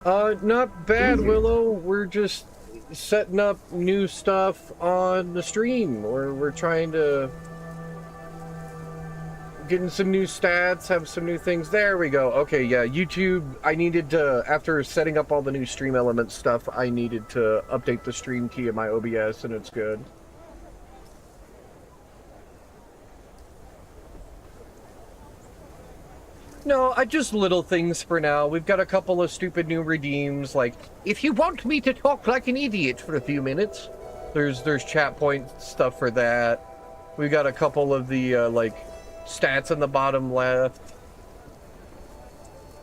Not bad, Willow. We're just setting up new stuff on the stream. We're trying to getting some new stats, have some new things. There we go. Okay, yeah, YouTube. I needed to, after setting up all the new stream element stuff, I needed to update the stream key in my OBS, and it's good. No, I just little things for now. We've got a couple of stupid new redeems, like, if you want me to talk like an idiot for a few minutes, there's chat point stuff for that. We got a couple of the, like, stats in the bottom left.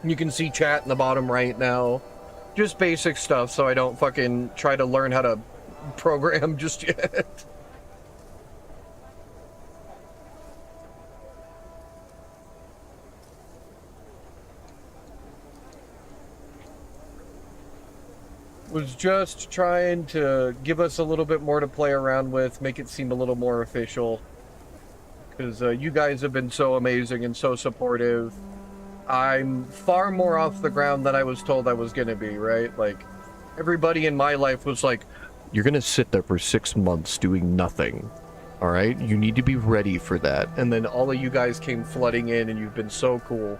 You can see chat in the bottom right now. Just basic stuff, so I don't fucking try to learn how to program just yet. Was just trying to give us a little bit more to play around with, make it seem a little more official. Because you guys have been so amazing and so supportive. I'm far more off the ground than I was told I was going to be, right? Like, everybody in my life was like, you're going to sit there for 6 months doing nothing. All right? You need to be ready for that. And then all of you guys came flooding in, and you've been so cool.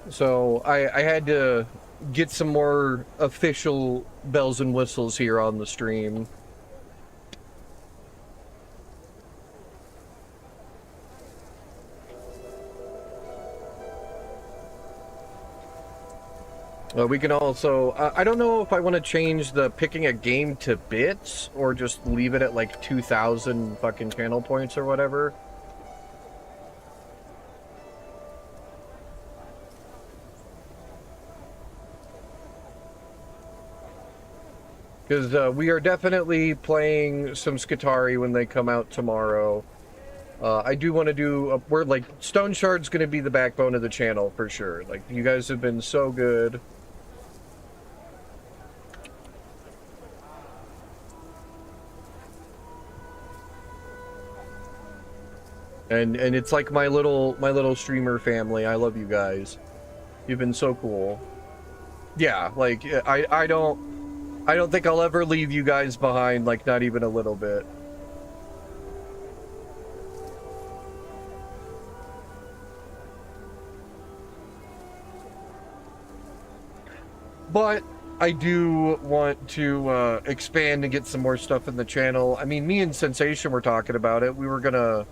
So I had to get some more official bells and whistles here on the stream. We can also, I don't know if I want to change the picking a game to bits or just leave it at like 2,000 fucking channel points or whatever. Because we are definitely playing some Skitari when they come out tomorrow. I do want to do, we're like, Stone Shard's going to be the backbone of the channel for sure. Like, you guys have been so good. And it's like my little streamer family. I love you guys. You've been so cool. Yeah, like, I don't think I'll ever leave you guys behind, like, not even a little bit. But I do want to expand and get some more stuff in the channel. I mean, me and Sensation were talking about it. We were gonna...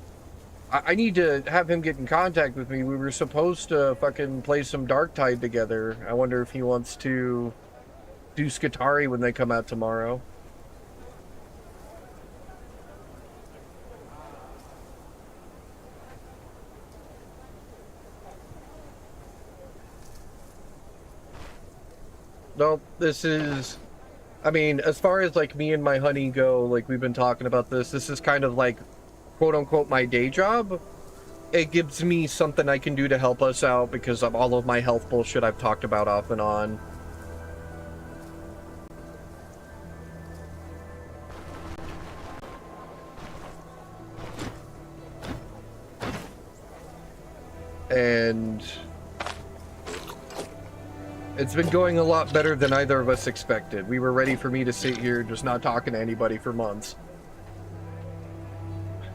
I need to have him get in contact with me. We were supposed to fucking play some Darktide together. I wonder if he wants to do Skitari when they come out tomorrow. Nope, this is... I mean, as far as, like, me and my honey go, like, we've been talking about this. This is kind of, like, quote-unquote, my day job. It gives me something I can do to help us out because of all of my health bullshit I've talked about off and on. And it's been going a lot better than either of us expected. We were ready for me to sit here just not talking to anybody for months.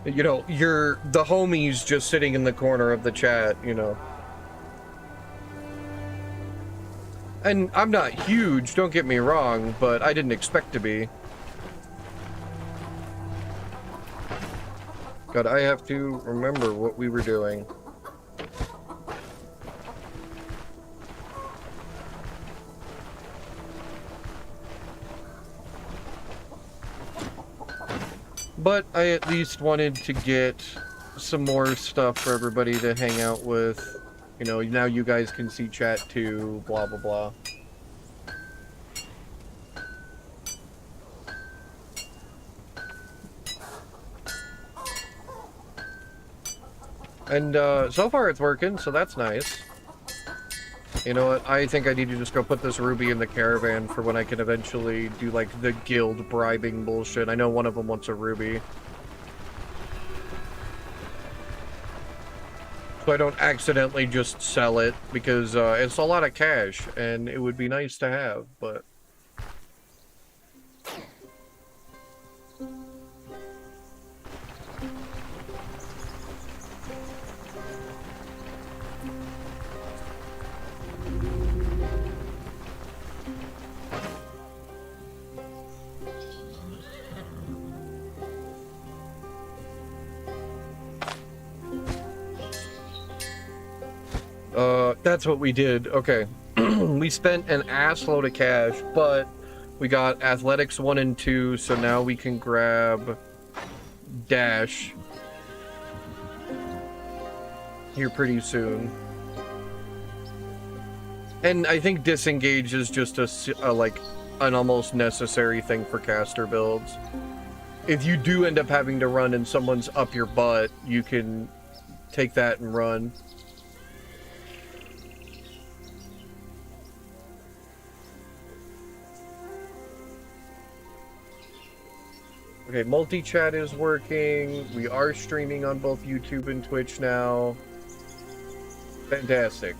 You know, you're the homies just sitting in the corner of the chat, you know. And I'm not huge, don't get me wrong, but I didn't expect to be. God, I have to remember what we were doing. But I at least wanted to get some more stuff for everybody to hang out with. You know, now you guys can see chat too, blah, blah, blah. And so far it's working, so that's nice. You know what, I think I need to just go put this ruby in the caravan for when I can eventually do, like, the guild bribing bullshit. I know one of them wants a ruby. So I don't accidentally just sell it, because it's a lot of cash, and it would be nice to have, but... That's what we did. Okay. We spent an assload of cash, but we got Athletics 1 and 2, so now we can grab Dash here pretty soon. And I think Disengage is just a like, an almost necessary thing for caster builds. If you do end up having to run and someone's up your butt, you can take that and run. Okay, multi-chat is working. We are streaming on both YouTube and Twitch now. Fantastic.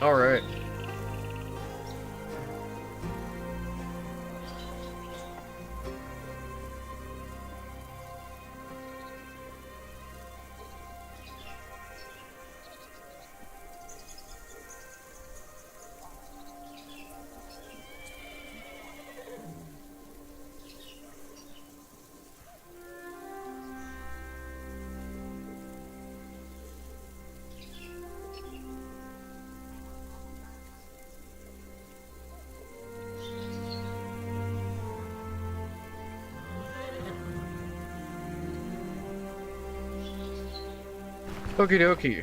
All right. Okie dokie.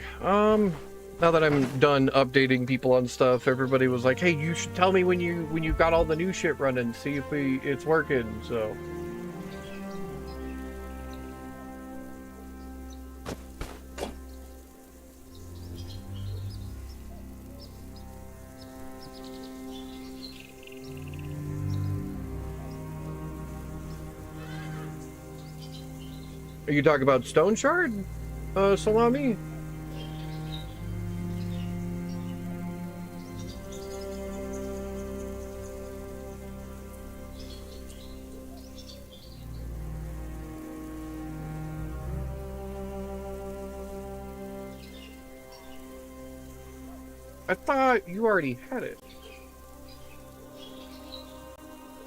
Now that I'm done updating people on stuff, everybody was like, "Hey, you should tell me when you got all the new shit running, see if it's working." So. Are you talking about Stone Shard, Salami? I thought you already had it.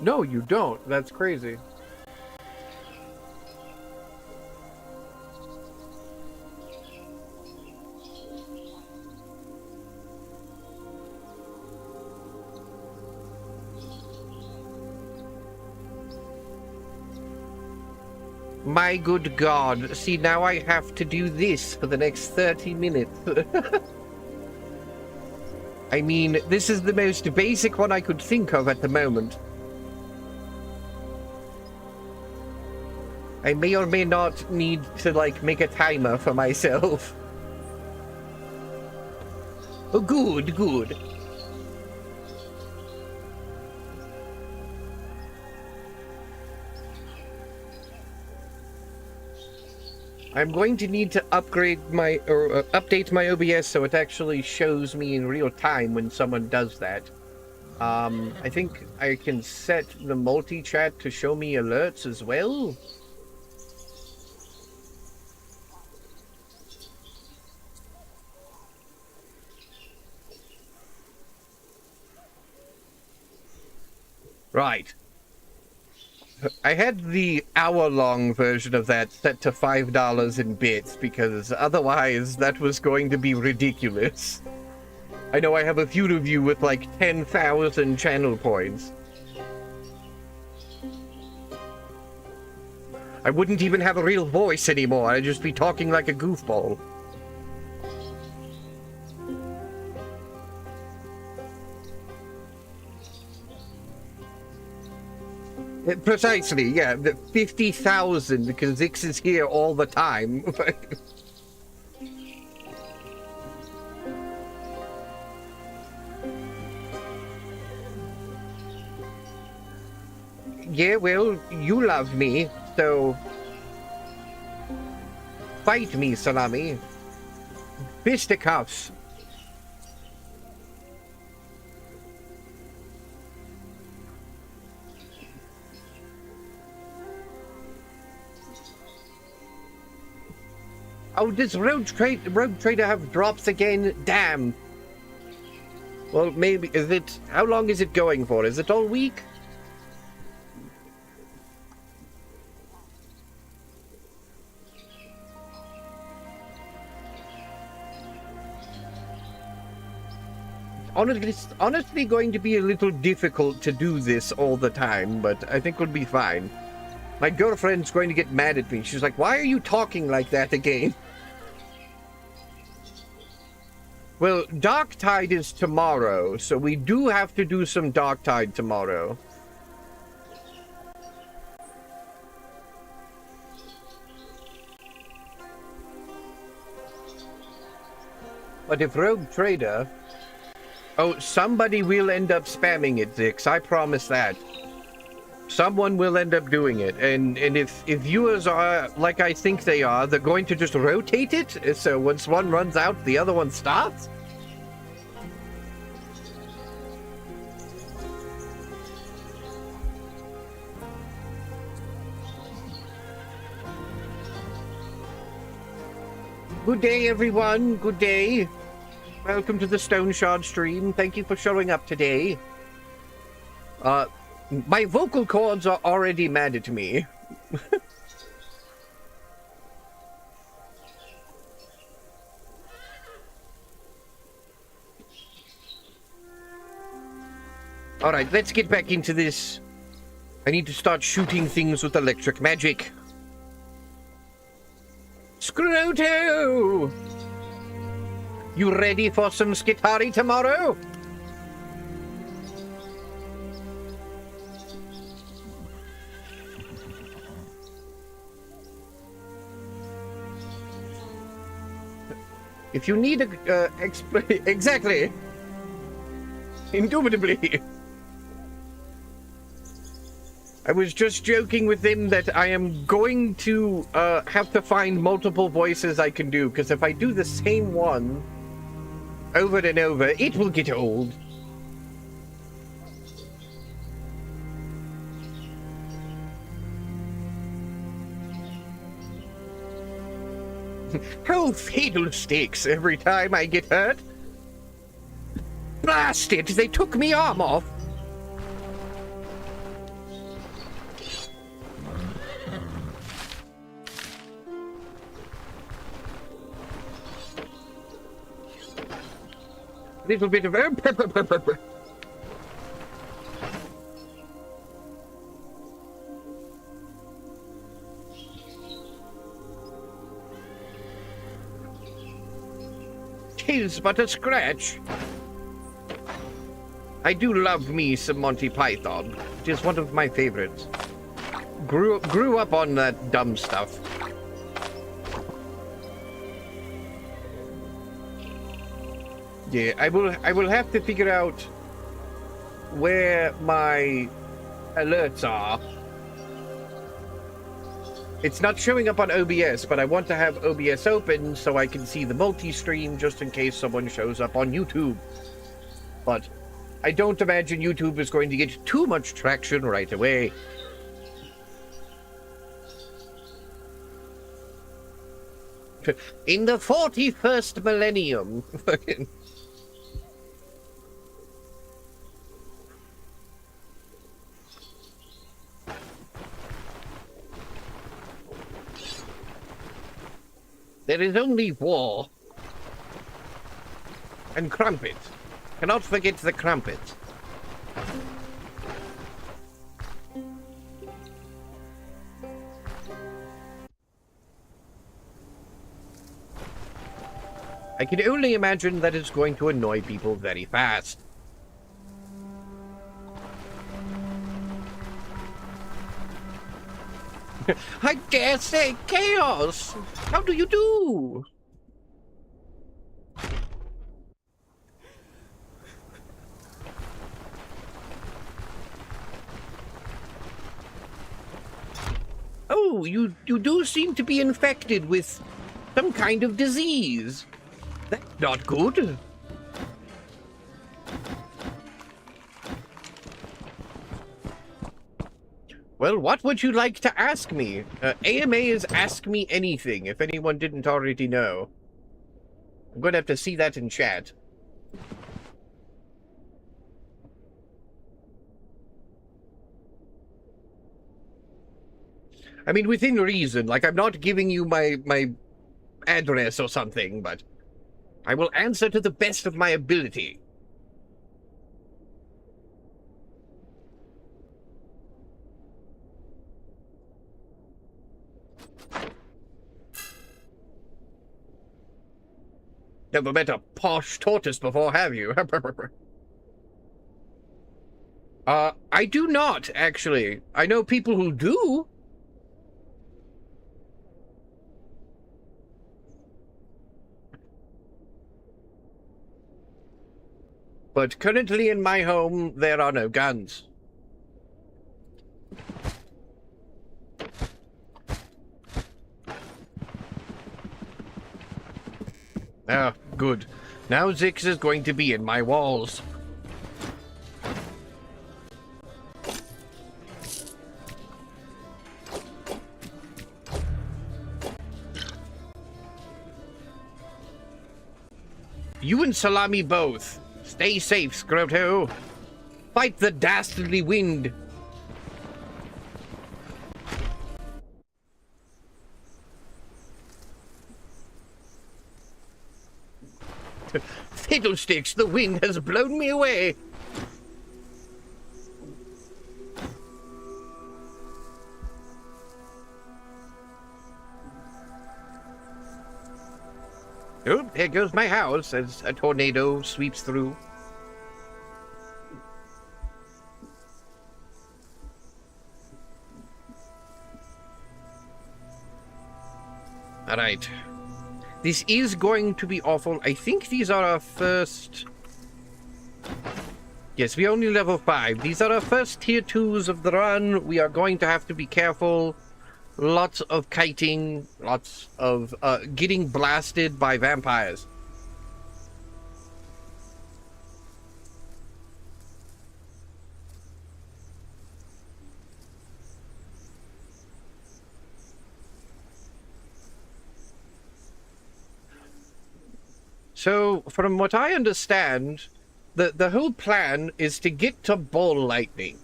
No, you don't. That's crazy. My good God. See, now I have to do this for the next 30 minutes. I mean, this is the most basic one I could think of at the moment. I may or may not need to, like, make a timer for myself. Oh, good, good. I'm going to need to upgrade my, update my OBS so it actually shows me in real time when someone does that. I think I can set the multi-chat to show me alerts as well. Right. I had the hour-long version of that set to $5 in bits, because otherwise that was going to be ridiculous. I know I have a few of you with like 10,000 channel points. I wouldn't even have a real voice anymore. I'd just be talking like a goofball. Precisely, yeah. 50,000 because Zix is here all the time. Yeah, well, you love me, so fight me, Salami. Fisticuffs. Oh, does Rogue Trader have drops again? Damn. Well, maybe, is it, how long is it going for? Is it all week? Honestly, it's honestly going to be a little difficult to do this all the time, but I think we'll be fine. My girlfriend's going to get mad at me. She's like, why are you talking like that again? Well, Darktide is tomorrow, so we do have to do some Darktide tomorrow. But if Rogue Trader... Oh, somebody will end up spamming it, Zix. I promise that. Someone will end up doing it. And if viewers are like I think they are, they're going to just rotate it. So once one runs out, the other one starts. Good day, everyone. Good day. Welcome to the Stone Shard stream. Thank you for showing up today. My vocal cords are already mad at me. Alright, let's get back into this. I need to start shooting things with electric magic. Scroto! You ready for some Skitari tomorrow? If you need a exactly. Indubitably. I was just joking with them that I am going to have to find multiple voices I can do, because if I do the same one over and over, it will get old. Oh, fiddlesticks every time I get hurt. Blast it, they took me arm off. Little bit of tis but a scratch. I do love me some Monty Python. It is one of my favorites. Grew up on that dumb stuff. Yeah, I will have to figure out where my alerts are. It's not showing up on OBS, but I want to have OBS open so I can see the multi-stream just in case someone shows up on YouTube. But I don't imagine YouTube is going to get too much traction right away. In the 41st millennium. There is only war. And crumpet. Cannot forget the crumpet. I can only imagine that it's going to annoy people very fast. I dare say chaos! How do you do? Oh, you do seem to be infected with some kind of disease. That's not good. Well, what would you like to ask me? AMA is Ask Me Anything, if anyone didn't already know. I'm gonna have to see that in chat. I mean, within reason. Like, I'm not giving you my address or something, but I will answer to the best of my ability. Never met a posh tortoise before, have you? I do not, actually. I know people who do. But currently in my home, there are no guns. Ah, good. Now Zix is going to be in my walls. You and Salami both. Stay safe, Scroto. Fight the dastardly wind. Fiddlesticks, the wind has blown me away. Oh, there goes my house as a tornado sweeps through. All right. This is going to be awful. I think these are our first... Yes, we only level 5. These are our first tier 2s of the run. We are going to have to be careful. Lots of kiting. Lots of getting blasted by vampires. So, from what I understand, the whole plan is to get to ball lightning.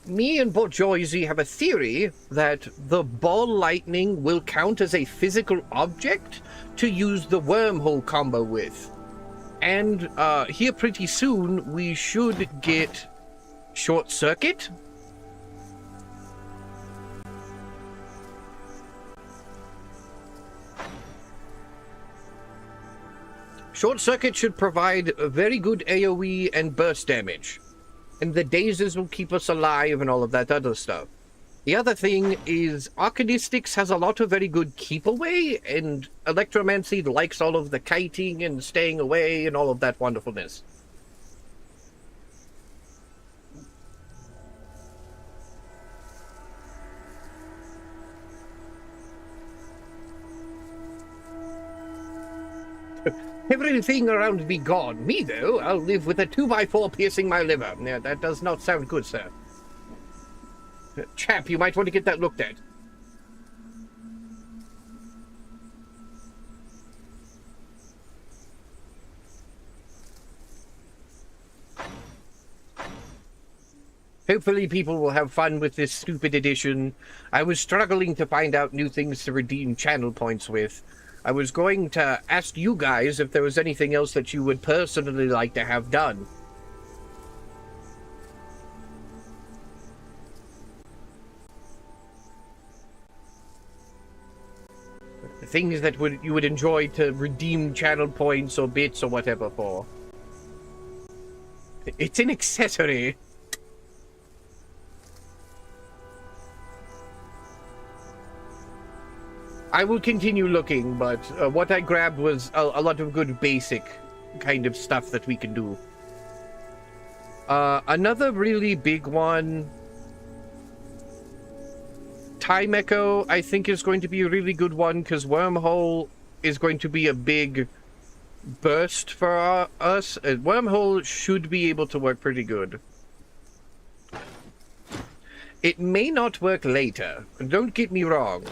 Me and Bourgeoisie have a theory that the ball lightning will count as a physical object to use the wormhole combo with. And here pretty soon we should get short circuit. Short circuit should provide a very good AoE and burst damage. And the dazes will keep us alive and all of that other stuff. The other thing is Arcanistics has a lot of very good keep away, and Electromancy likes all of the kiting and staying away and all of that wonderfulness. Everything around me gone. Me, though, I'll live with a 2x4 piercing my liver. Yeah, that does not sound good, sir. Chap, you might want to get that looked at. Hopefully people will have fun with this stupid edition. I was struggling to find out new things to redeem channel points with. I was going to ask you guys if there was anything else that you would personally like to have done. Things that you would enjoy to redeem channel points or bits or whatever for. It's an accessory. I will continue looking, but what I grabbed was a lot of good basic kind of stuff that we can do. Another really big one, Time Echo, I think is going to be a really good one, because Wormhole is going to be a big burst for us. Wormhole should be able to work pretty good. It may not work later, don't get me wrong.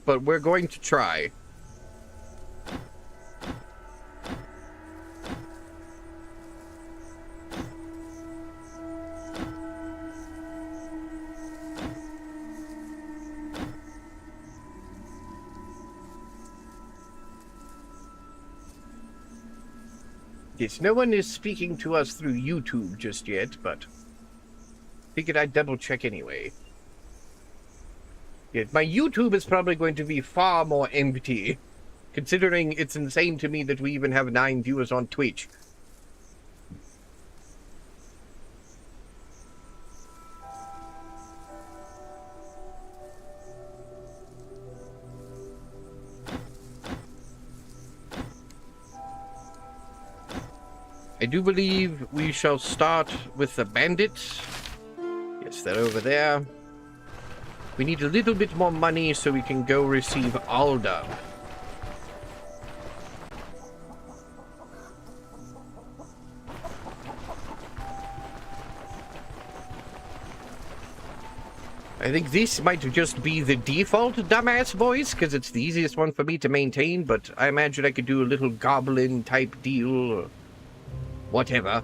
But we're going to try. Yes, no one is speaking to us through YouTube just yet, but figured I'd double check anyway. Yeah, my YouTube is probably going to be far more empty, considering it's insane to me that we even have 9 viewers on Twitch. I do believe we shall start with the bandits. Yes, they're over there. We need a little bit more money so we can go receive Alda. I think this might just be the default dumbass voice, because it's the easiest one for me to maintain, but I imagine I could do a little goblin type deal or whatever.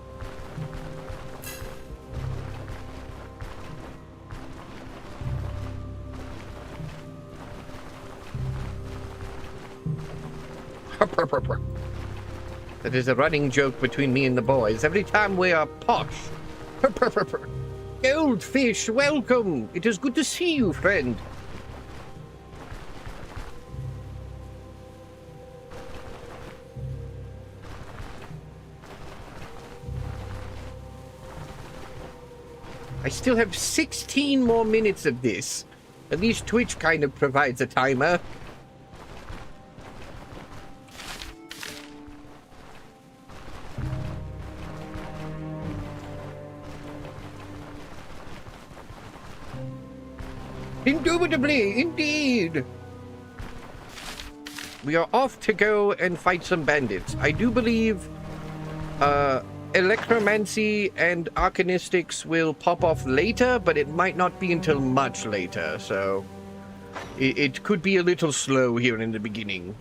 That is a running joke between me and the boys. Every time we are posh. Goldfish, welcome. It is good to see you, friend. I still have 16 more minutes of this. At least Twitch kind of provides a timer. Indubitably, indeed. We are off to go and fight some bandits. I do believe electromancy and arcanistics will pop off later, but it might not be until much later, so it could be a little slow here in the beginning.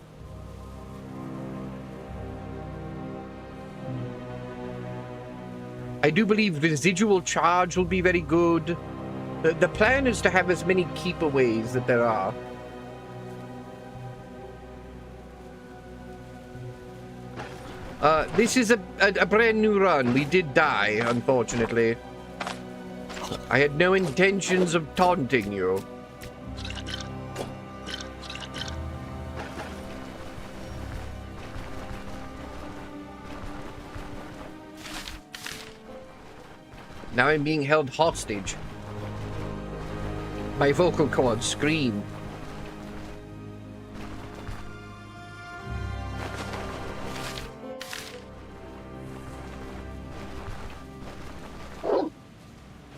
I do believe residual charge will be very good. The plan is to have as many keepaways that there are. This is a brand new run. We did die, unfortunately. I had no intentions of taunting you. Now I'm being held hostage. My vocal cords scream.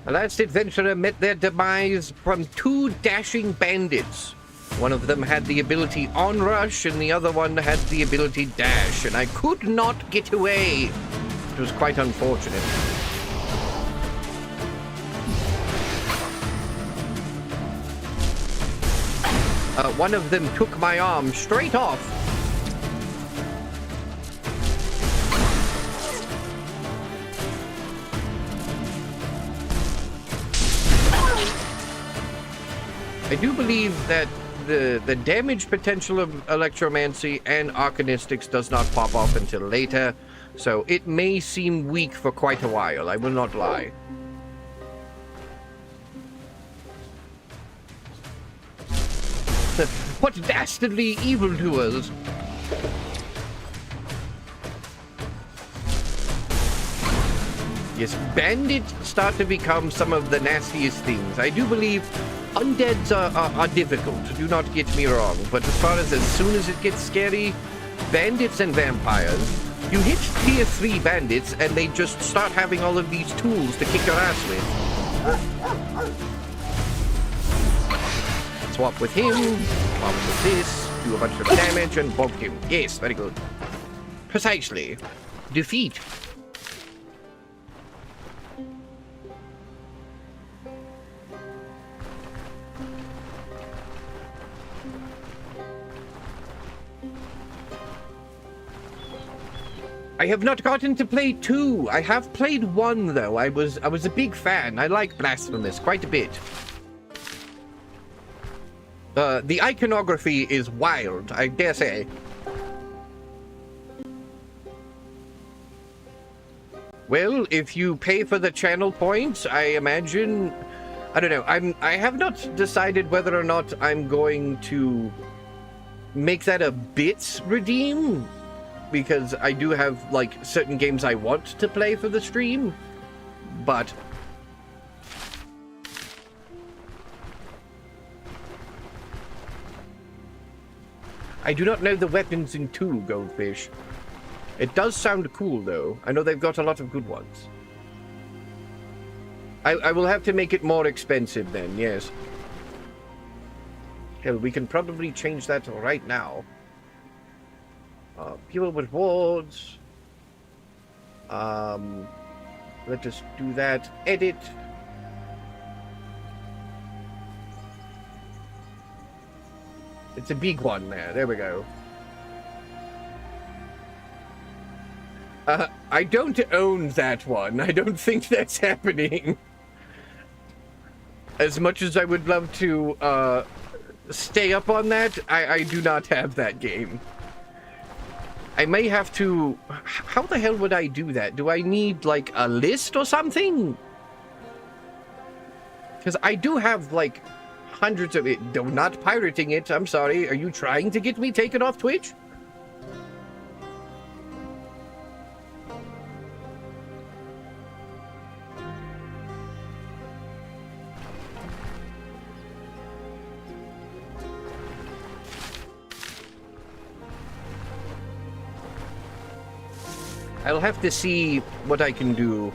The last adventurer met their demise from 2 dashing bandits. One of them had the ability Onrush, and the other one had the ability Dash, and I could not get away. It was quite unfortunate. One of them took my arm straight off. I do believe that the damage potential of Electromancy and Arcanistics does not pop off until later, so it may seem weak for quite a while, I will not lie. What dastardly evildoers! Yes, bandits start to become some of the nastiest things. I do believe undeads are difficult, do not get me wrong, but as soon as it gets scary, bandits and vampires, you hit tier 3 bandits and they just start having all of these tools to kick your ass with. Swap with him, swap with this, do a bunch of damage and bonk him. Yes, very good. Precisely. Defeat. I have not gotten to play 2. I have played 1 though. I was a big fan. I like Blasphemous quite a bit. The iconography is wild, I dare say. Well, if you pay for the channel points, I imagine... I don't know. I have not decided whether or not I'm going to make that a bits redeem, because I do have, like, certain games I want to play for the stream, but... I do not know the weapons in 2, Goldfish. It does sound cool, though. I know they've got a lot of good ones. I will have to make it more expensive then, yes. Hell, we can probably change that right now. People with wards. Let us do that. Edit. It's a big one there. There we go. I don't own that one. I don't think that's happening. As much as I would love to stay up on that, I do not have that game. I may have to... How the hell would I do that? Do I need, like, a list or something? Because I do have, like, hundreds of it. No, not pirating it. I'm sorry. Are you trying to get me taken off Twitch? I'll have to see what I can do.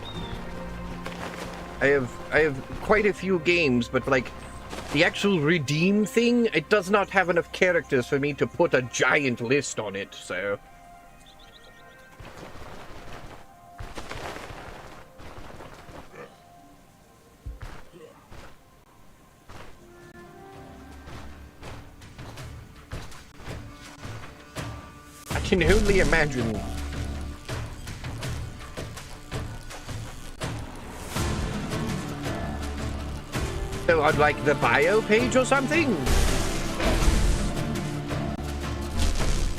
I have quite a few games, but like the actual redeem thing, it does not have enough characters for me to put a giant list on it, so. I can only imagine. So on like the bio page or something?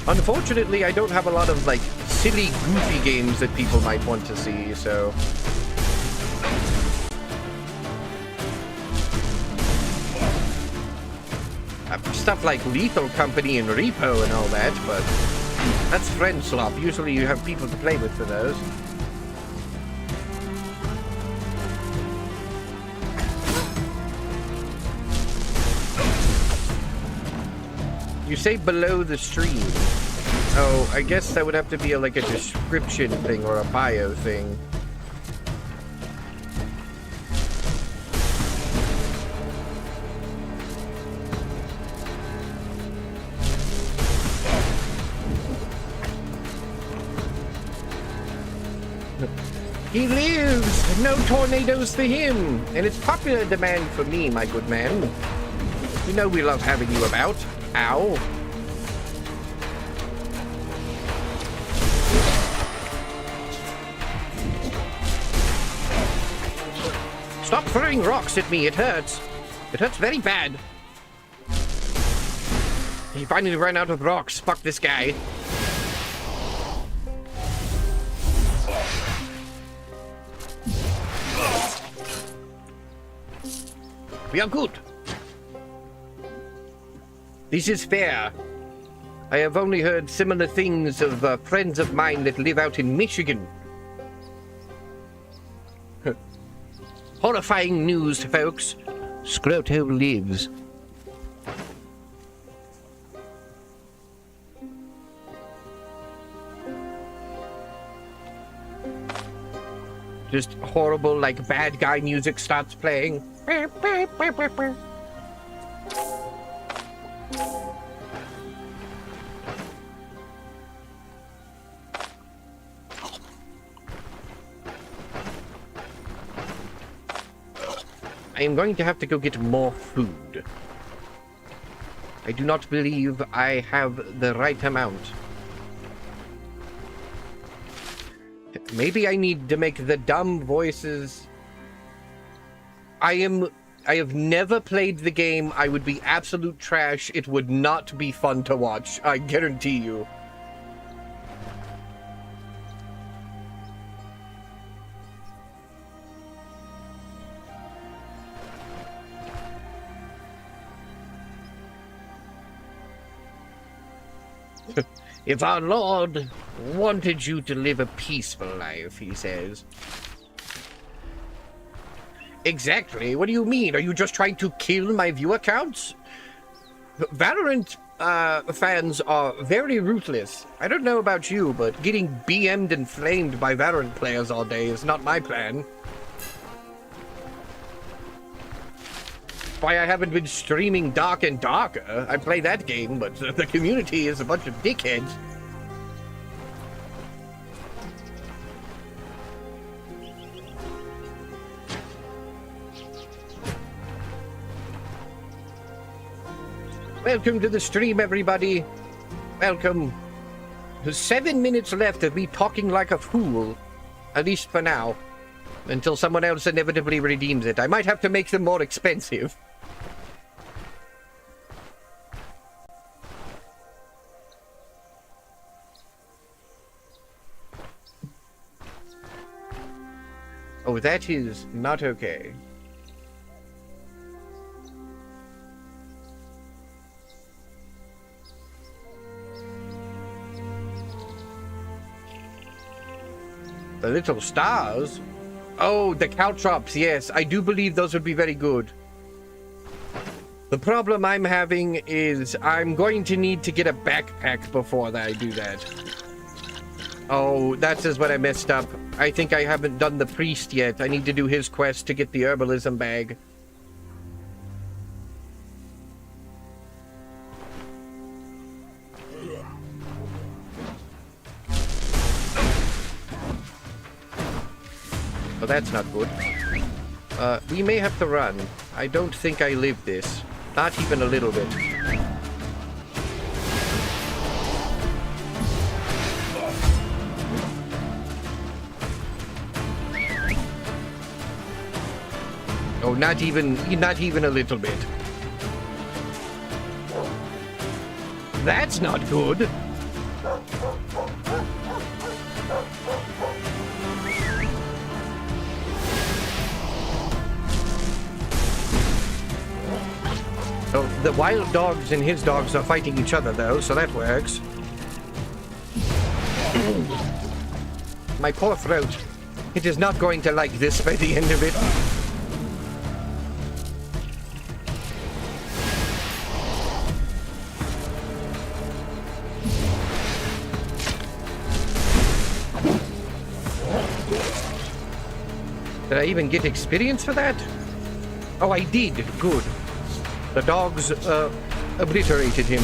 Unfortunately, I don't have a lot of like silly, goofy games that people might want to see, so. Stuff like Lethal Company and Repo and all that, but that's friend slop. Usually you have people to play with for those. You say below the stream. Oh, I guess that would have to be like a description thing or a bio thing. He lives! No tornadoes for him! And it's popular demand for me, my good man. You know we love having you about. Ow. Stop throwing rocks at me, it hurts. It hurts very bad. He finally ran out of rocks. Fuck this guy. We are good. This is fair. I have only heard similar things of friends of mine that live out in Michigan. Horrifying news, folks. Scroto lives. Just horrible, like, bad guy music starts playing. I am going to have to go get more food. I do not believe I have the right amount. Maybe I need to make the dumb voices. I have never played the game. I would be absolute trash. It would not be fun to watch. I guarantee you. If our Lord wanted you to live a peaceful life, he says. Exactly. What do you mean? Are you just trying to kill my viewer counts? Valorant fans are very ruthless. I don't know about you, but getting BM'd and flamed by Valorant players all day is not my plan. Why I haven't been streaming Dark and Darker. I play that game, but the community is a bunch of dickheads. Welcome to the stream, everybody. Welcome. There's 7 minutes left of me talking like a fool. At least for now. Until someone else inevitably redeems it. I might have to make them more expensive. Oh, that is not okay. The little stars? Oh, the caltrops, yes. I do believe those would be very good. The problem I'm having is I'm going to need to get a backpack before I do that. Oh, that is what I messed up. I think I haven't done the priest yet. I need to do his quest to get the herbalism bag. Oh, that's not good. We may have to run. I don't think I live this. Not even a little bit. Oh, not even a little bit. That's not good. Oh, the wild dogs and his dogs are fighting each other, though, so that works. My poor throat. It is not going to like this by the end of it. Did I even get experience for that? Oh, I did. Good. The dogs obliterated him.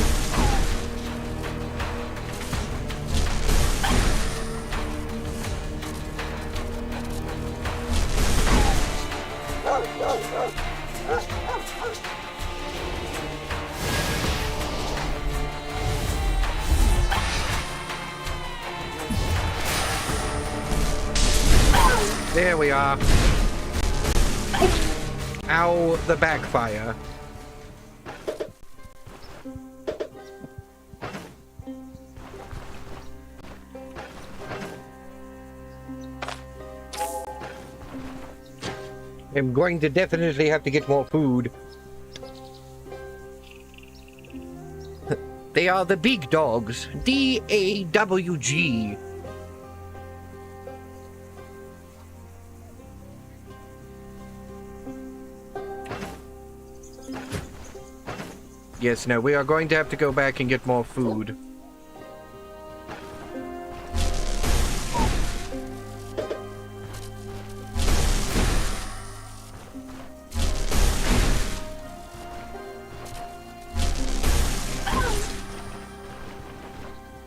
There we are. Ow, the backfire. I'm going to definitely have to get more food. They are the big dogs. DAWG. Yes, no, we are going to have to go back and get more food.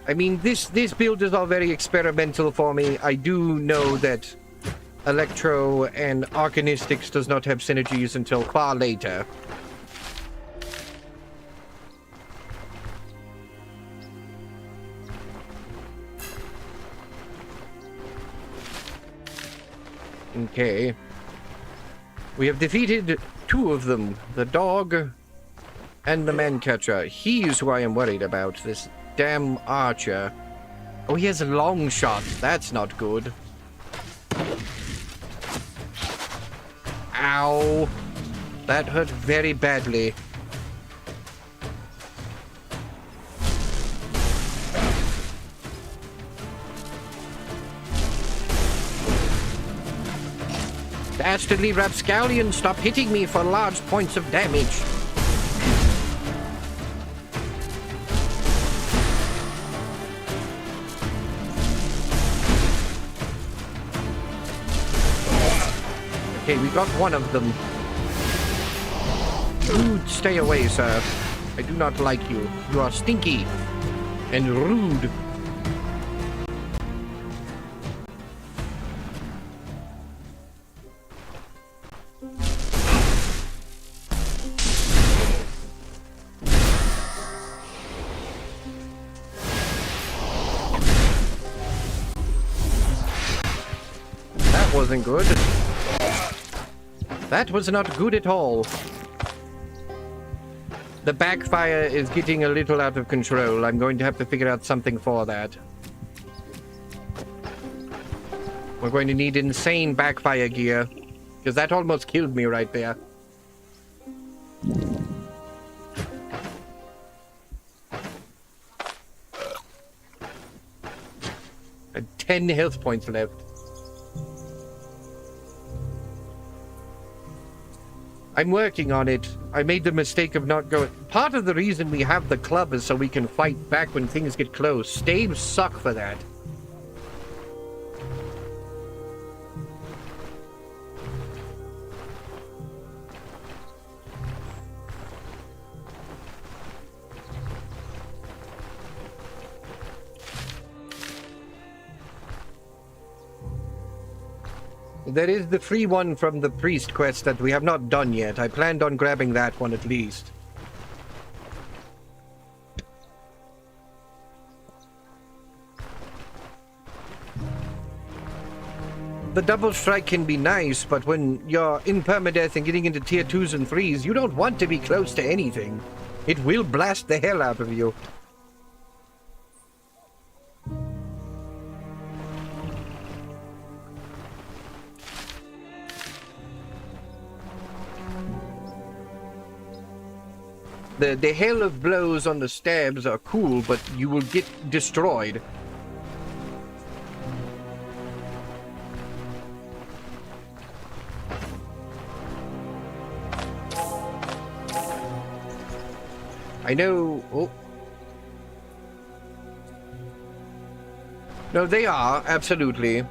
I mean, this build is all very experimental for me. I do know that Electro and Arcanistics does not have synergies until far later. Okay. We have defeated 2 of them. The dog and the man catcher. He's who I am worried about. This damn archer. Oh, he has a long shot. That's not good. Ow. That hurt very badly. Dastardly rapscallion, stop hitting me for large points of damage. Okay, we got one of them. Dude, stay away, sir. I do not like you. You are stinky and rude. That wasn't good. That was not good at all. The backfire is getting a little out of control. I'm going to have to figure out something for that. We're going to need insane backfire gear, because that almost killed me right there. And 10 health points left. I'm working on it. I made the mistake of not going. Part of the reason we have the club is so we can fight back when things get close. Staves suck for that. There is the free one from the priest quest that we have not done yet. I planned on grabbing that one at least. The double strike can be nice, but when you're in permadeath and getting into tier 2s and 3s, you don't want to be close to anything. It will blast the hell out of you. The hail of blows on the stabs are cool, but you will get destroyed. I know... Oh. No, they are, absolutely.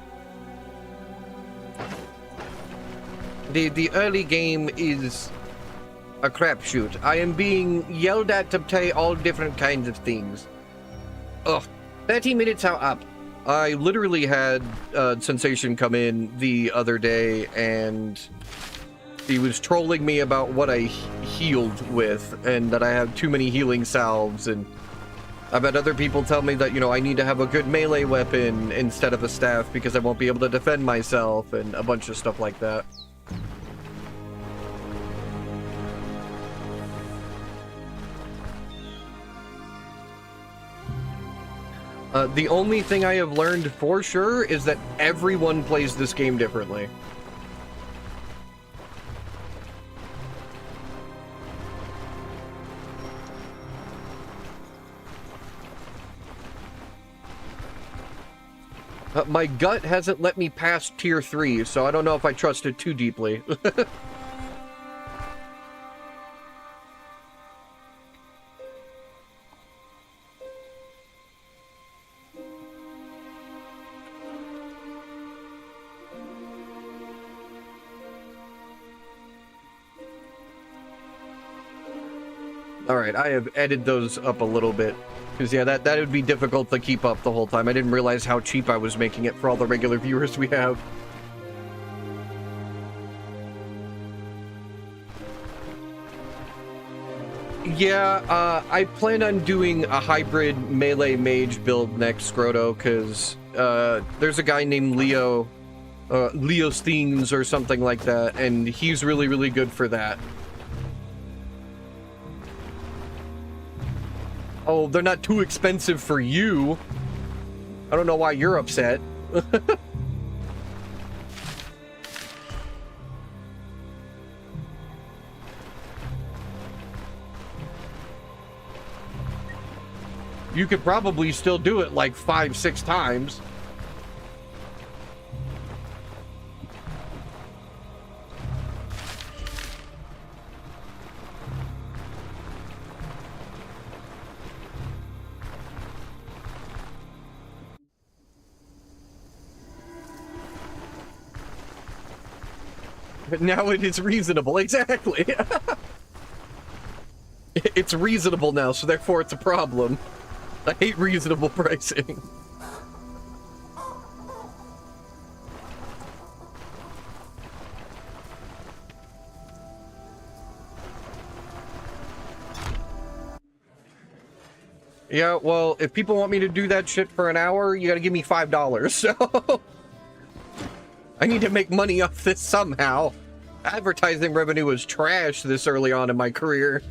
The early game is a crapshoot. I am being yelled at to play all different kinds of things. Ugh. 30 minutes are up. I literally had Sensation come in the other day and He was trolling me about what I healed with, and that I have too many healing salves, and I've had other people tell me that, you know, I need to have a good melee weapon instead of a staff because I won't be able to defend myself, and a bunch of stuff like that. The only thing I have learned for sure is that everyone plays this game differently. My gut hasn't let me pass tier 3, so I don't know if I trust it too deeply. Alright, I have edited those up a little bit. Because, yeah, that would be difficult to keep up the whole time. I didn't realize how cheap I was making it for all the regular viewers we have. Yeah, I plan on doing a hybrid melee mage build next, Scroto, because there's a guy named Leo, Leosthenes or something like that, and he's really, really good for that. Oh, they're not too expensive for you. I don't know why you're upset. You could probably still do it like 5-6 times. Now it is reasonable, exactly. It's reasonable now, so therefore it's a problem. I hate reasonable pricing. Yeah, well, if people want me to do that shit for an hour, you gotta give me $5, so... I need to make money off this somehow. Advertising revenue was trash this early on in my career.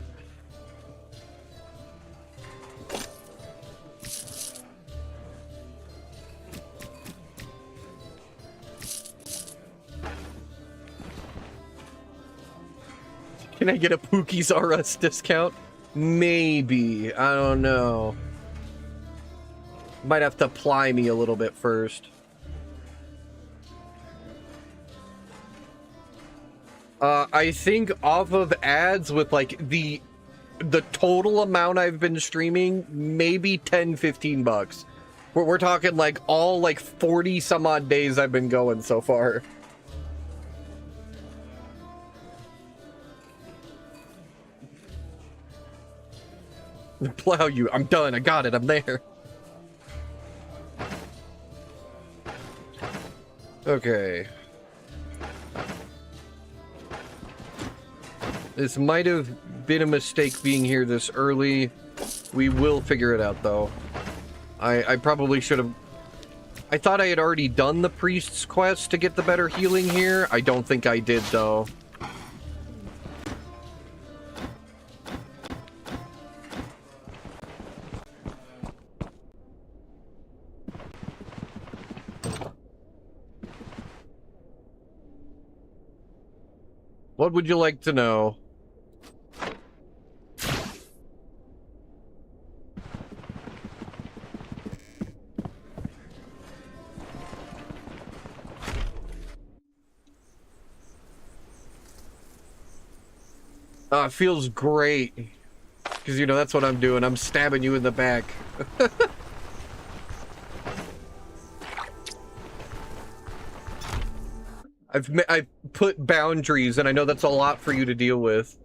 Can I get a Pookie's R Us discount? Maybe. I don't know. Might have to ply me a little bit first. I think off of ads with like the total amount I've been streaming, maybe 10-15 bucks. We're talking like all like 40 some odd days I've been going so far. Plow you. I'm done. I got it. I'm there. Okay. This might have been a mistake being here this early. We will figure it out, though. I probably should have... I thought I had already done the priest's quest to get the better healing here. I don't think I did, though. What would you like to know? It feels great. Because, you know, that's what I'm doing. I'm stabbing you in the back. I've put boundaries, and I know that's a lot for you to deal with.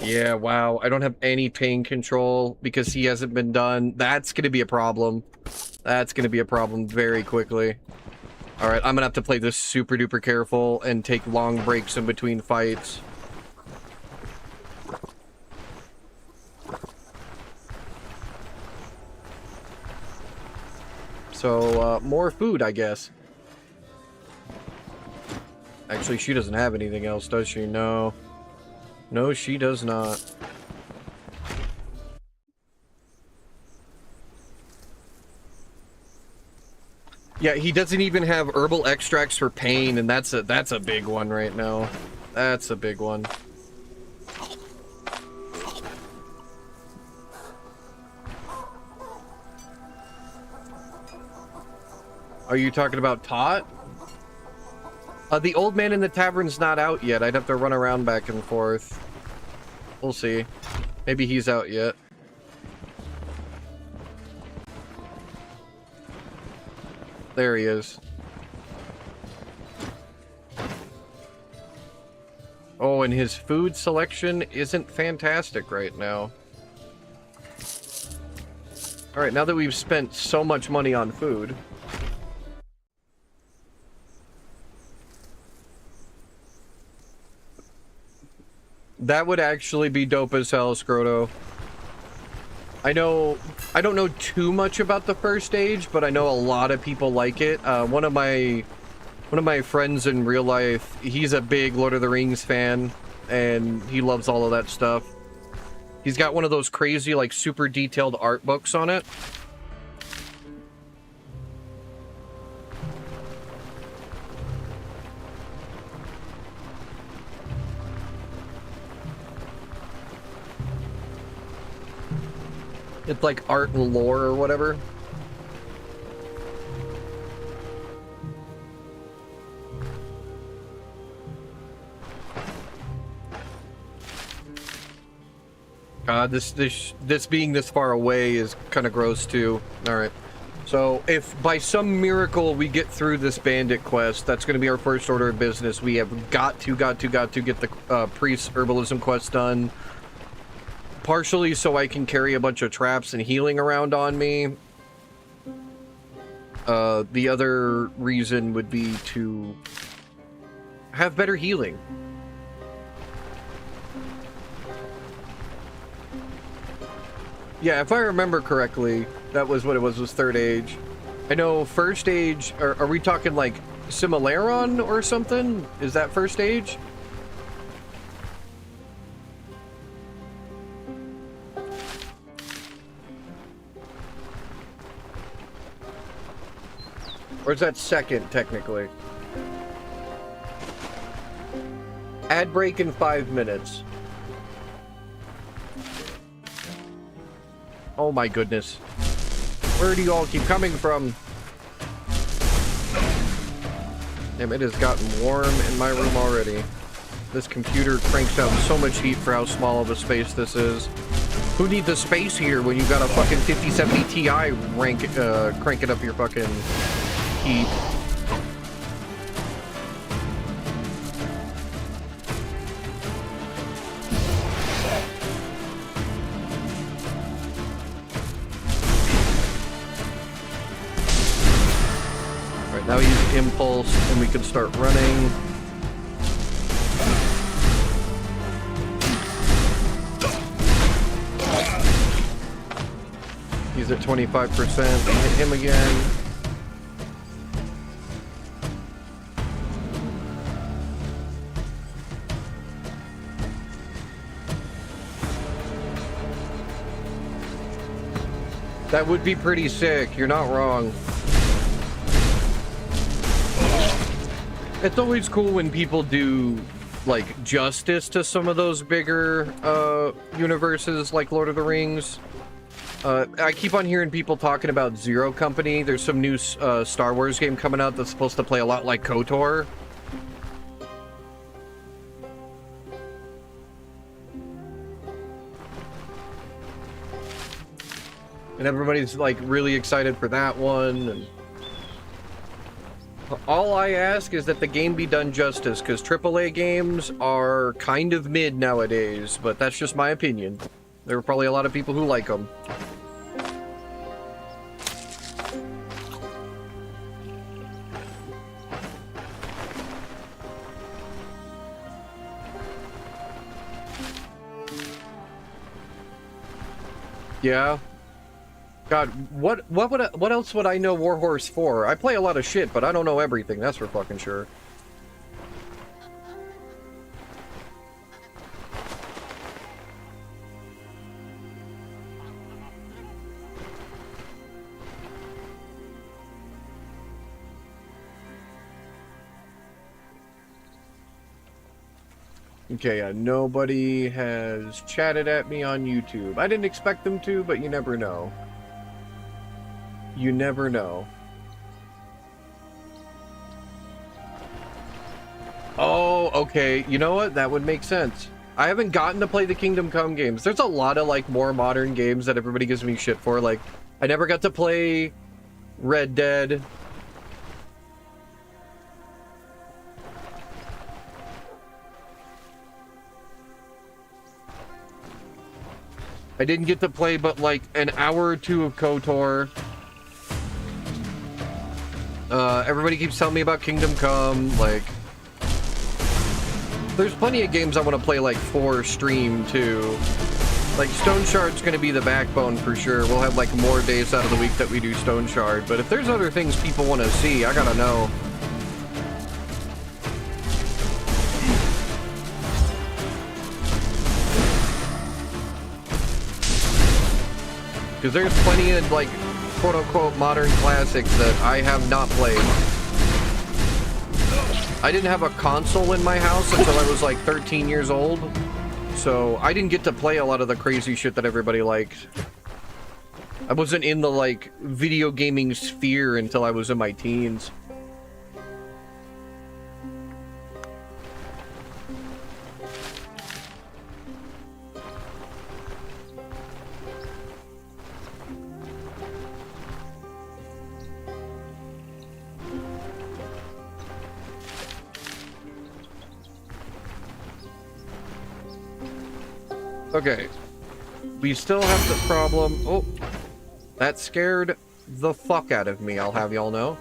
Yeah, wow. I don't have any pain control because he hasn't been done. That's going to be a problem. That's going to be a problem very quickly. Alright, I'm gonna have to play this super duper careful and take long breaks in between fights. So, more food, I guess. Actually, she doesn't have anything else, does she? No. No, she does not. Yeah, he doesn't even have herbal extracts for pain, and that's a big one right now. That's a big one. Are you talking about Tot? The old man in the tavern's not out yet. I'd have to run around back and forth. We'll see. Maybe he's out yet. There he is. Oh, and his food selection isn't fantastic right now. Alright, now that we've spent so much money on food... That would actually be dope as hell, Scroto. I don't know too much about the first stage, but I know a lot of people like it. One of my friends in real life, he's a big Lord of the Rings fan, and he loves all of that stuff. He's got one of those crazy, like, super detailed art books on it. It's like art and lore or whatever. This being this far away is kind of gross too. All right. So if by some miracle we get through this bandit quest, that's going to be our first order of business. We have got to get the priest herbalism quest done. Partially so I can carry a bunch of traps and healing around on me. The other reason would be to have better healing. Yeah, if I remember correctly, that was what it was third age. I know first age, are we talking like Similaron or something? Is that first age? Or is that second, technically? Ad break in 5 minutes. Oh my goodness. Where do you all keep coming from? Damn, it has gotten warm in my room already. This computer cranks out so much heat for how small of a space this is. Who needs the space here when you got a fucking 5070 Ti cranking up your fucking heat? Alright, now use impulse and we can start running. He's at 25%. Hit him again. That would be pretty sick. You're not wrong. It's always cool when people do, like, justice to some of those bigger universes like Lord of the Rings. I keep on hearing people talking about Zero Company. There's some new Star Wars game coming out that's supposed to play a lot like KOTOR. And everybody's like really excited for that one. And all I ask is that the game be done justice, because AAA games are kind of mid nowadays, but that's just my opinion. There are probably a lot of people who like them. Yeah. God, what else would I know Warhorse for? I play a lot of shit, but I don't know everything. That's for fucking sure. Okay, yeah, nobody has chatted at me on YouTube. I didn't expect them to, but you never know. You never know. Oh, okay. You know what? That would make sense. I haven't gotten to play the Kingdom Come games. There's a lot of, like, more modern games that everybody gives me shit for. Like, I never got to play Red Dead. I didn't get to play but, like, an hour or two of KOTOR. Everybody keeps telling me about Kingdom Come, like... There's plenty of games I want to play, like, for stream, too. Like, Stone Shard's gonna be the backbone for sure. We'll have, like, more days out of the week that we do Stone Shard. But if there's other things people want to see, I gotta know. Because there's plenty of, like, quote-unquote modern classics that I have not played. I didn't have a console in my house until I was like 13 years old, so I didn't get to play a lot of the crazy shit that everybody liked. I wasn't in the, like, video gaming sphere until I was in my teens. Okay, we still have the problem. Oh, that scared the fuck out of me, I'll have y'all know.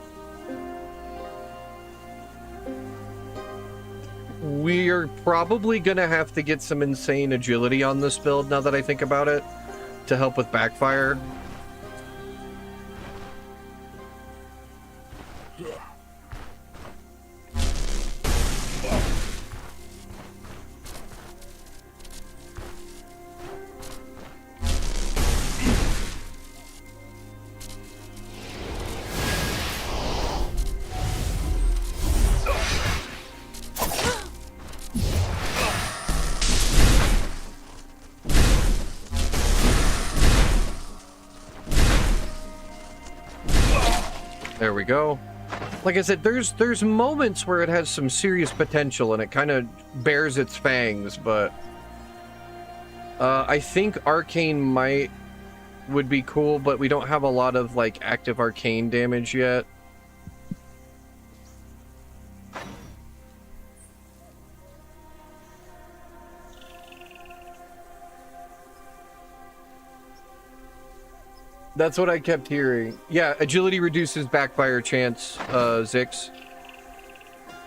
We're probably gonna have to get some insane agility on this build now that I think about it, to help with backfire. There we go. Like I said, there's moments where it has some serious potential and it kind of bears its fangs, but I think Arcane would be cool, but we don't have a lot of, like, active arcane damage yet. That's what I kept hearing. Yeah, agility reduces backfire chance, Zix.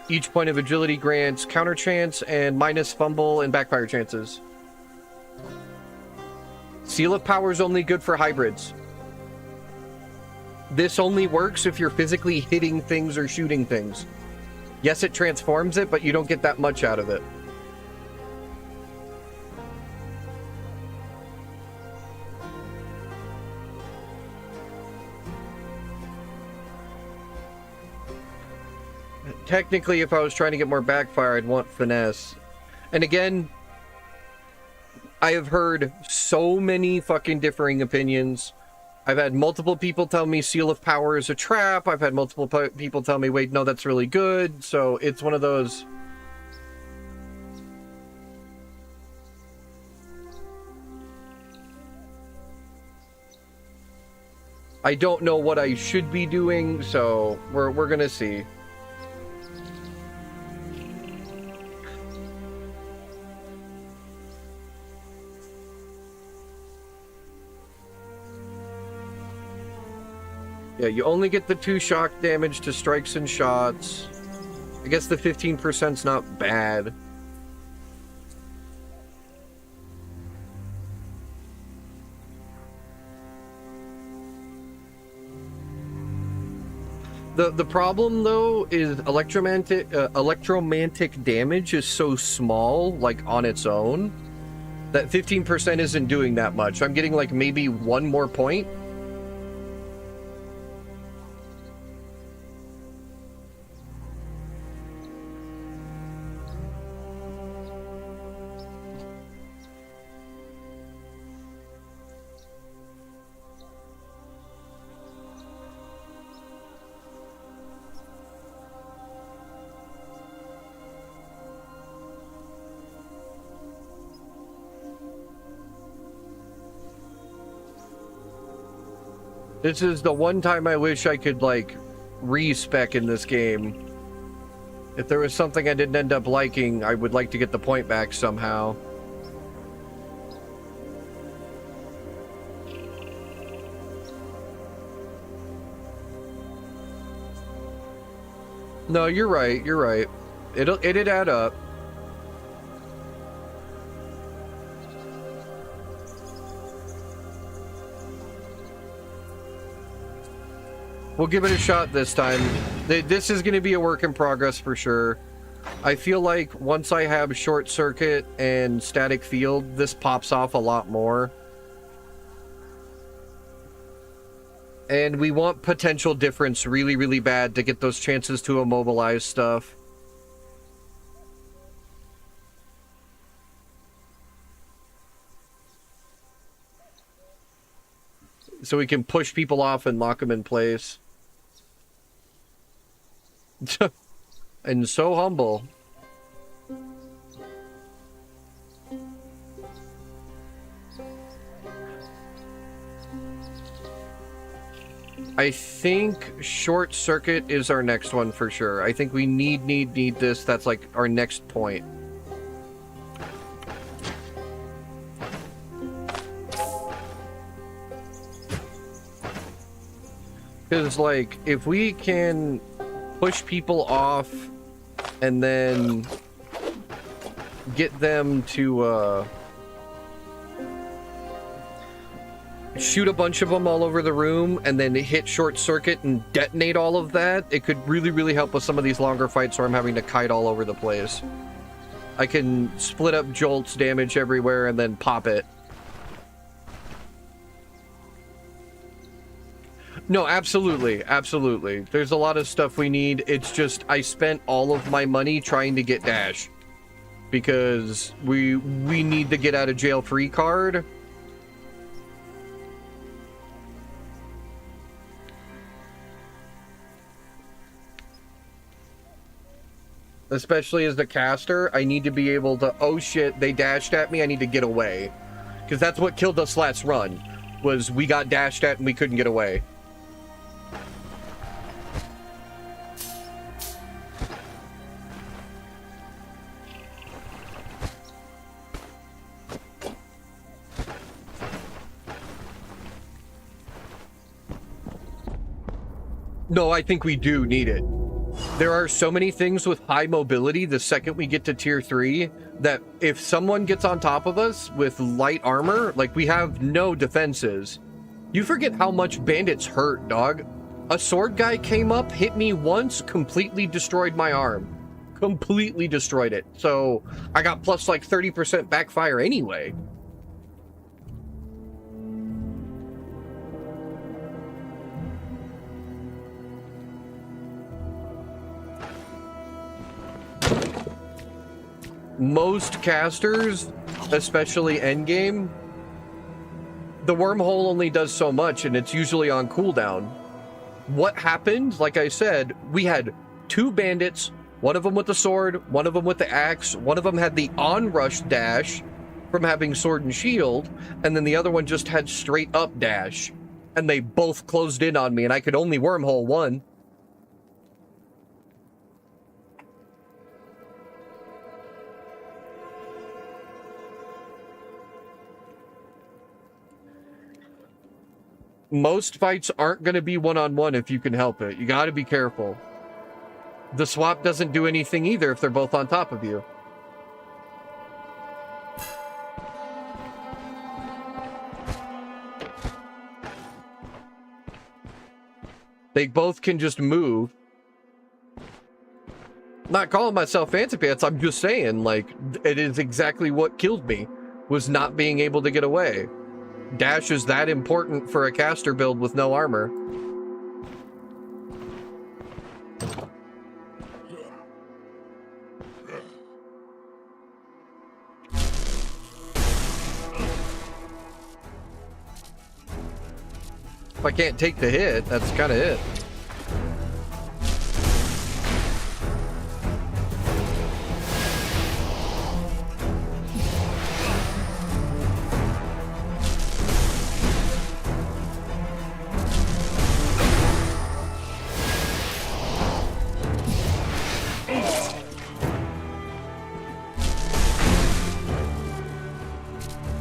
Each point of agility grants counter chance and minus fumble and backfire chances. Seal of Power is only good for hybrids. This only works if you're physically hitting things or shooting things. Yes, it transforms it, but you don't get that much out of it. Technically, if I was trying to get more backfire, I'd want finesse. And again, I have heard so many fucking differing opinions. I've had multiple people tell me Seal of Power is a trap. I've had multiple people tell me, wait, no, that's really good. So it's one of those... I don't know what I should be doing, so we're gonna see. Yeah, you only get the 2 shock damage to strikes and shots. I guess the 15%'s not bad. The problem though is electromagnetic damage is so small, like on its own, that 15% isn't doing that much. I'm getting like maybe one more point. This is the one time I wish I could, like, respec in this game. If there was something I didn't end up liking, I would like to get the point back somehow. No, you're right, you're right. It'd add up. We'll give it a shot this time. This is going to be a work in progress for sure. I feel like once I have short circuit and static field, this pops off a lot more. And we want potential difference really, really bad to get those chances to immobilize stuff. So we can push people off and lock them in place. And so humble. I think short circuit is our next one for sure. I think we need this. That's like our next point. Because, like, if we can push people off and then get them to shoot a bunch of them all over the room and then hit short circuit and detonate all of that, it could really, really help with some of these longer fights where I'm having to kite all over the place. I can split up jolts, damage everywhere, and then pop it. No, absolutely, absolutely. There's a lot of stuff we need. It's just I spent all of my money trying to get Dash because we need the get out of jail free card. Especially as the caster, I need to be able to, oh shit, they dashed at me, I need to get away. Because that's what killed us last run, was we got dashed at and we couldn't get away. No, I think we do need it. There are so many things with high mobility the second we get to tier 3 that if someone gets on top of us with light armor, like we have no defenses. You forget how much bandits hurt, dog. A sword guy came up, hit me once, completely destroyed my arm. Completely destroyed it. So I got plus like 30% backfire anyway. Most casters, especially endgame, the wormhole only does so much and it's usually on cooldown. What happened, like I said, we had 2 bandits, one of them with the sword, one of them with the axe, one of them had the onrush dash from having sword and shield, and then the other one just had straight up dash. And they both closed in on me and I could only wormhole one. Most fights aren't going to be one-on-one if you can help it. You got to be careful. The swap doesn't do anything either if they're both on top of you. They both can just move. Not calling myself fancy pants, I'm just saying, like, it is exactly what killed me, was not being able to get away. Dash is that important for a caster build with no armor. If I can't take the hit, that's kind of it.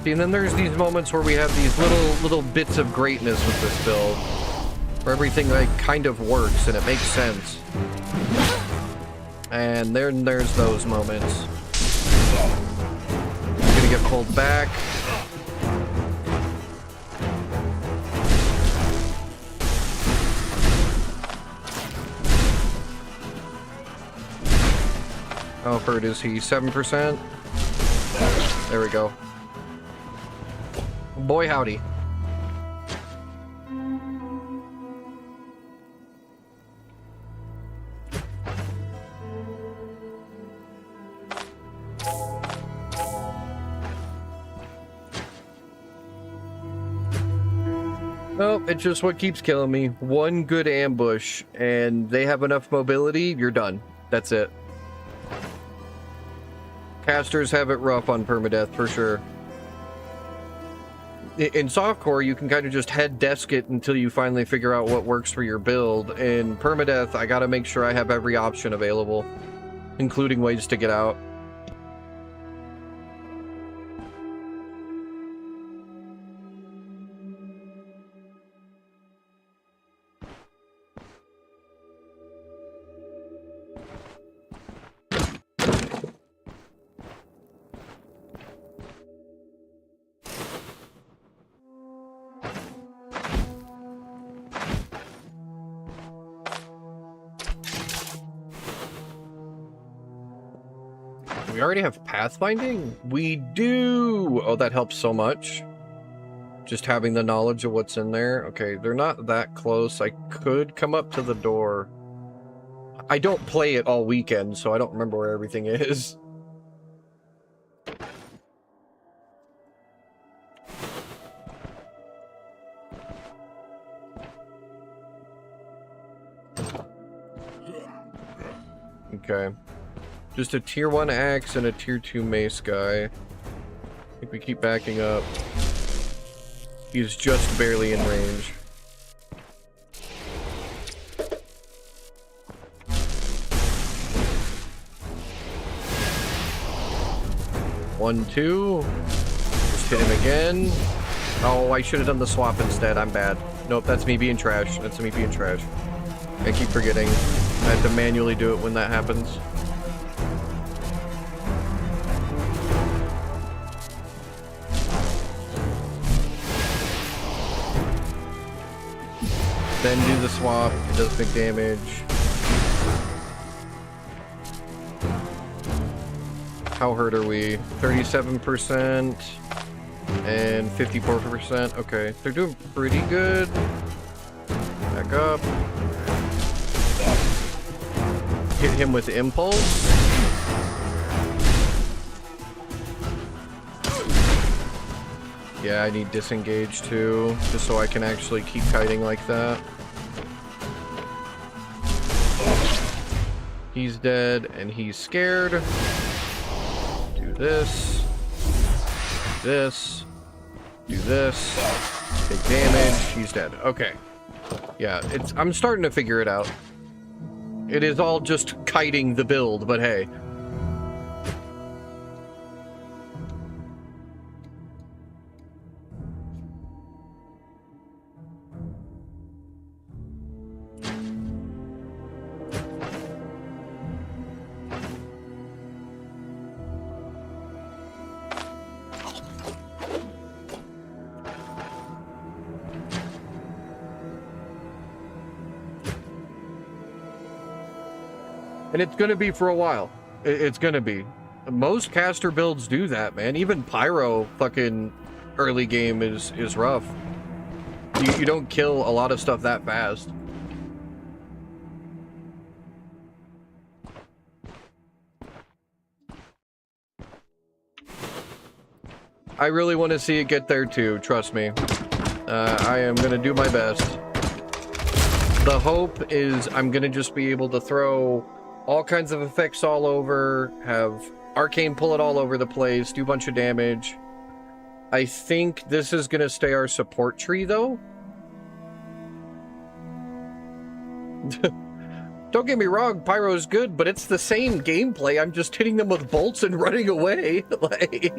See, and then there's these moments where we have these little bits of greatness with this build, where everything like kind of works and it makes sense. And there's those moments. I'm gonna get pulled back. How hurt is he? 7%? There we go. Boy howdy. Well, it's just what keeps killing me. One good ambush, and they have enough mobility, you're done. That's it. Casters have it rough on permadeath, for sure. In softcore, you can kind of just head desk it until you finally figure out what works for your build. In permadeath, I gotta make sure I have every option available, including ways to get out. We already have pathfinding? We do! Oh, that helps so much. Just having the knowledge of what's in there. Okay, they're not that close. I could come up to the door. I don't play it all weekend, so I don't remember where everything is. Okay. Just a tier 1 axe and a tier 2 mace guy. I think we keep backing up. He's just barely in range. One, two. Just hit him again. Oh, I should have done the swap instead. I'm bad. Nope, that's me being trash. That's me being trash. I keep forgetting. I have to manually do it when that happens. Then do the swap. It does big damage. How hurt are we? 37% and 54%. Okay, they're doing pretty good. Back up. Hit him with impulse. Yeah, I need disengage too, just so I can actually keep kiting like that. He's dead and he's scared. Do this. Do this. Do this. Take damage. He's dead. Okay. Yeah, I'm starting to figure it out. It is all just kiting the build, but hey. And it's gonna be for a while. It's gonna be. Most caster builds do that, man. Even Pyro fucking early game is rough. You don't kill a lot of stuff that fast. I really want to see it get there too, trust me. I am gonna do my best. The hope is I'm gonna just be able to throw all kinds of effects all over, have Arcane pull it all over the place, do a bunch of damage. I think this is gonna stay our support tree though. Don't get me wrong, Pyro's good, but it's the same gameplay. I'm just hitting them with bolts and running away. Like...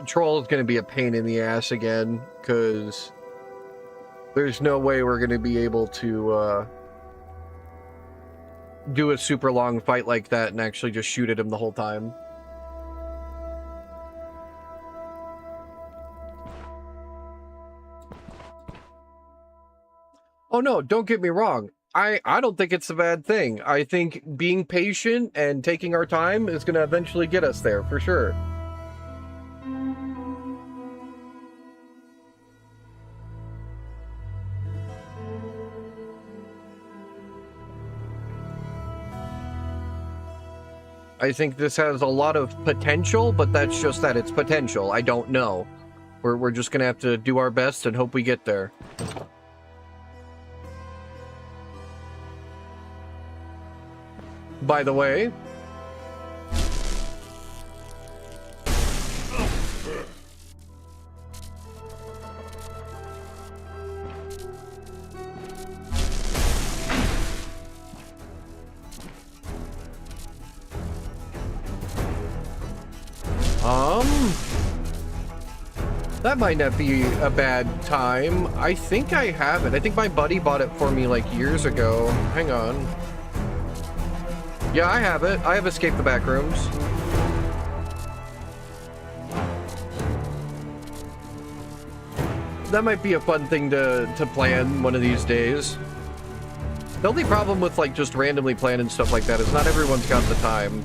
Troll is going to be a pain in the ass again, because there's no way we're going to be able to do a super long fight like that and actually just shoot at him the whole time. Oh no, don't get me wrong. I don't think it's a bad thing. I think being patient and taking our time is going to eventually get us there, for sure. I think this has a lot of potential, but that's just that. It's potential. I don't know. We're just going to have to do our best and hope we get there. By the way... That might not be a bad time. I think I have it. I think my buddy bought it for me like years ago. Hang on. Yeah, I have it. I have Escape the Backrooms. That might be a fun thing to plan one of these days. The only problem with like just randomly planning stuff like that is not everyone's got the time.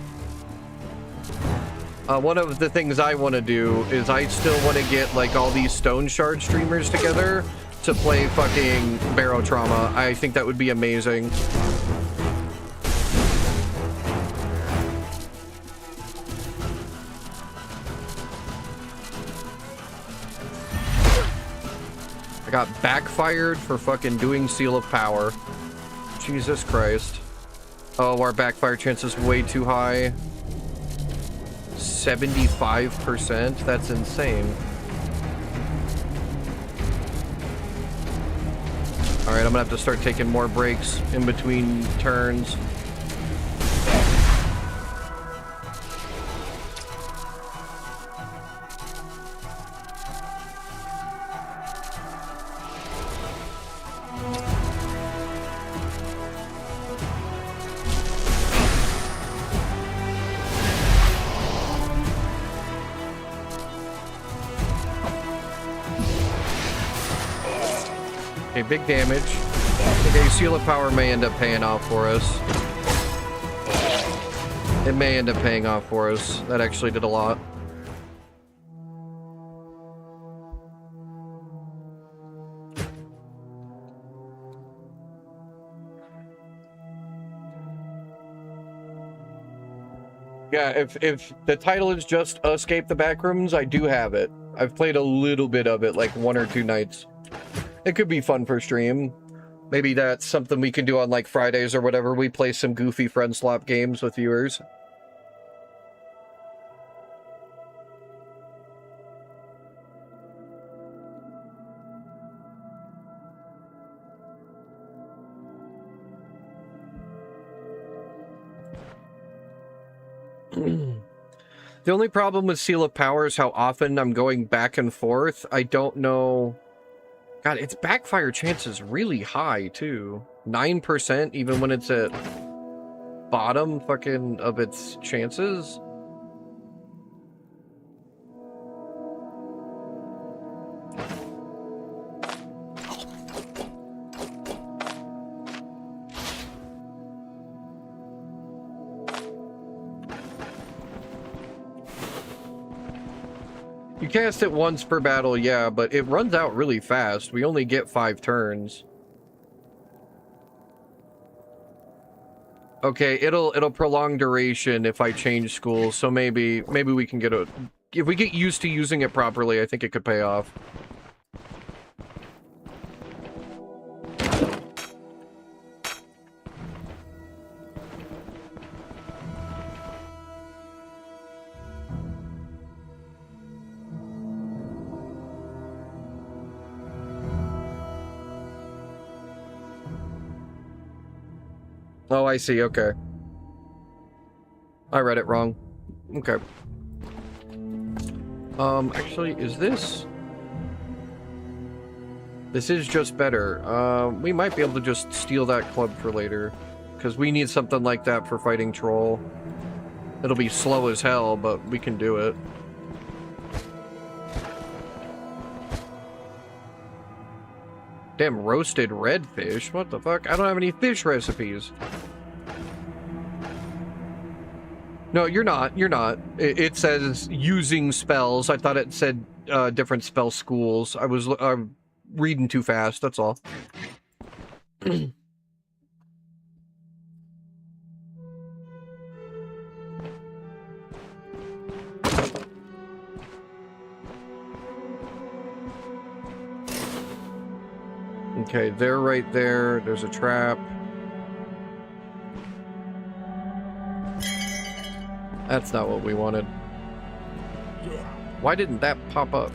One of the things I want to do is I still want to get like all these Stone Shard streamers together to play fucking Barrow Trauma. I think that would be amazing. I got backfired for fucking doing Seal of Power. Jesus Christ. Oh, our backfire chance is way too high. 75%? That's insane. Alright, I'm gonna have to start taking more breaks in between turns. Okay, big damage. Okay, Seal of Power may end up paying off for us. It may end up paying off for us. That actually did a lot. Yeah, if the title is just Escape the Backrooms, I do have it. I've played a little bit of it, like 1 or 2 nights. It could be fun for stream. Maybe that's something we can do on like Fridays or whatever. We play some goofy friend swap games with viewers. The only problem with Seal of Power is how often I'm going back and forth. I don't know. God, its backfire chance is really high, too. 9%, even when it's at bottom fucking of its chances. You cast it once per battle, yeah, but it runs out really fast. We only get 5 turns. Okay, it'll prolong duration if I change schools, so maybe we can get a... If we get used to using it properly, I think it could pay off. Oh, I see, okay. I read it wrong. Okay. Actually, is this... This is just better. We might be able to just steal that club for later. Because we need something like that for fighting Troll. It'll be slow as hell, but we can do it. Damn, roasted redfish? What the fuck? I don't have any fish recipes. No, you're not. You're not. It says using spells. I thought it said different spell schools. I was reading too fast, that's all. Okay, they're right there. There's a trap. That's not what we wanted. Why didn't that pop up?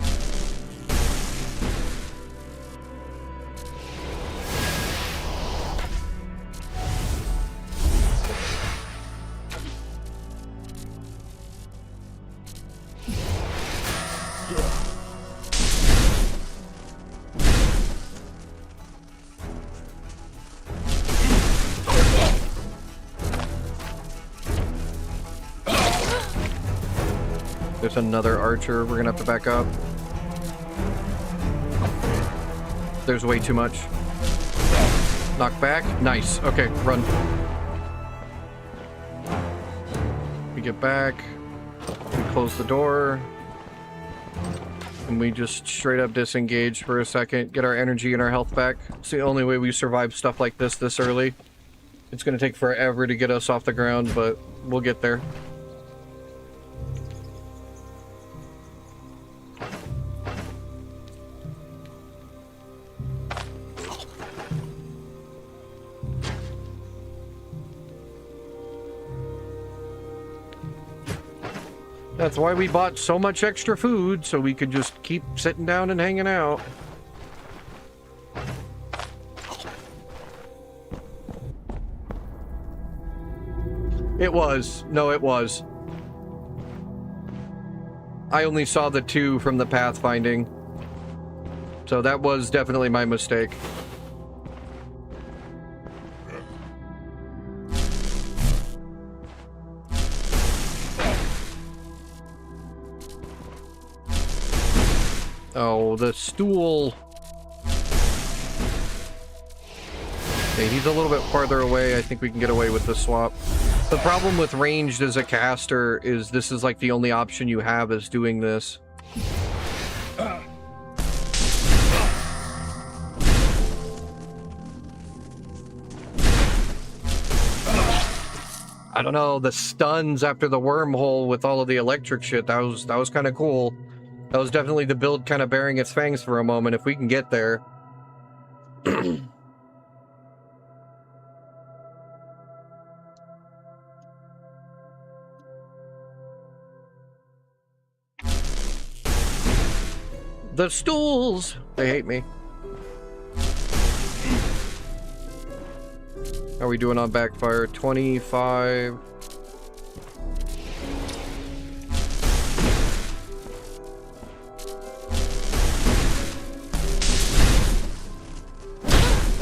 There's another archer. We're gonna have to back up. There's way too much. Knock back. Nice. Okay, run. We get back. We close the door. And we just straight up disengage for a second. Get our energy and our health back. It's the only way we survive stuff like this early. It's gonna take forever to get us off the ground, but we'll get there. That's why we bought so much extra food, so we could just keep sitting down and hanging out. It was. No, it was. I only saw the 2 from the pathfinding. So that was definitely my mistake. Oh, the stool. Okay, he's a little bit farther away. I think we can get away with the swap. The problem with ranged as a caster is this is like the only option you have is doing this. I don't know, the stuns after the wormhole with all of the electric shit, that was kind of cool. That was definitely the build kind of bearing its fangs for a moment, if we can get there. The stools! They hate me. How are we doing on backfire? 25.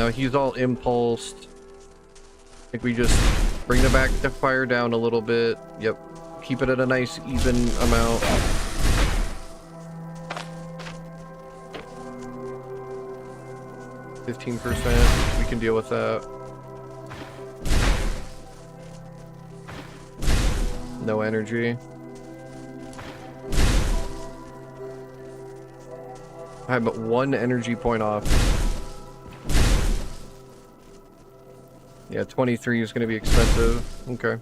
Now he's all impulsed. I think we just bring the back to fire down a little bit. Yep. Keep it at a nice even amount. %. We can deal with that. No energy. I'm at 1 energy point off. Yeah, 23 is going to be expensive. Okay.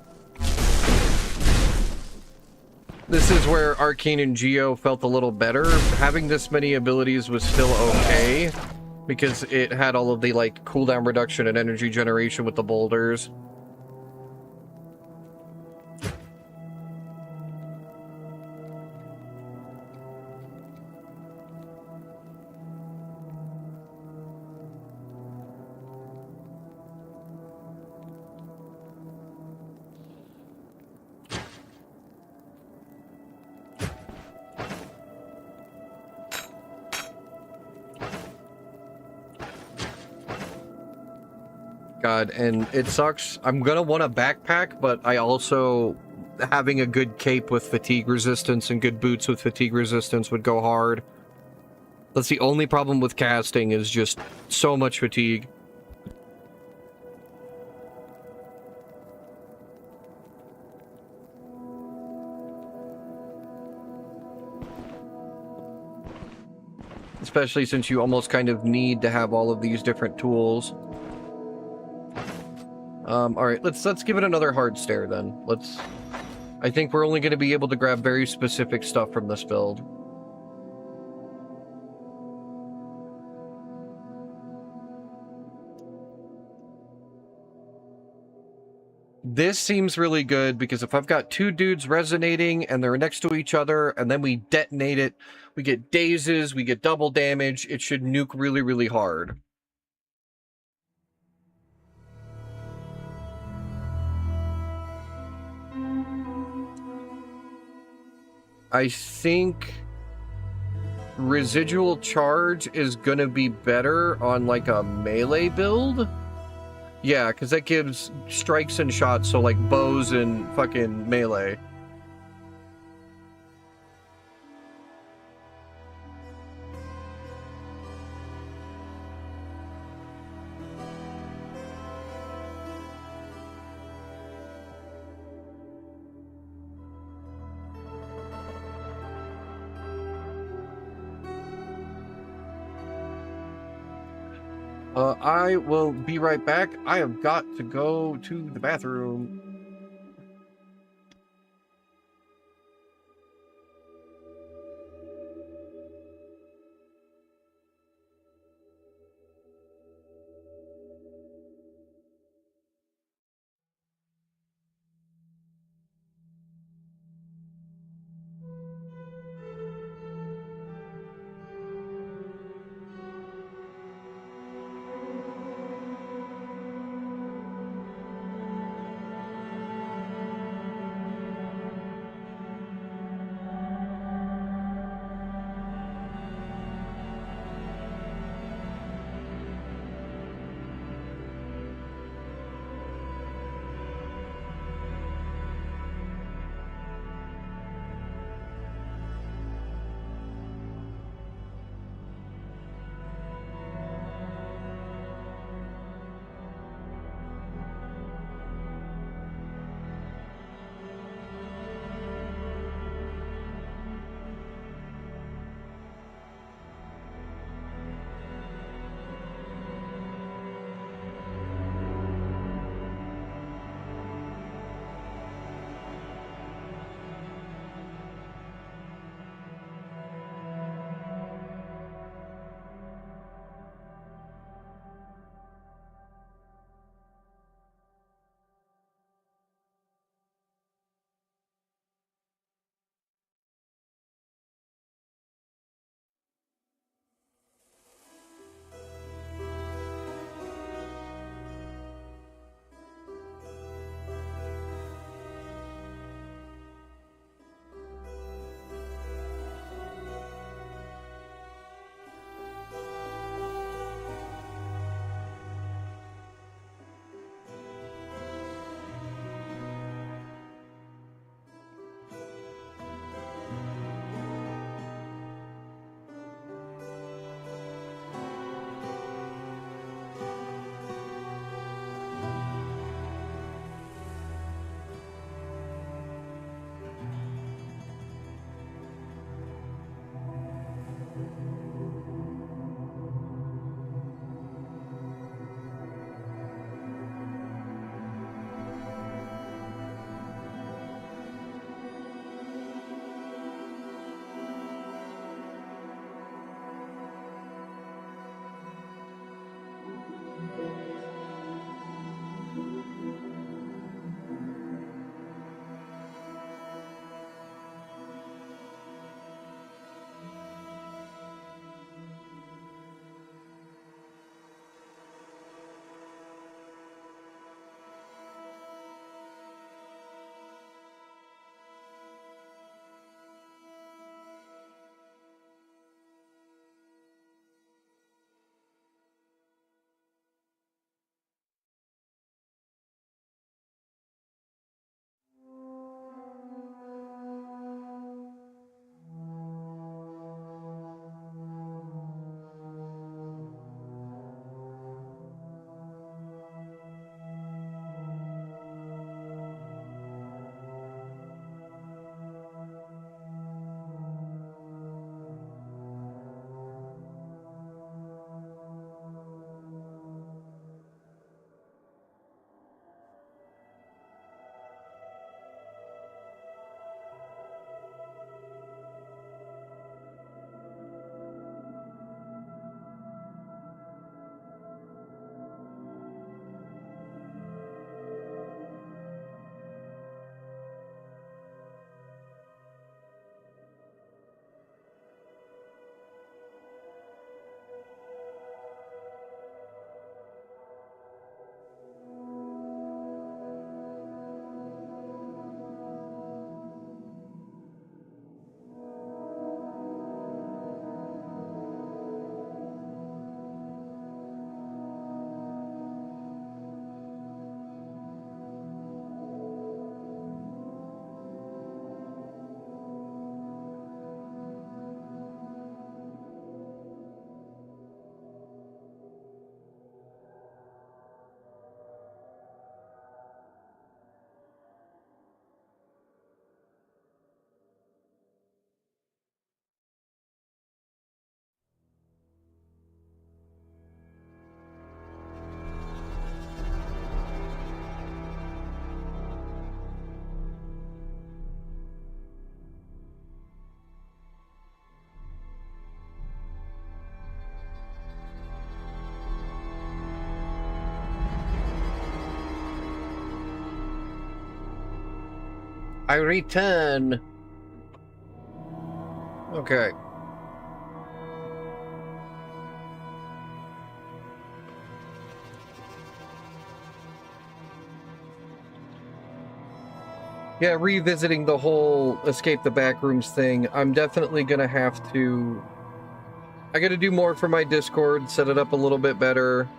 This is where Arcane and Geo felt a little better. Having this many abilities was still okay, because it had all of the, like, cooldown reduction and energy generation with the boulders. God, and it sucks. I'm gonna want a backpack, but I also... having a good cape with fatigue resistance and good boots with fatigue resistance would go hard. That's the only problem with casting, is just so much fatigue. Especially since you almost kind of need to have all of these different tools. Alright, let's give it another hard stare then. I think we're only going to be able to grab very specific stuff from this build. This seems really good, because if I've got 2 dudes resonating and they're next to each other and then we detonate it, we get dazes, we get double damage, it should nuke really, really hard. I think residual charge is gonna be better on like a melee build. Yeah, because that gives strikes and shots, so like bows and fucking melee. I will be right back. I have got to go to the bathroom. I return. Okay. Yeah, revisiting the whole escape the backrooms thing, I'm definitely gonna have to... I gotta do more for my Discord, set it up a little bit better.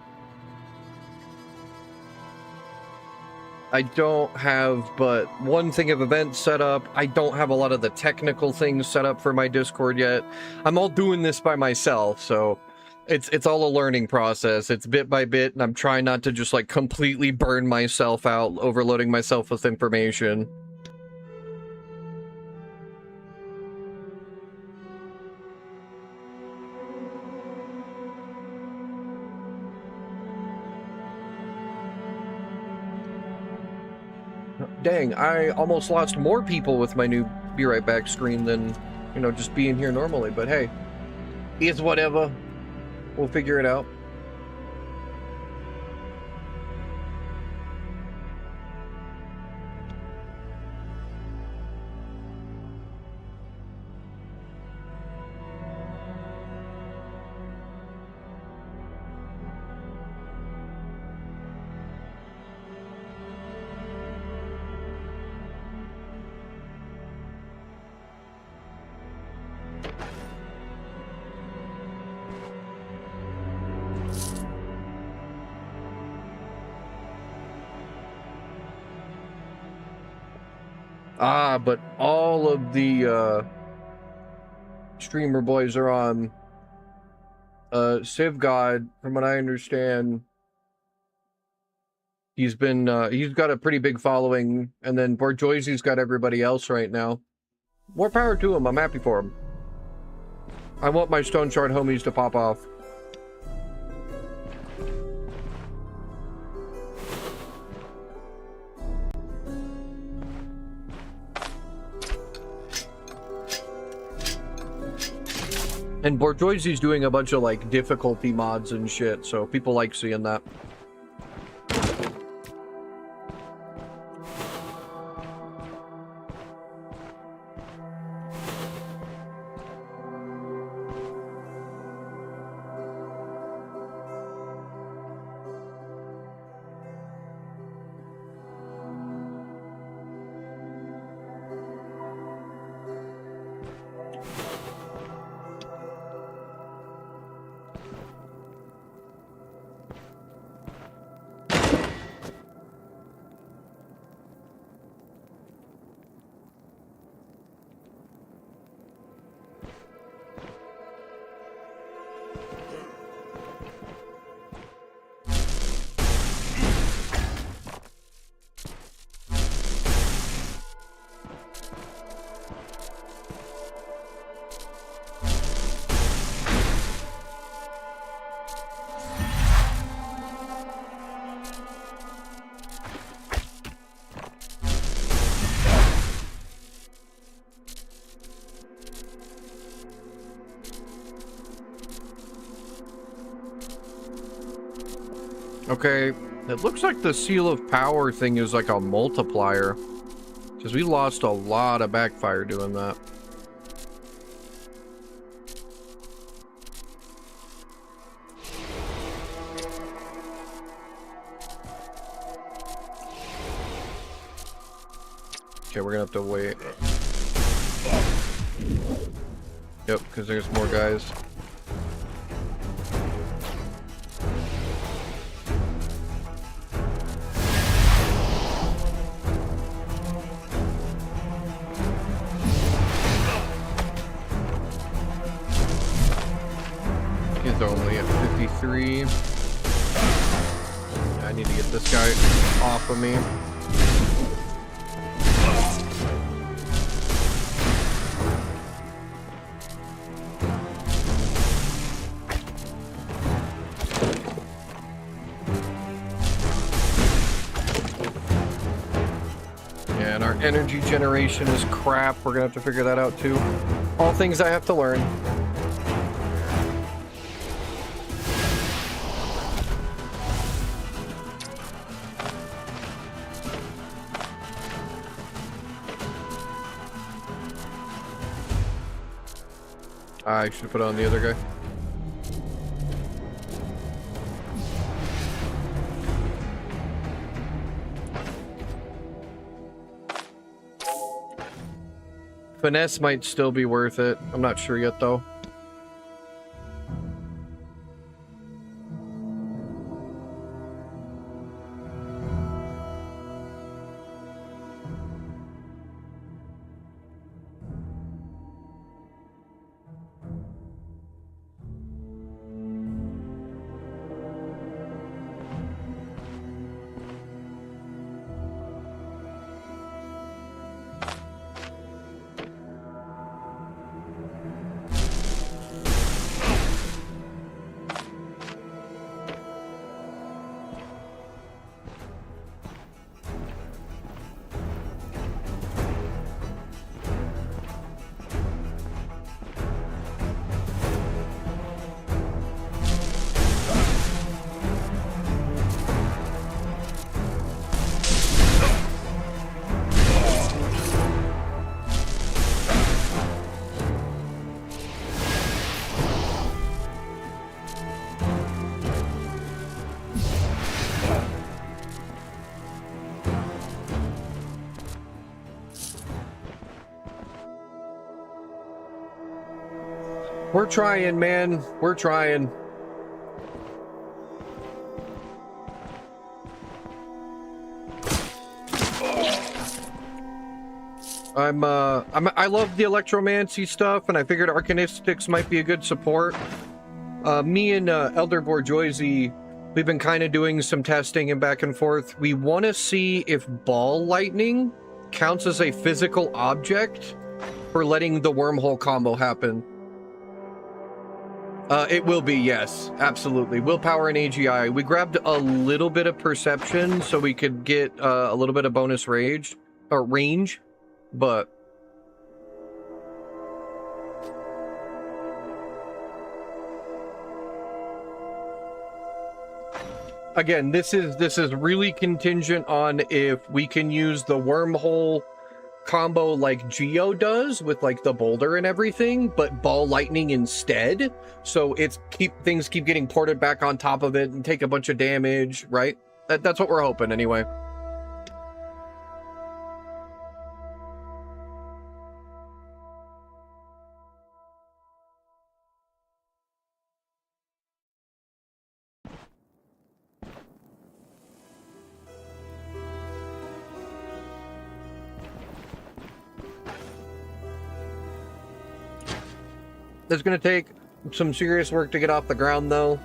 I don't have but one thing of events set up. I don't have a lot of the technical things set up for my Discord yet. I'm all doing this by myself, so it's all a learning process. It's bit by bit, and I'm trying not to just like completely burn myself out, overloading myself with information. Dang, I almost lost more people with my new Be Right Back screen than, you know, just being here normally. But hey, it's whatever. We'll figure it out. Ah, but all of the streamer boys are on Civ God, from what I understand. He's got a pretty big following, and then Borjoisi's got everybody else right now. More power to him, I'm happy for him. I want my Stone Shard homies to pop off. And Borjoisi's doing a bunch of like difficulty mods and shit, so people like seeing that. Okay, it looks like the Seal of Power thing is like a multiplier, because we lost a lot of backfire doing that. Okay, we're gonna have to wait. Yep, because there's more guys. He's only at 53. I need to get this guy off of me. Yeah, and our energy generation is crap. We're gonna have to figure that out too. All things I have to learn. I should put on the other guy. Finesse might still be worth it. I'm not sure yet, though. We're trying, man. We're trying. I love the electromancy stuff, and I figured Arcanistics might be a good support. Me and Elder Bourgeoisie, we've been kind of doing some testing and back and forth. We want to see if ball lightning counts as a physical object for letting the wormhole combo happen. It will be, yes, absolutely. Willpower and AGI. We grabbed a little bit of perception so we could get a little bit of bonus range, but again, this is really contingent on if we can use the wormhole combo like Geo does with like the boulder and everything, but ball lightning instead. So things keep getting ported back on top of it and take a bunch of damage, right? That's what we're hoping anyway. It's going to take some serious work to get off the ground, though.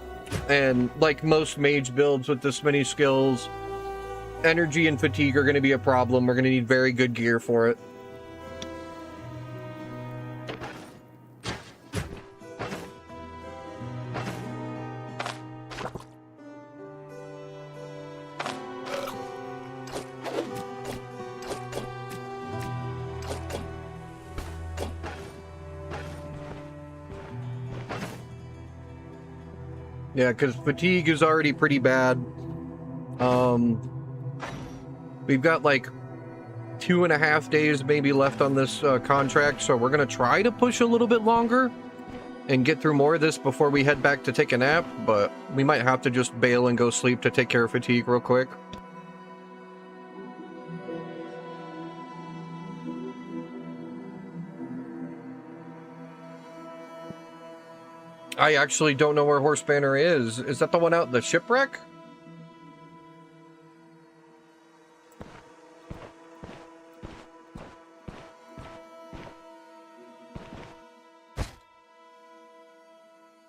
And like most mage builds with this many skills, energy and fatigue are going to be a problem. We're going to need very good gear for it. Yeah, because fatigue is already pretty bad. We've got like 2.5 days maybe left on this contract, so we're going to try to push a little bit longer and get through more of this before we head back to take a nap, but we might have to just bail and go sleep to take care of fatigue real quick. I actually don't know where Horse Banner is. Is that the one out in the shipwreck?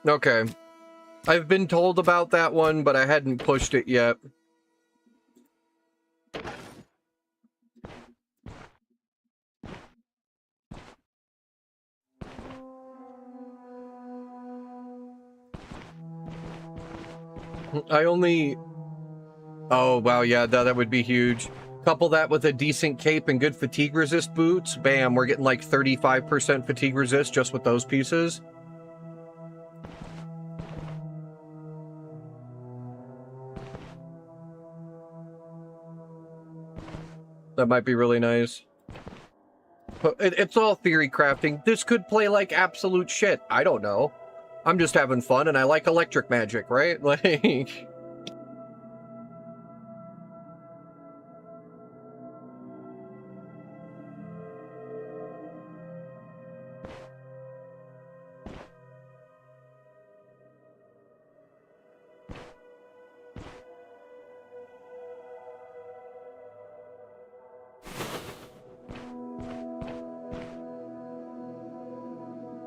Okay. I've been told about that one, but I hadn't pushed it yet. Oh, wow, yeah, that would be huge. Couple that with a decent cape and good fatigue resist boots. Bam, we're getting like 35% fatigue resist just with those pieces. That might be really nice. It's all theory crafting. This could play like absolute shit. I don't know. I'm just having fun, and I like electric magic, right? Like...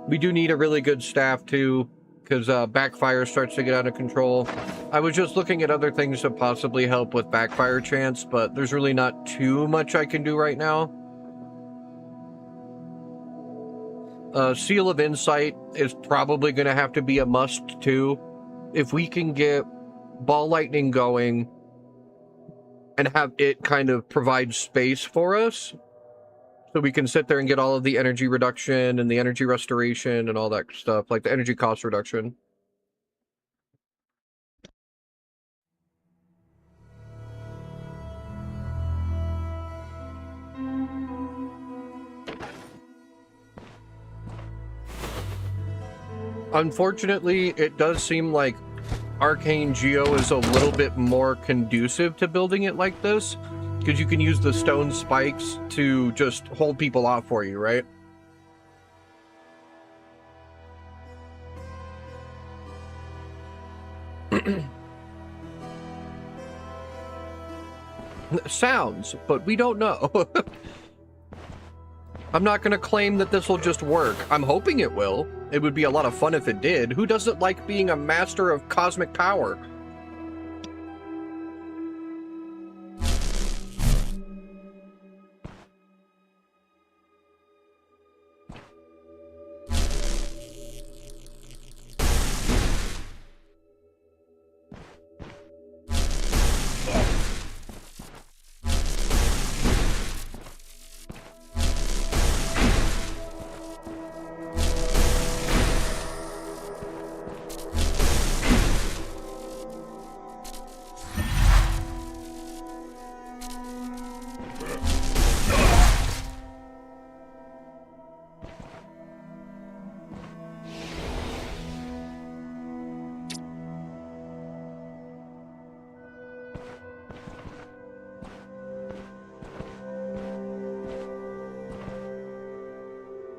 We do need a really good staff, too, because backfire starts to get out of control. I was just looking at other things to possibly help with backfire chance, but there's really not too much I can do right now. Seal of Insight is probably going to have to be a must, too. If we can get Ball Lightning going and have it kind of provide space for us, so we can sit there and get all of the energy reduction and the energy restoration and all that stuff, like the energy cost reduction. Unfortunately, it does seem like Arcane Geo is a little bit more conducive to building it like this, because you can use the stone spikes to just hold people off for you, right? Sounds, but we don't know. I'm not going to claim that this will just work. I'm hoping it will. It would be a lot of fun if it did. Who doesn't like being a master of cosmic power?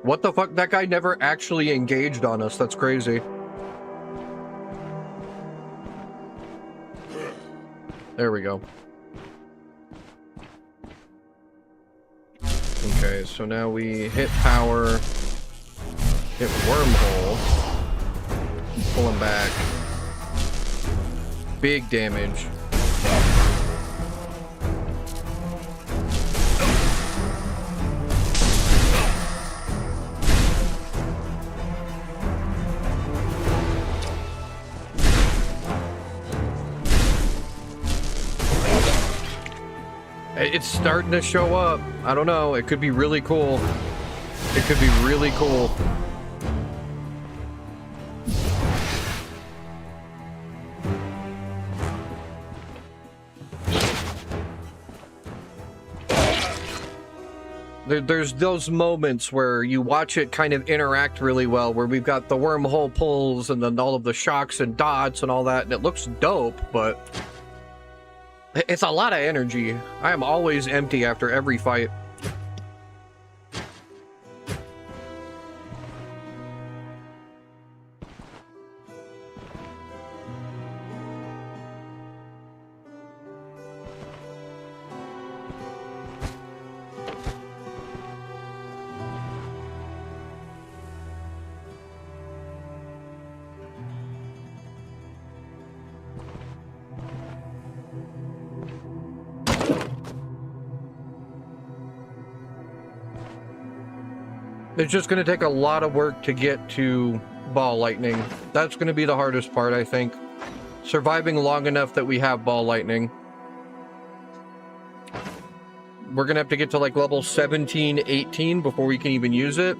What the fuck? That guy never actually engaged on us. That's crazy. There we go. Okay, so now we hit power, hit wormhole, pull him back. Big damage. It's starting to show up. I don't know. It could be really cool. It could be really cool. There's those moments where you watch it kind of interact really well, where we've got the wormhole pulls and then all of the shocks and dots and all that, and it looks dope, but it's a lot of energy. I am always empty after every fight. It's just going to take a lot of work to get to Ball Lightning. That's going to be the hardest part, I think. Surviving long enough that we have Ball Lightning. We're going to have to get to like level 17, 18 before we can even use it.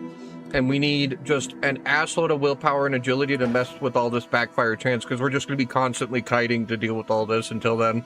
And we need just an assload of willpower and agility to mess with all this backfire chance, because we're just going to be constantly kiting to deal with all this until then.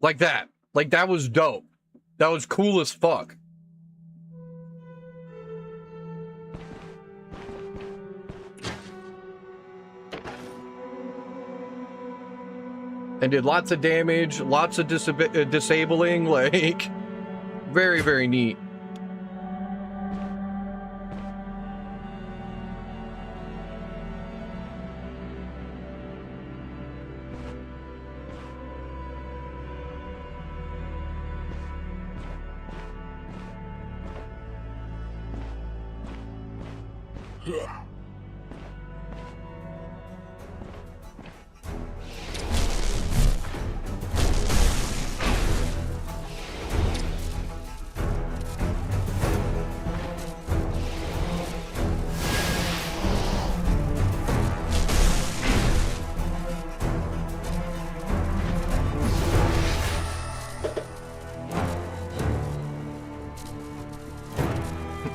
Like that. Like, that was dope. That was cool as fuck. And did lots of damage, lots of disabling, like, very, very neat.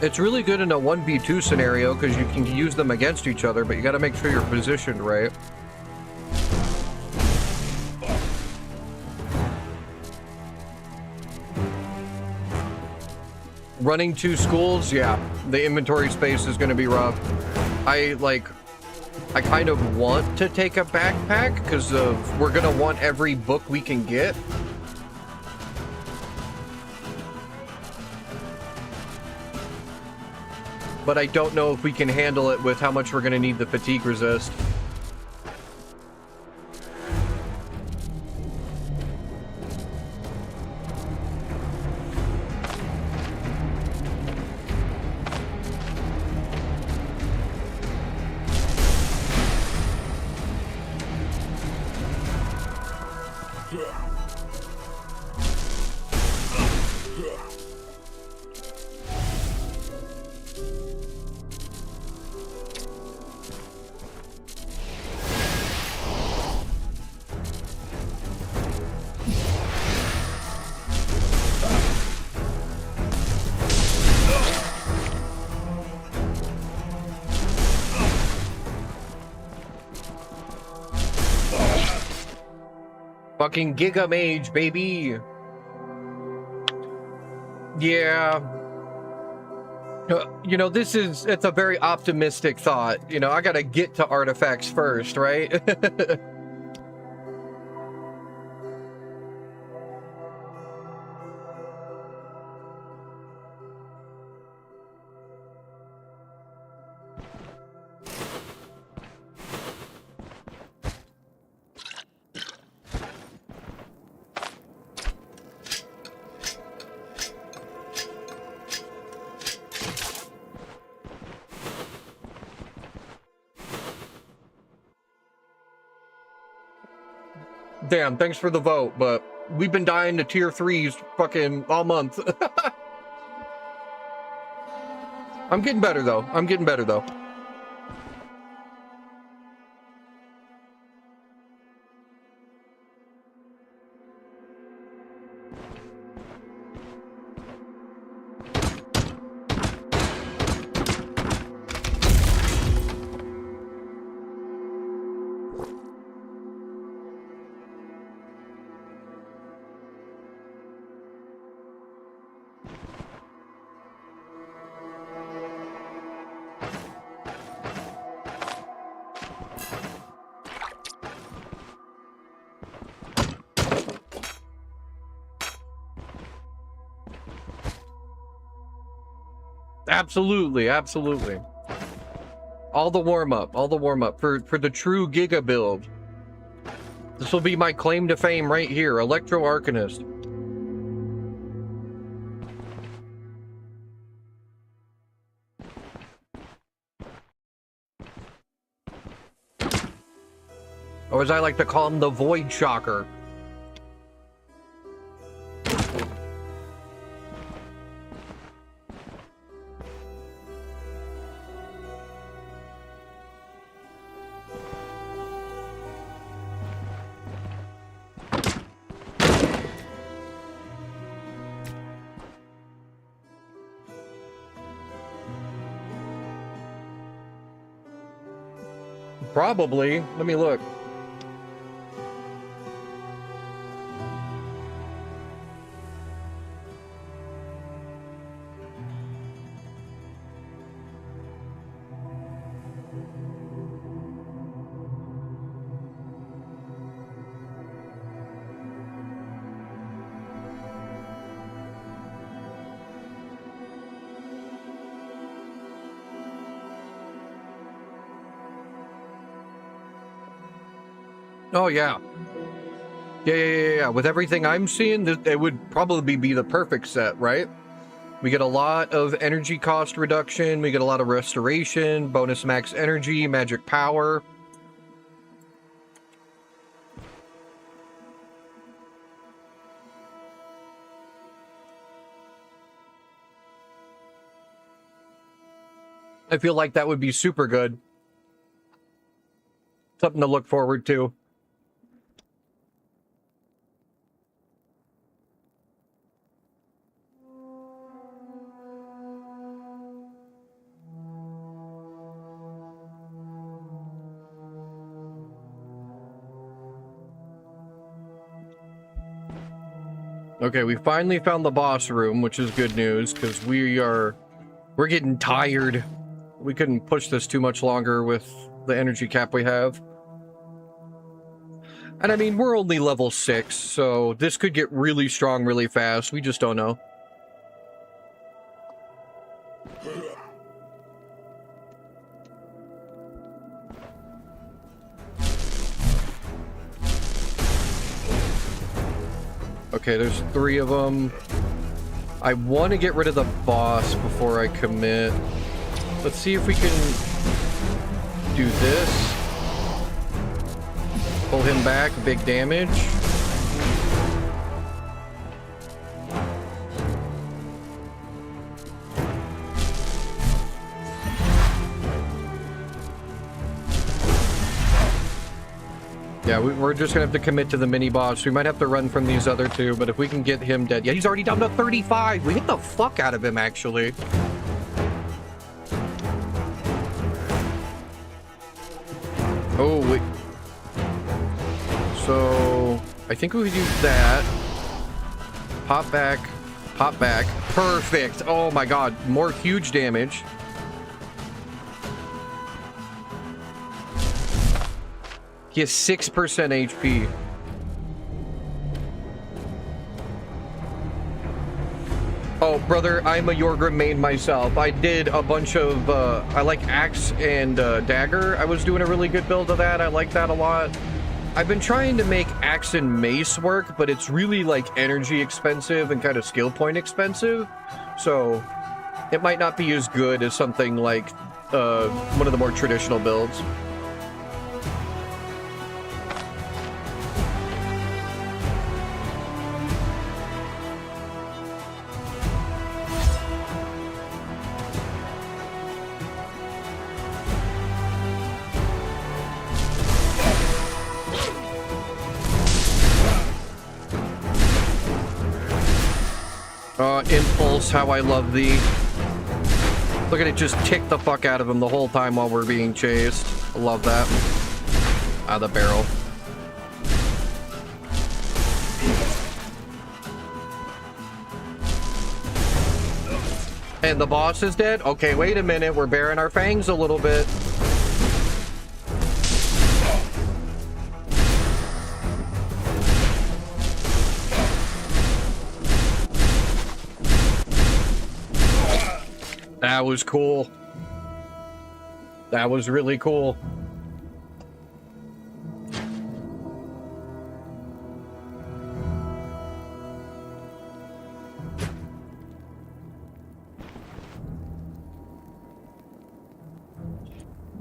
It's really good in a 1v2 scenario because you can use them against each other, but you got to make sure you're positioned right. Running 2 schools, yeah, the inventory space is going to be rough. I kind of want to take a backpack because we're going to want every book we can get. But I don't know if we can handle it with how much we're going to need the fatigue resist. Fucking Giga Mage, baby. Yeah. You know, it's a very optimistic thought. You know, I gotta get to artifacts first, right? Damn, thanks for the vote, but we've been dying to tier 3s fucking all month. I'm getting better though. I'm getting better though. Absolutely, absolutely. All the warm-up for the true Giga build. This will be my claim to fame right here, Electro Arcanist. Or as I like to call him, the Void Shocker. Probably. Let me look. Oh, yeah. Yeah. With everything I'm seeing, it would probably be the perfect set, right? We get a lot of energy cost reduction. We get a lot of restoration, bonus max energy, magic power. I feel like that would be super good. Something to look forward to. Okay, we finally found the boss room, which is good news, because we're getting tired. We couldn't push this too much longer with the energy cap we have. And I mean, we're only level 6, so this could get really strong really fast. We just don't know. Okay, there's 3 of them. I want to get rid of the boss before I commit. Let's see if we can do this. Pull him back, big damage. Yeah, we're just gonna have to commit to the mini boss. We might have to run from these other 2, but if we can get him dead. Yeah, he's already down to 35. We hit the fuck out of him, actually. Oh, wait. So, I think we do that. Pop back. Pop back. Perfect. Oh my god. More huge damage. He has 6% HP. Oh, brother, I'm a Yorgrim main myself. I did a bunch of, I like Axe and Dagger. I was doing a really good build of that. I like that a lot. I've been trying to make Axe and Mace work, but it's really, like, energy expensive and kind of skill point expensive. So, it might not be as good as something like one of the more traditional builds. Impulse, how I love thee. Look at it just tick the fuck out of him the whole time while we're being chased. I love that. Out of the barrel. And the boss is dead? Okay, wait a minute. We're baring our fangs a little bit. That was cool. That was really cool.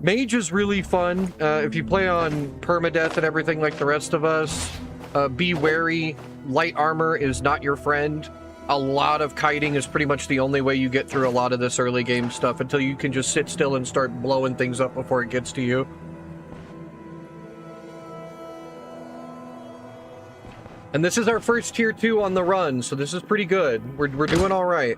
Mage is really fun. If you play on permadeath and everything like the rest of us, be wary. Light armor is not your friend. A lot of kiting is pretty much the only way you get through a lot of this early game stuff until you can just sit still and start blowing things up before it gets to you. And this is our first tier 2 on the run, so this is pretty good. We're doing all right.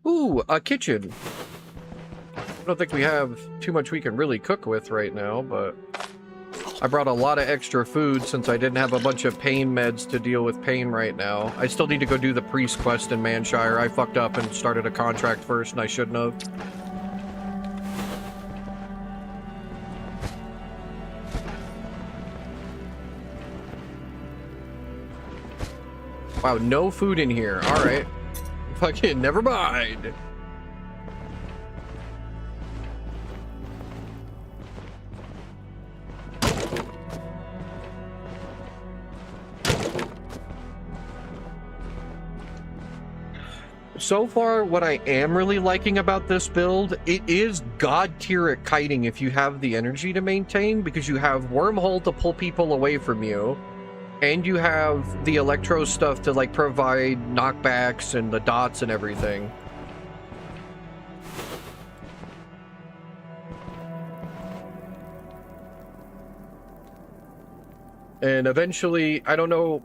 Ooh, a kitchen. I don't think we have too much we can really cook with right now, but I brought a lot of extra food since I didn't have a bunch of pain meds to deal with pain right now. I still need to go do the priest quest in Manshire. I fucked up and started a contract first, and I shouldn't have. Wow, no food in here. All right. Fucking never mind. So far, what I am really liking about this build, it is god tier at kiting if you have the energy to maintain, because you have wormhole to pull people away from you, and you have the electro stuff to like provide knockbacks and the dots and everything. And eventually, I don't know,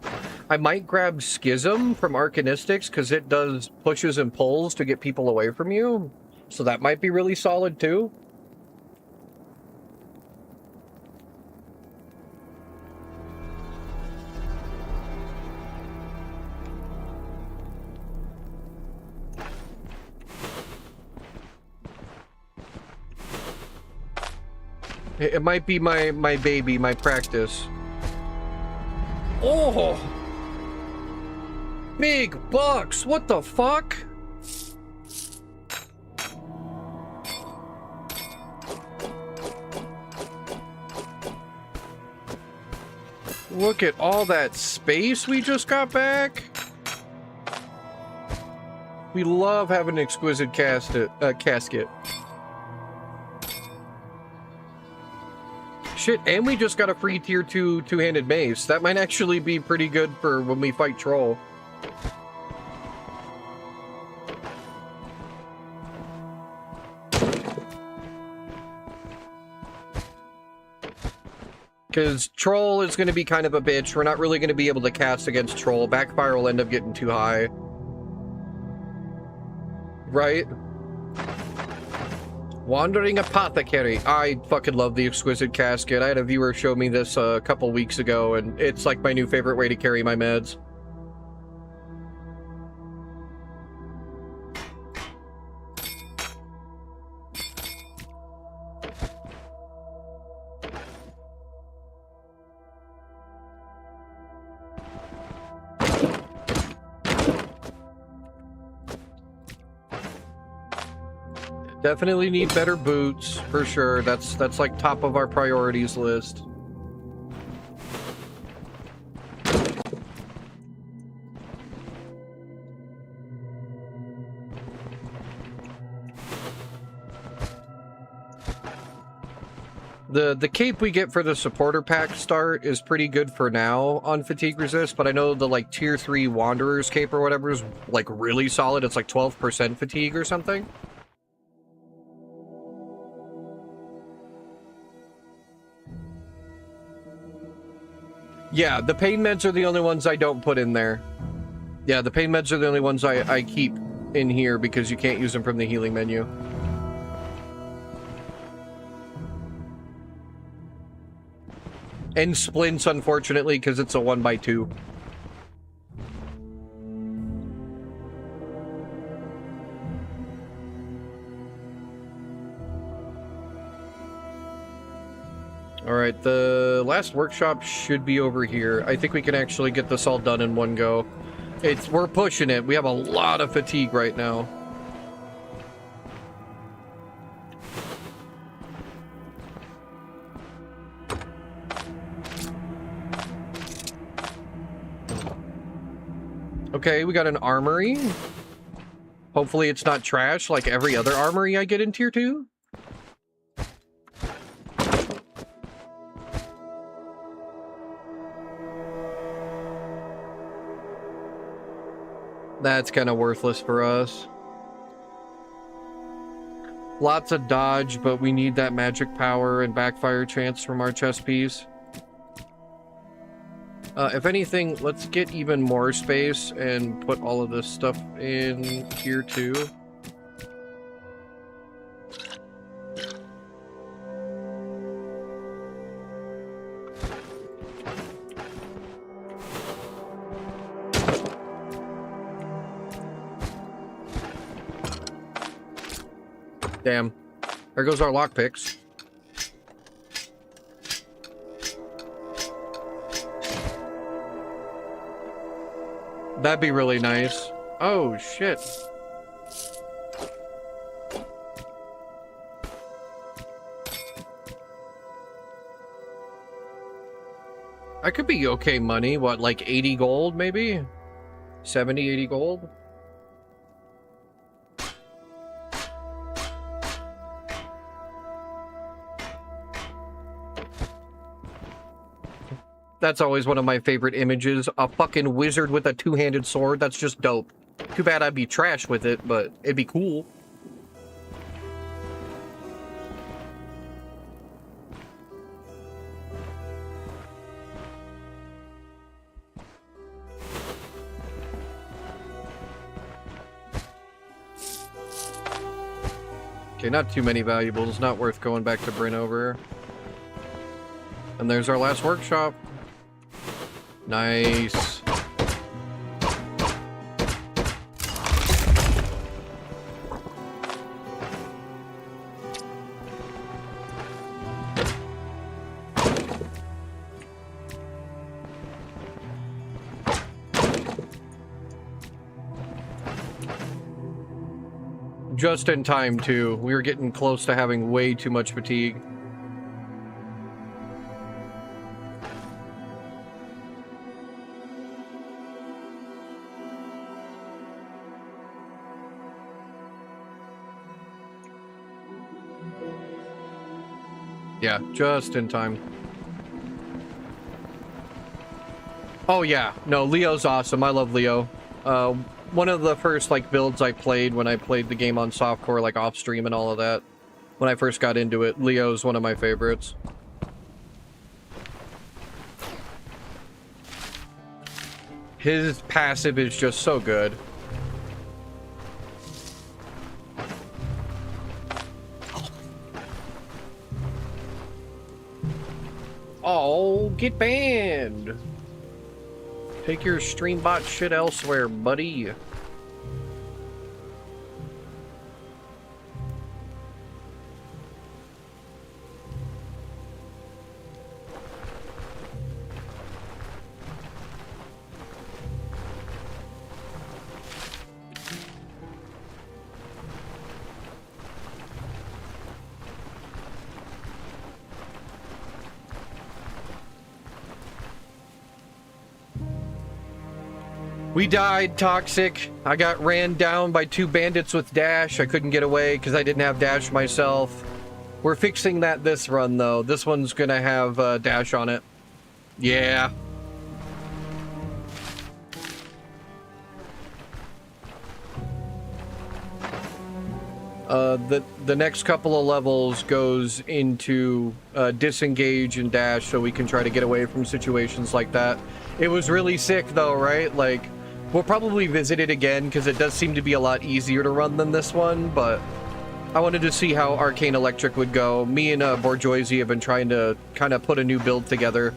I might grab Schism from Arcanistics because it does pushes and pulls to get people away from you. So that might be really solid too. It might be my baby, my practice. Oh! Big bucks! What the fuck? Look at all that space we just got back. We love having an exquisite casket. Shit, and we just got a free tier 2 two-handed mace. That might actually be pretty good for when we fight Troll. Because Troll is going to be kind of a bitch. We're not really going to be able to cast against Troll. Backfire will end up getting too high. Right? Wandering Apothecary. I fucking love the Exquisite Casket. I had a viewer show me this a couple weeks ago, and it's like my new favorite way to carry my meds. Definitely need better boots, for sure. That's like top of our priorities list. The cape we get for the supporter pack start is pretty good for now on fatigue resist, but I know the like tier 3 wanderer's cape or whatever is like really solid. It's like 12% fatigue or something. Yeah, the pain meds are the only ones I don't put in there. Yeah, the pain meds are the only ones I keep in here because you can't use them from the healing menu. And splints, unfortunately, because it's a 1x2. Alright, the last workshop should be over here. I think we can actually get this all done in one go. We're pushing it. We have a lot of fatigue right now. Okay, we got an armory. Hopefully it's not trash like every other armory I get in tier 2. That's kind of worthless for us. Lots of dodge, but we need that magic power and backfire chance from our chest piece. If anything, let's get even more space and put all of this stuff in tier 2. Damn. There goes our lockpicks. That'd be really nice. Oh, shit. I could be okay money. What, like 80 gold, maybe? 70, 80 gold? That's always one of my favorite images. A fucking wizard with a two-handed sword. That's just dope. Too bad I'd be trash with it, but it'd be cool. Okay, not too many valuables. Not worth going back to Bryn over. And there's our last workshop. Nice. Just in time, too. We were getting close to having way too much fatigue. Yeah, just in time. Oh yeah, no, Leo's awesome. I love Leo. One of the first like builds I played when I played the game on softcore, like off stream and all of that. When I first got into it, Leo's one of my favorites. His passive is just so good. Oh, get banned. Take your streambot shit elsewhere, buddy. We died, Toxic. I got ran down by 2 bandits with dash. I couldn't get away because I didn't have dash myself. We're fixing that this run, though. This one's gonna have dash on it. Yeah. The next couple of levels goes into disengage and dash so we can try to get away from situations like that. It was really sick, though, right? Like, we'll probably visit it again because it does seem to be a lot easier to run than this one, but I wanted to see how Arcane Electric would go. Me and Borjoisi have been trying to kind of put a new build together.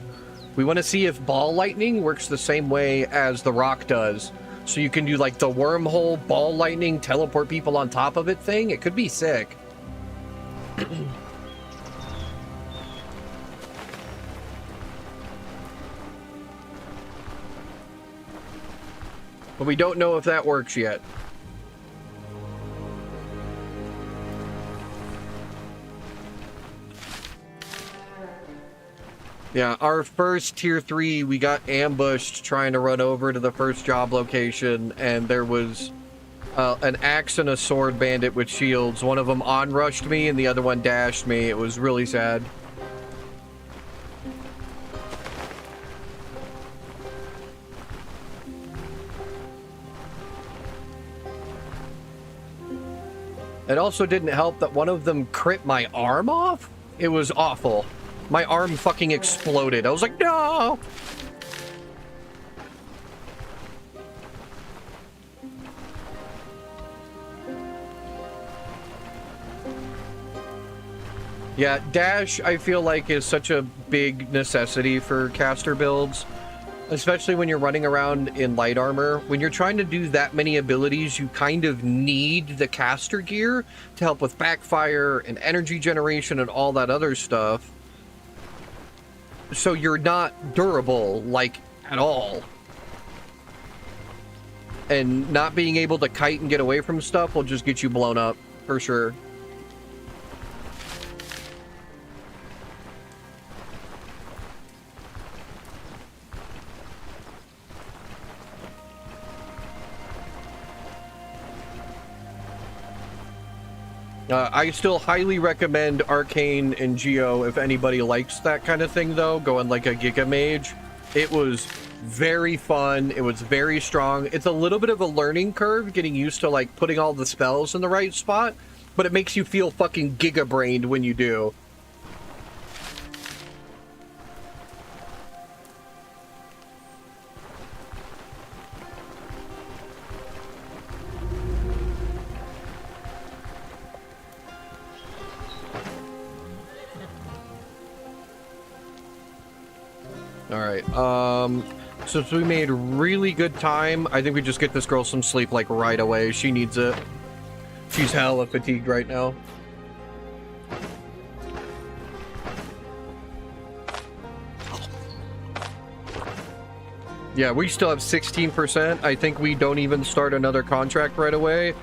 We want to see if Ball Lightning works the same way as the Rock does. So you can do like the wormhole, Ball Lightning, teleport people on top of it thing. It could be sick. But we don't know if that works yet. Yeah, our first tier 3, we got ambushed trying to run over to the first job location, and there was an axe and a sword bandit with shields. One of them on-rushed me, and the other one dashed me. It was really sad. It also didn't help that one of them crit my arm off. It was awful. My arm fucking exploded. I was like, no! Yeah, dash, I feel like, is such a big necessity for caster builds. especially when you're running around in light armor. When you're trying to do that many abilities, you kind of need the caster gear to help with backfire and energy generation and all that other stuff. So you're not durable, like, at all. And not being able to kite and get away from stuff will just get you blown up, for sure. I still highly recommend Arcane and Geo if anybody likes that kind of thing, though, going like a Giga Mage. It was very fun. It was very strong. It's a little bit of a learning curve getting used to like putting all the spells in the right spot, but it makes you feel fucking giga-brained when you do. Alright, since we made really good time, I think we just get this girl some sleep, like, right away. She needs it. She's hella fatigued right now. Yeah, we still have 16%. I think we don't even start another contract right away.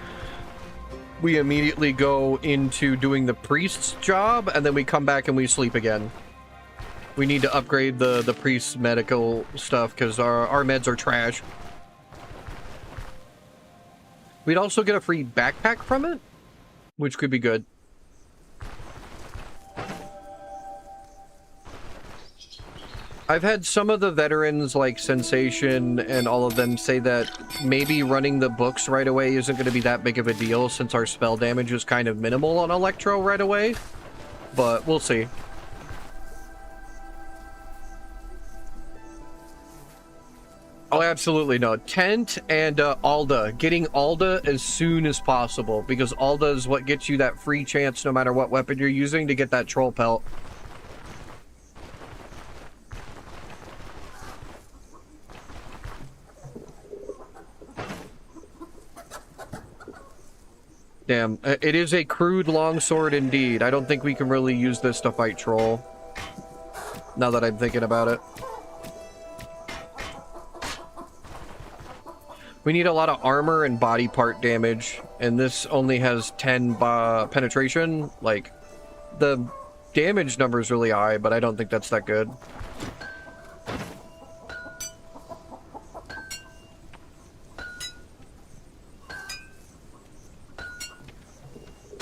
We immediately go into doing the priest's job, and then we come back and we sleep again. We need to upgrade the priest's medical stuff because our meds are trash. We'd also get a free backpack from it, which could be good. I've had some of the veterans like Sensation and all of them say that maybe running the books right away isn't going to be that big of a deal since our spell damage is kind of minimal on Electro right away, but we'll see. Oh, absolutely no. Tent and Alda. Getting Alda as soon as possible, because Alda is what gets you that free chance no matter what weapon you're using to get that troll pelt. Damn, it is a crude longsword indeed. I don't think we can really use this to fight troll, now that I'm thinking about it. We need a lot of armor and body part damage, and this only has 10 penetration. Like, the damage number is really high, but I don't think that's that good.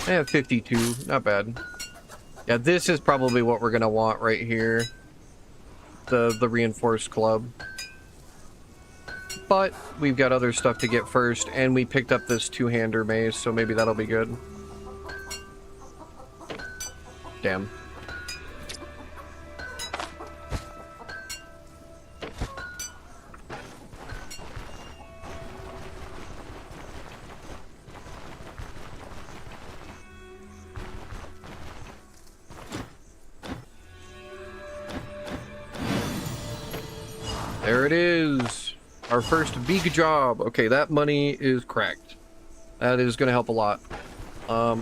I have 52, not bad. Yeah, this is probably what we're gonna want right here. The reinforced club. But we've got other stuff to get first, and we picked up this two-hander mace, so maybe that'll be good. Damn. There it is. Our first big job. Okay, that money is cracked. That is going to help a lot.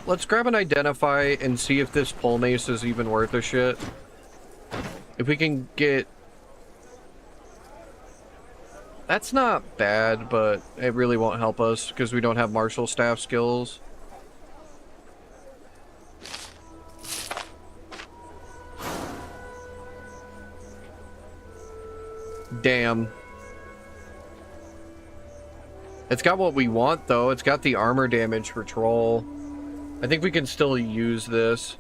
Let's grab an identify and see if this pole mace is even worth a shit. If we can get... That's not bad, but it really won't help us because we don't have martial staff skills. Damn. It's got what we want, though. It's got the armor damage for troll. I think we can still use this.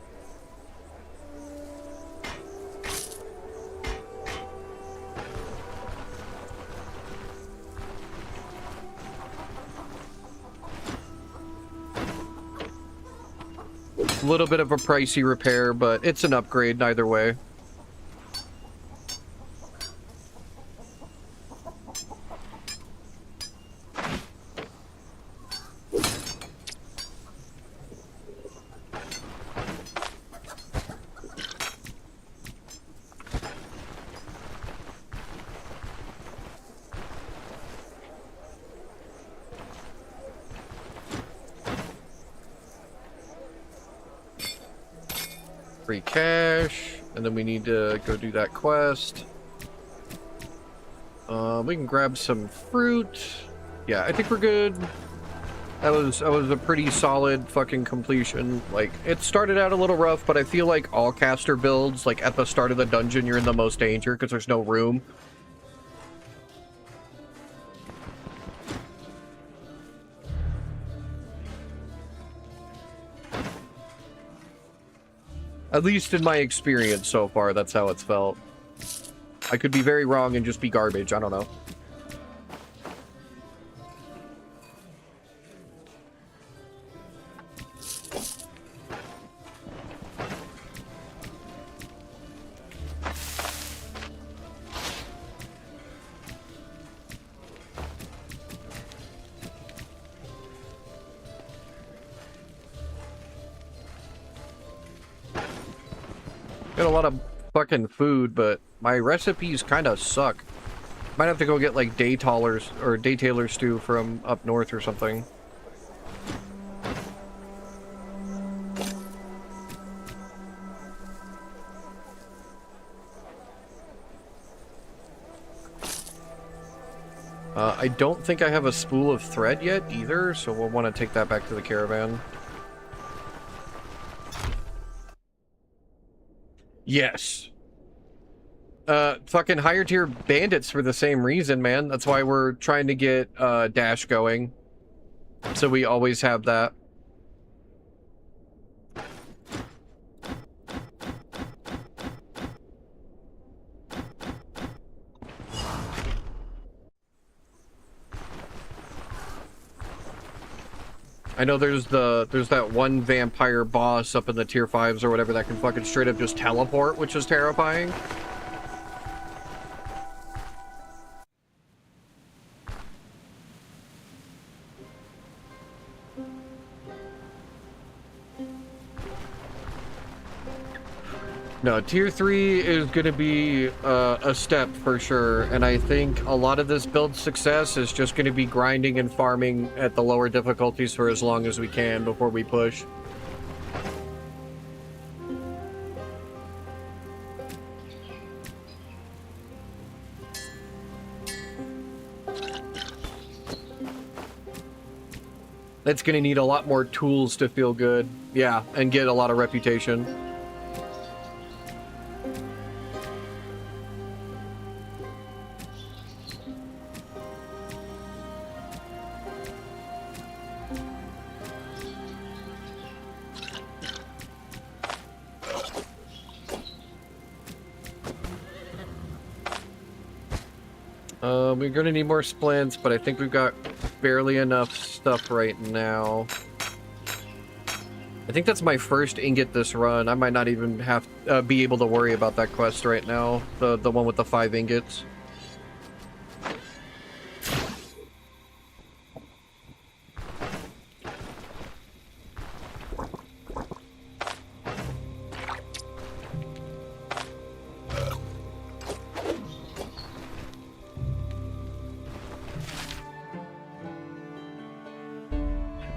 A little bit of a pricey repair, but it's an upgrade either way. free cash, and then we need to go do that quest. We can grab some fruit. Yeah, I think we're good. That was a pretty solid fucking completion. Like, it started out a little rough, but I feel like all caster builds, like at the start of the dungeon, you're in the most danger because there's no room. At least in my experience so far, that's how it's felt. I could be very wrong and just be garbage. I don't know. Got a lot of fucking food, but my recipes kind of suck. Might have to go get like Taylor stew from up north or something. I don't think I have a spool of thread yet either, so we'll want to take that back to the caravan. Yes. Fucking higher tier bandits for the same reason, man. That's why we're trying to get dash going. So we always have that. I know there's that one vampire boss up in the tier 5s or whatever that can fucking straight up just teleport, which is terrifying. No, tier 3 is going to be a step for sure, and I think a lot of this build success is just going to be grinding and farming at the lower difficulties for as long as we can before we push. That's going to need a lot more tools to feel good. Yeah, and get a lot of reputation. We're gonna need more splints, but I think we've got barely enough stuff right now. I think that's my first ingot this run. I might not even have be able to worry about that quest right now. The one with the 5 ingots.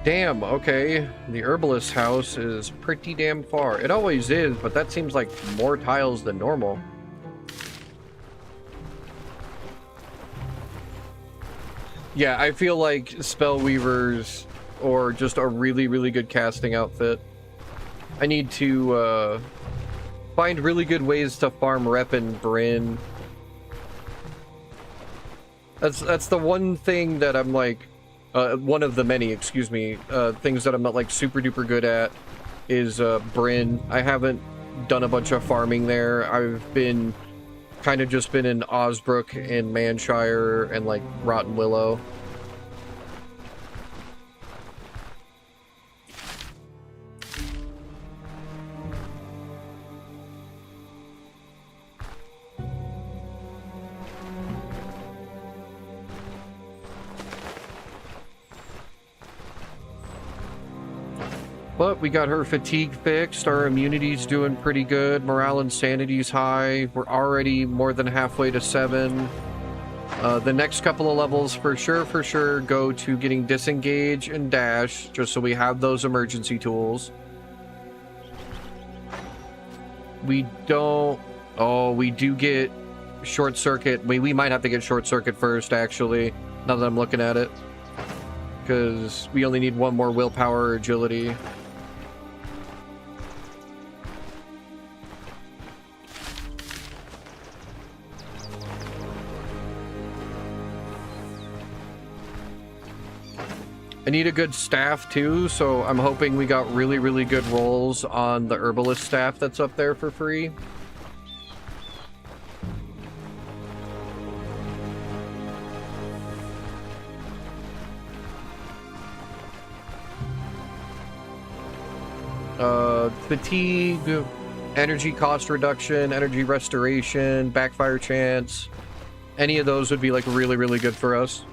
Damn, okay. The herbalist's house is pretty damn far. It always is, but that seems like more tiles than normal. Yeah, I feel like Spellweavers or just a really, really good casting outfit. I need to find really good ways to farm rep and Bryn. That's the one thing that I'm like... one of the many, excuse me, things that I'm not like super duper good at is Bryn. I haven't done a bunch of farming there. I've been kind of just been in Osbrook and Manshire and like Rotten Willow. But we got her fatigue fixed, our immunity's doing pretty good, morale and sanity's high, we're already more than halfway to 7. The next couple of levels for sure go to getting disengage and dash, just so we have those emergency tools. We don't... Oh, we do get short circuit. We might have to get short circuit first, actually, now that I'm looking at it. Because we only need one more willpower or agility. I need a good staff too, so I'm hoping we got really, really good rolls on the herbalist staff that's up there for free. Fatigue, energy cost reduction, energy restoration, backfire chance. Any of those would be like really, really good for us.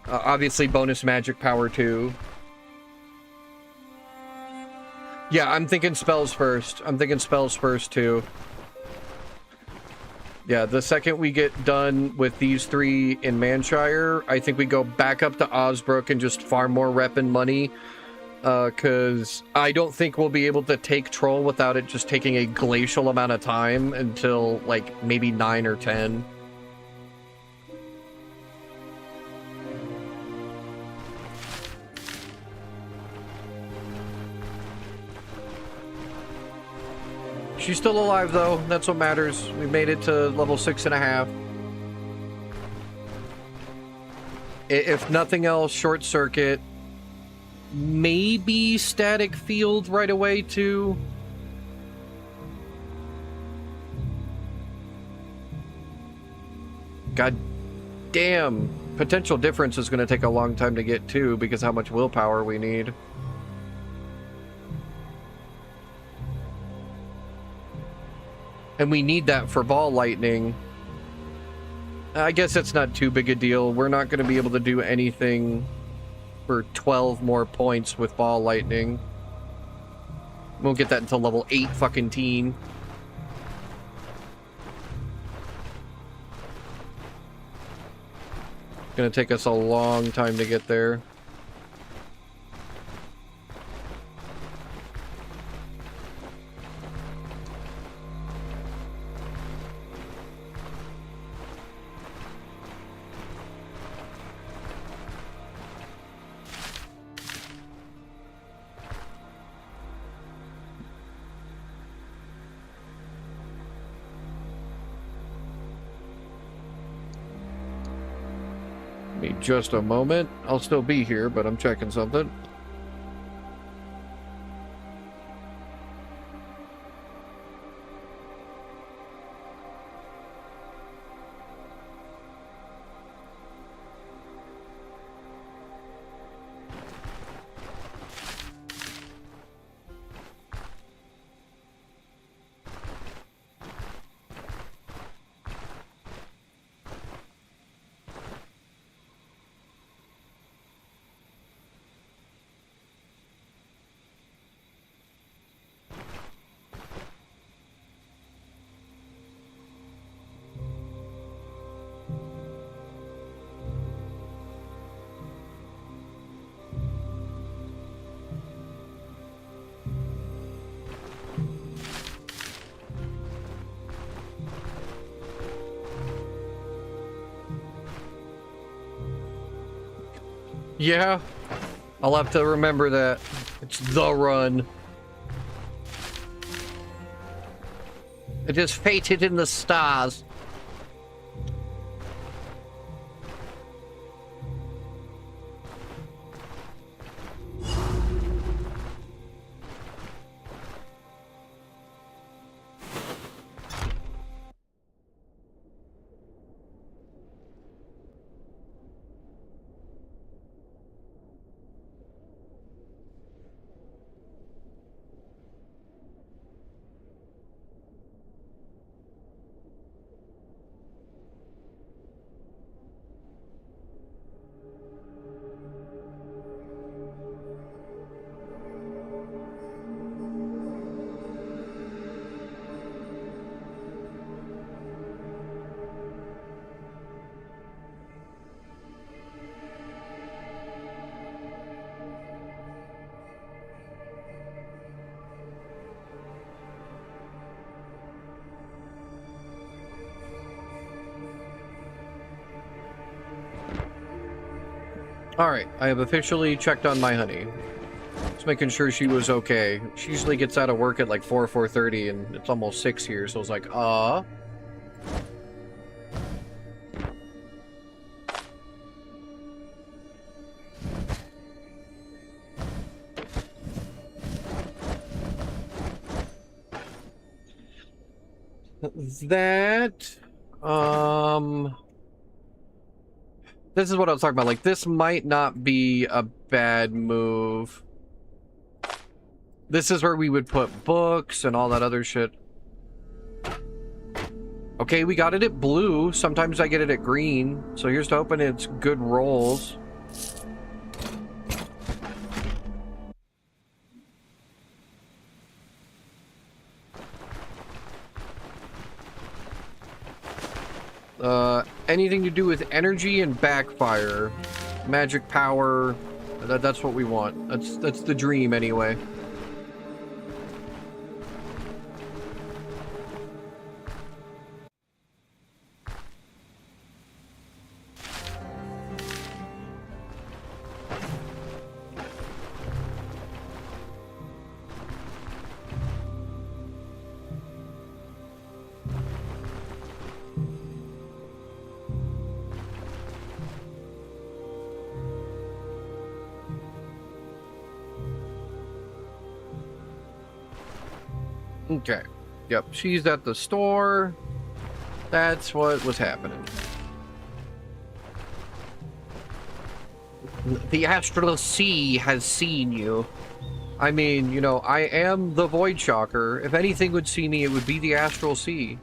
Obviously, bonus magic power too. Yeah, I'm thinking spells first. I'm thinking spells first too. Yeah, the second we get done with these three in Manshire, I think we go back up to Osbrook and just farm more rep and money. Because I don't think we'll be able to take Troll without it just taking a glacial amount of time until, like, maybe 9 or 10. She's still alive, though. That's what matters. We made it to level 6.5. If nothing else, short circuit. Maybe static field right away, too. God damn. Potential difference is going to take a long time to get, too, because how much willpower we need. And we need that for ball lightning. I guess it's not too big a deal. We're not going to be able to do anything for 12 more points with ball lightning. Won't get that until level 8 fucking teen. Gonna take us a long time to get there. Give me just a moment. I'll still be here, but I'm checking something. Yeah, I'll have to remember that. It's the run. It is fated in the stars. Alright, I have officially checked on my honey. Just making sure she was okay. She usually gets out of work at like 4:30, and it's almost 6 here, so I was like, That, this is what I was talking about. Like, this might not be a bad move. This is where we would put books and all that other shit. Okay, we got it at blue. Sometimes I get it at green. So here's to hoping it's good rolls. Anything to do with energy and backfire. Magic power. That's what we want. That's the dream anyway. Okay. Yep, she's at the store. That's what was happening. The astral sea has seen you. I mean, you know, I am the Void Shocker. If anything would see me, it would be the astral sea.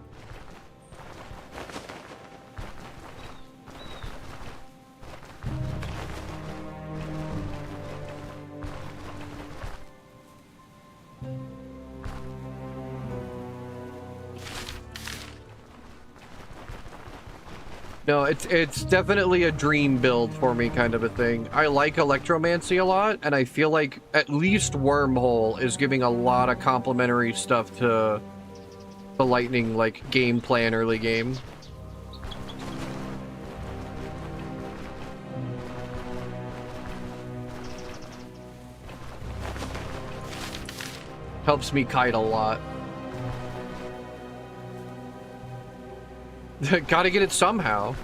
No, it's definitely a dream build for me, kind of a thing. I like electromancy a lot, and I feel like at least Wormhole is giving a lot of complimentary stuff to the Lightning, like, gameplay and early game. Helps me kite a lot. Gotta get it somehow.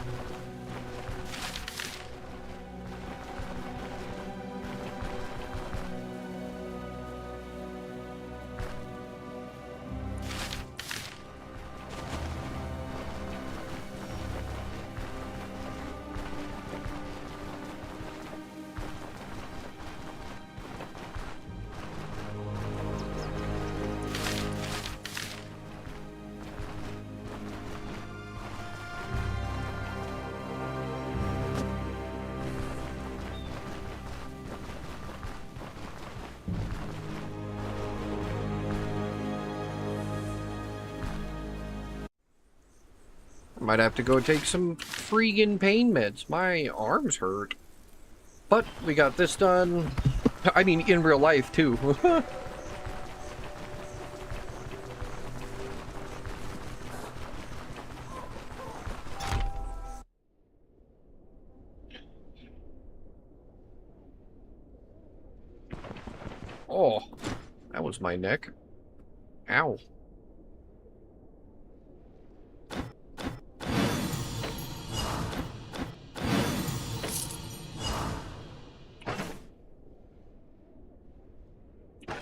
Might have to go take some freaking pain meds. My arms hurt. But we got this done. I mean, in real life, too. Oh, that was my neck. Ow.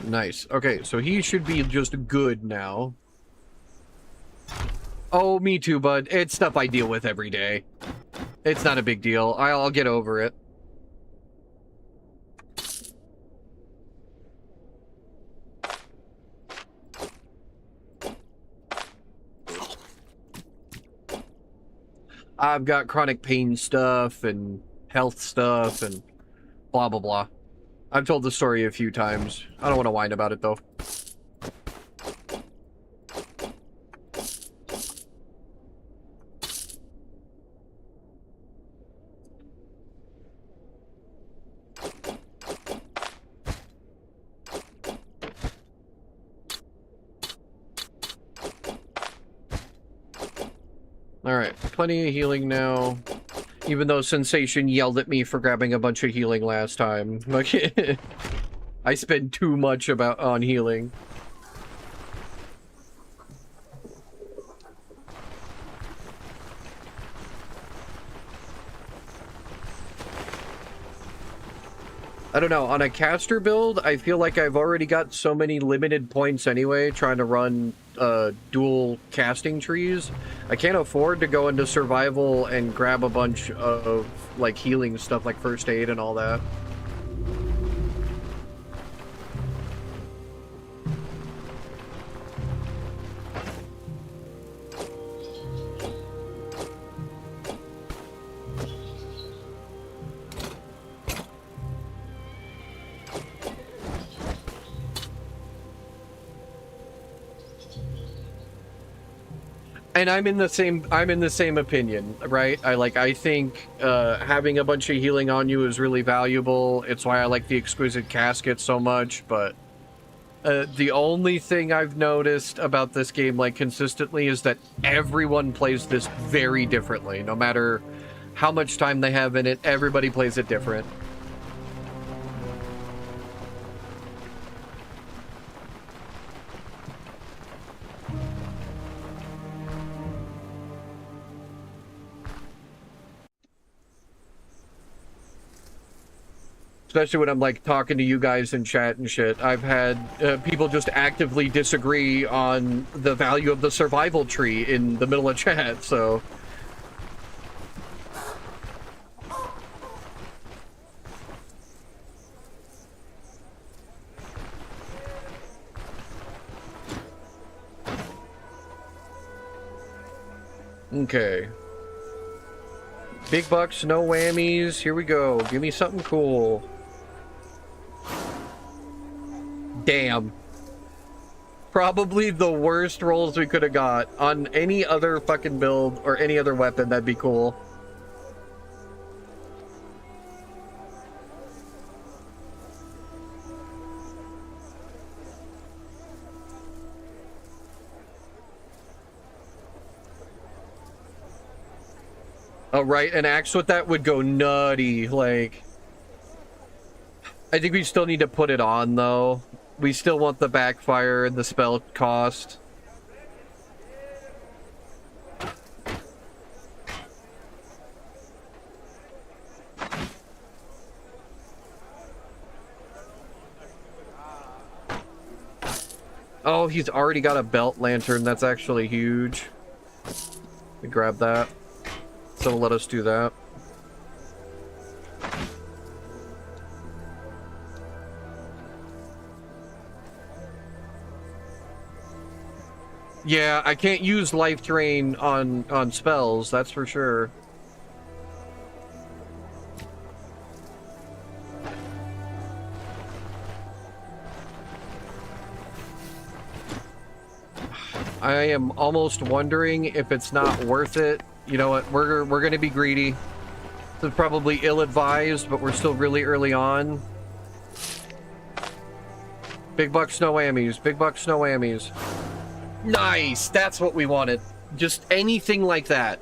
Nice. Okay, so he should be just good now. Oh, me too, bud. It's stuff I deal with every day. It's not a big deal. I'll get over it. I've got chronic pain stuff and health stuff and blah, blah, blah. I've told the story a few times. I don't want to whine about it, though. Alright, plenty of healing now. Even though Sensation yelled at me for grabbing a bunch of healing last time. Like, I spend too much on healing. I don't know, on a caster build, I feel like I've already got so many limited points anyway, trying to run dual casting trees. I can't afford to go into survival and grab a bunch of, like, healing stuff like first aid and all that. And I'm in the same opinion, right? I think having a bunch of healing on you is really valuable. It's why I like the exquisite casket so much, but the only thing I've noticed about this game, like, consistently, is that everyone plays this very differently. No matter how much time they have in it, everybody plays it different. Especially when I'm, like, talking to you guys in chat and shit. I've had people just actively disagree on the value of the survival tree in the middle of chat, so... Okay. Big bucks, no whammies. Here we go. Give me something cool. Damn. Probably the worst rolls we could have got. On any other fucking build or any other weapon, that'd be cool. Oh, right, an axe with that would go nutty. Like, I think we still need to put it on, though. We still want the backfire and the spell cost. Oh, he's already got a belt lantern. That's actually huge. Let me grab that. So let us do that. Yeah, I can't use life drain on spells, that's for sure. I am almost wondering if it's not worth it. You know what? We're going to be greedy. This is probably ill-advised, but we're still really early on. Big bucks, no whammies. Big bucks, no whammies. Nice! That's what we wanted. Just anything like that.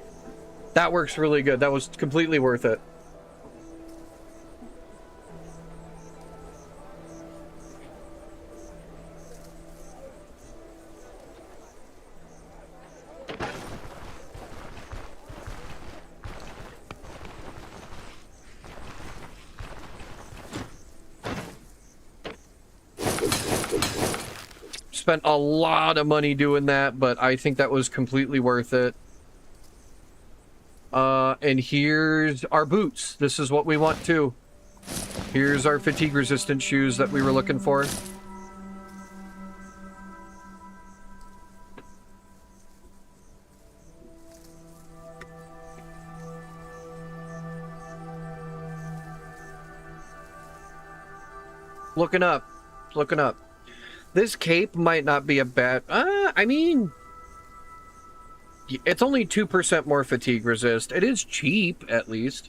That works really good. That was completely worth it. Spent a lot of money doing that, but I think that was completely worth it. And here's our boots. This is what we want too. Here's our fatigue-resistant shoes that we were looking for. Looking up. Looking up. This cape might not be a bad... I mean... It's only 2% more fatigue resist. It is cheap, at least.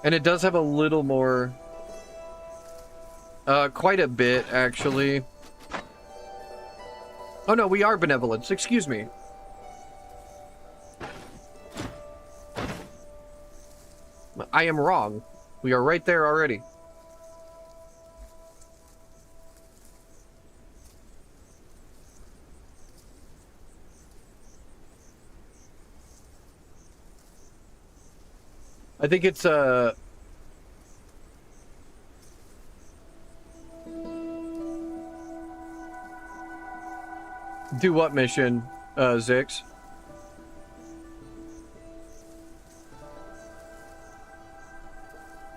And it does have a little more... quite a bit, actually. Oh no, we are benevolence. Excuse me. I am wrong. We are right there already. I think it's, do what mission, Zix?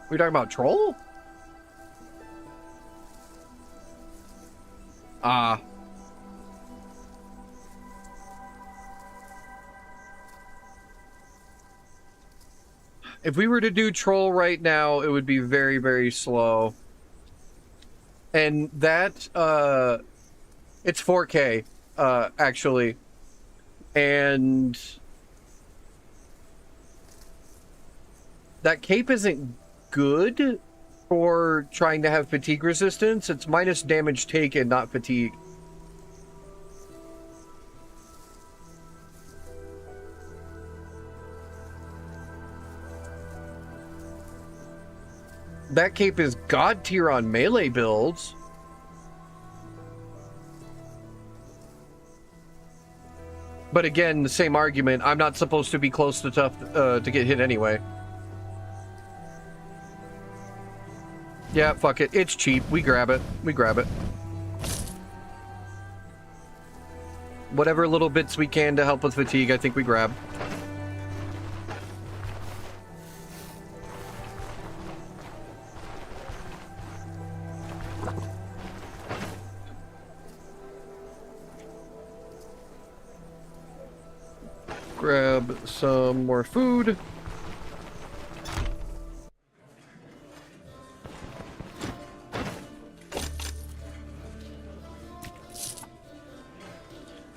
We talking about troll? Ah. If we were to do troll right now, it would be very, very slow. And that, it's 4K, actually. And that cape isn't good for trying to have fatigue resistance. It's minus damage taken, not fatigue. That cape is god tier on melee builds. But again, the same argument. I'm not supposed to be close to tough to get hit anyway. Yeah, fuck it. It's cheap. We grab it. We grab it. Whatever little bits we can to help with fatigue, I think we grab. Grab some more food.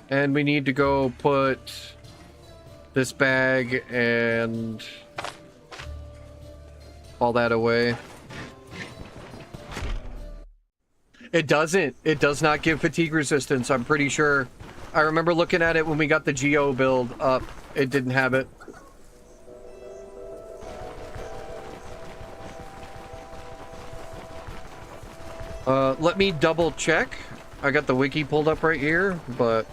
And we need to go put this bag and all that away. It doesn't. It does not give fatigue resistance, I'm pretty sure. I remember looking at it when we got the Geo build up. It didn't have it. Let me double check. I got the wiki pulled up right here, but...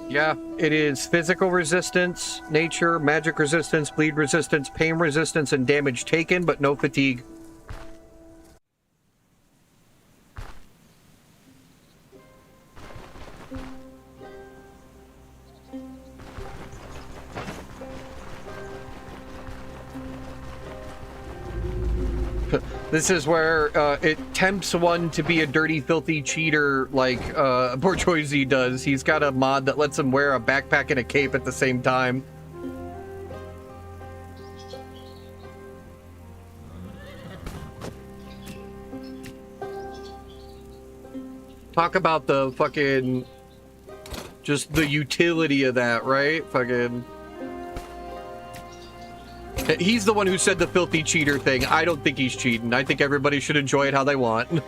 yeah, it is physical resistance, nature, magic resistance, bleed resistance, pain resistance, and damage taken, but no fatigue. This is where it tempts one to be a dirty, filthy cheater like Bourgeoisie does. He's got a mod that lets him wear a backpack and a cape at the same time. Talk about the fucking... just the utility of that, right? Fucking... He's the one who said the filthy cheater thing. I don't think he's cheating. I think everybody should enjoy it how they want.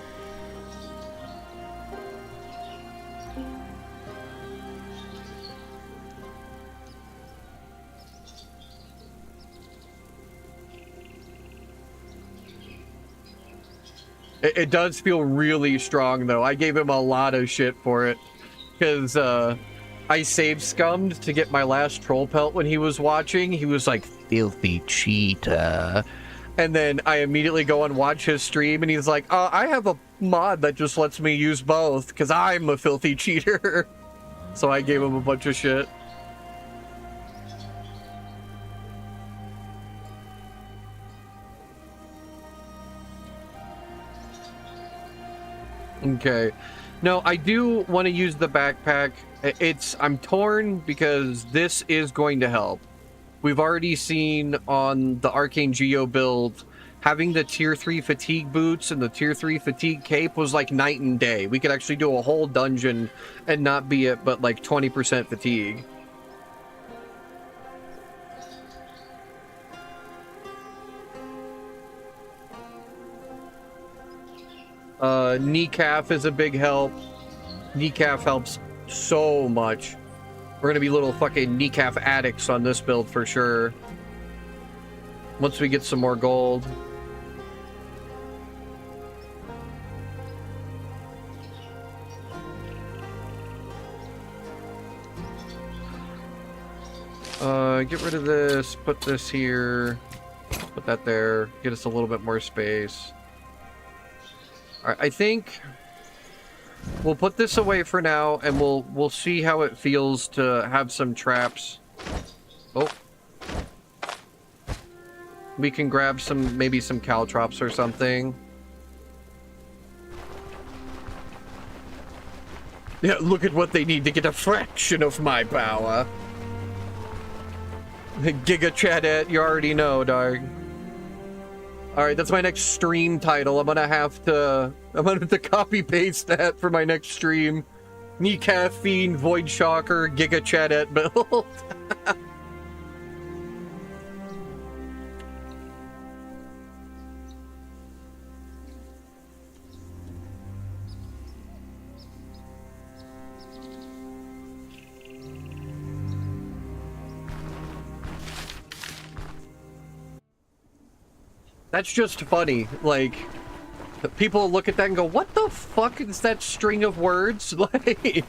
It does feel really strong, though. I gave him a lot of shit for it. Because, I save scummed to get my last troll pelt when he was watching. He was like, filthy cheater. And then I immediately go and watch his stream, and he's like, I have a mod that just lets me use both, because I'm a filthy cheater. So I gave him a bunch of shit. Okay. No, I do want to use the backpack. I'm torn because this is going to help. We've already seen on the Arcane Geo build, having the tier 3 fatigue boots and the tier 3 fatigue cape was like night and day. We could actually do a whole dungeon and not be at but like 20% fatigue. Kneecalf is a big help. Kneecalf helps so much. We're gonna be little fucking kneecalf addicts on this build for sure. Once we get some more gold. Get rid of this, put this here, put that there, get us a little bit more space. Alright, I think we'll put this away for now, and we'll see how it feels to have some traps. Oh. We can grab maybe some caltrops or something. Yeah, look at what they need to get a fraction of my power. Giga Chadet, you already know, dog. Alright, that's my next stream title. I'm gonna have to copy paste that for my next stream. Knee Caffeine, Void Shocker, Giga Chadet build. That's just funny. Like, people look at that and go, what the fuck is that string of words? Like,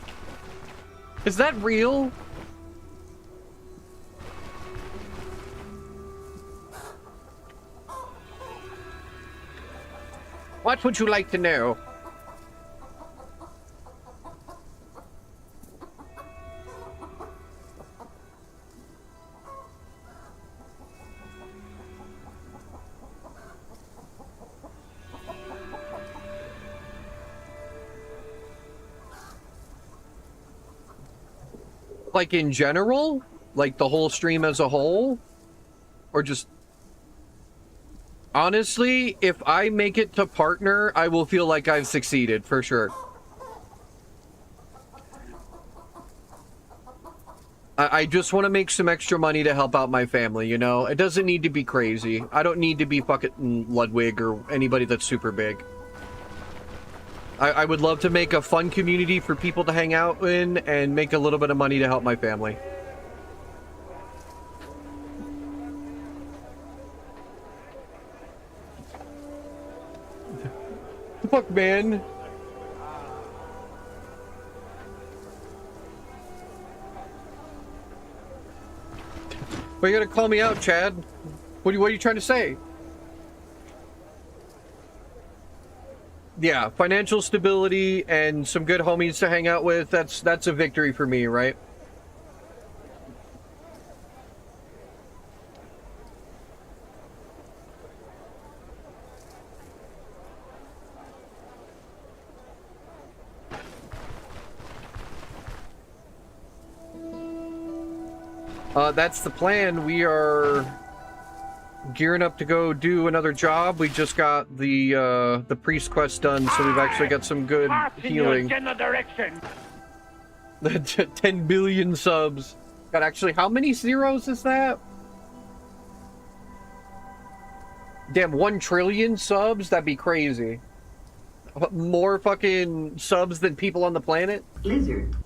is that real? What would you like to know? Like in general? Like the whole stream as a whole? Or just... Honestly, if I make it to partner, I will feel like I've succeeded, for sure. I just want to make some extra money to help out my family, you know? It doesn't need to be crazy. I don't need to be fucking Ludwig or anybody that's super big. I would love to make a fun community for people to hang out in and make a little bit of money to help my family. Fuck, man. Why you gotta call me out, Chad? What are you trying to say? Yeah, financial stability and some good homies to hang out with, that's a victory for me, right? That's the plan. We are gearing up to go do another job. We just got the priest quest done, so we've actually got some good healing. 10 billion subs. God, actually, how many zeros is that? Damn, 1 trillion subs? That'd be crazy. More fucking subs than people on the planet? Lizard.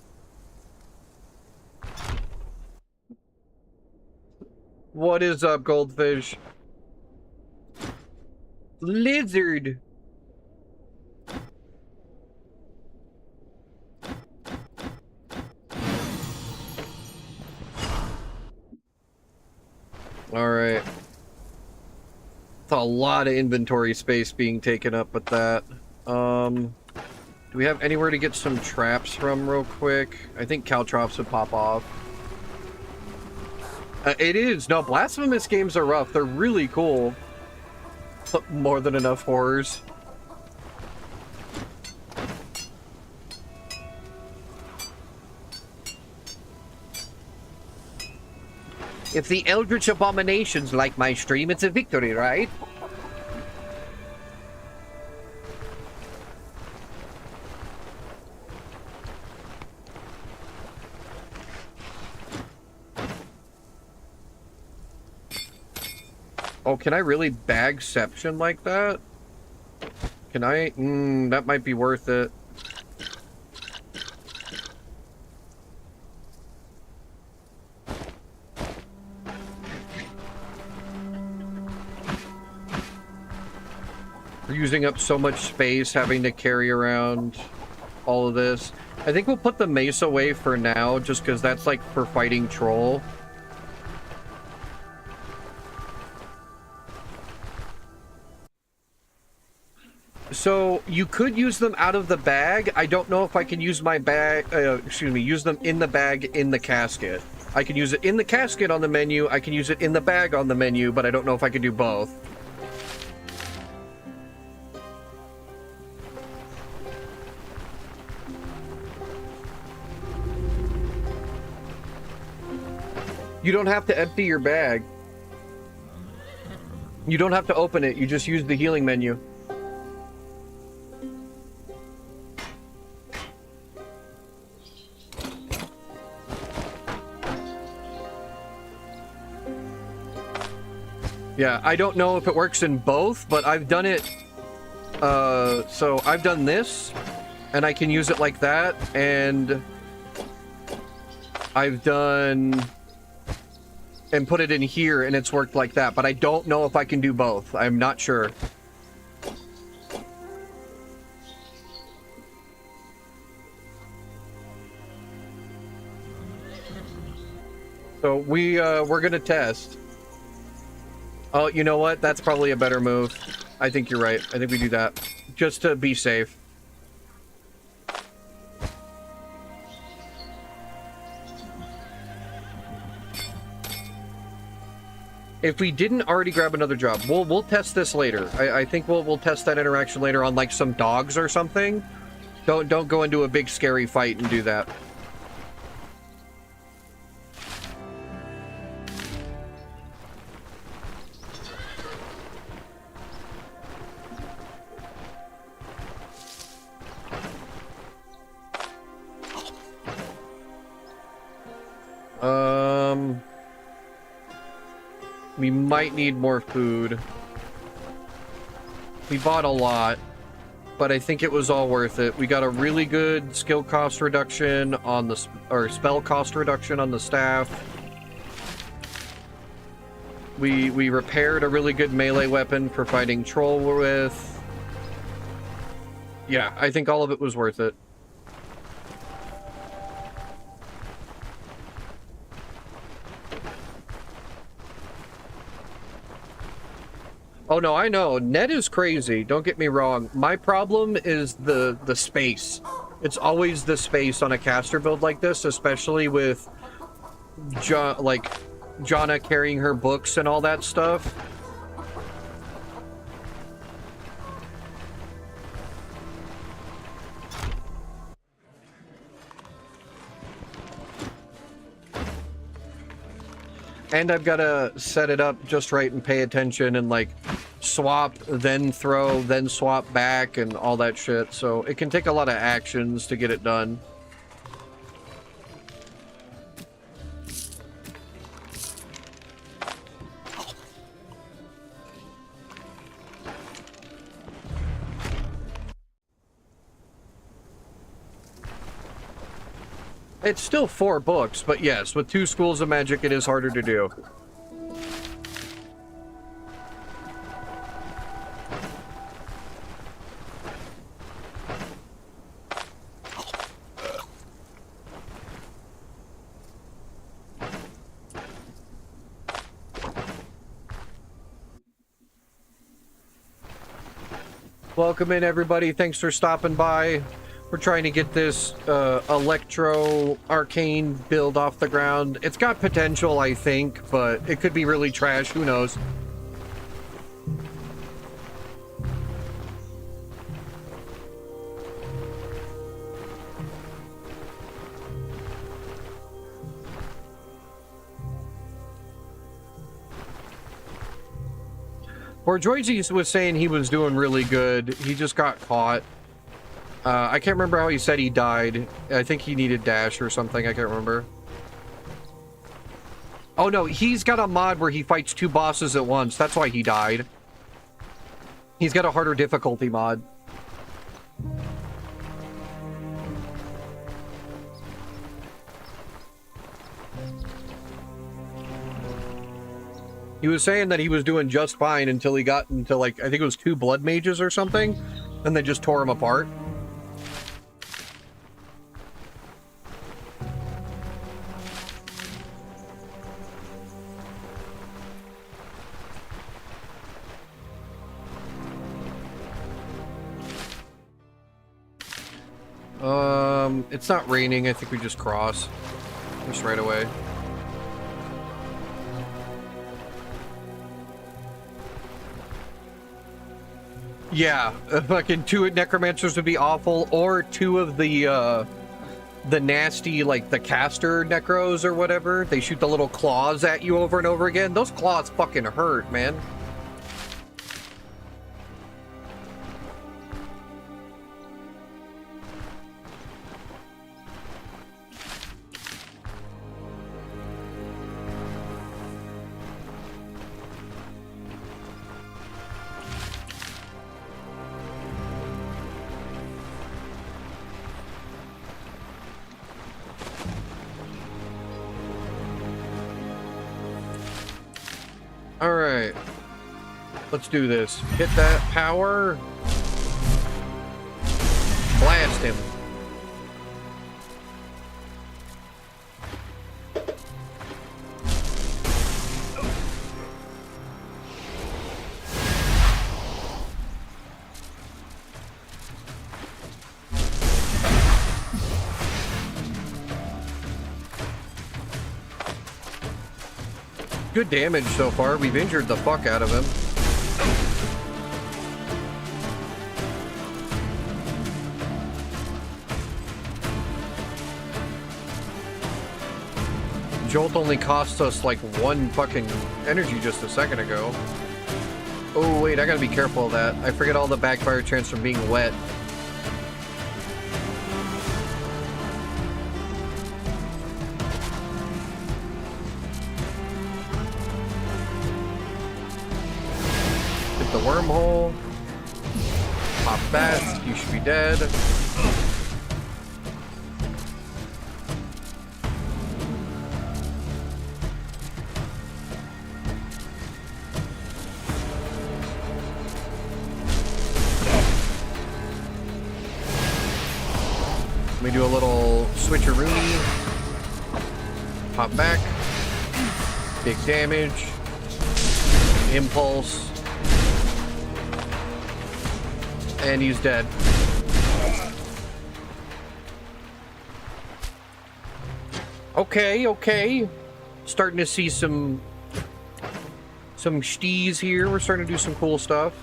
What is up, Goldfish? Lizard. All right. It's a lot of inventory space being taken up with that. Do we have anywhere to get some traps from real quick? I think caltrops would pop off. It is. No, Blasphemous games are rough. They're really cool. More than enough horrors. If the Eldritch Abominations like my stream, it's a victory, right? Oh, can I really bagception like that? Can I? That might be worth it. We're using up so much space having to carry around all of this. I think we'll put the mace away for now, just because that's like for fighting troll. So you could use them out of the bag. I don't know if I can use my bag, use them in the bag in the casket. I can use it in the casket on the menu. I can use it in the bag on the menu, but I don't know if I can do both. You don't have to empty your bag. You don't have to open it. You just use the healing menu. Yeah, I don't know if it works in both, but I've done it. So I've done this, and I can use it like that, and I've done and put it in here, and it's worked like that, but I don't know if I can do both. I'm not sure. So we're gonna test. Oh, you know what? That's probably a better move. I think you're right. I think we do that. Just to be safe. If we didn't already grab another job, we'll test this later. I think we'll test that interaction later on like some dogs or something. Don't go into a big scary fight and do that. We might need more food. We bought a lot, but I think it was all worth it. We got a really good skill cost reduction on the, or spell cost reduction on the staff. We repaired a really good melee weapon for fighting troll with. Yeah, I think all of it was worth it. Oh no, I know. Net is crazy. Don't get me wrong. My problem is the space. It's always the space on a caster build like this, especially with Jonna carrying her books and all that stuff. And I've got to set it up just right and pay attention and like swap, then throw, then swap back and all that shit. So it can take a lot of actions to get it done. It's still 4 books, but yes, with 2 schools of magic, it is harder to do. Welcome in, everybody. Thanks for stopping by. We're trying to get this electro arcane build off the ground. It's got potential, I think, but it could be really trash. Who knows? Or Joyce was saying he was doing really good. He just got caught. I can't remember how he said he died. I think he needed dash or something. I can't remember. Oh no, he's got a mod where he fights 2 bosses at once. That's why he died. He's got a harder difficulty mod. He was saying that he was doing just fine until he got into, like, I think it was 2 blood mages or something, and they just tore him apart. It's not raining. I think we just cross. Just right away. Yeah, fucking 2 necromancers would be awful, or 2 of the nasty, like, the caster necros or whatever. They shoot the little claws at you over and over again. Those claws fucking hurt, man. Alright. Let's do this. Hit that power. Blast him. Good damage so far. We've injured the fuck out of him. Jolt only cost us like 1 fucking energy just a second ago. Oh wait, I gotta be careful of that. I forget all the backfire chance from being wet. The wormhole. Pop that. You should be dead. Let me do a little switcheroo. Pop back. Big damage. Impulse. And he's dead. Okay. Starting to see some stees here. We're starting to do some cool stuff.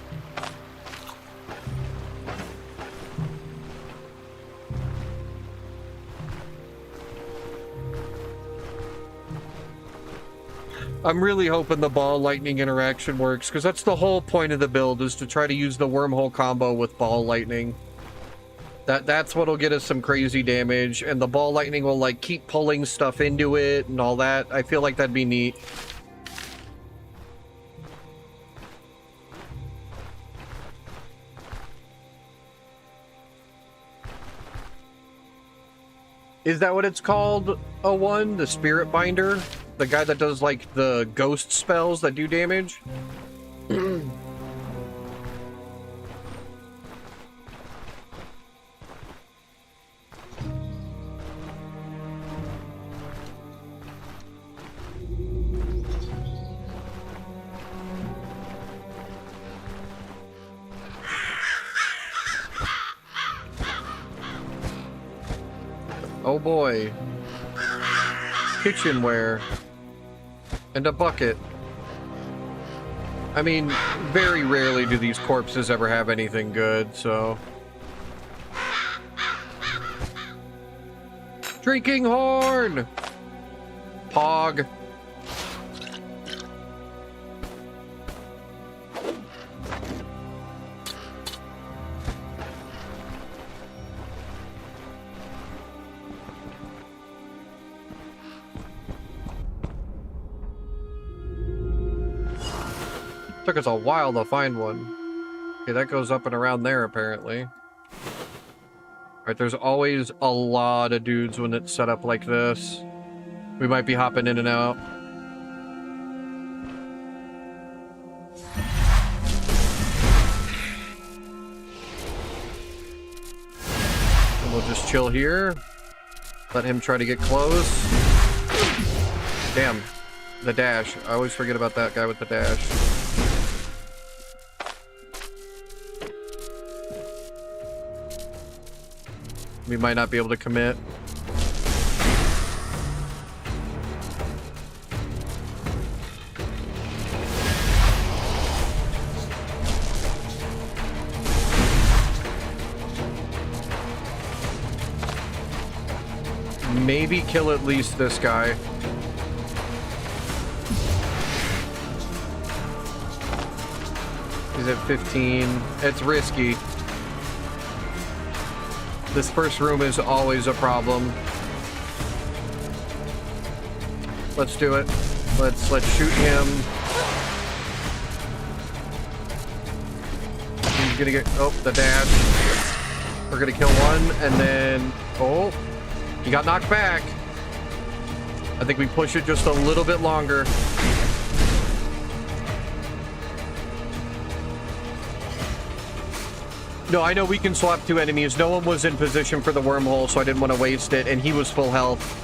I'm really hoping the ball lightning interaction works, because that's the whole point of the build, is to try to use the wormhole combo with ball lightning. That's what'll get us some crazy damage, and the ball lightning will like keep pulling stuff into it and all that. I feel like that'd be neat. Is that what it's called, O1? The Spirit Binder? The guy that does, like, the ghost spells that do damage? Oh boy. Kitchenware. And a bucket. I mean, very rarely do these corpses ever have anything good, so... Drinking horn! Pog. Took us a while to find one. Okay, that goes up and around there, apparently. Alright, there's always a lot of dudes when it's set up like this. We might be hopping in and out. And we'll just chill here. Let him try to get close. Damn. The dash. I always forget about that guy with the dash. We might not be able to commit. Maybe kill at least this guy. He's at 15. It's risky. This first room is always a problem. Let's do it. Let's shoot him. He's gonna get the dash. We're gonna kill one and then he got knocked back. I think we push it just a little bit longer. No, I know we can swap two enemies. No one was in position for the wormhole, so I didn't want to waste it, and he was full health.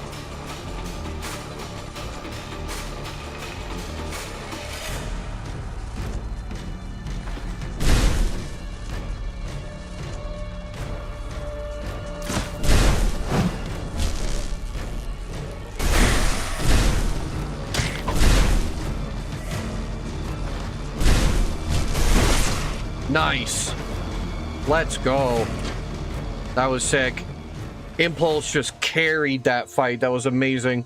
Nice. Let's go. That was sick. Impulse just carried that fight. That was amazing.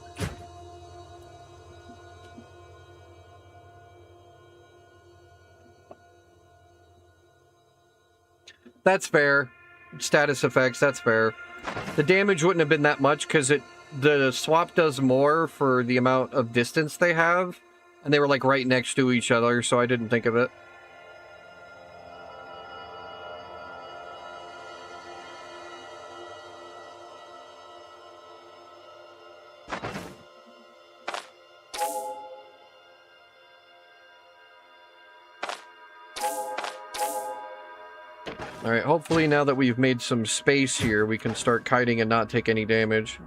That's fair. Status effects, that's fair. The damage wouldn't have been that much because the swap does more for the amount of distance they have. And they were like right next to each other, so I didn't think of it. Alright, hopefully now that we've made some space here, we can start kiting and not take any damage.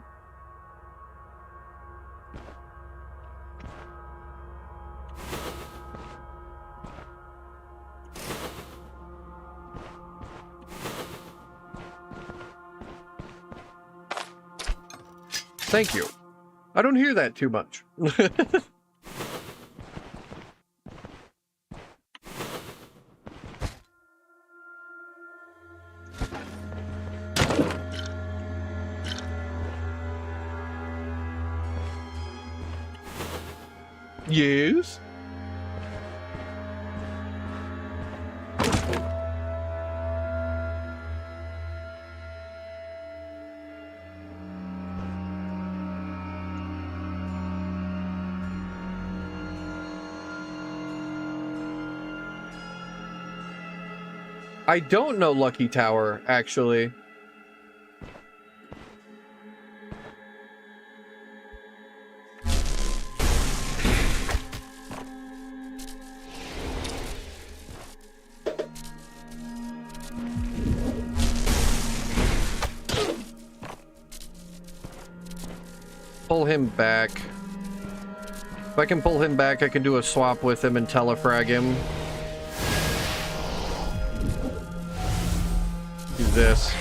Thank you. I don't hear that too much. Yes. I don't know Lucky Tower, actually. Pull him back. If I can pull him back, I can do a swap with him and telefrag him. Do this.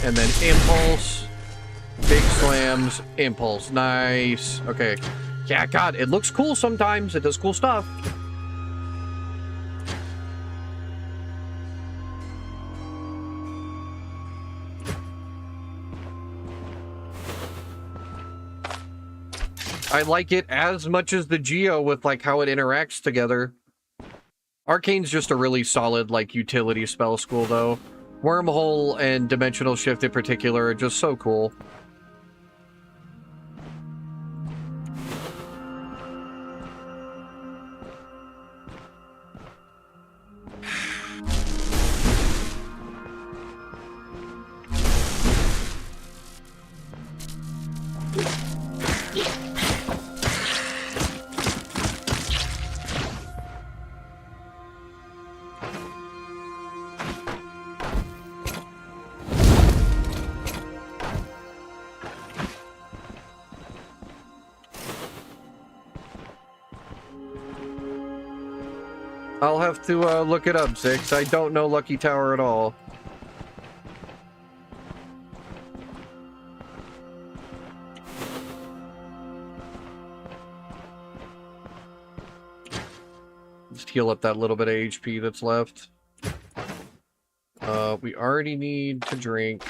And then impulse. Big slams. Impulse. Nice. Okay. Yeah, God, it looks cool sometimes. It does cool stuff. I like it as much as the Geo with like how it interacts together. Arcane's just a really solid like utility spell school though. Wormhole and Dimensional Shift in particular are just so cool. I'll have to look it up, Six. I don't know Lucky Tower at all. Just heal up that little bit of HP that's left. We already need to drink.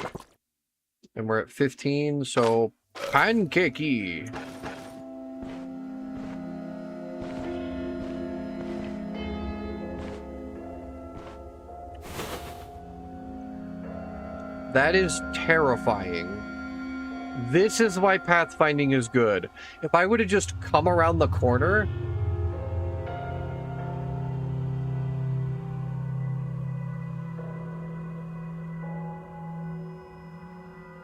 And we're at 15, so pancakey. That is terrifying. This is why pathfinding is good. If I would have just come around the corner...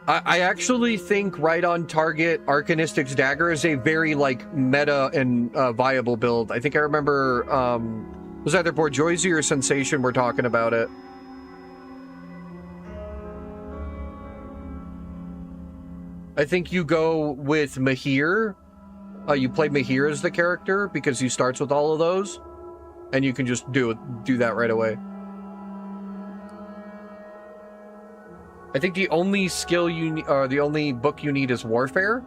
I actually think right on target Arcanistic's Dagger is a very, like, meta and viable build. I think I remember, it was either Bourgeoisie or Sensation were talking about it. I think you go with Mahir. You play Mahir as the character because he starts with all of those. And you can just do that right away. I think the only skill you need, or the only book you need is Warfare.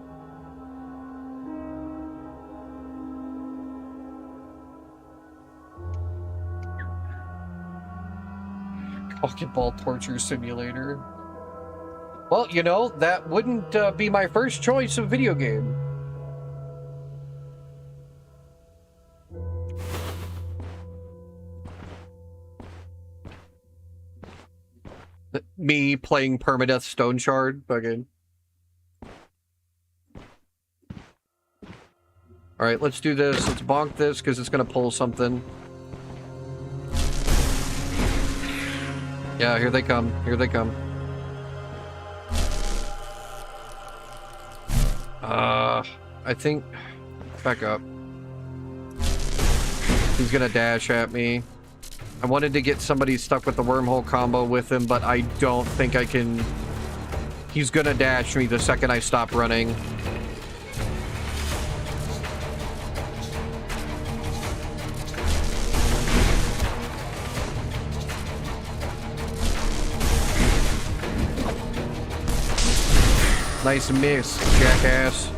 Pocketball Torture Simulator. Well, you know, that wouldn't be my first choice of video game. Me playing Permadeath Stone Shard, fucking. Alright, let's do this. Let's bonk this, because it's going to pull something. Yeah, here they come. Here they come. I think... Back up. He's going to dash at me. I wanted to get somebody stuck with the wormhole combo with him, but I don't think I can... He's gonna dash me the second I stop running. Nice miss, jackass.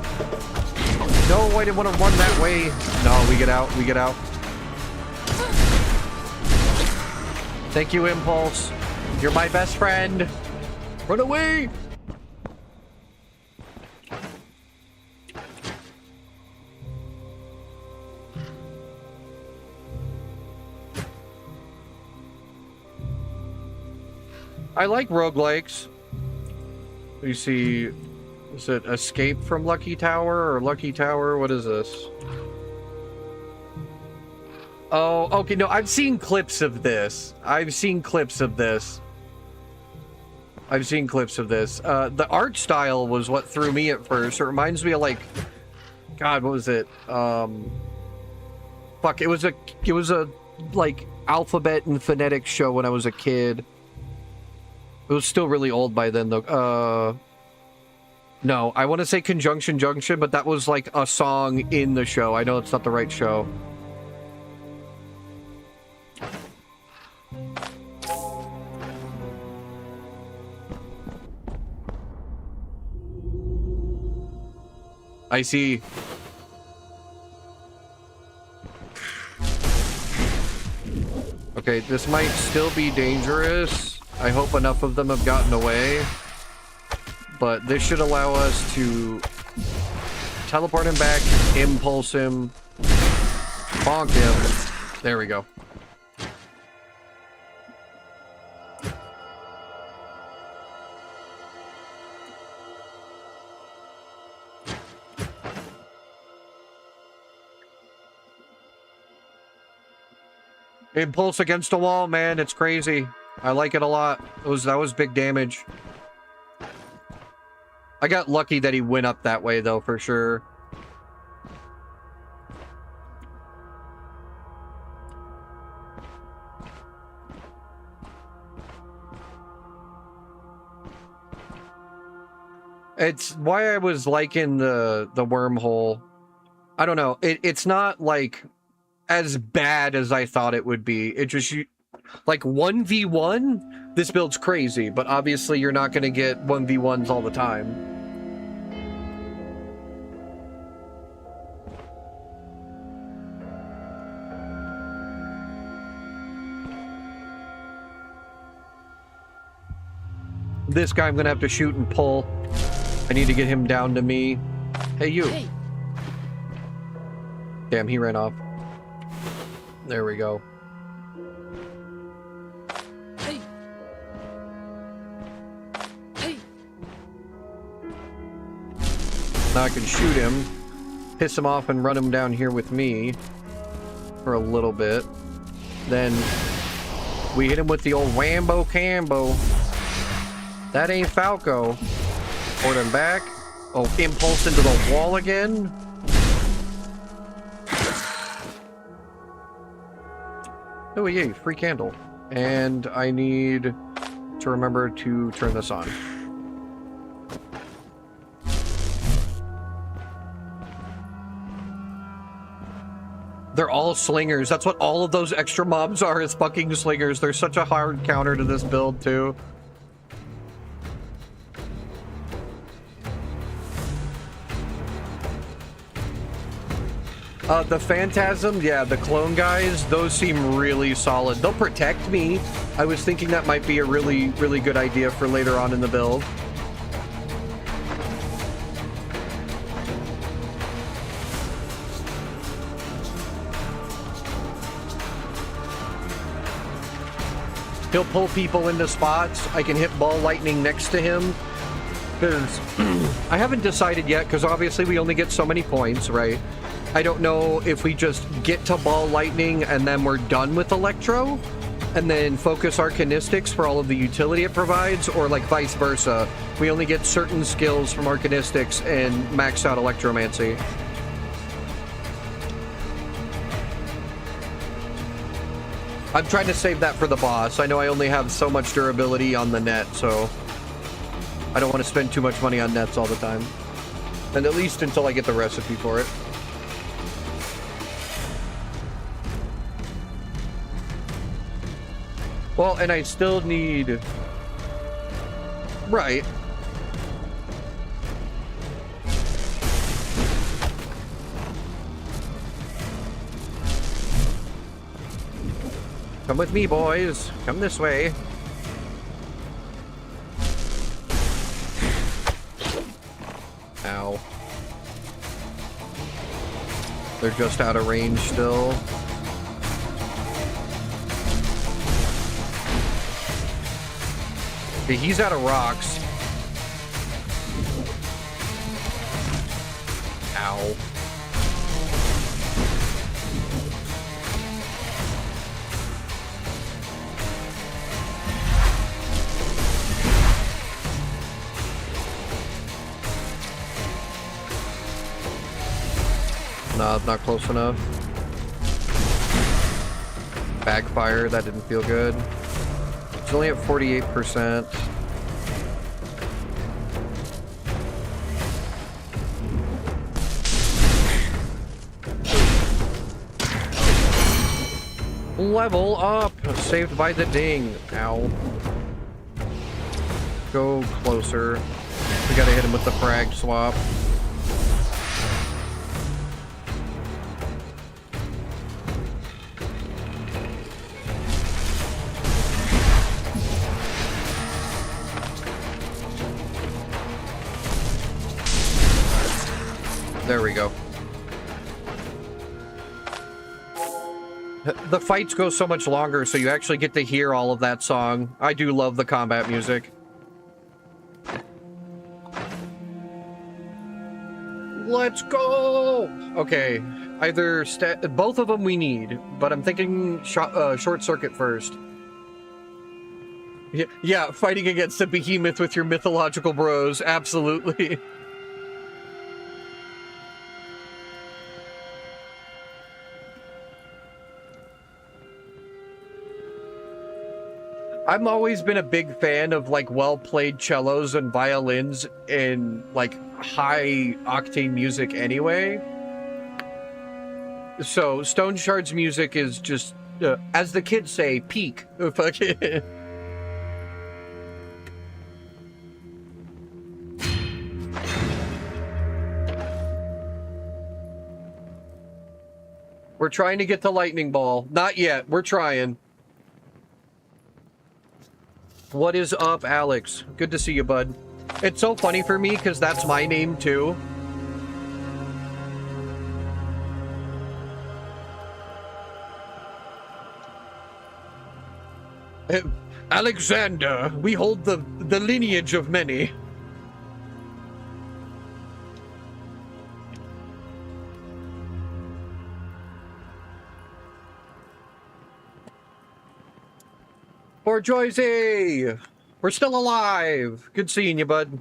No, I didn't want to run that way. No, we get out, we get out. Thank you, Impulse. You're my best friend. Run away! I like roguelikes. You see, is it Escape from Lucky Tower or Lucky Tower? What is this? Oh, okay, no, I've seen clips of this. I've seen clips of this. The art style was what threw me at first. It reminds me of, like... God, what was it? Fuck, it was a, like, alphabet and phonetic show when I was a kid. It was still really old by then, though. No, I want to say Conjunction Junction, but that was, like, a song in the show. I know it's not the right show. I see. Okay, this might still be dangerous. I hope enough of them have gotten away. But this should allow us to teleport him back, impulse him, bonk him. There we go. Impulse against a wall, man. It's crazy. I like it a lot. That was big damage. I got lucky that he went up that way, though, for sure. It's why I was liking the wormhole. I don't know. It's not like as bad as I thought it would be. It just, like 1v1, this build's crazy, but obviously you're not going to get 1v1s all the time. This guy I'm going to have to shoot and pull. I need to get him down to me. Hey, you. Hey. Damn, he ran off. There we go. Hey. Hey. Now I can shoot him, piss him off, and run him down here with me for a little bit. Then we hit him with the old Wambo Cambo. That ain't Falco. Hold him back. Oh, impulse into the wall again. Oh, yay, free candle. And I need to remember to turn this on. They're all slingers. That's what all of those extra mobs are, is fucking slingers. They're such a hard counter to this build, too. The Phantasm, yeah, the clone guys, those seem really solid. They'll protect me. I was thinking that might be a really, really good idea for later on in the build. He'll pull people into spots. I can hit ball lightning next to him. Because I haven't decided yet, because obviously we only get so many points, right? I don't know if we just get to ball lightning and then we're done with electro and then focus Arcanistics for all of the utility it provides, or like vice versa. We only get certain skills from Arcanistics and max out Electromancy. I'm trying to save that for the boss. I know I only have so much durability on the net, so I don't want to spend too much money on nets all the time. And at least until I get the recipe for it. Well, and I still need... Right. Come with me, boys. Come this way. Ow. They're just out of range still. Okay, he's out of rocks. Ow. No, it's not close enough. Backfire, that didn't feel good. It's only at 48%. Level up! Saved by the ding. Ow. Go closer. We gotta hit him with the frag swap. There we go. The fights go so much longer, so you actually get to hear all of that song. I do love the combat music. Let's go! Okay, either both of them we need, but I'm thinking short circuit first. Yeah, fighting against a behemoth with your mythological bros, absolutely. I've always been a big fan of like well-played cellos and violins in like high octane music anyway. So Stone Shard's music is just, as the kids say, peak. Fucking. We're trying to get to Lightning Ball. Not yet. We're trying. What is up, Alex? Good to see you, bud. It's so funny for me because that's my name too. Alexander, we hold the lineage of many. For Joycey! We're still alive! Good seeing you, bud.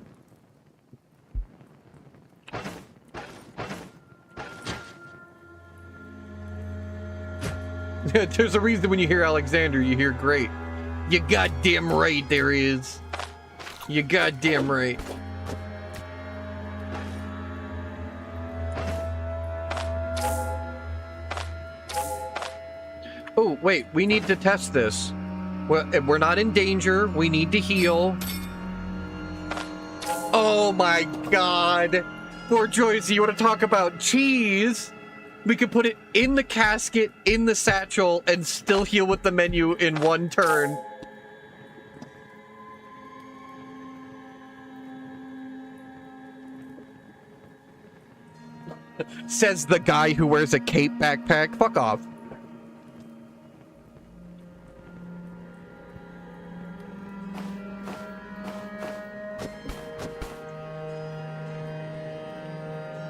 There's a reason when you hear Alexander, you hear great. You goddamn right there is. You goddamn right. Oh, wait, we need to test this. We're not in danger. We need to heal. Oh my god. Poor Joyce, you want to talk about cheese? We could put it in the casket, in the satchel, and still heal with the menu in one turn. Says the guy who wears a cape backpack. Fuck off.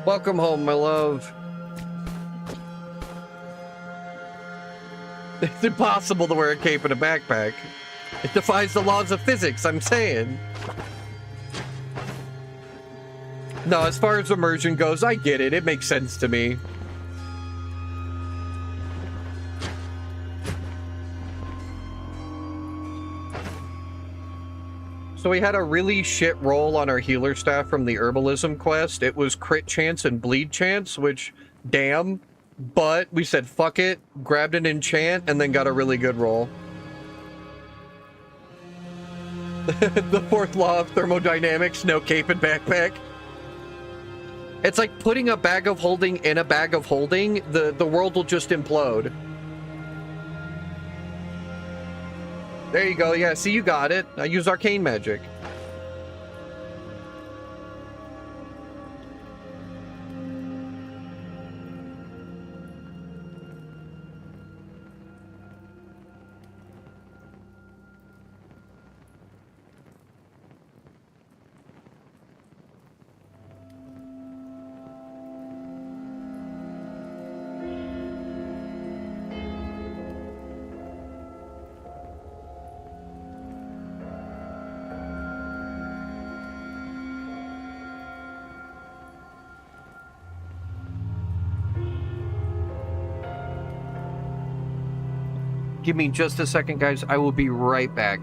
Welcome home, my love. It's impossible to wear a cape and a backpack. It defies the laws of physics, I'm saying. No, as far as immersion goes, I get it. It makes sense to me. So we had a really shit roll on our healer staff from the herbalism quest. It was crit chance and bleed chance, which, damn. But we said, fuck it, grabbed an enchant, and then got a really good roll. The fourth law of thermodynamics, no cape and backpack. It's like putting a bag of holding in a bag of holding. The world will just implode. There you go. Yeah, see, you got it. I use arcane magic. Give me just a second, guys. I will be right back.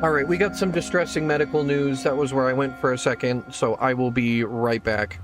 All right, we got some distressing medical news. That was where I went for a second, so I will be right back.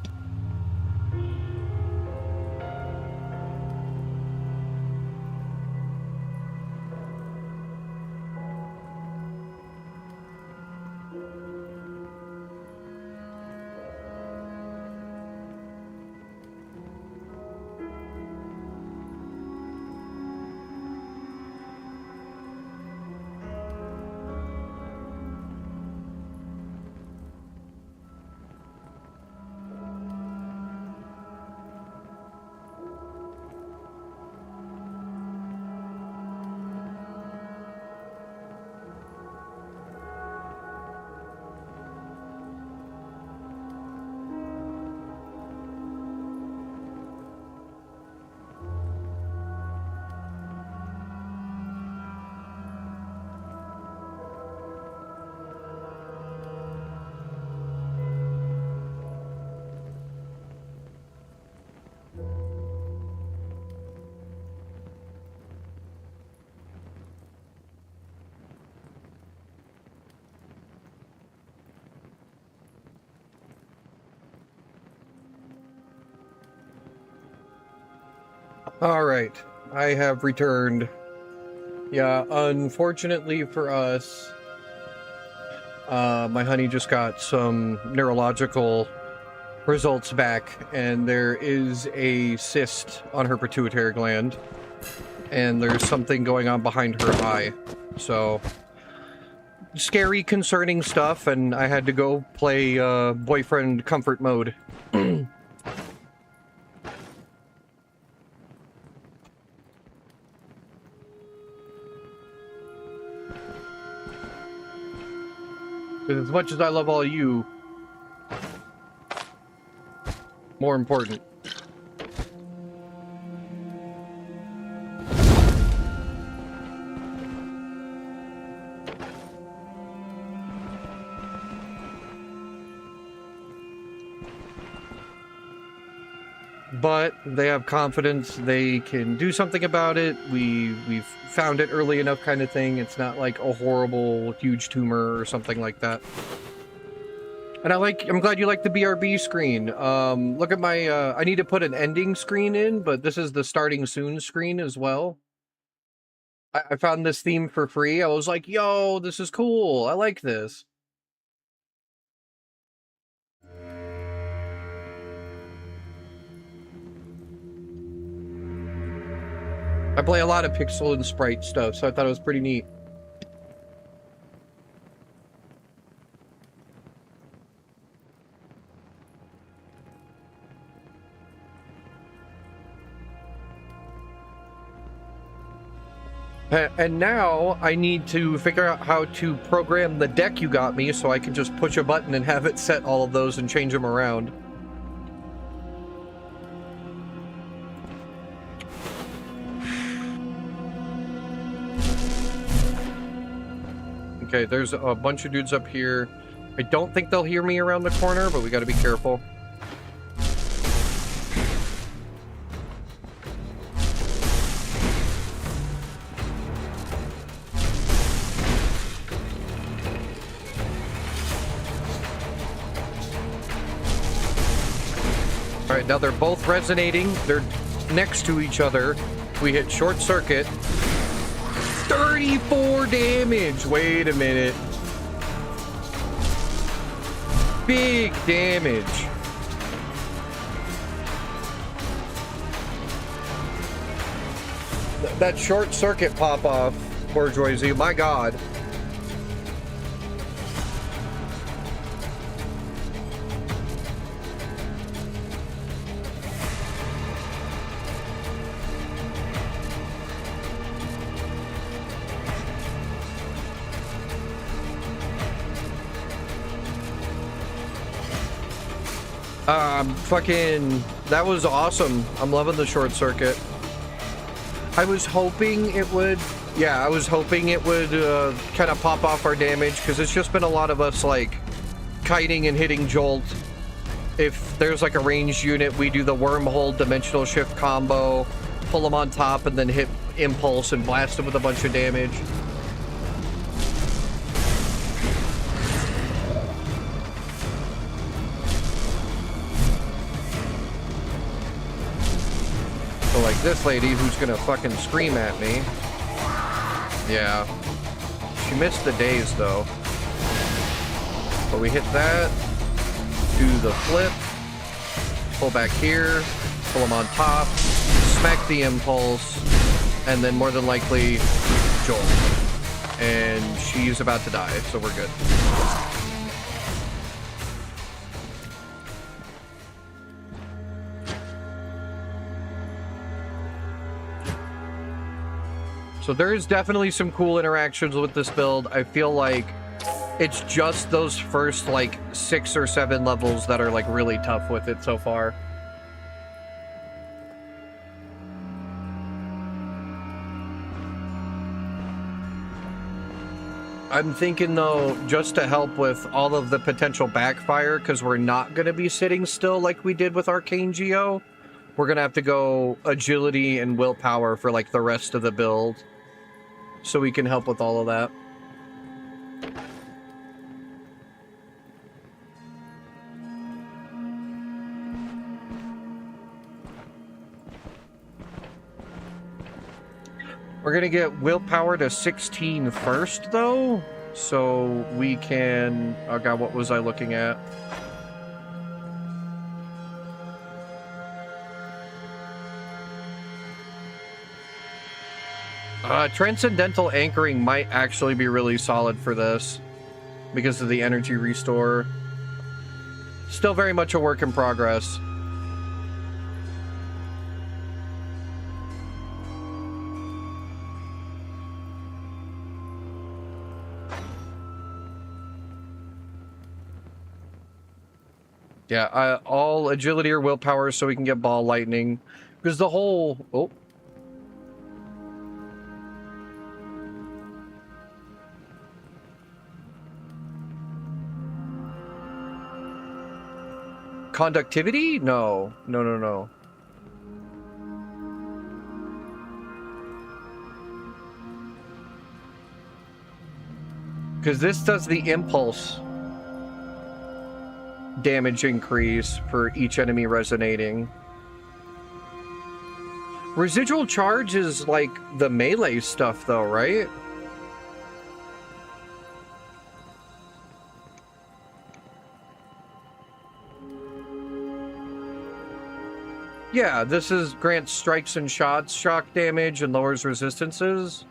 All right, I have returned. Yeah, unfortunately for us, my honey just got some neurological results back, and there is a cyst on her pituitary gland, and there's something going on behind her eye. So, scary, concerning stuff, and I had to go play boyfriend comfort mode. As much as I love all you, more important. But they have confidence they can do something about it. We've found it early enough, kind of thing. It's not like a horrible, huge tumor or something like that. And I'm glad you like the BRB screen. Look at my, I need to put an ending screen in, but this is the starting soon screen as well. I found this theme for free. I was like, yo, this is cool. I like this. I play a lot of pixel and sprite stuff, so I thought it was pretty neat. And now I need to figure out how to program the deck you got me so I can just push a button and have it set all of those and change them around. Okay, there's a bunch of dudes up here. I don't think they'll hear me around the corner, but we gotta be careful. Alright, now they're both resonating. They're next to each other. We hit short circuit. 34 damage! Wait a minute. Big damage. That short circuit pop-off, poor Joyzy, my god. That was awesome. I'm loving the short circuit. I was hoping it would, yeah, I was hoping it would kind of pop off our damage, because it's just been a lot of us, like, kiting and hitting Jolt. If there's, like, a ranged unit, we do the wormhole dimensional shift combo, pull them on top, and then hit impulse and blast them with a bunch of damage. this lady who's gonna fucking scream at me. Yeah. She missed the daze though. But we hit that. Do the flip. Pull back here. Pull him on top. Smack the impulse. And then more than likely, Joel. And she's about to die, so we're good. So there is definitely some cool interactions with this build. I feel like it's just those first like 6 or 7 levels that are like really tough with it so far. I'm thinking though, just to help with all of the potential backfire, because we're not going to be sitting still like we did with Arcane Geo, we're going to have to go agility and willpower for like the rest of the build. So we can help with all of that. We're gonna get willpower to 16 first though, so we can, oh god, what was I looking at? Transcendental anchoring might actually be really solid for this because of the energy restore. Still very much a work in progress. Yeah, all agility or willpower so we can get ball lightning. Because the whole... Oh. Conductivity? No. No, no, no. Because this does the impulse damage increase for each enemy resonating. Residual charge is like the melee stuff though, right? Yeah, this is grants strikes and shots shock damage and lowers resistances.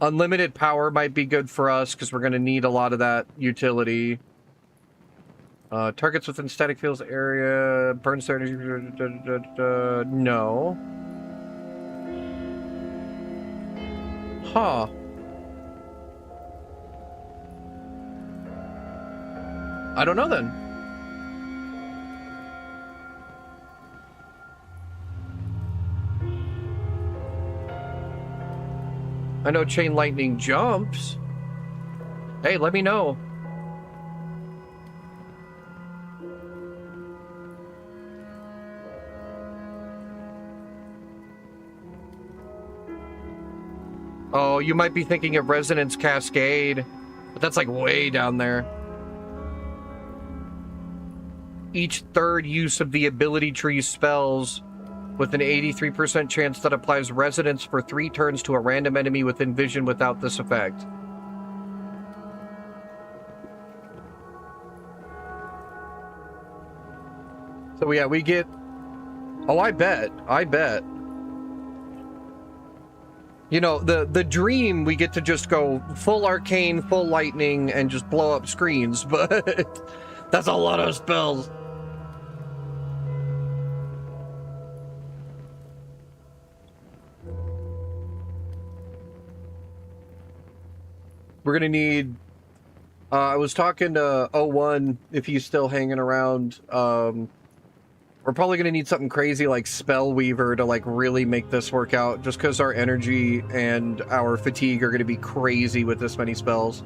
Unlimited power might be good for us because we're going to need a lot of that utility. Targets within static fields area, burns their energy. No. Huh. I don't know then. I know chain lightning jumps. Hey, let me know. Oh, you might be thinking of Resonance Cascade, but that's like way down there. Each third use of the ability tree spells with an 83% chance that applies resonance for 3 turns to a random enemy within vision without this effect. So yeah, we get... Oh, I bet. You know, the dream, we get to just go full arcane, full lightning, and just blow up screens, but that's a lot of spells. We're gonna need... I was talking to 01, if he's still hanging around. We're probably gonna need something crazy like Spellweaver to like really make this work out, just because our energy and our fatigue are gonna be crazy with this many spells.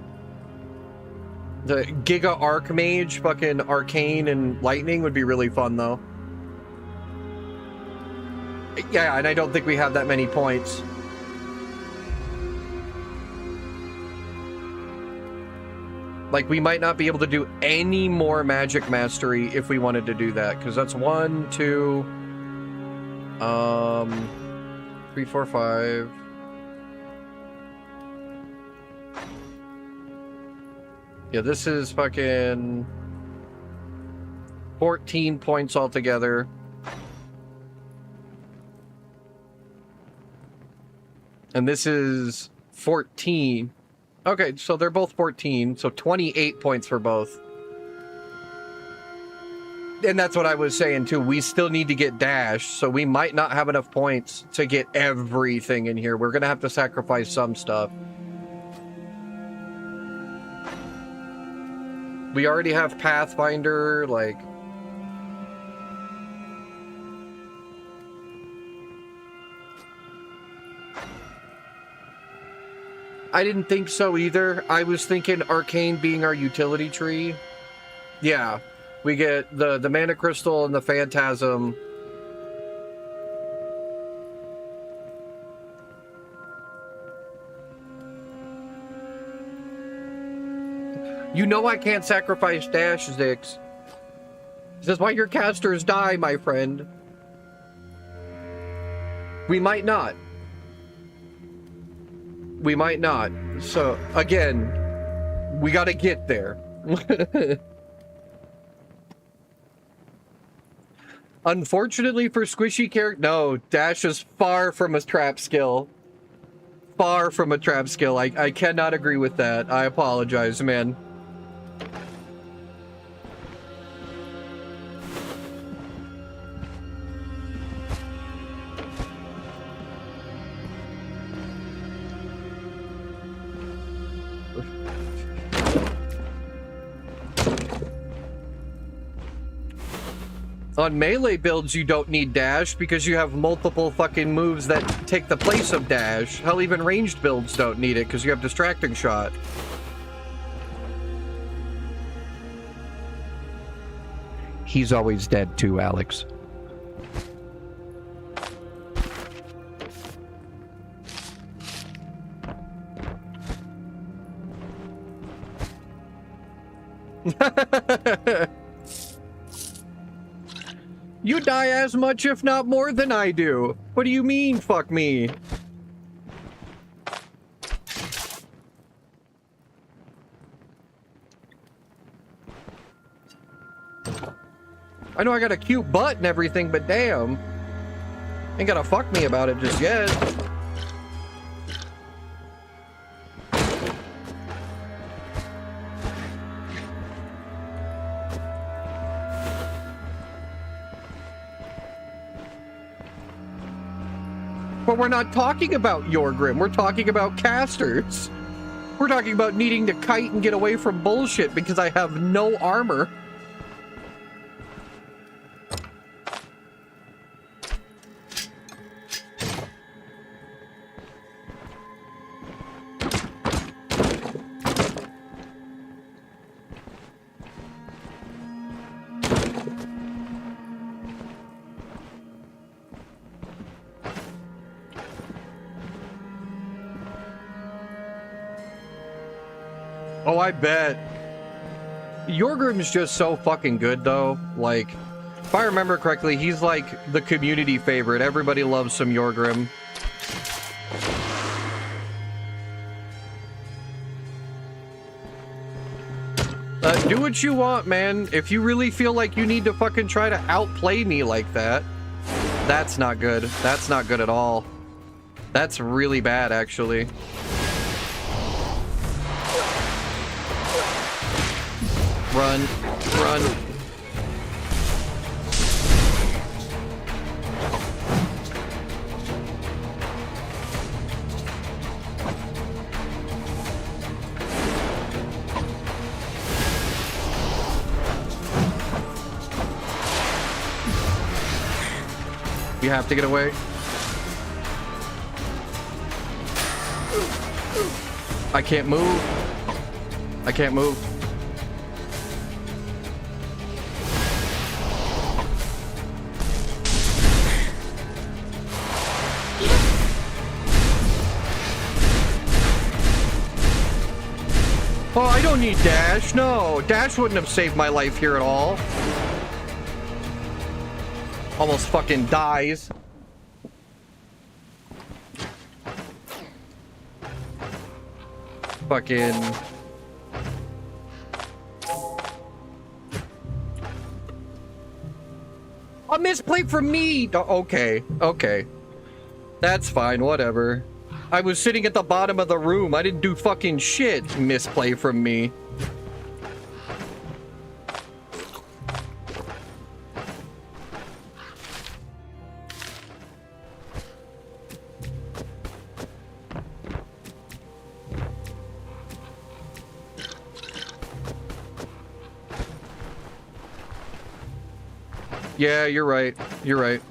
The Giga Archmage, fucking Arcane and Lightning would be really fun though. Yeah, and I don't think we have that many points. Like, we might not be able to do any more magic mastery if we wanted to do that, because that's 1, 2, 3, 4, 5. Yeah, this is fucking 14 points altogether. And this is 14. Okay, so they're both 14, so 28 points for both. And that's what I was saying too. We still need to get dash, so we might not have enough points to get everything in here. We're gonna have to sacrifice some stuff. We already have Pathfinder, like... I didn't think so either. I was thinking Arcane being our utility tree. Yeah, we get the Mana Crystal and the Phantasm. You know I can't sacrifice Dash, Zix. This is why your casters die, my friend. We might not. We might not. So, again, we gotta get there. Unfortunately for squishy character, no, Dash is far from a trap skill. Far from a trap skill. I cannot agree with that. I apologize, man. On melee builds, you don't need dash because you have multiple fucking moves that take the place of dash. Hell, even ranged builds don't need it because you have distracting shot. He's always dead too, Alex. You die as much, if not more, than I do. What do you mean, fuck me? I know I got a cute butt and everything, but damn. Ain't gotta fuck me about it just yet. But we're not talking about Yorgrim. We're talking about casters. We're talking about needing to kite and get away from bullshit because I have no armor. Oh, I bet. Yorgrim's just so fucking good, though. Like, if I remember correctly, he's like the community favorite. Everybody loves some Yorgrim. Do what you want, man. If you really feel like you need to fucking try to outplay me like that, that's not good. That's not good at all. That's really bad, actually. Run, run. You have to get away. I can't move. I can't move. Oh, I don't need dash. No, dash wouldn't have saved my life here at all. Almost fucking dies. Fucking... A misplay from me! Okay, okay. That's fine, whatever. I was sitting at the bottom of the room. I didn't do fucking shit. Misplay from me. Yeah, you're right. You're right.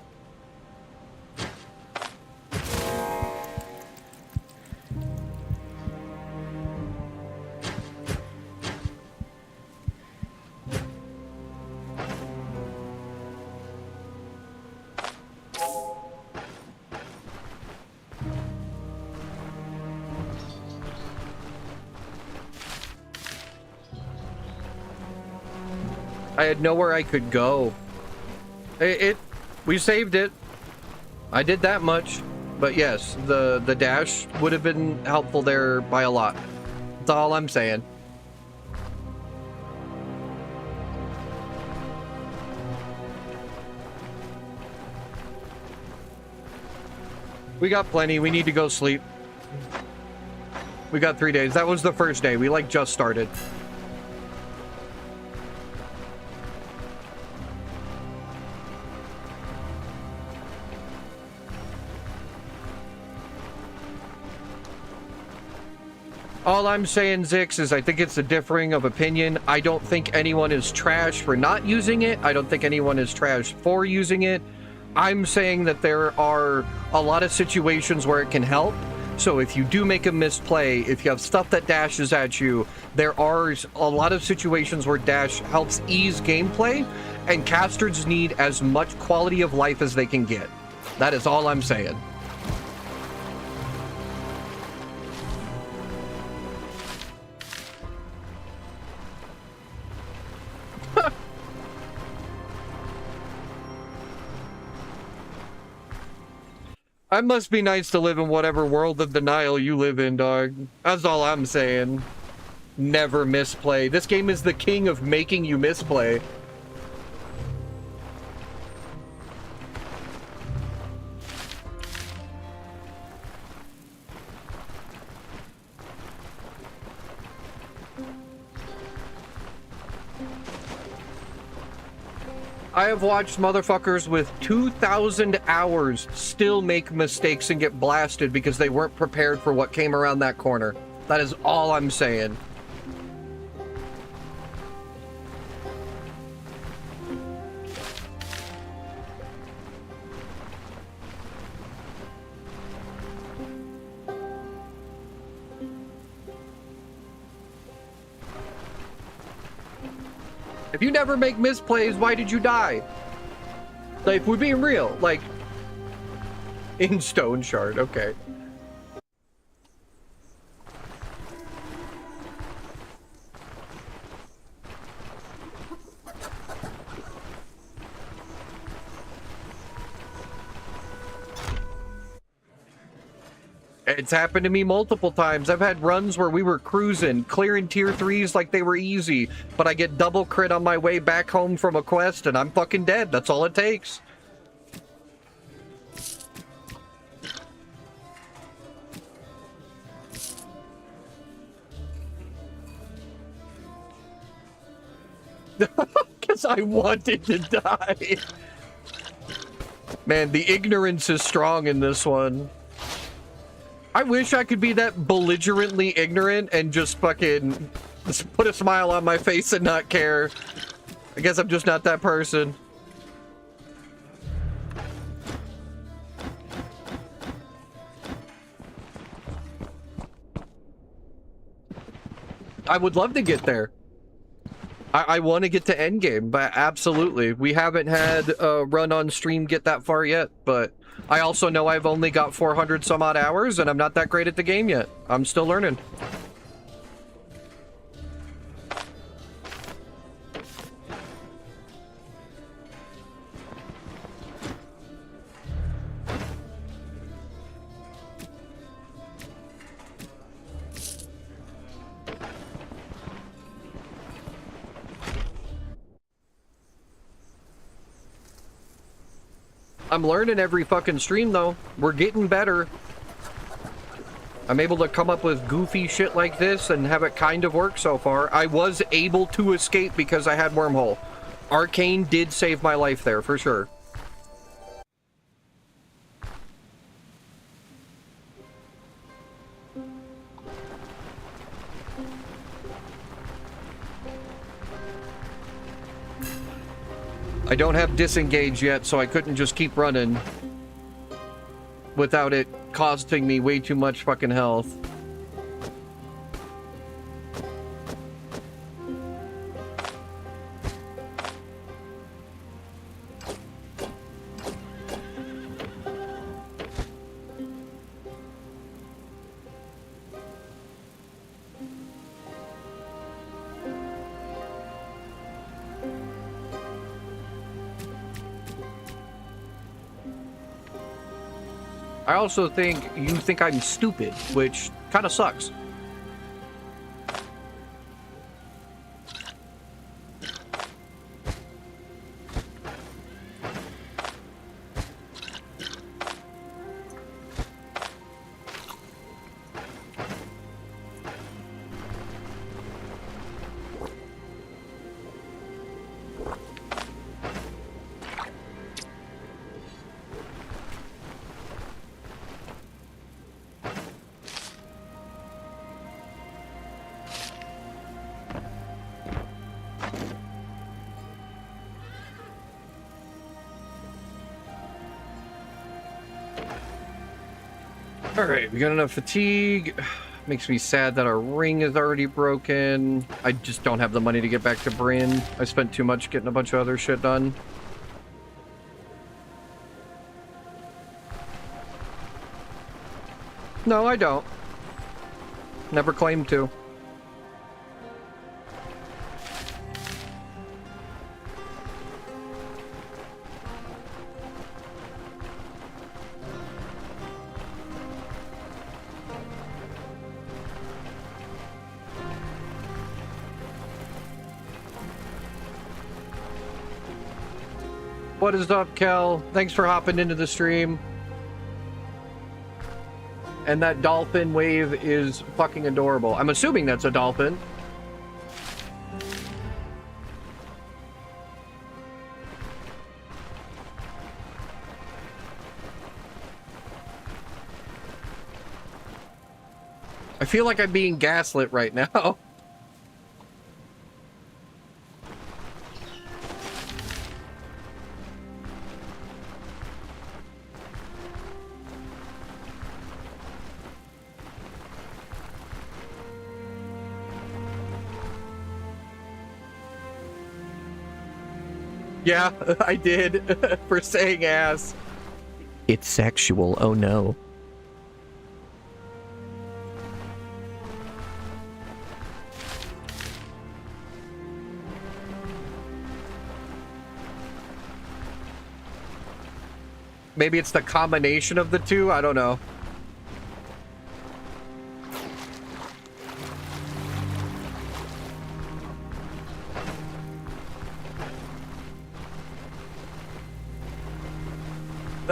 I had nowhere I could go. We saved it. I did that much. But yes, the dash would have been helpful there by a lot. That's all I'm saying. We got plenty. We need to go sleep. We got 3 days. That was the first day. We like just started. All I'm saying, Zix, is I think it's a differing of opinion. I don't think anyone is trash for not using it. I don't think anyone is trash for using it. I'm saying that there are a lot of situations where it can help. So if you do make a misplay, if you have stuff that dashes at you, there are a lot of situations where dash helps ease gameplay, and casters need as much quality of life as they can get. That is all I'm saying. I must be nice to live in whatever world of denial you live in, dog. That's all I'm saying. Never misplay. This game is the king of making you misplay. I have watched motherfuckers with 2,000 hours still make mistakes and get blasted because they weren't prepared for what came around that corner. That is all I'm saying. If you never make misplays, why did you die? Like, we're being real. Like, in Stone Shard, okay. It's happened to me multiple times. I've had runs where we were cruising, clearing tier 3s like they were easy, but I get double crit on my way back home from a quest and I'm fucking dead. That's all it takes. Because I wanted to die. Man, the ignorance is strong in this one. I wish I could be that belligerently ignorant and just fucking just put a smile on my face and not care. I guess I'm just not that person. I would love to get there. I want to get to endgame, but absolutely. We haven't had a run on stream get that far yet, but I also know I've only got 400 some odd hours and I'm not that great at the game yet. I'm still learning. I'm learning every fucking stream, though. We're getting better. I'm able to come up with goofy shit like this and have it kind of work so far. I was able to escape because I had Wormhole. Arcane did save my life there, for sure. I don't have disengage yet, so I couldn't just keep running without it costing me way too much fucking health. I also think you think I'm stupid, which kind of sucks. Alright, we got enough fatigue. Makes me sad that our ring is already broken. I just don't have the money to get back to Bryn. I spent too much getting a bunch of other shit done. No, I don't. Never claimed to. What is up, Kel? Thanks for hopping into the stream. And that dolphin wave is fucking adorable. I'm assuming that's a dolphin. I feel like I'm being gaslit right now. Yeah, I did. For saying ass. It's sexual, oh no. Maybe it's the combination of the two, I don't know.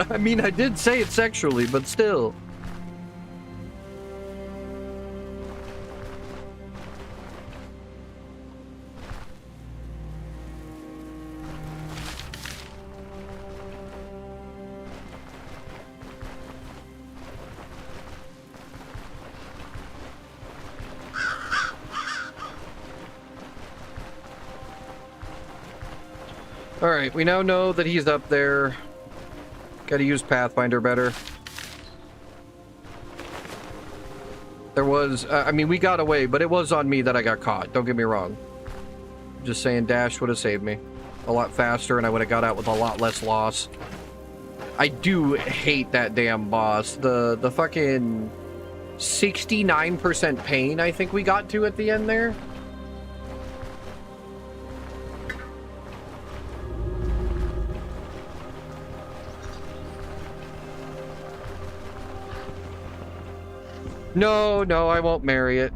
I mean, I did say it sexually, but still. All right, we now know that he's up there. Gotta use Pathfinder better. There was, I mean, we got away, but it was on me that I got caught. Don't get me wrong. Just saying, Dash would have saved me a lot faster, and I would have got out with a lot less loss. I do hate that damn boss. The fucking 69% pain I think we got to at the end there. No, no, I won't marry it.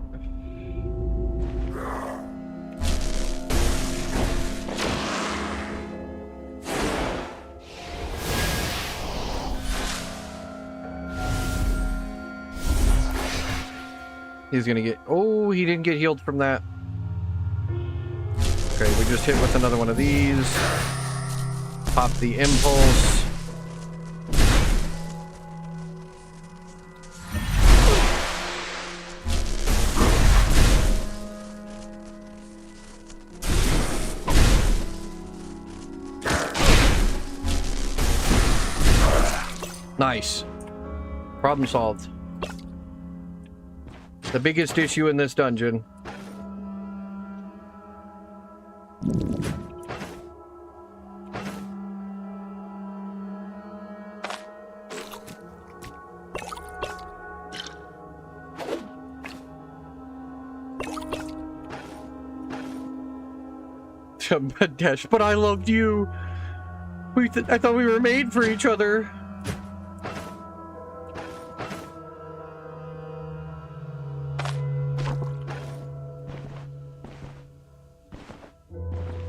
He's gonna get... Oh, he didn't get healed from that. Okay, we just hit with another one of these. Pop the impulse. Nice. Problem solved. The biggest issue in this dungeon. Dash, but I loved you. I thought we were made for each other.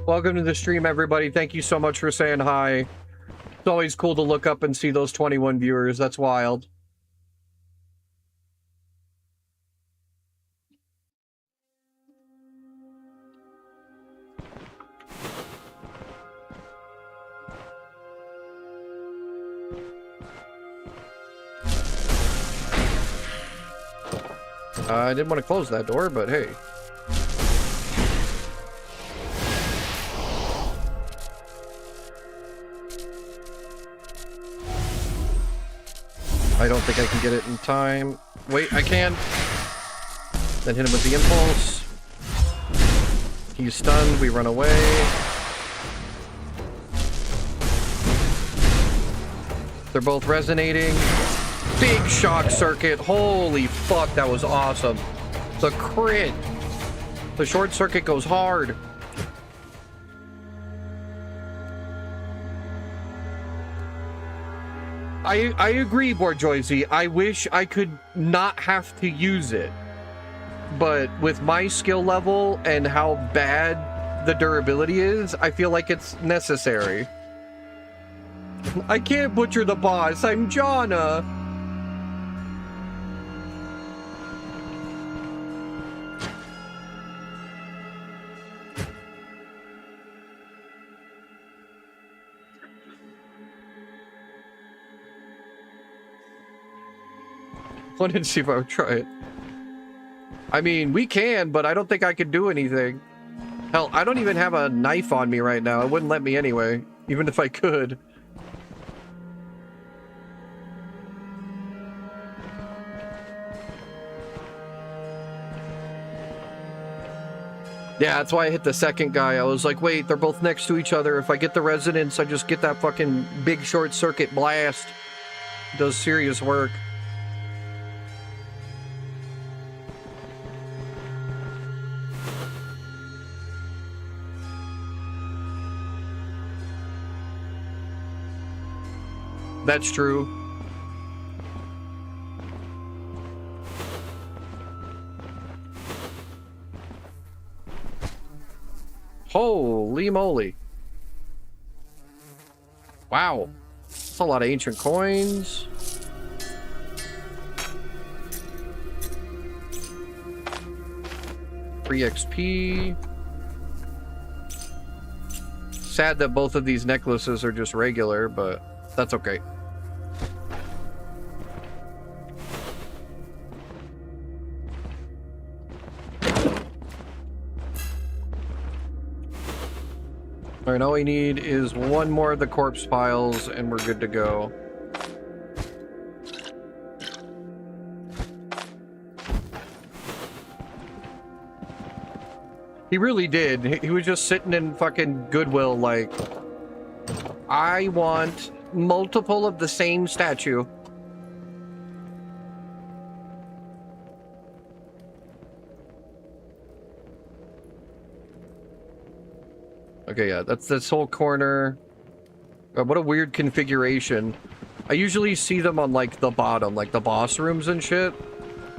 Welcome to the stream, everybody. Thank you so much for saying hi. It's always cool to look up and see those 21 viewers. That's wild. I didn't want to close that door, but hey. I don't think I can get it in time. Wait, I can. Then hit him with the impulse. He's stunned. We run away. They're both resonating. Big shock circuit. Holy fuck, that was awesome. The crit. The short circuit goes hard. I agree, Borjoisy. I wish I could not have to use it. But with my skill level and how bad the durability is, I feel like it's necessary. I can't butcher the boss. I'm Jonna. Wanted to see if I would try it. I mean, we can, but I don't think I could do anything. Hell, I don't even have a knife on me right now. It wouldn't let me anyway, even if I could. Yeah, that's why I hit the second guy. I was like, wait, they're both next to each other. If I get the resonance, I just get that fucking big short circuit blast. It does serious work. That's true. Holy moly. Wow. That's a lot of ancient coins. Free XP. Sad that both of these necklaces are just regular, but that's okay. Alright, all we need is one more of the corpse piles and we're good to go. He really did. He was just sitting in fucking Goodwill like, I want multiple of the same statue. Okay, yeah, that's this whole corner. What a weird configuration. I usually see them on, like, the bottom, like the boss rooms and shit.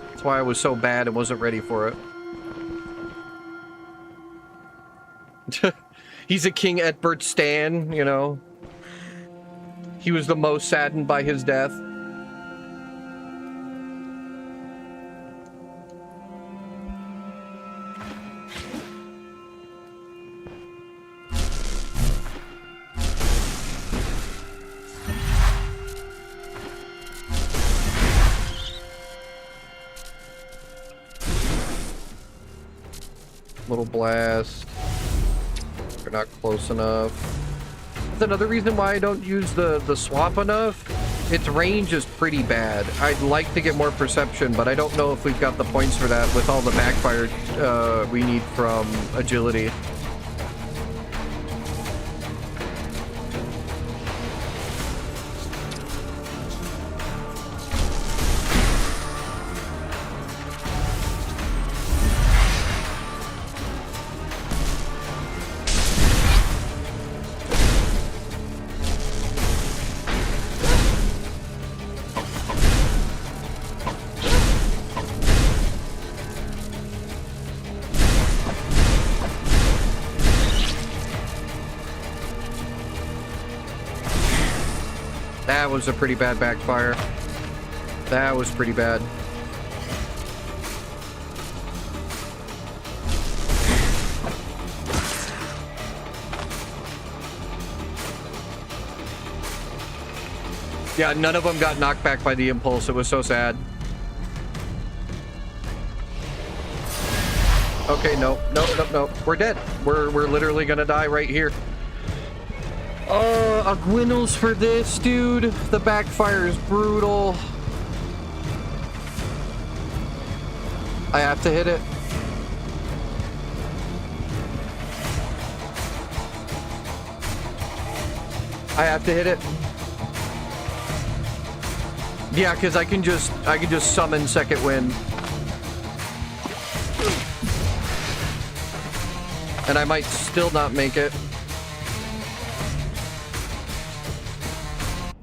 That's why I was so bad and wasn't ready for it. He's a King Edbert stan, you know. He was the most saddened by his death. Little blast. They're not close enough. That's another reason why I don't use the swap enough. Its range is pretty bad. I'd like to get more perception, but I don't know if we've got the points for that with all the backfire we need from agility. That was a pretty bad backfire. That was pretty bad. Yeah, none of them got knocked back by the impulse. It was so sad. Okay, no. We're dead. We're literally gonna die right here. A Gwinnels for this, dude. The backfire is brutal. I have to hit it. I have to hit it. Yeah, because I can just summon second wind. And I might still not make it.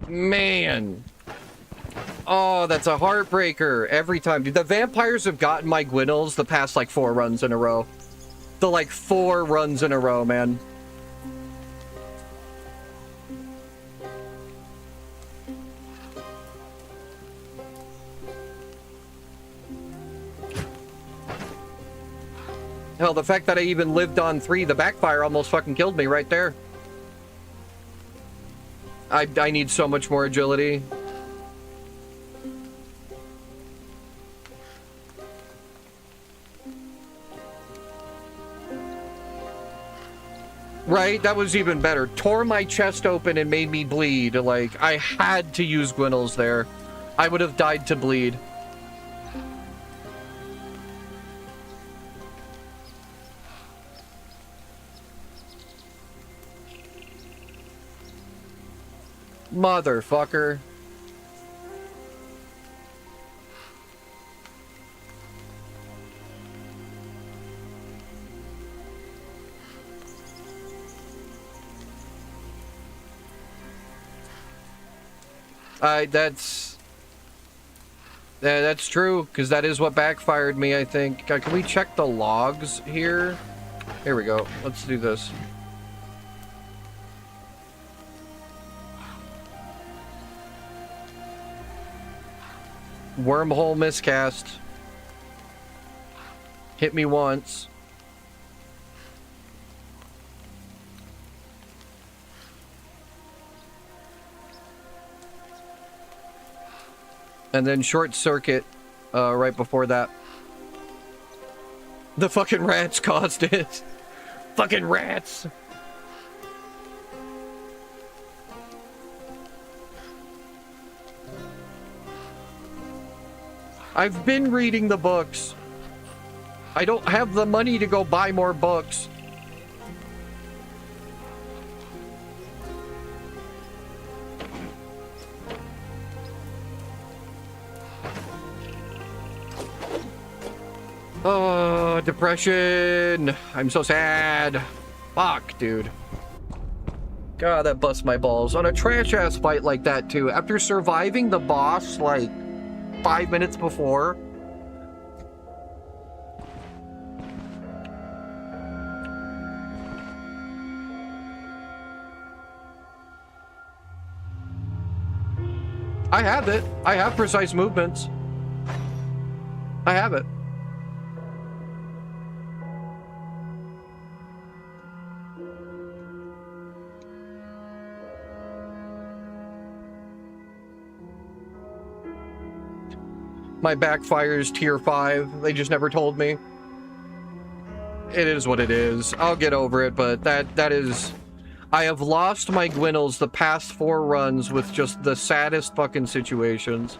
Man. Oh, that's a heartbreaker every time. Dude, the vampires have gotten my Gwinnels the past like 4 runs in a row. The like 4 runs in a row, man. Hell, the fact that I even lived on 3, the backfire almost fucking killed me right there. I need so much more agility. Right? That was even better. Tore my chest open and made me bleed. Like, I had to use Gwinnels there. I would have died to bleed. Motherfucker. That's true, because that is what backfired me, I think. Can we check the logs here? Here we go. Let's do this. Wormhole miscast. Hit me once. And then short circuit right before that. The fucking rats caused it. Fucking rats. I've been reading the books. I don't have the money to go buy more books. Oh, depression. I'm so sad. Fuck, dude. God, that busts my balls. On a trash-ass fight like that, too. After surviving the boss, like, 5 minutes before. I have it. I have precise movements. I have it. My backfire's tier 5. They just never told me. it is what it is. I'll get over it, but that is... I have lost my Gwinnels the past 4 runs with just the saddest fucking situations.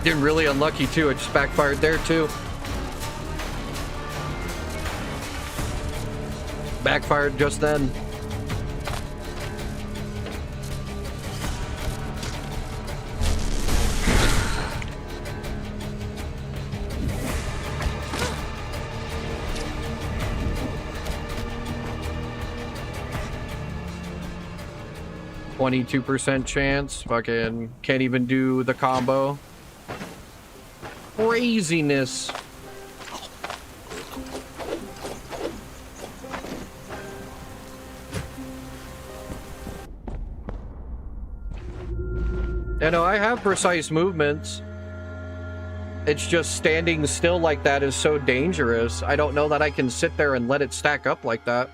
Getting really unlucky too, it just backfired there too. Backfired just then. %, chance. Fucking can't even do the combo. Craziness. You know, I have precise movements. It's just standing still like that is so dangerous. I don't know that I can sit there and let it stack up like that.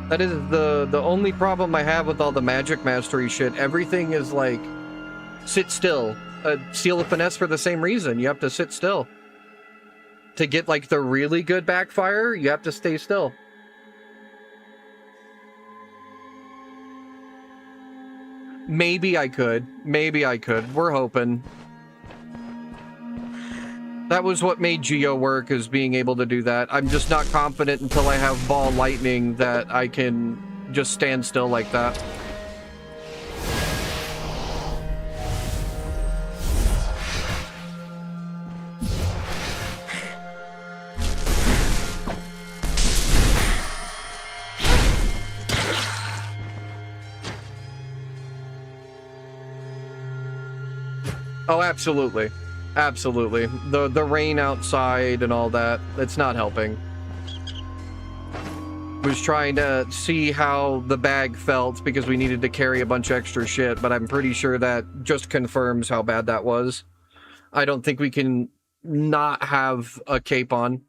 That is the only problem I have with all the magic mastery shit. Everything is like, sit still. Seal of Finesse for the same reason. You have to sit still. To get like the really good backfire, you have to stay still. Maybe I could. Maybe I could. We're hoping. That was what made Geo work, is being able to do that. I'm just not confident until I have Ball Lightning that I can just stand still like that. Oh, absolutely. Absolutely. The rain outside and all that, it's not helping. Was trying to see how the bag felt because we needed to carry a bunch of extra shit, but I'm pretty sure that just confirms how bad that was. I don't think we can not have a cape on.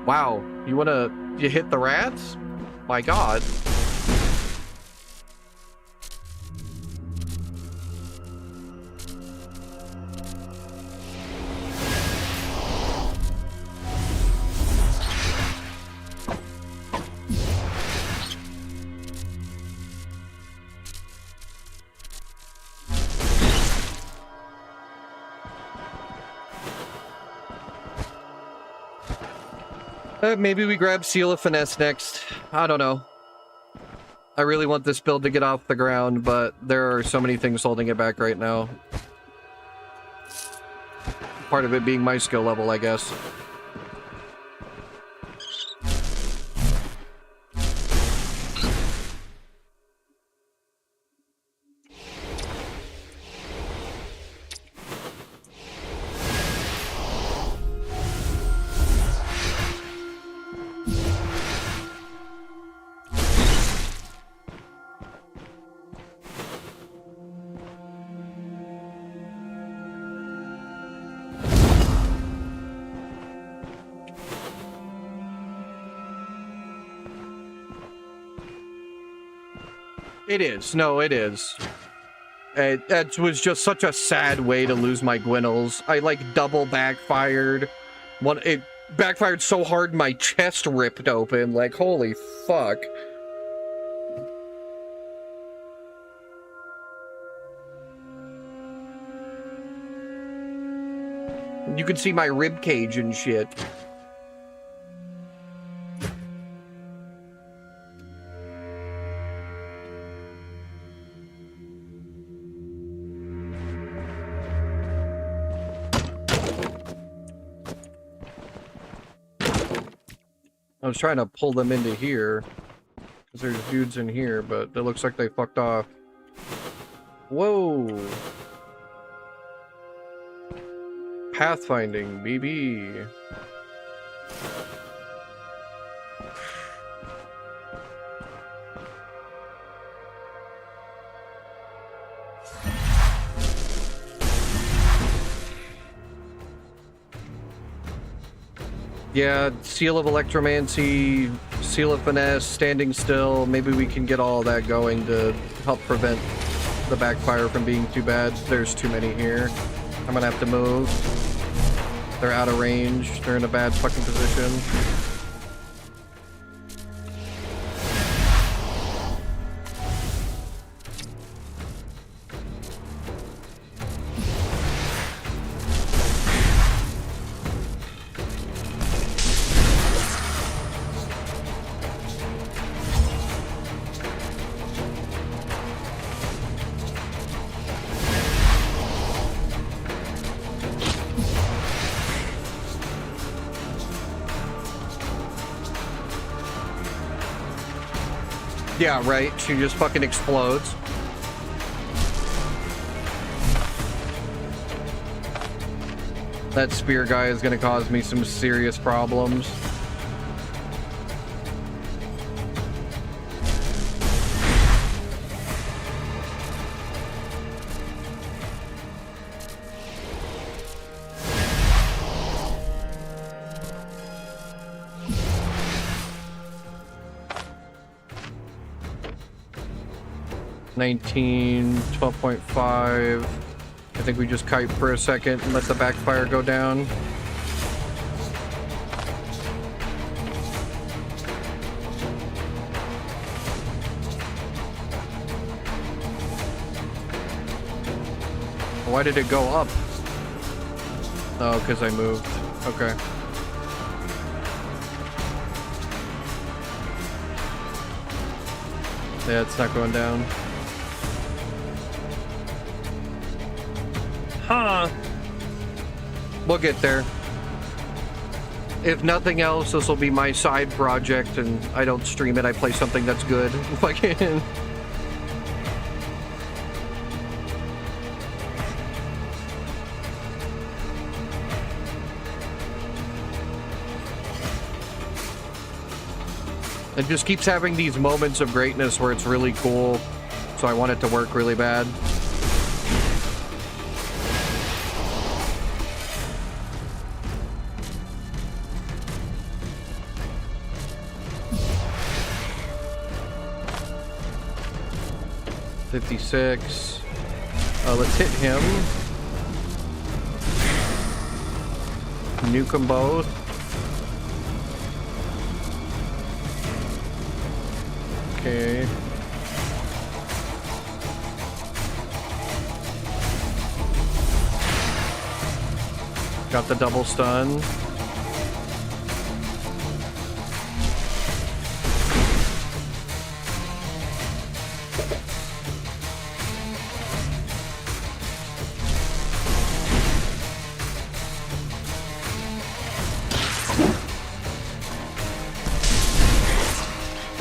Wow, you hit the rats? My god. Maybe we grab Seal of Finesse next. I don't know. I really want this build to get off the ground, but there are so many things holding it back right now. Part of it being my skill level, I guess. It is. No, it is. That was just such a sad way to lose my Gwinnels. I, like, double backfired. It backfired so hard my chest ripped open. Like, holy fuck. You can see my rib cage and shit. I was trying to pull them into here. Because there's dudes in here, but it looks like they fucked off. Whoa! Pathfinding, BB. Yeah, Seal of Electromancy, Seal of Finesse, Standing Still. Maybe we can get all that going to help prevent the backfire from being too bad. There's too many here. I'm gonna have to move. They're out of range. They're in a bad fucking position. Yeah, right. She just fucking explodes. That spear guy is gonna cause me some serious problems. $19, 12.5. I think we just kite for a second and let the backfire go down. Why did it go up? Oh, because I moved. Okay. Yeah, it's not going down. Huh. We'll get there. If nothing else, this will be my side project, and I don't stream it. I play something that's good. Fucking. It just keeps having these moments of greatness where it's really cool, so I want it to work really bad. $56. Let's hit him. Nuke them both. Okay. Got the double stun.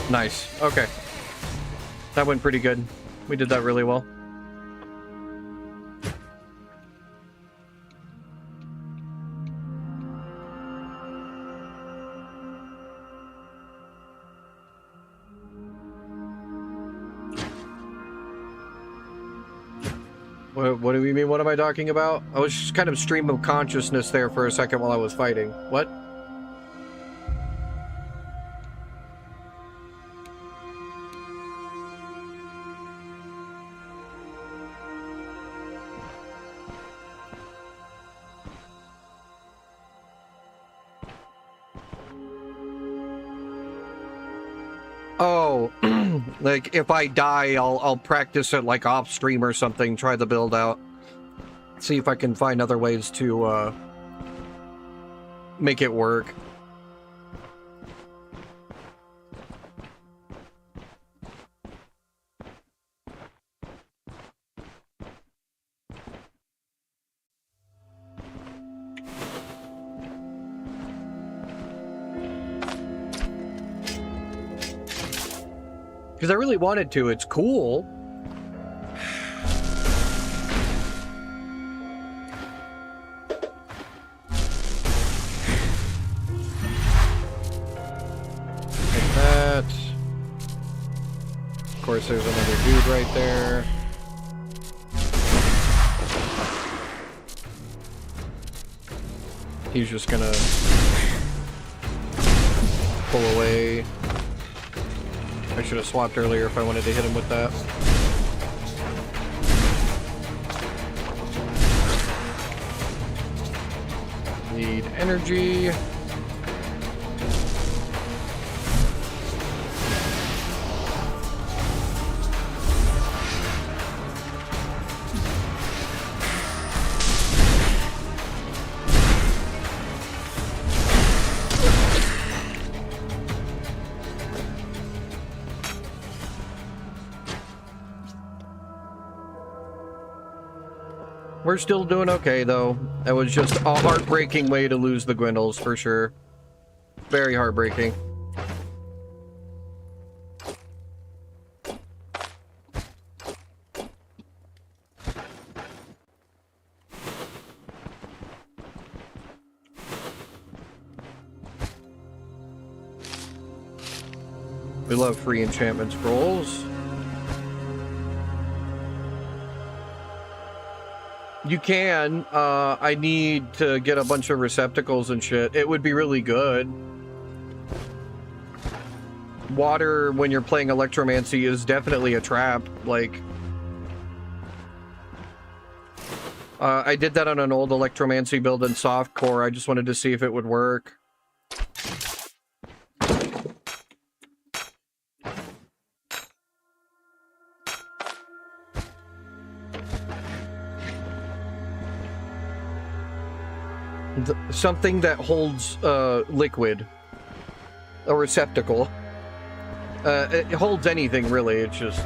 Nice. Okay. That went pretty good. We did that really well. What do we mean? What am I talking about? I was just kind of stream of consciousness there for a second while I was fighting. What? Oh, like if I die, I'll practice it like off stream or something. Try the build out. See if I can find other ways to make it work. Because I really wanted to. It's cool. Like that. Of course, there's another dude right there. He's just gonna pull away. I should have swapped earlier if I wanted to hit him with that. Need energy. We're still doing okay, though. That was just a heartbreaking way to lose the Gwendolys, for sure. Very heartbreaking. We love free enchantment scrolls. You can. I need to get a bunch of receptacles and shit. It would be really good. Water, when you're playing electromancy, is definitely a trap. Like, I did that on an old electromancy build in softcore. I just wanted to see if it would work. Something that holds liquid, a receptacle. It holds anything, really. It's just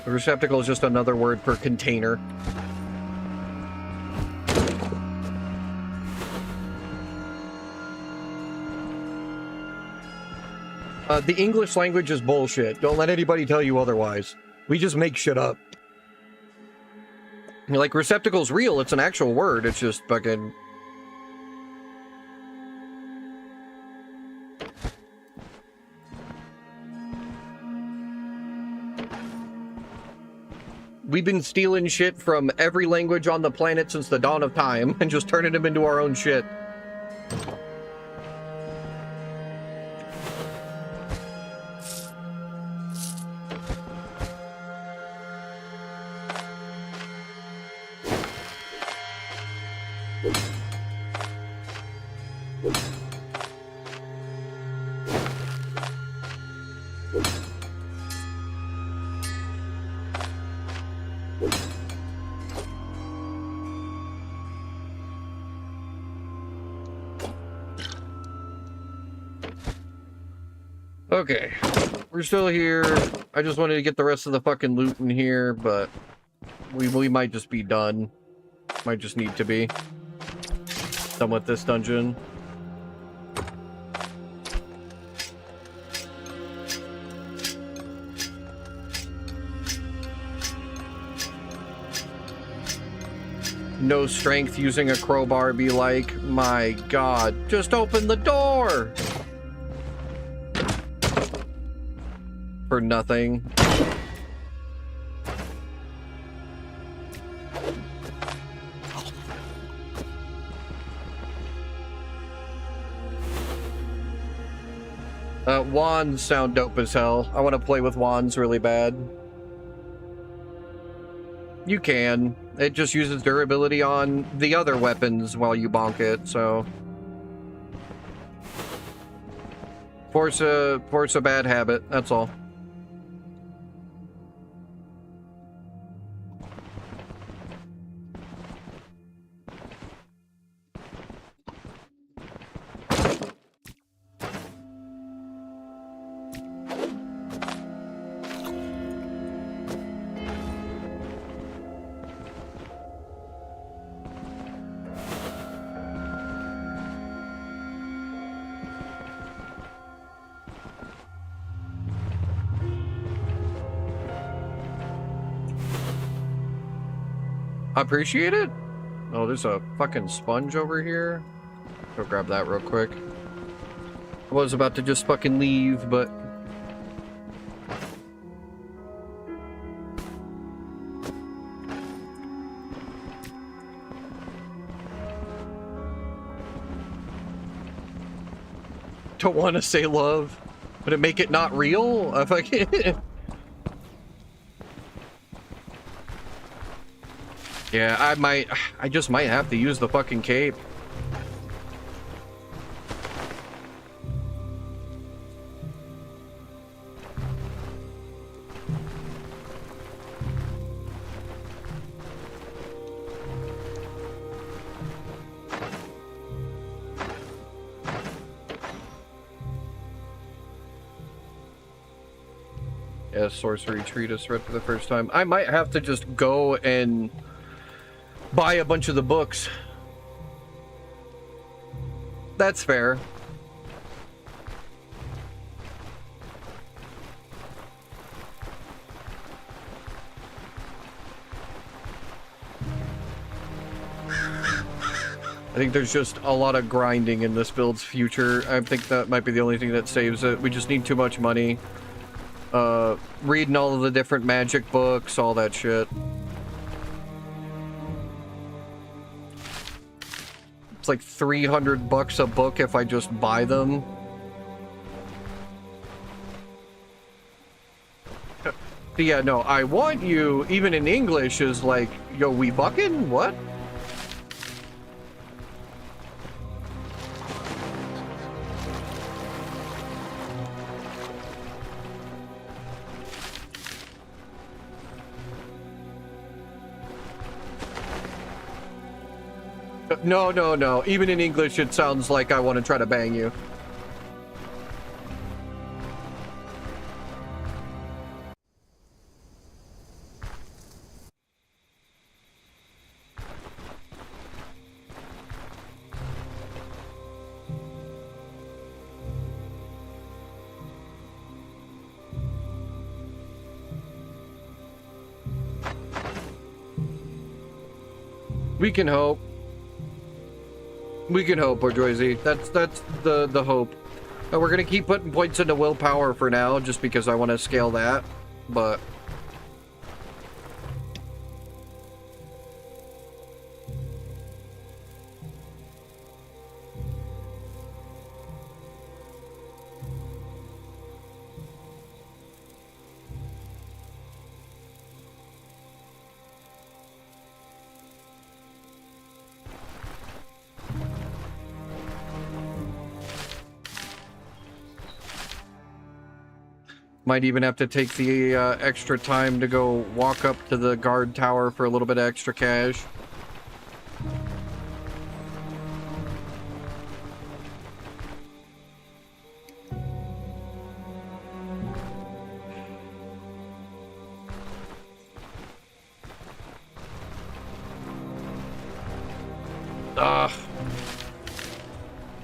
a receptacle is just another word for container. The English language is bullshit. Don't let anybody tell you otherwise. We just make shit up. Like, receptacle's real, it's an actual word, it's just fucking... We've been stealing shit from every language on the planet since the dawn of time, and just turning them into our own shit. Okay, we're still here. I just wanted to get the rest of the fucking loot in here, but we might just be done. Might just need to be done with this dungeon. No strength using a crowbar be like, my god, just open the door! For nothing. Wands sound dope as hell. I want to play with wands really bad. You can. It just uses durability on the other weapons while you bonk it, so... Force a bad habit, that's all. I appreciate it. Oh, there's a fucking sponge over here. Go grab that real quick. I was about to just fucking leave, but... Don't want to say love. Would it make it not real? If I can... Yeah, I just might have to use the fucking cape. Yeah, sorcery treatise read for the first time. I might have to just go and buy a bunch of the books. That's fair. I think there's just a lot of grinding in this build's future. I think that might be the only thing that saves it. We just need too much money. Reading all of the different magic books, all that shit. It's like $300 a book if I just buy them. Yeah, no, I want you, even in English, is like, yo, we bucking? What? No, no, no. Even in English, it sounds like I want to try to bang you. We can hope. We can hope, Bourgeoisie. That's the hope. We're gonna keep putting points into willpower for now, just because I want to scale that. But might even have to take the extra time to go walk up to the guard tower for a little bit of extra cash. Ugh.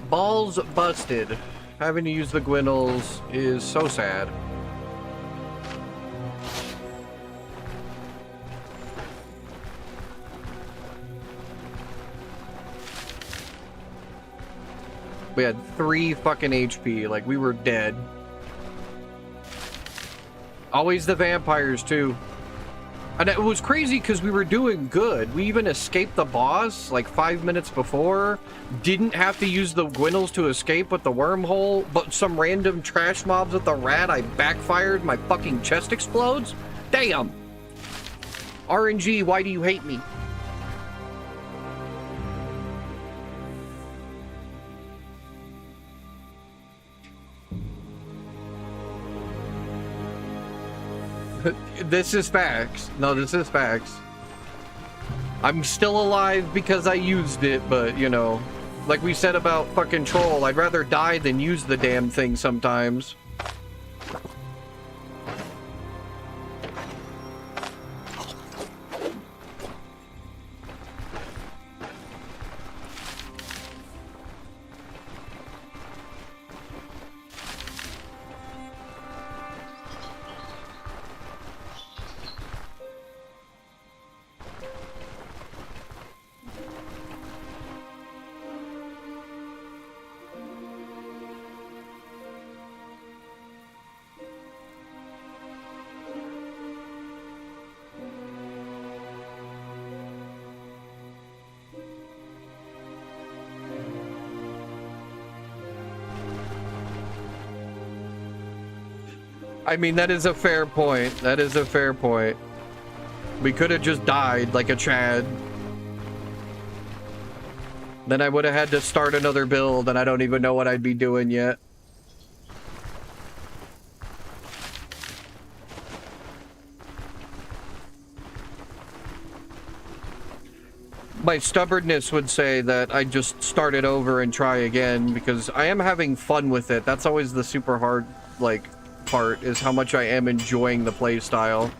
Balls busted. Having to use the Gwinnels is so sad. We had 3 fucking HP, like we were dead. Always the vampires too. And it was crazy because we were doing good. We even escaped the boss like 5 minutes before. Didn't have to use the Gwinnels to escape with the wormhole, but some random trash mobs with the rat, I backfired, my fucking chest explodes. Damn! RNG, why do you hate me? This is facts. No, this is facts. I'm still alive because I used it, but, you know, like we said about fucking Troll, I'd rather die than use the damn thing sometimes. I mean, that is a fair point. That is a fair point. We could have just died like a Chad. Then I would have had to start another build, and I don't even know what I'd be doing yet. My stubbornness would say that I just start it over and try again, because I am having fun with it. That's always the super hard, like, part, is how much I am enjoying the play style.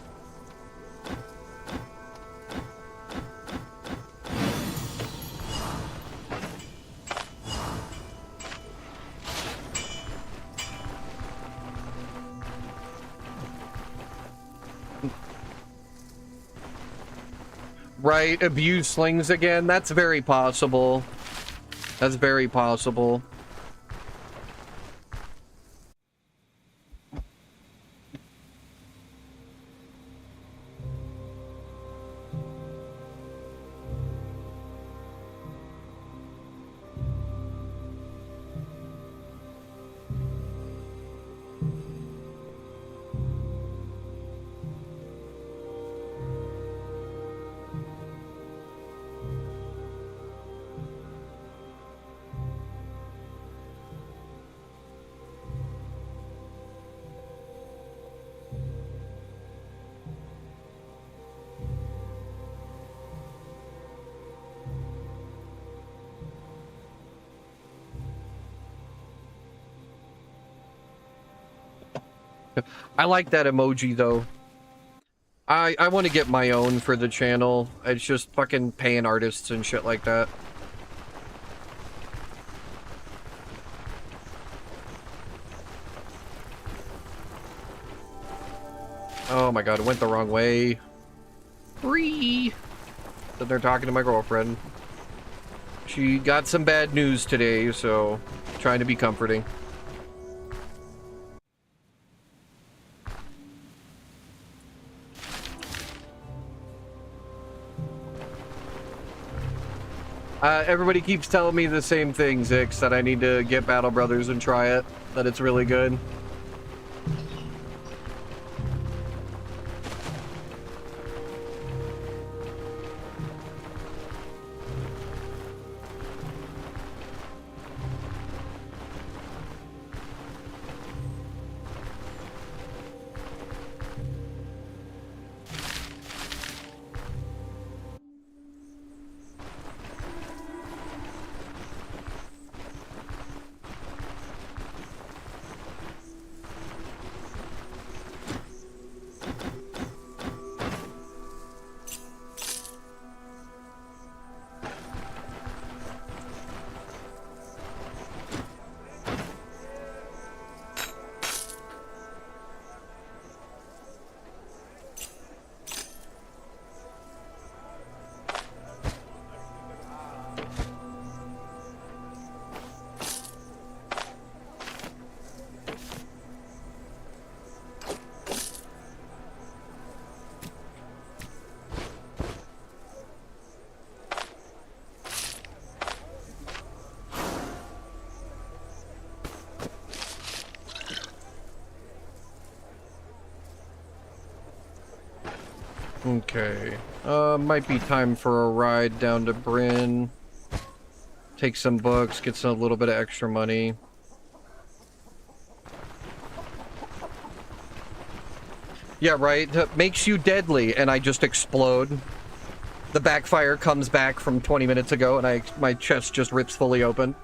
Right, abuse slings again. That's very possible. That's very possible. I like that emoji, though. I want to get my own for the channel. It's just fucking paying artists and shit like that. Oh my god, it went the wrong way. Free! That they're talking to my girlfriend. She got some bad news today, so trying to be comforting. Everybody keeps telling me the same thing, Zix, that I need to get Battle Brothers and try it, that it's really good. Okay. Might be time for a ride down to Bryn. Take some books, get some, a little bit of extra money. Yeah, right? That makes you deadly, and I just explode. The backfire comes back from 20 minutes ago, and my chest just rips fully open.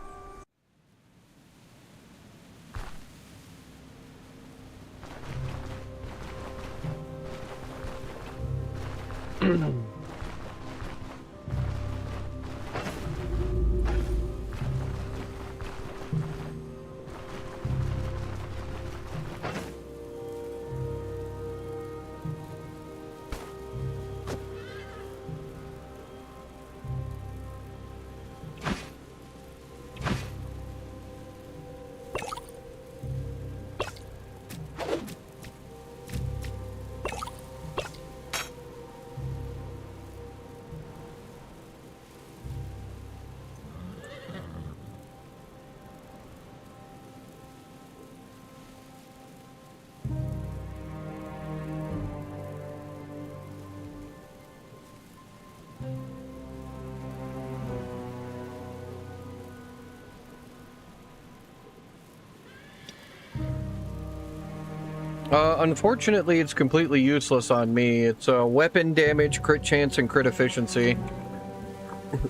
Unfortunately, it's completely useless on me. It's weapon damage, crit chance, and crit efficiency.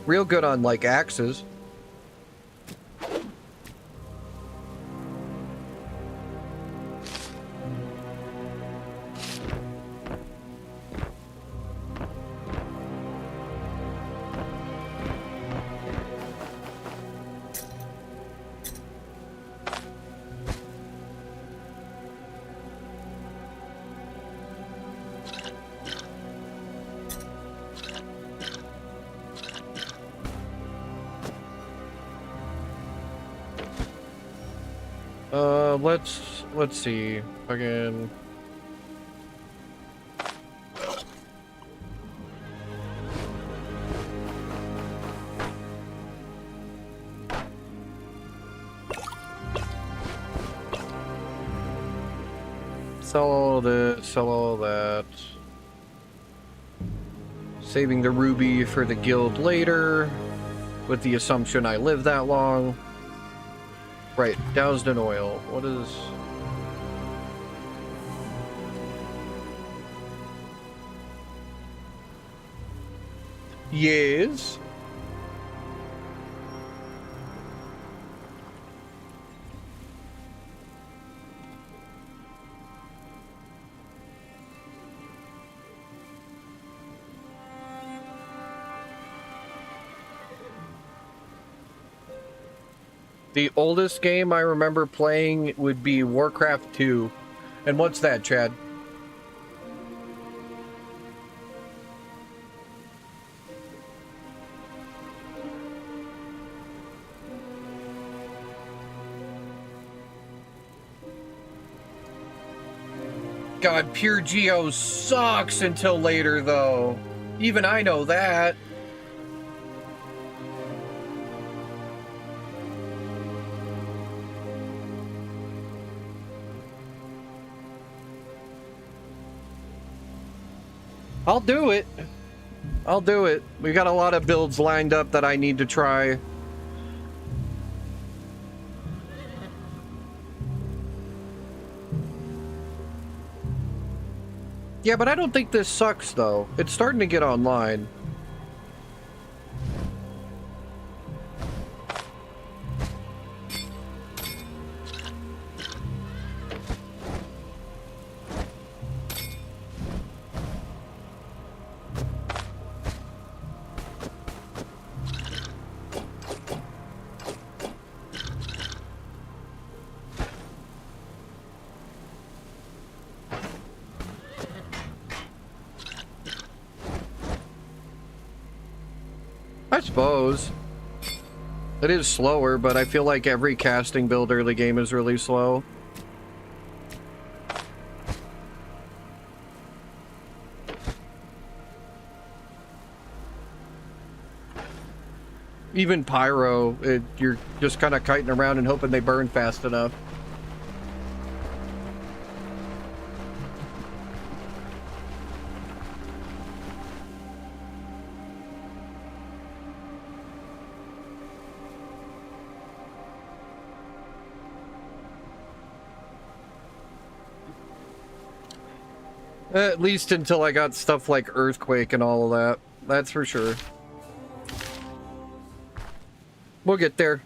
Real good on, like, axes. Let's see. Again. Sell all this, sell all that. Saving the ruby for the guild later, with the assumption I live that long. Right, doused in oil. What is... Yes. The oldest game I remember playing would be Warcraft 2. And what's that, Chad? God, Pure Geo sucks until later, though. Even I know that. I'll do it. I'll do it. We got a lot of builds lined up that I need to try. Yeah, but I don't think this sucks, though. It's starting to get online. I suppose. It is slower, but I feel like every casting build early game is really slow. Even Pyro, you're just kind of kiting around and hoping they burn fast enough. At least until I got stuff like Earthquake and all of that. That's for sure. We'll get there.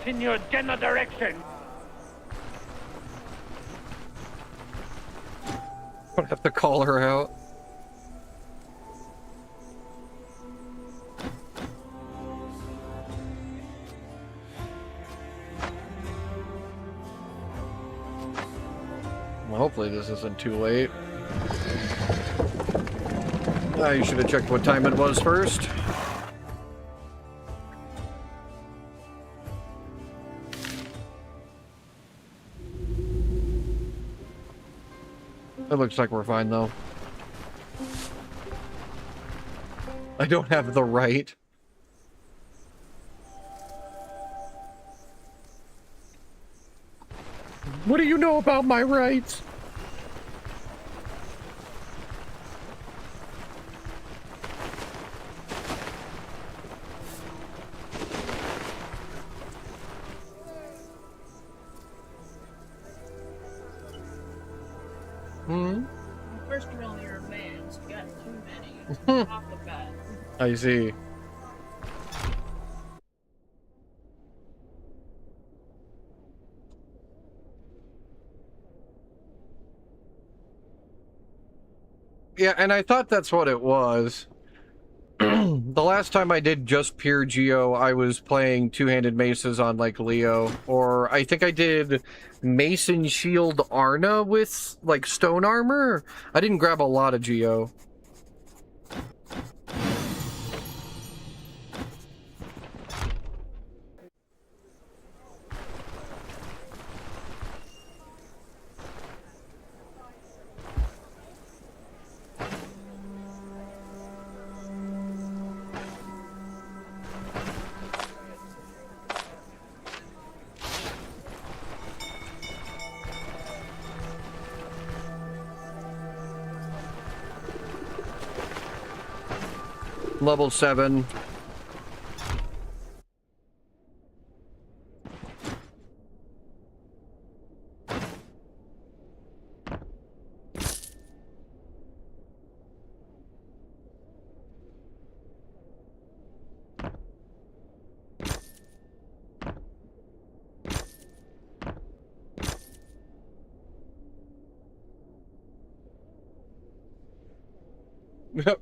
In your general direction. I'll have to call her out. Well, hopefully this isn't too late. You should have checked what time it was first. It looks like we're fine, though. I don't have the right. What do you know about my rights? Hmm? First of all, you're a man, so you got too many. Off the bat. I see. Yeah, and I thought that's what it was. The last time I did just pure Geo, I was playing two-handed maces on, like, Leo. Or I think I did Mason Shield Arna with, like, stone armor. I didn't grab a lot of Geo. Level 7.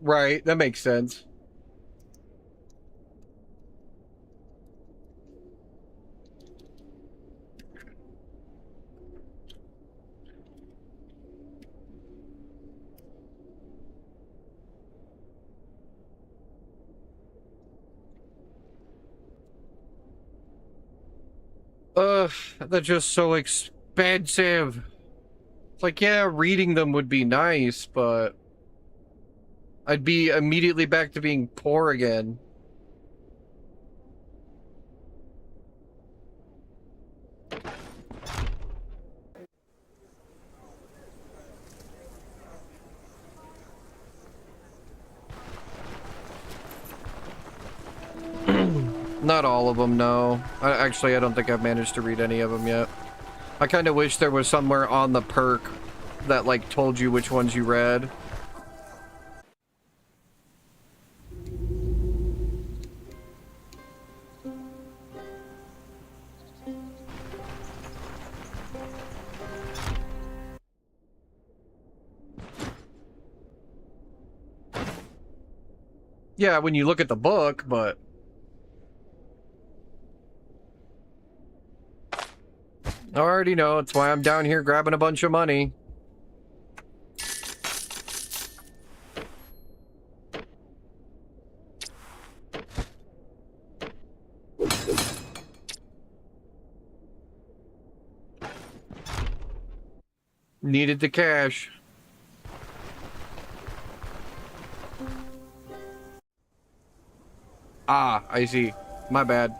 Right, that makes sense. Ugh, they're just so expensive. It's like, yeah, reading them would be nice, but I'd be immediately back to being poor again. Not all of them, no. Actually, I don't think I've managed to read any of them yet. I kind of wish there was somewhere on the perk that, like, told you which ones you read. Yeah, when you look at the book, but... I already know, it's why I'm down here grabbing a bunch of money. Needed the cash. Ah, I see. My bad.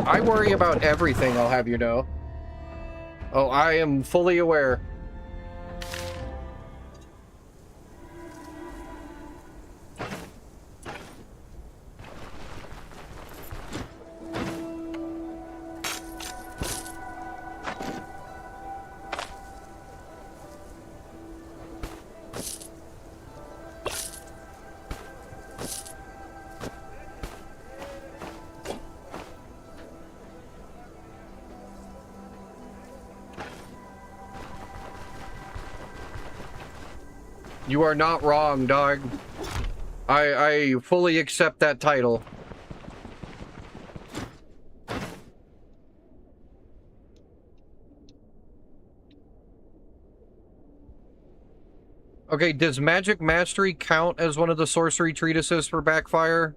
I worry about everything, I'll have you know. Oh, I am fully aware. You are not wrong, dog. I fully accept that title. Okay, does Magic Mastery count as one of the sorcery treatises for Backfire?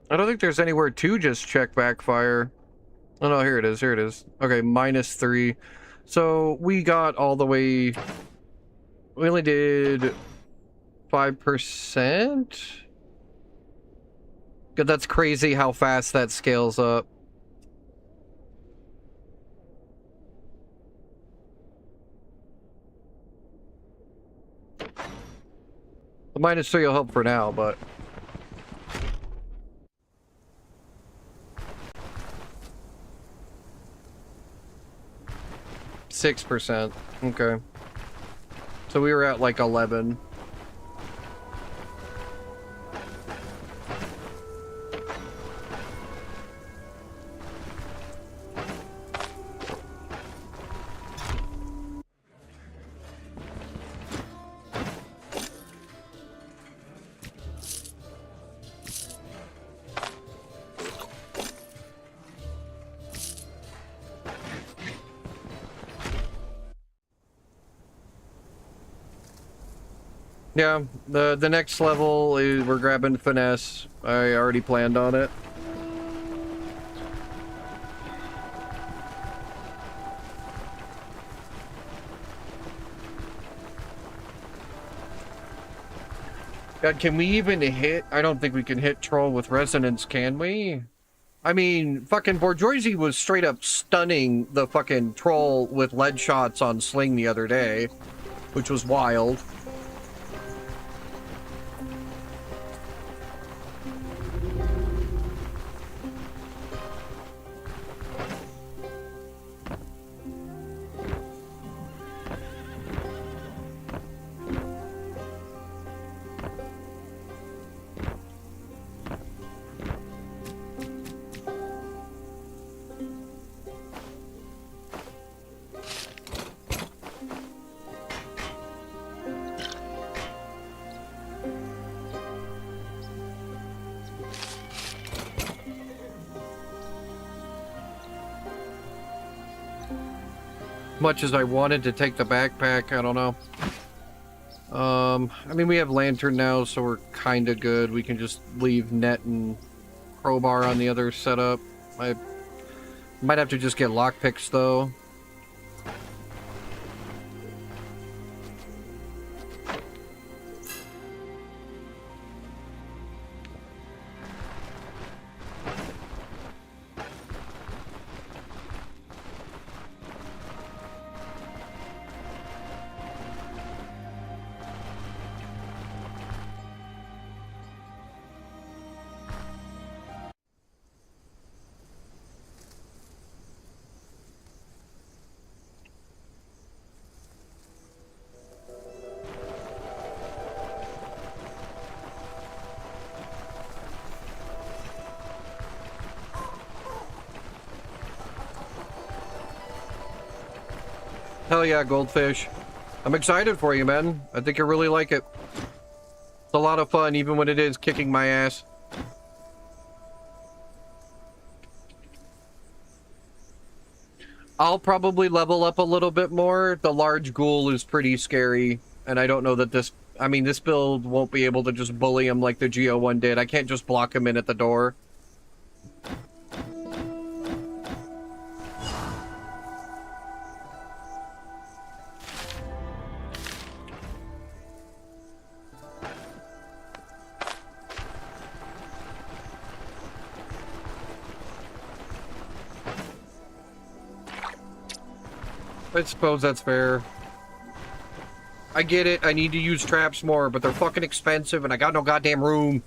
I don't think there's anywhere to just check Backfire. Oh no, here it is, here it is. Okay, -3. So we got all the way... We only did 5%? God, that's crazy how fast that scales up. The -3 will help for now, but... 6%. Okay. So we were at like 11. Yeah, the next level is we're grabbing finesse. I already planned on it. God, can we even hit? I don't think we can hit Troll with Resonance, can we? I mean, fucking Borjoisi was straight up stunning the fucking Troll with lead shots on Sling the other day, which was wild. Much as I wanted to take the backpack, I don't know. I mean, we have Lantern now, so we're kind of good. We can just leave Net and Crowbar on the other setup. I might have to just get lockpicks, though. Hell yeah, Goldfish. I'm excited for you, man. I think you'll really like it. It's a lot of fun, even when it is kicking my ass. I'll probably level up a little bit more. The large ghoul is pretty scary, and I don't know that this I mean, this build won't be able to just bully him like the Geo one did. I can't just block him in at the door. I suppose that's fair. I get it, I need to use traps more, but they're fucking expensive and I got no goddamn room.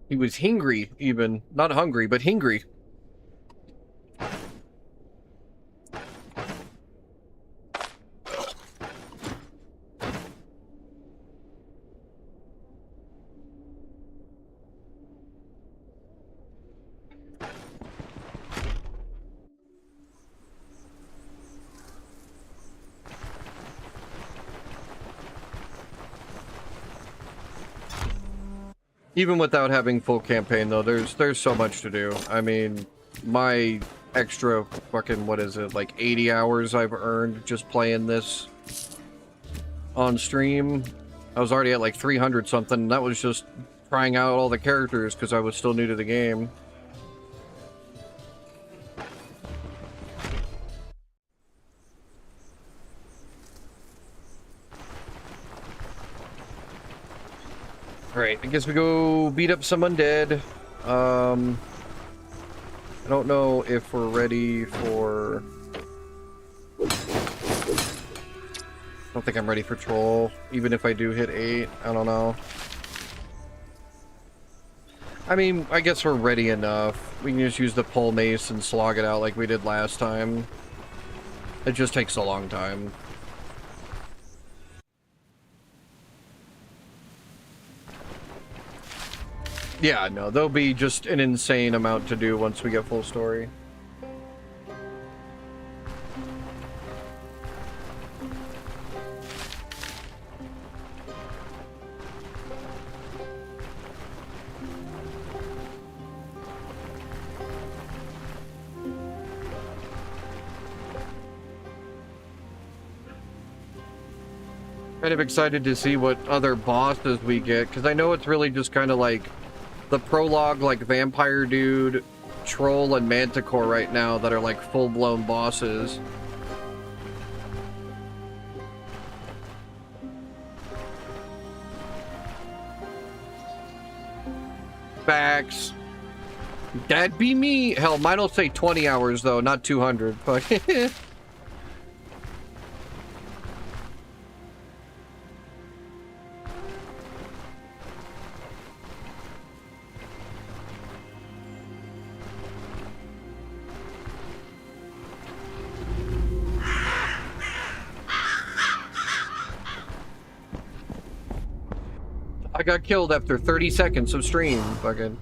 He was hungry, even. Not hungry, but hungry. Even without having full campaign, though, there's so much to do. I mean, my extra fucking, what is it, like 80 hours I've earned just playing this on stream. I was already at like 300 something, and that was just trying out all the characters because I was still new to the game. Alright, I guess we go beat up some undead. I don't know if we're ready for... I don't think I'm ready for troll, even if I do hit 8. I don't know. I mean, I guess we're ready enough. We can just use the pole mace and slog it out like we did last time. It just takes a long time. Yeah, no, there'll be just an insane amount to do once we get full story. Kind of excited to see what other bosses we get, because I know it's really just kind of like the prologue, like vampire dude, troll, and manticore right now that are like full-blown bosses. Facts. That'd be me. Hell, mine'll say 20 hours though, not 200. But I got killed after 30 seconds of stream, fucking.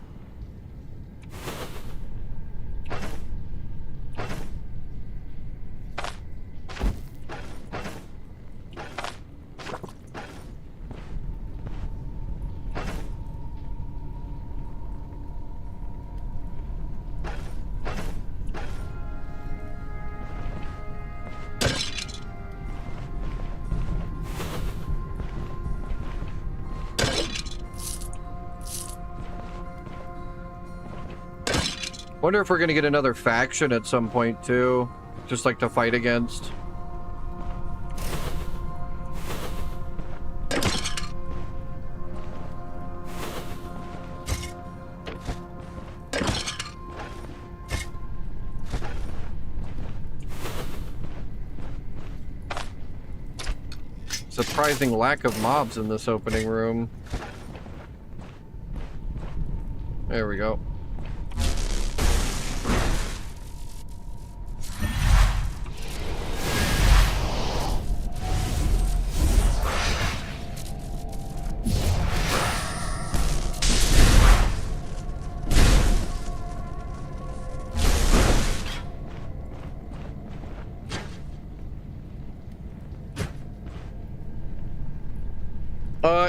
Wonder if we're gonna get another faction at some point too, just like to fight against. Surprising lack of mobs in this opening room. There we go.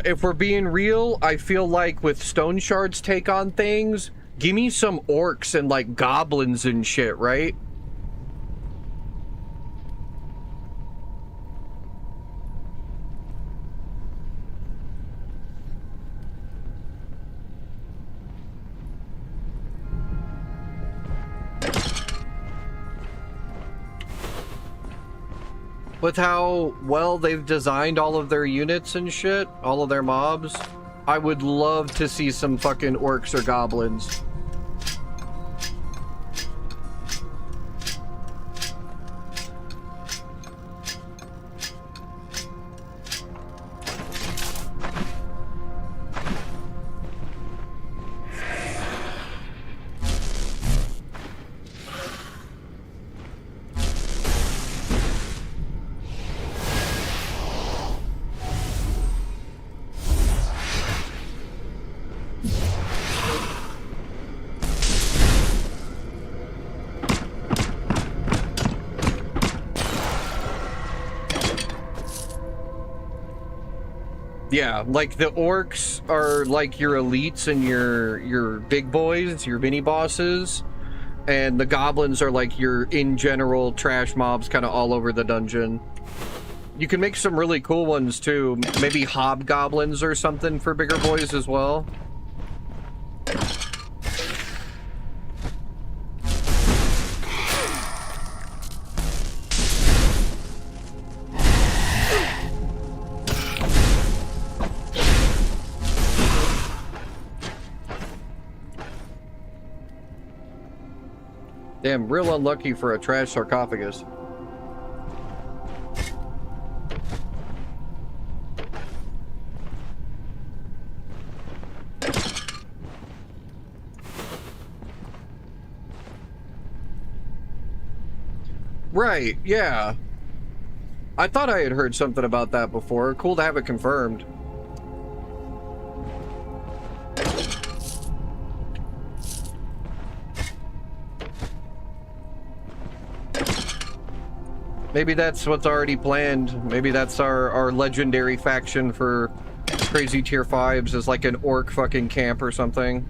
If we're being real, I feel like with Stone Shard's take on things, give me some orcs and like goblins and shit, right? With how well they've designed all of their units and shit, all of their mobs, I would love to see some fucking orcs or goblins. Yeah, like the orcs are like your elites and your big boys, your mini bosses, and the goblins are like your in general trash mobs kind of all over the dungeon. You can make some really cool ones too, maybe hobgoblins or something for bigger boys as well. Damn, real unlucky for a trash sarcophagus. Right, yeah. I thought I had heard something about that before. Cool to have it confirmed. Maybe that's what's already planned. Maybe that's our legendary faction for crazy tier 5s is like an orc fucking camp or something.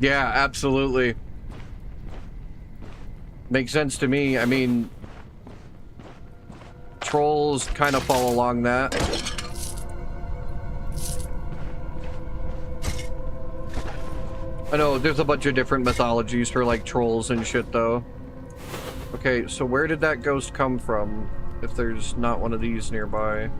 Yeah, absolutely. Makes sense to me. I mean, trolls kind of fall along that. I know, there's a bunch of different mythologies for, like, trolls and shit, though. Okay, so where did that ghost come from, if there's not one of these nearby?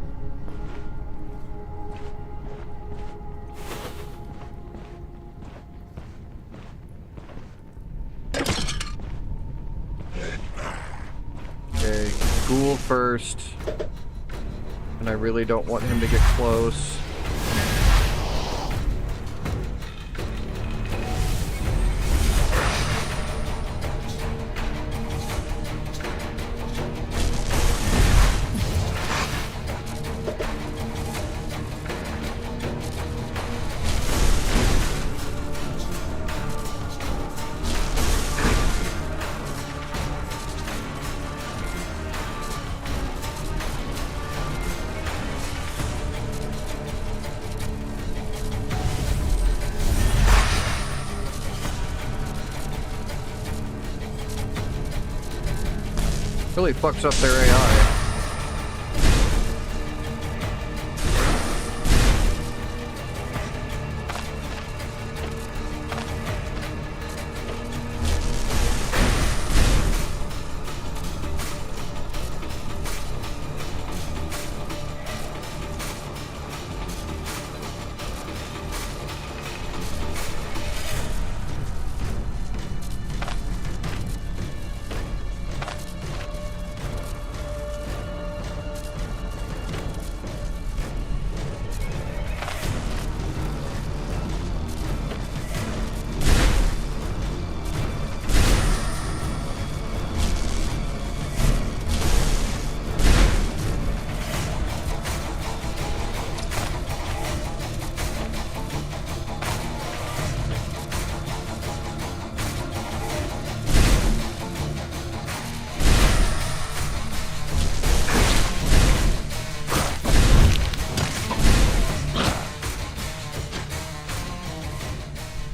Okay, ghoul first. And I really don't want him to get close. Really fucks up their AI.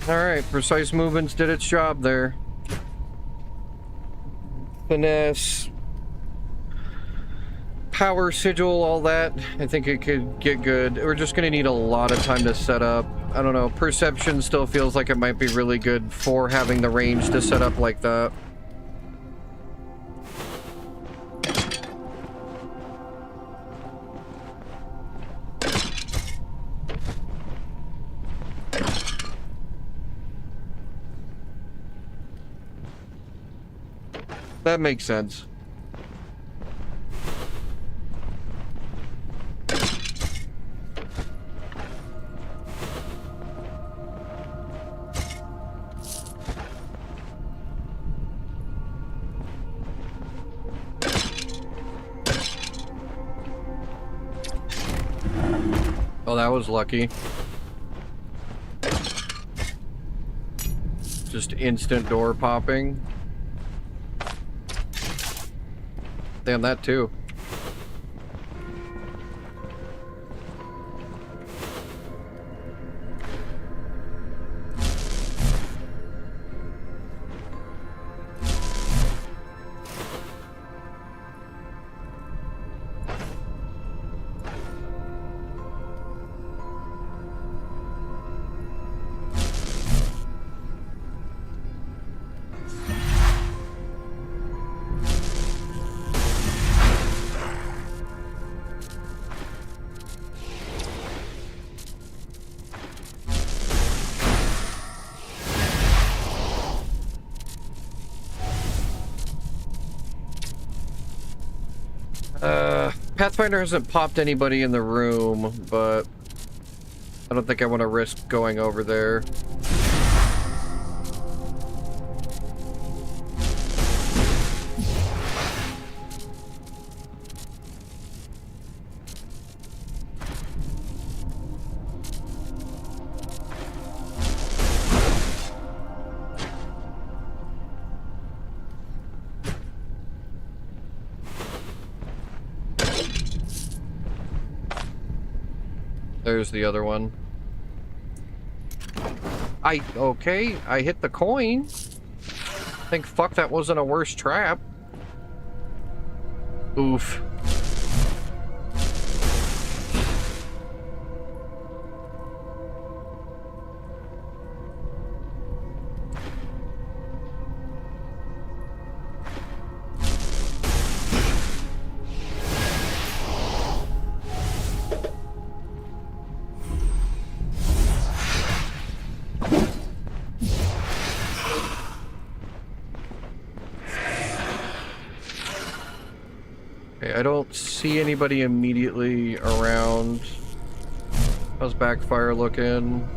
Alright, precise movements did its job there. Finesse. Power, sigil, all that. I think it could get good. We're just gonna need a lot of time to set up. I don't know, perception still feels like it might be really good for having the range to set up like that. That makes sense. Oh, that was lucky. Just instant door popping. Damn, that too. Pathfinder hasn't popped anybody in the room, but I don't think I want to risk going over there. There's the other one. Okay, I hit the coin. I think, fuck, that wasn't a worse trap. Oof. I don't see anybody immediately around. How's backfire looking?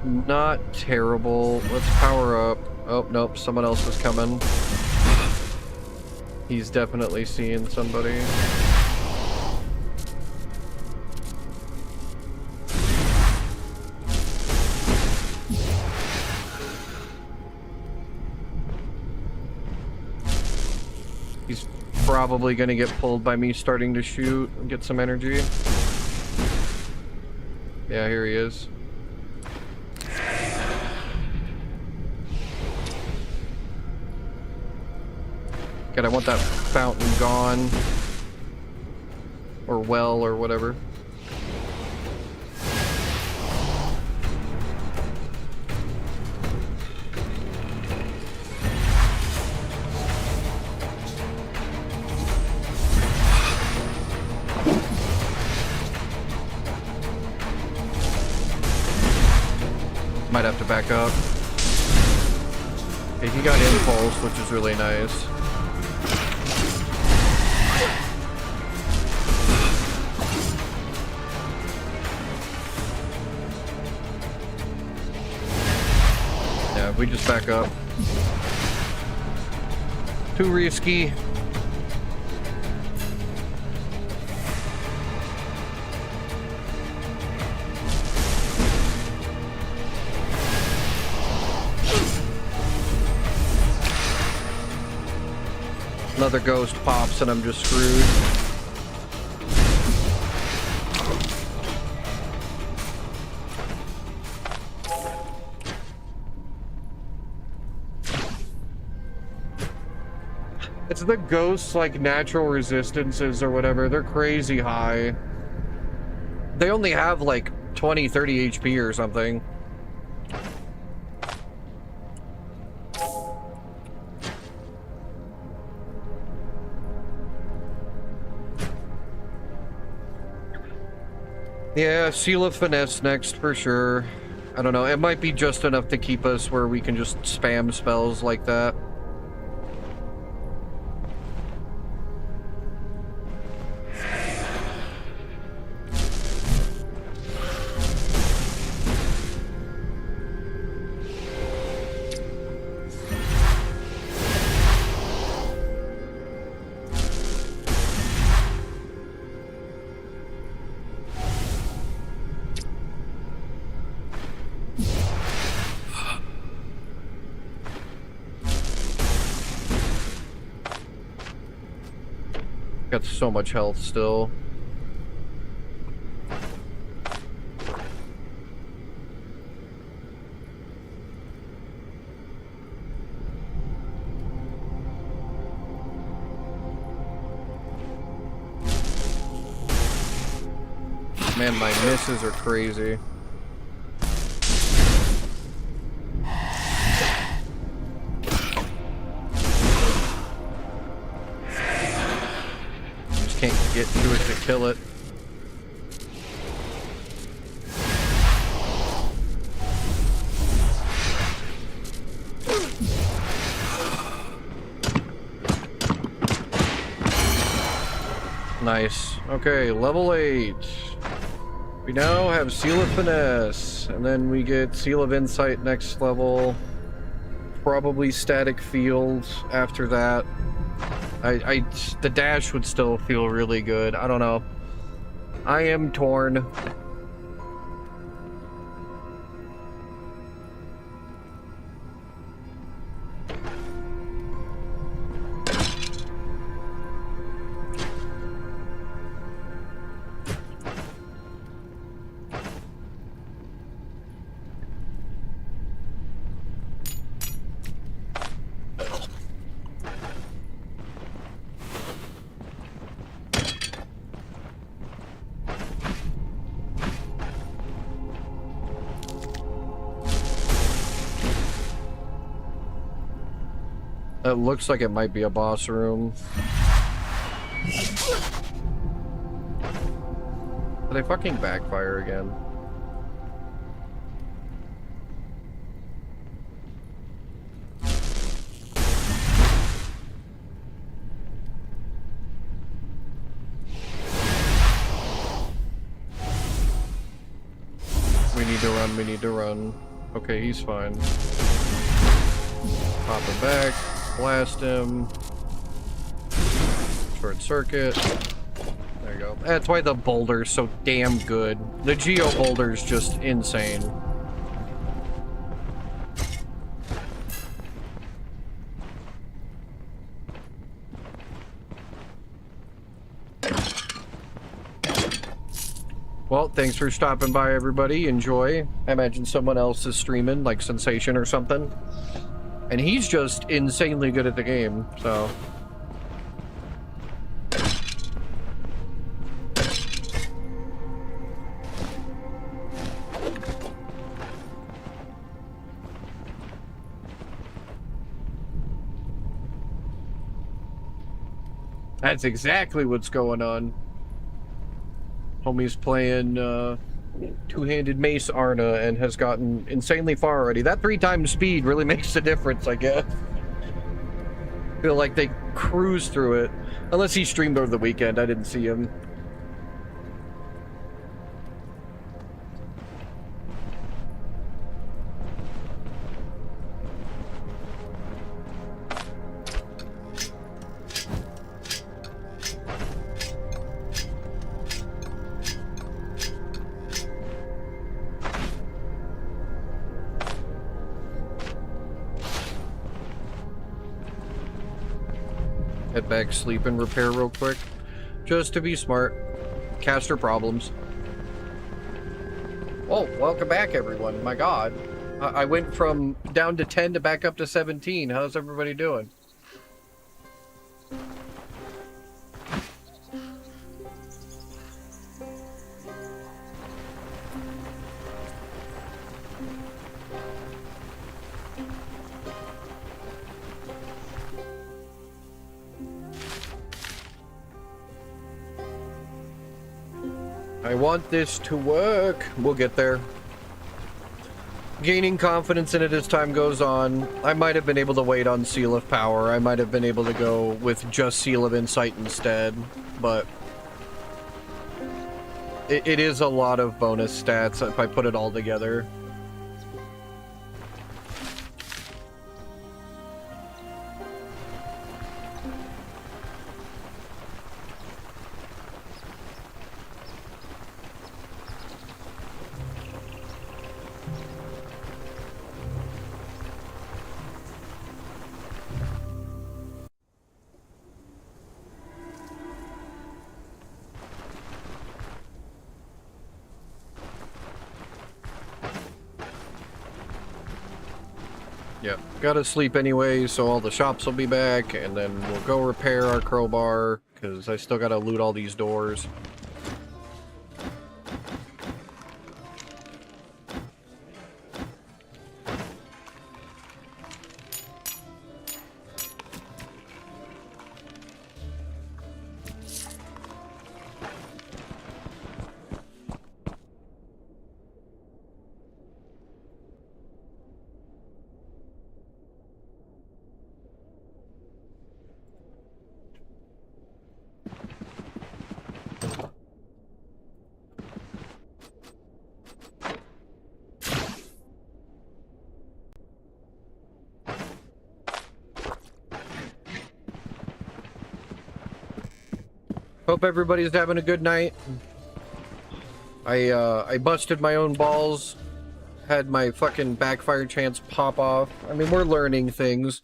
Not terrible. Let's power up. Oh, nope, someone else is coming. He's definitely seeing somebody. He's probably gonna get pulled by me starting to shoot and get some energy. Yeah, here he is. God, I want that fountain gone. Or well, or whatever. Might have to back up. Okay, he got impulse, which is really nice. Yeah, we just back up. Too risky. Another ghost pops and I'm just screwed. It's the ghosts, like, natural resistances or whatever. They're crazy high. They only have like 20, 30 HP or something. Yeah, Seal of Finesse next for sure. I don't know, it might be just enough to keep us where we can just spam spells like that. Got so much health still. Man, my misses are crazy. Can't get to it to kill it. Nice. Okay, level 8. We now have Seal of Finesse, and then we get Seal of Insight next level. Probably Static Field after that. The dash would still feel really good. I don't know. I am torn. It looks like it might be a boss room. Did I fucking backfire again? We need to run, we need to run. Okay, he's fine. Pop him back. Blast him. Short circuit. There you go. That's why the boulder's so damn good. The Geo boulder's just insane. Well, thanks for stopping by, everybody. Enjoy. I imagine someone else is streaming, like Sensation or something. And he's just insanely good at the game, so That's exactly what's going on. Homie's playing two-handed mace Arna and has gotten insanely far already. That 3 times speed really makes a difference, I guess. Feel like they cruise through it. Unless he streamed over the weekend, I didn't see him. Head back, sleep, and repair real quick. Just to be smart. Caster problems. Oh, welcome back, everyone. My god. I went from down to 10 to back up to 17. How's everybody doing? I want this to work. We'll get there. Gaining confidence in it as time goes on. I might have been able to wait on Seal of Power. I might have been able to go with just Seal of Insight instead, but it is a lot of bonus stats if I put it all together. Yep, gotta sleep anyway, so all the shops will be back, and then we'll go repair our crowbar, because I still gotta loot all these doors. Hope everybody's having a good night. I busted my own balls. Had my fucking backfire chance pop off. I mean, we're learning things.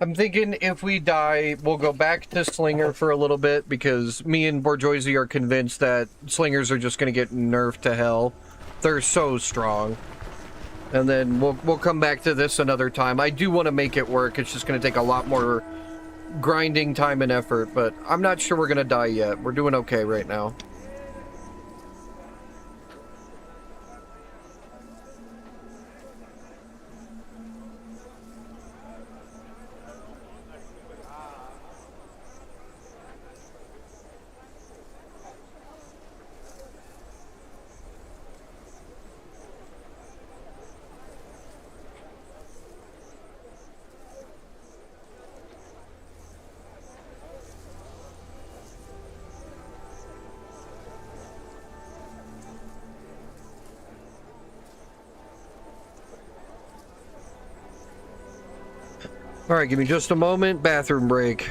I'm thinking if we die, we'll go back to Slinger for a little bit, because me and Borjoisi are convinced that Slingers are just going to get nerfed to hell. They're so strong. And then we'll come back to this another time. I do want to make it work. It's just going to take a lot more grinding time and effort, but I'm not sure we're gonna die yet. We're doing okay right now. Alright, give me just a moment. Bathroom break.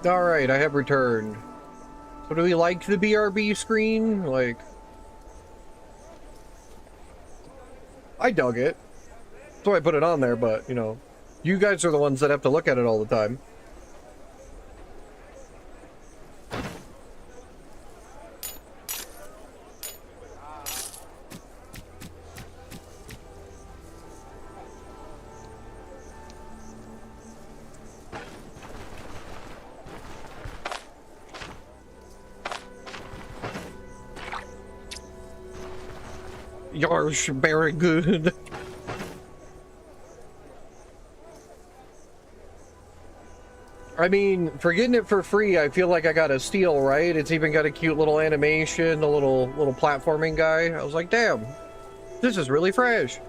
Alright, I have returned. So do we like the BRB screen? Like... I dug it. So I put it on there, but, you know, you guys are the ones that have to look at it all the time. Yarsh, very good. I mean, for getting it for free, I feel like I got a steal, right? It's even got a cute little animation, a little platforming guy. I was like, damn, this is really fresh.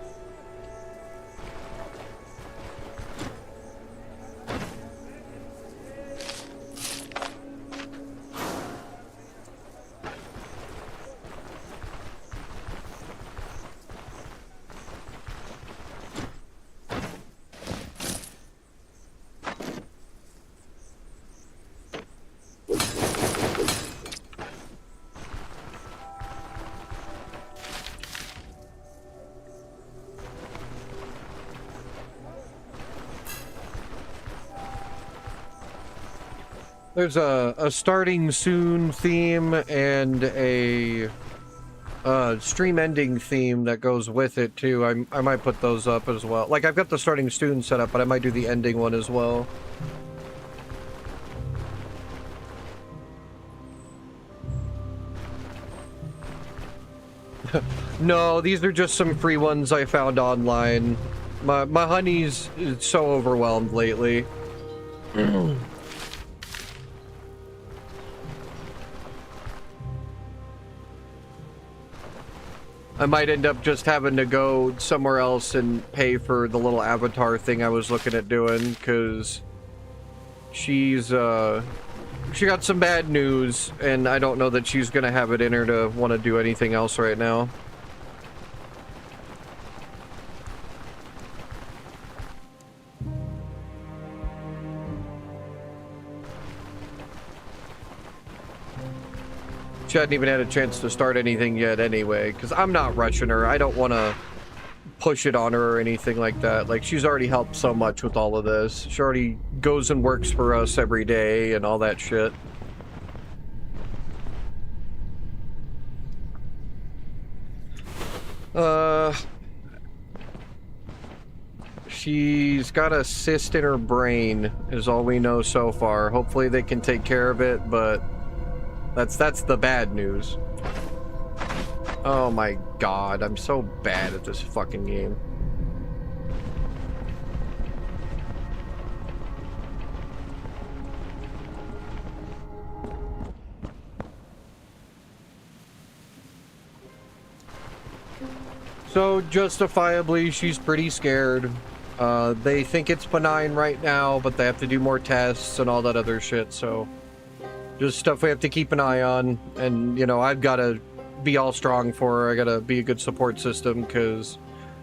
There's a starting soon theme and a stream ending theme that goes with it too. I might put those up as well. Like, I've got the starting soon set up, but I might do the ending one as well. No, these are just some free ones I found online. My honey's so overwhelmed lately. I might end up just having to go somewhere else and pay for the little avatar thing I was looking at doing, because she got some bad news, and I don't know that she's gonna have it in her to want to do anything else right now. She hadn't even had a chance to start anything yet anyway, because I'm not rushing her. I don't want to push it on her or anything like that. Like, she's already helped so much with all of this. She already goes and works for us every day and all that shit. She's got a cyst in her brain, is all we know so far. Hopefully they can take care of it, but that's the bad news. Oh my god, I'm so bad at this fucking game. So, justifiably, she's pretty scared. They think it's benign right now, but they have to do more tests and all that other shit, so... just stuff we have to keep an eye on, and, you know, I've got to be all strong for her. I gotta be a good support system, because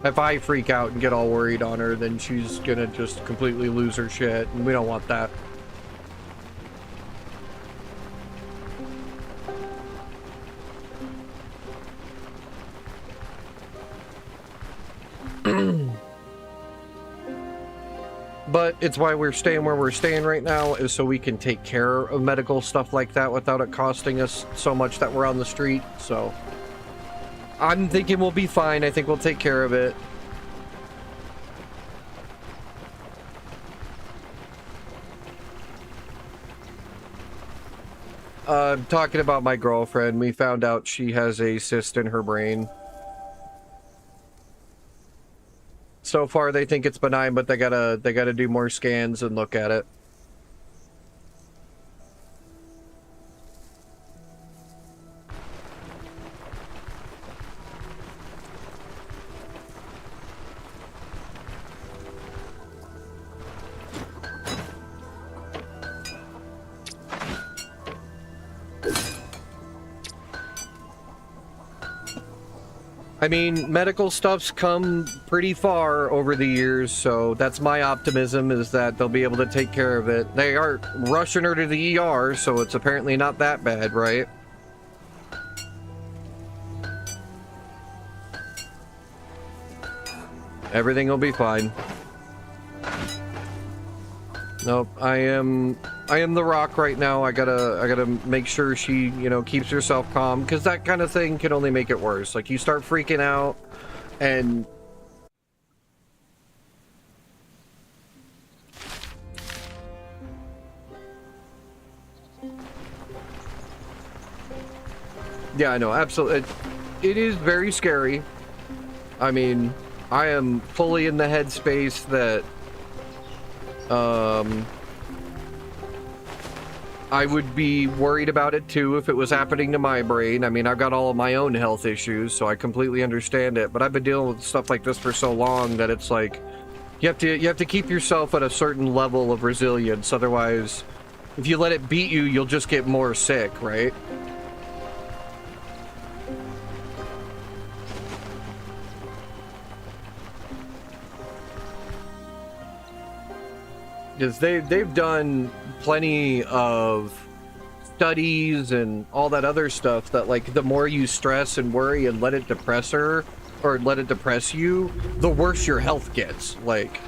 if I freak out and get all worried on her, then she's gonna just completely lose her shit, and we don't want that. But it's why we're staying where we're staying right now, is so we can take care of medical stuff like that without it costing us so much that we're on the street. So I'm thinking we'll be fine. I think we'll take care of it. Talking about my girlfriend, we found out she has a cyst in her brain. So far, they think it's benign, but they gotta do more scans and look at it. I mean, medical stuff's come pretty far over the years, so that's my optimism, is that they'll be able to take care of it. They aren't rushing her to the ER, so it's apparently not that bad, right? Everything will be fine. Nope, I am the Rock right now. I gotta make sure she, you know, keeps herself calm, because that kind of thing can only make it worse. Like, you start freaking out, and yeah, I know, absolutely. It is very scary. I mean, I am fully in the headspace that I would be worried about it too if it was happening to my brain. I mean, I've got all of my own health issues, so I completely understand it. But I've been dealing with stuff like this for so long that it's like you have to keep yourself at a certain level of resilience. Otherwise, if you let it beat you, you'll just get more sick, right? Because they've done plenty of studies and all that other stuff that, like, the more you stress and worry and let it depress her, or let it depress you, the worse your health gets. Like,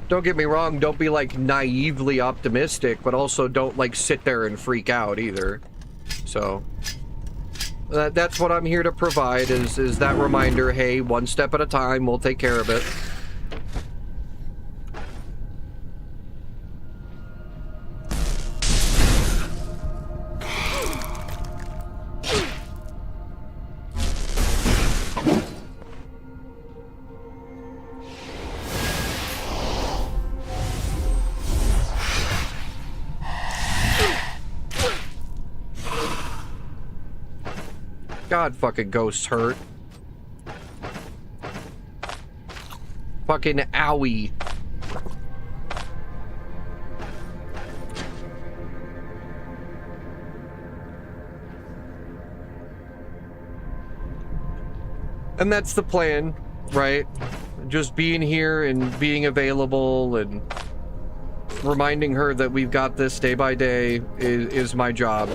don't get me wrong, don't be like naively optimistic, but also don't like sit there and freak out either. So that's what I'm here to provide, is that reminder. Hey, one step at a time, we'll take care of it. God, fucking ghosts hurt. Fucking owie. And that's the plan, right? Just being here and being available and reminding her that we've got this day by day is my job.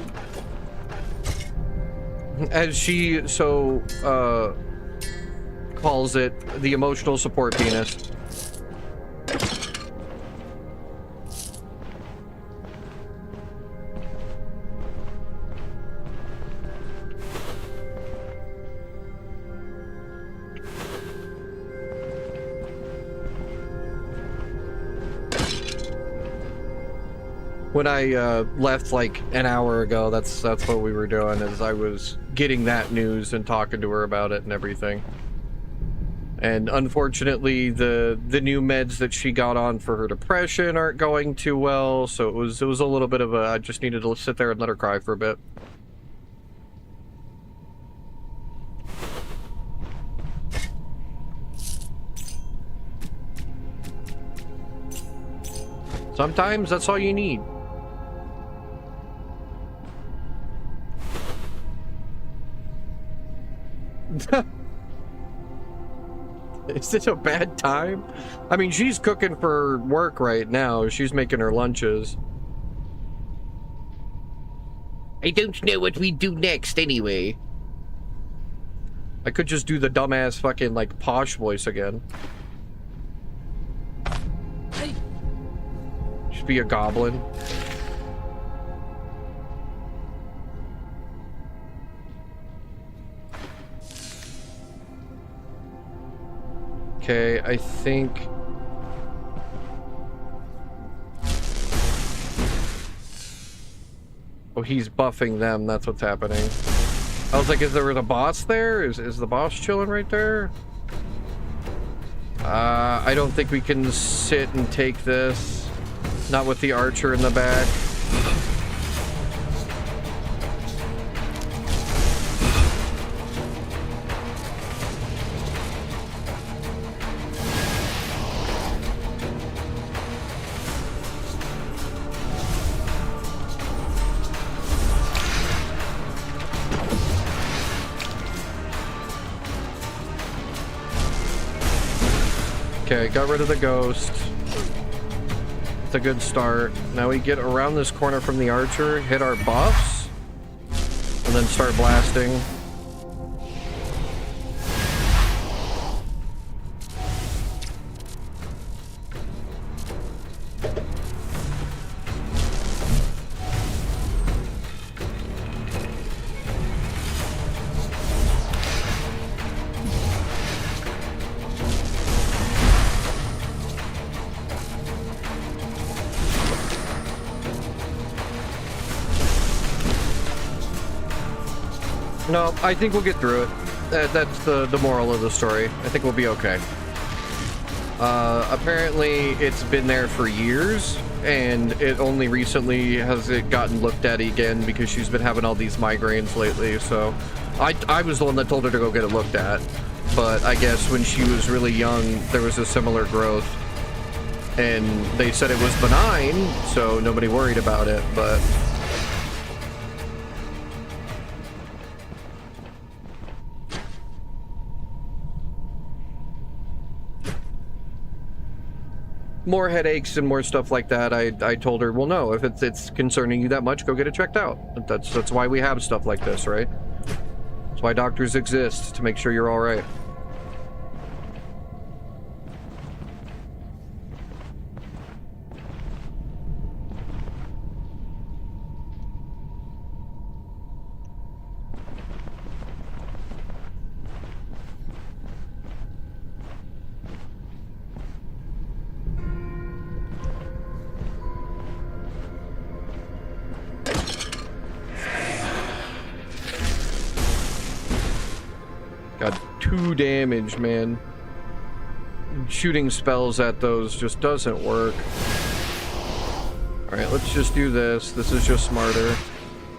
As she so calls it, the emotional support penis. When I left like an hour ago, that's what we were doing, is I was getting that news and talking to her about it and everything. And unfortunately, the new meds that she got on for her depression aren't going too well, so it was a little bit of a, I just needed to sit there and let her cry for a bit. Sometimes that's all you need. Is it a bad time? I mean, she's cooking for work right now. She's making her lunches. I don't know what we do next anyway. I could just do the dumbass fucking, like, posh voice again. Just be a goblin. Okay, I think... Oh, he's buffing them. That's what's happening. I was like, is there the boss there? Is the boss chilling right there? I don't think we can sit and take this. Not with the archer in the back. Okay, got rid of the ghost. It's a good start. Now we get around this corner from the archer, hit our buffs, and then start blasting. No, I think we'll get through it. That's the moral of the story. I think we'll be okay. Apparently, it's been there for years, and it only recently has it gotten looked at again because she's been having all these migraines lately. So, I was the one that told her to go get it looked at. But I guess when she was really young, there was a similar growth, and they said it was benign, so nobody worried about it. But more headaches and more stuff like that. I told her, well, no, if it's concerning you that much, go get it checked out. That's why we have stuff like this, right? That's why doctors exist, to make sure you're all right. Got 2 damage, man. Shooting spells at those just doesn't work. Alright, let's just do this. This is just smarter.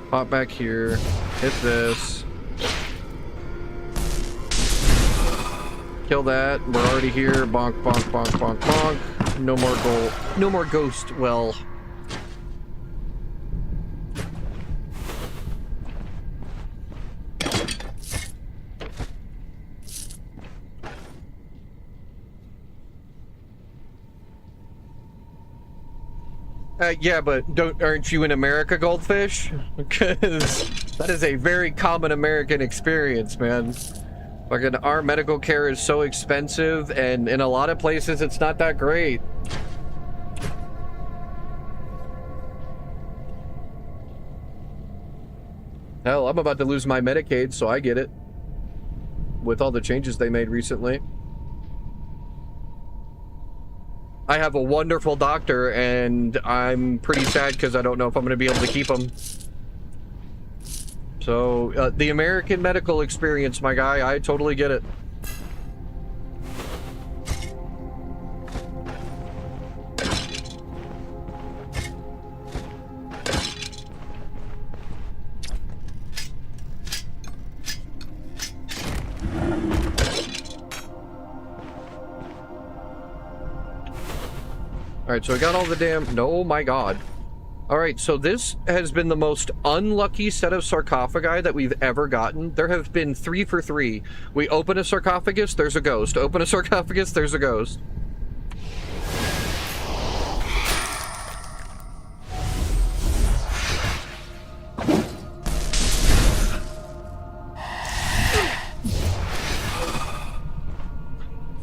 Pop back here. Hit this. Kill that. We're already here. Bonk, bonk, bonk, bonk, bonk. No more gold. No more ghost. Well. Yeah, but aren't you an America goldfish? Because that is a very common American experience, man. Fucking our medical care is so expensive, and in a lot of places it's not that great. Hell, I'm about to lose my Medicaid, so I get it. With all the changes they made recently. I have a wonderful doctor, and I'm pretty sad because I don't know if I'm going to be able to keep him. So, the American medical experience, my guy, I totally get it. Alright, so I got all the damn... Oh my god. Alright, so this has been the most unlucky set of sarcophagi that we've ever gotten. There have been 3 for 3. We open a sarcophagus, there's a ghost. Open a sarcophagus, there's a ghost.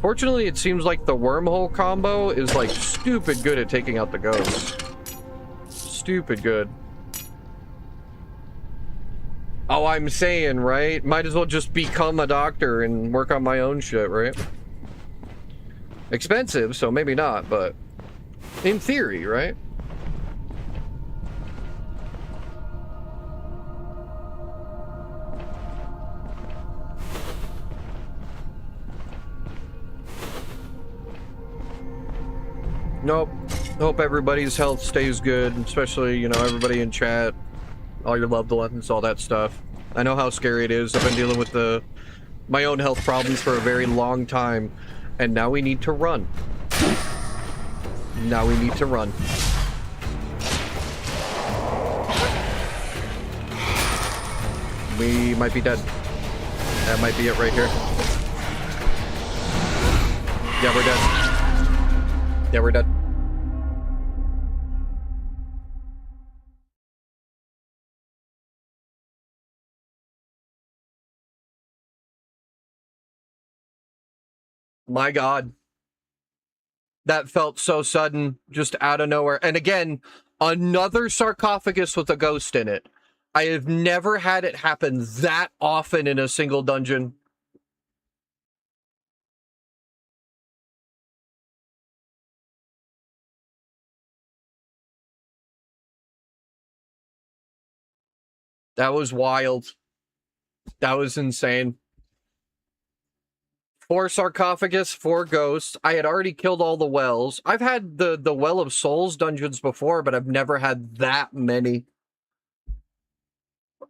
Fortunately, it seems like the wormhole combo is like stupid good at taking out the ghosts. Stupid good. Oh, I'm saying, right? Might as well just become a doctor and work on my own shit, right? Expensive, so maybe not, but in theory, right? Nope. Hope everybody's health stays good, especially, you know, everybody in chat, all your loved ones, all that stuff. I know how scary it is. I've been dealing with my own health problems for a very long time, and now we need to run. Now we need to run. We might be dead. That might be it right here. Yeah, we're dead. Yeah, we're done. My God. That felt so sudden, just out of nowhere. And again, another sarcophagus with a ghost in it. I have never had it happen that often in a single dungeon. That was wild. That was insane. 4 sarcophagus, 4 ghosts. I had already killed all the wells. I've had the Well of Souls dungeons before, but I've never had that many.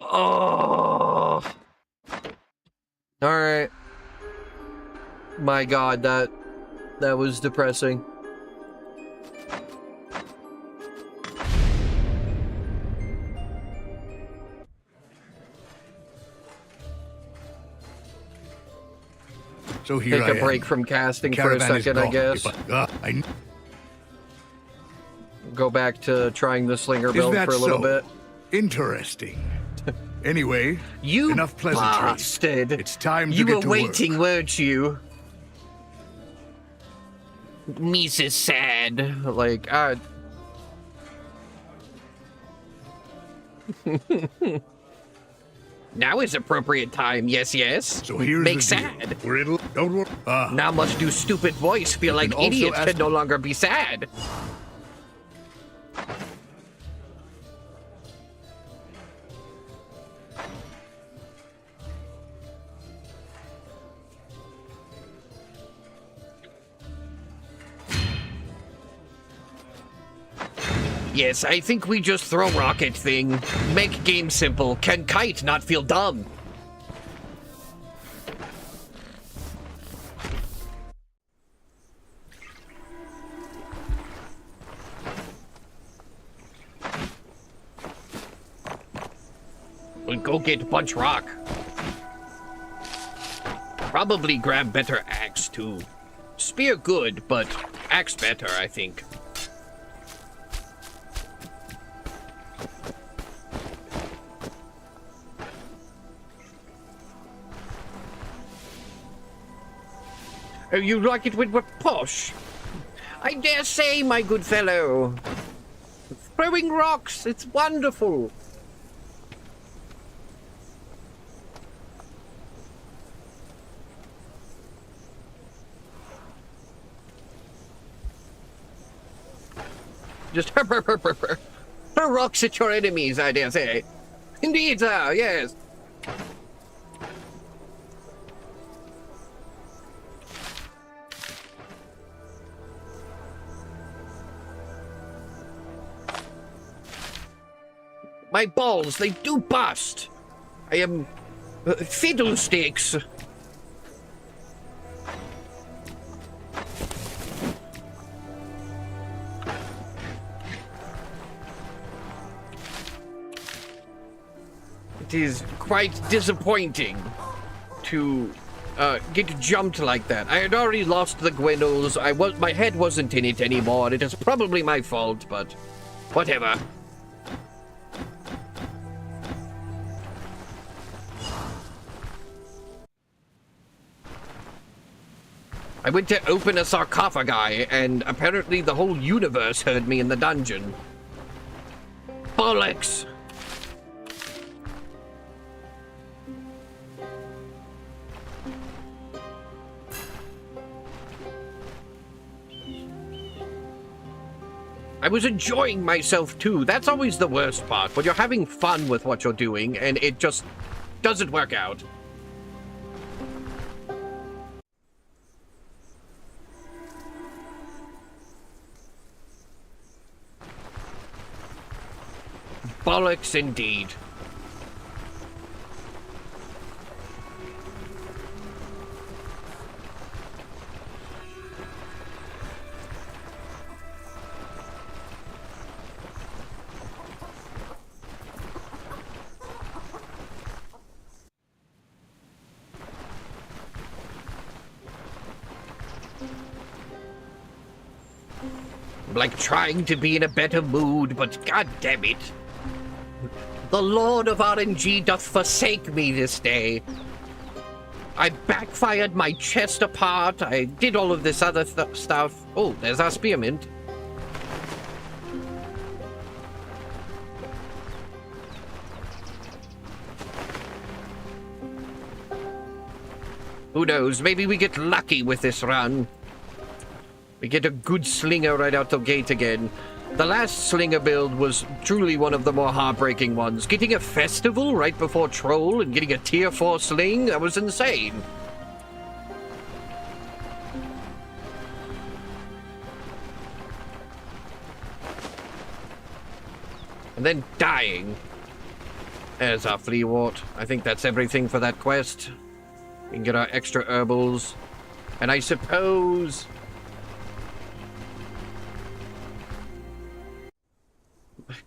Oh. Alright. My God, that was depressing. So here Take I a break am. from casting The for a caravan is second, I gone. guess. Go back to trying the slinger Is build that for a little so? bit. Interesting. Anyway, You enough pleasantries. bastard! It's time to You get were to waiting, work. weren't you? Mrs. Sad. Like, Now is appropriate time, yes, yes. So here's Make the sad. deal. Riddle, don't worry. Now must do stupid voice feel like can also idiots ask- can no longer be sad. Yes, I think we just throw rocket thing. Make game simple. Can kite not feel dumb? We'll go get Bunch Rock. Probably grab better axe too. Spear good, but axe better, I think. Oh, you like it with posh? I dare say, my good fellow. Throwing rocks, it's wonderful. Just throw rocks at your enemies, I dare say. Indeed, sir, yes. My balls, they do bust. I am fiddlesticks. It is quite disappointing to get jumped like that. I had already lost the Gwendol's. My head wasn't in it anymore. It is probably my fault, but whatever. I went to open a sarcophagi, and apparently the whole universe heard me in the dungeon. Bollocks! I was enjoying myself too. That's always the worst part, when you're having fun with what you're doing, and it just doesn't work out. Bollocks indeed. I'm like trying to be in a better mood, but god damn it. The Lord of RNG doth forsake me this day. I backfired my chest apart. I did all of this other stuff. Oh, there's our spearmint. Who knows? Maybe we get lucky with this run. We get a good slinger right out the gate again. The last slinger build was truly one of the more heartbreaking ones. Getting a festival right before Troll and getting a tier 4 sling, that was insane. And then dying. There's our flea wart. I think that's everything for that quest. We can get our extra herbals. And I suppose...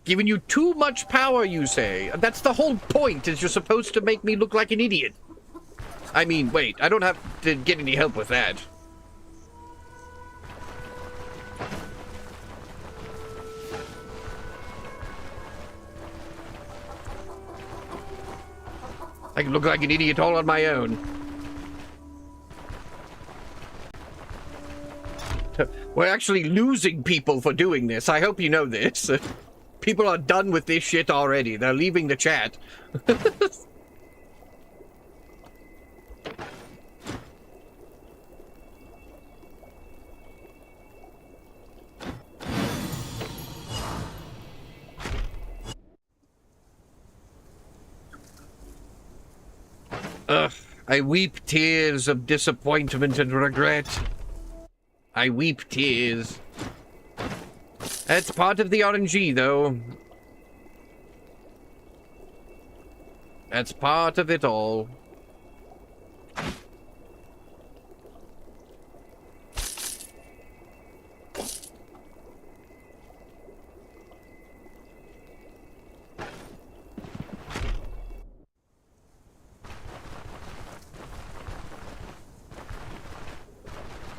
Giving you too much power, you say? That's the whole point, is you're supposed to make me look like an idiot. I mean, wait, I don't have to get any help with that. I can look like an idiot all on my own. We're actually losing people for doing this. I hope you know this. People are done with this shit already. They're leaving the chat. Ugh, I weep tears of disappointment and regret. I weep tears. That's part of the RNG, though. That's part of it all.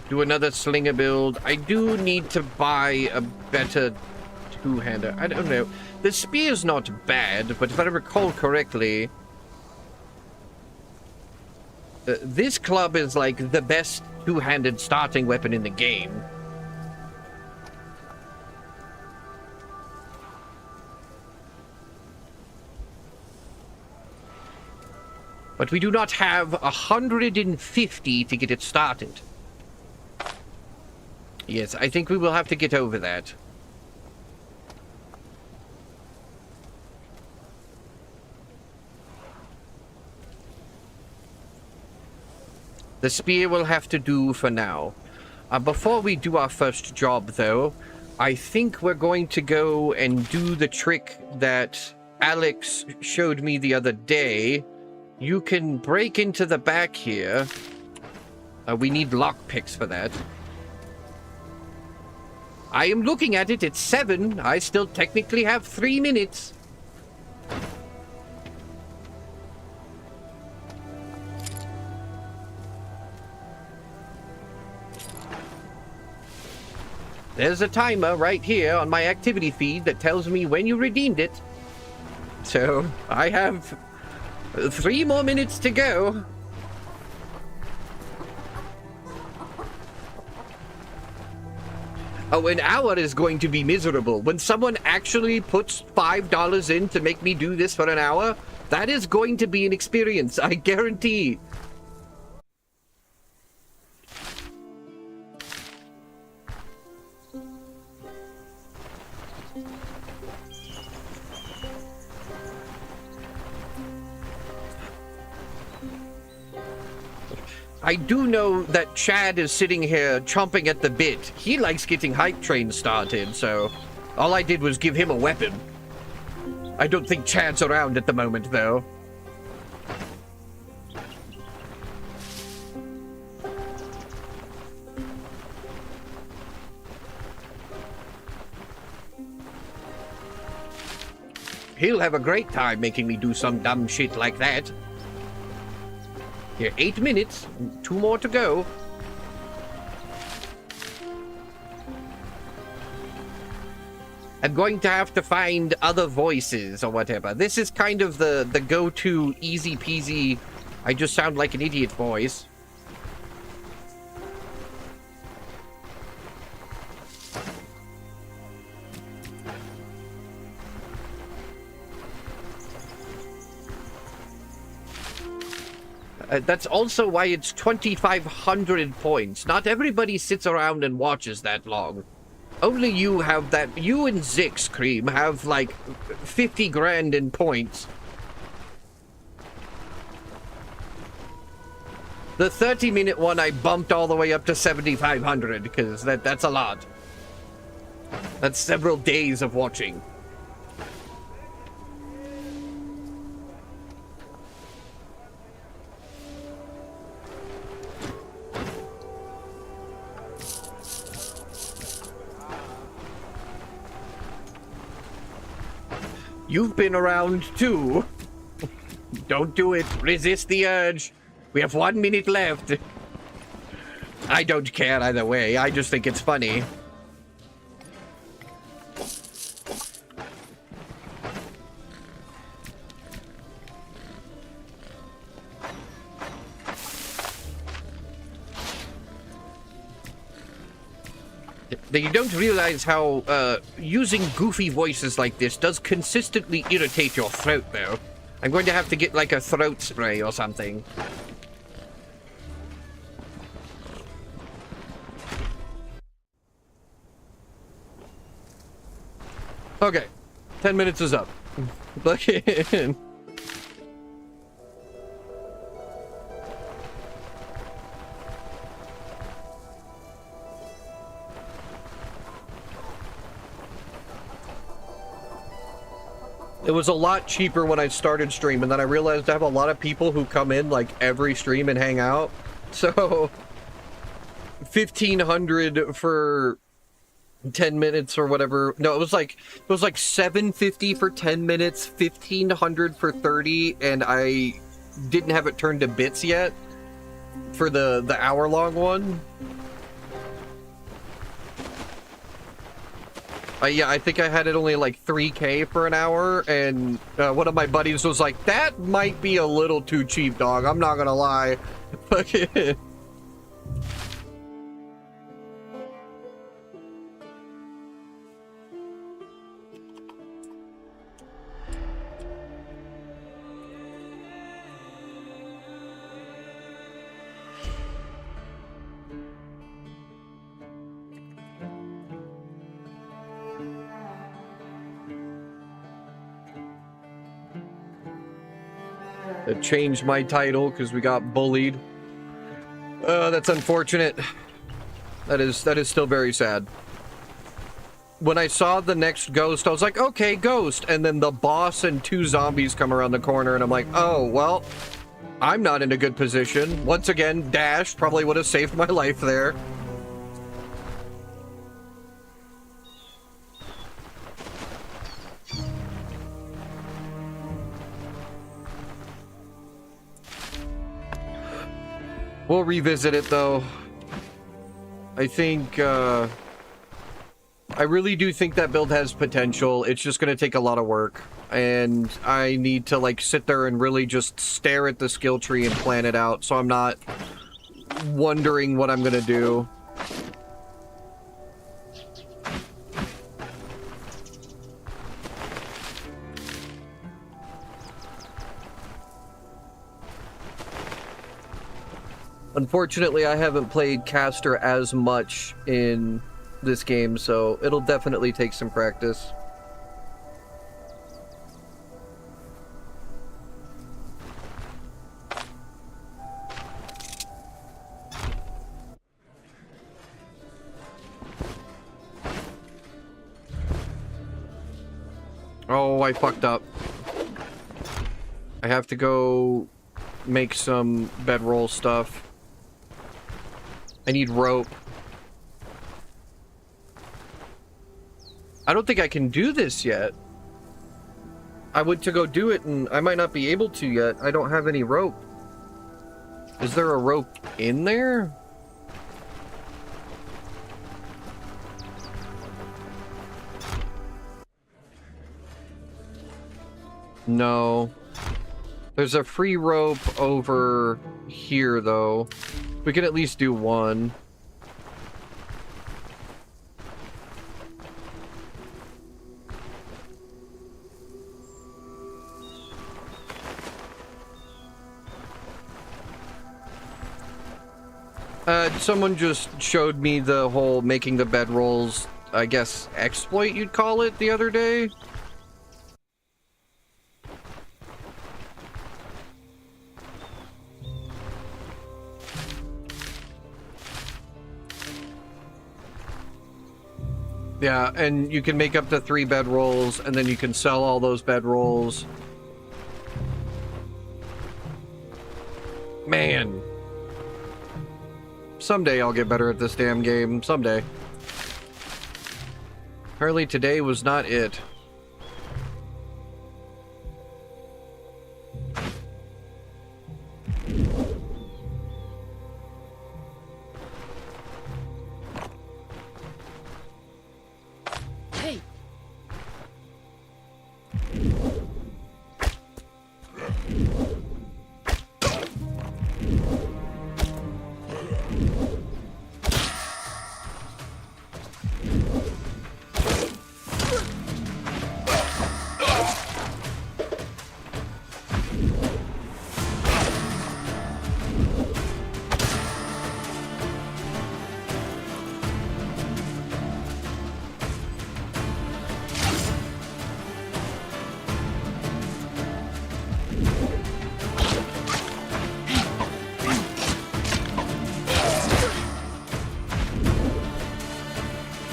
Do another slinger build. I do need to buy a better two-hander. I don't know. The spear's not bad, but if I recall correctly, this club is like the best two-handed starting weapon in the game. But we do not have 150 to get it started. Yes, I think we will have to get over that. The spear will have to do for now. Before we do our first job, though, I think we're going to go and do the trick that Alex showed me the other day. You can break into the back here. We need lockpicks for that. I am looking at it. It's 7. I still technically have 3 minutes. There's a timer right here on my activity feed that tells me when you redeemed it. So I have 3 more minutes to go. Oh, an hour is going to be miserable. When someone actually puts $5 in to make me do this for an hour, that is going to be an experience, I guarantee. I do know that Chad is sitting here chomping at the bit. He likes getting hype trains started, so all I did was give him a weapon. I don't think Chad's around at the moment, though. He'll have a great time making me do some dumb shit like that. Here, 8 minutes. 2 more to go. I'm going to have to find other voices or whatever. This is kind of the go-to easy peasy, I just sound like an idiot voice. That's also why it's 2,500 points. Not everybody sits around and watches that long. Only you have that. You and Zix, Cream, have like 50 grand in points. The 30-minute one I bumped all the way up to 7,500 because that's a lot. That's several days of watching. You've been around too. Don't do it. Resist the urge. We have 1 minute left. I don't care either way. I just think it's funny. You don't realize how using goofy voices like this does consistently irritate your throat, though. I'm going to have to get like a throat spray or something. Okay, 10 minutes is up. Look in. It was a lot cheaper when I started stream, and then I realized I have a lot of people who come in like every stream and hang out. So 1,500 for 10 minutes or whatever. No, it was like $750 for 10 minutes, 1,500 for 30, and I didn't have it turned to bits yet for the hour-long one. Yeah, I think I had it only like 3K for an hour, and one of my buddies was like, that might be a little too cheap, dog. I'm not gonna lie. Changed my title because we got bullied. That's unfortunate. That is still very sad. When I saw the next ghost, I was like, okay, ghost. And then the boss and 2 zombies come around the corner, and I'm like, oh, well, I'm not in a good position. Once again, dash probably would have saved my life there. We'll revisit it, though. I think, I really do think that build has potential. It's just gonna take a lot of work. And I need to, like, sit there and really just stare at the skill tree and plan it out, so I'm not wondering what I'm gonna do. Unfortunately, I haven't played caster as much in this game, so it'll definitely take some practice. Oh, I fucked up. I have to go make some bedroll stuff. I need rope. I don't think I can do this yet. I went to go do it and I might not be able to yet. I don't have any rope. Is there a rope in there? No. There's a free rope over here, though. We could at least do one. Someone just showed me the whole making the bedrolls, I guess, exploit you'd call it, the other day. Yeah, and you can make up to 3 bedrolls, and then you can sell all those bedrolls. Man. Someday I'll get better at this damn game. Someday. Apparently today was not it. Hey,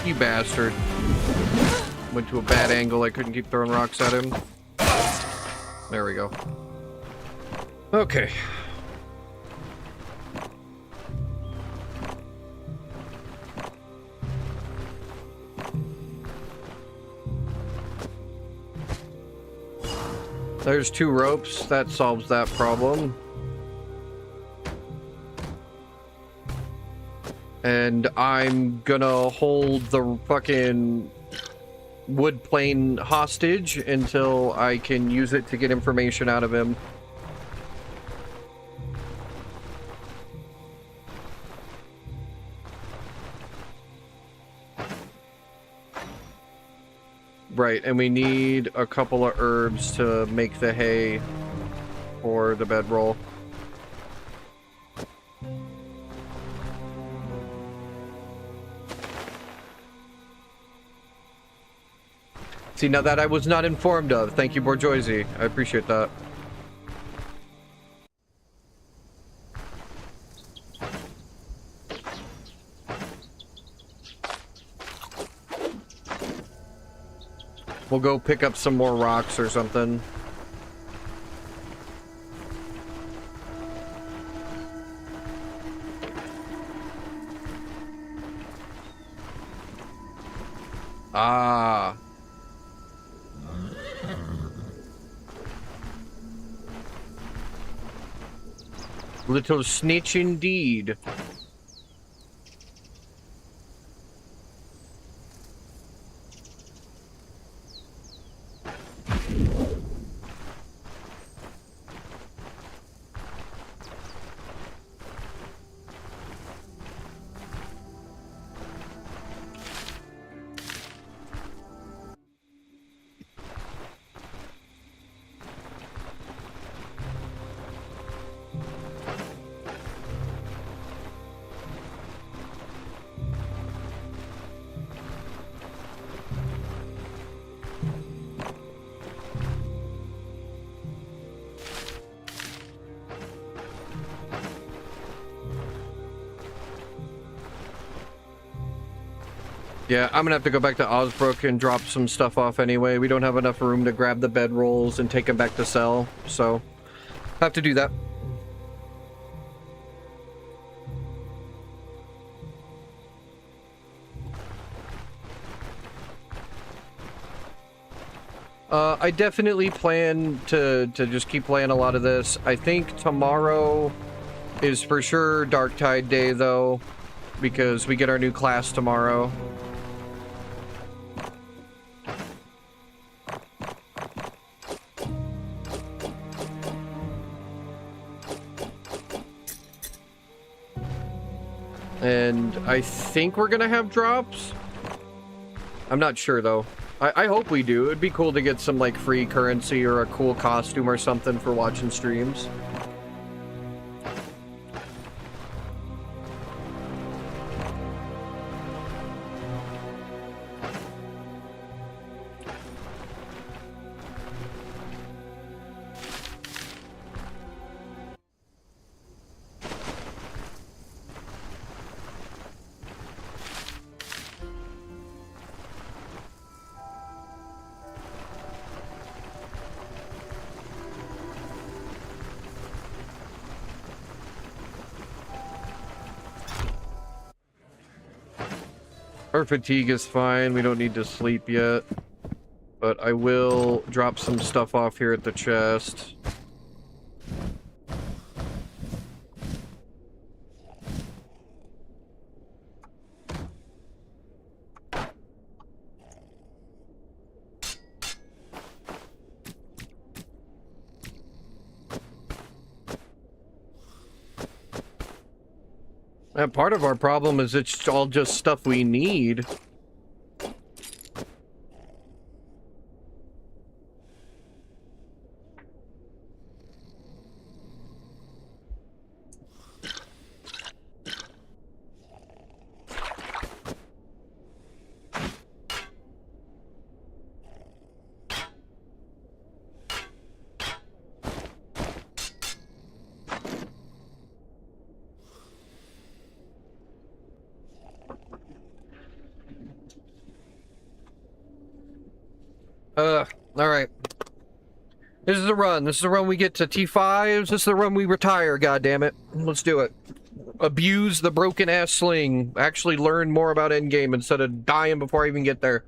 You bastard. Went to a bad angle. I couldn't keep throwing rocks at him. There we go. Okay. There's 2 ropes. That solves that problem. And I'm gonna hold the fucking wood plane hostage until I can use it to get information out of him. Right, and we need a couple of herbs to make the hay for the bedroll. See, now that I was not informed of. Thank you, Borjoisi. I appreciate that. We'll go pick up some more rocks or something. Ah. Little snitch indeed. Yeah, I'm gonna have to go back to Osbrook and drop some stuff off anyway. We don't have enough room to grab the bedrolls and take them back to sell, so have to do that. I definitely plan to just keep playing a lot of this. I think tomorrow is for sure Dark Tide Day, though, because we get our new class tomorrow. And I think we're gonna have drops. I'm not sure though. I hope we do. It'd be cool to get some like free currency or a cool costume or something for watching streams. Our fatigue is fine. We don't need to sleep yet. But I will drop some stuff off here at the chest. And part of our problem is it's all just stuff we need. Alright. This is the run. This is the run we get to T5s. This is the run we retire, goddammit. Let's do it. Abuse the broken ass sling. Actually learn more about endgame instead of dying before I even get there.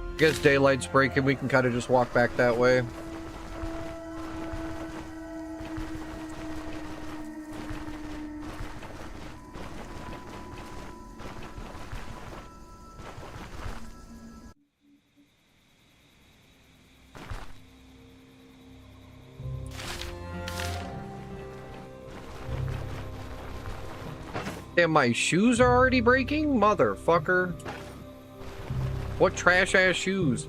I guess daylight's breaking, we can kind of just walk back that way. Damn, my shoes are already breaking? Motherfucker. What trash-ass shoes?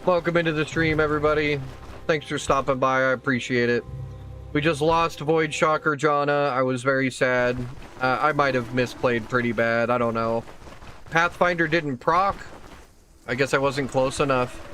Welcome into the stream, everybody. Thanks for stopping by, I appreciate it. We just lost Void Shocker Jana. I was very sad. I might have misplayed pretty bad, I don't know. Pathfinder didn't proc. I guess I wasn't close enough.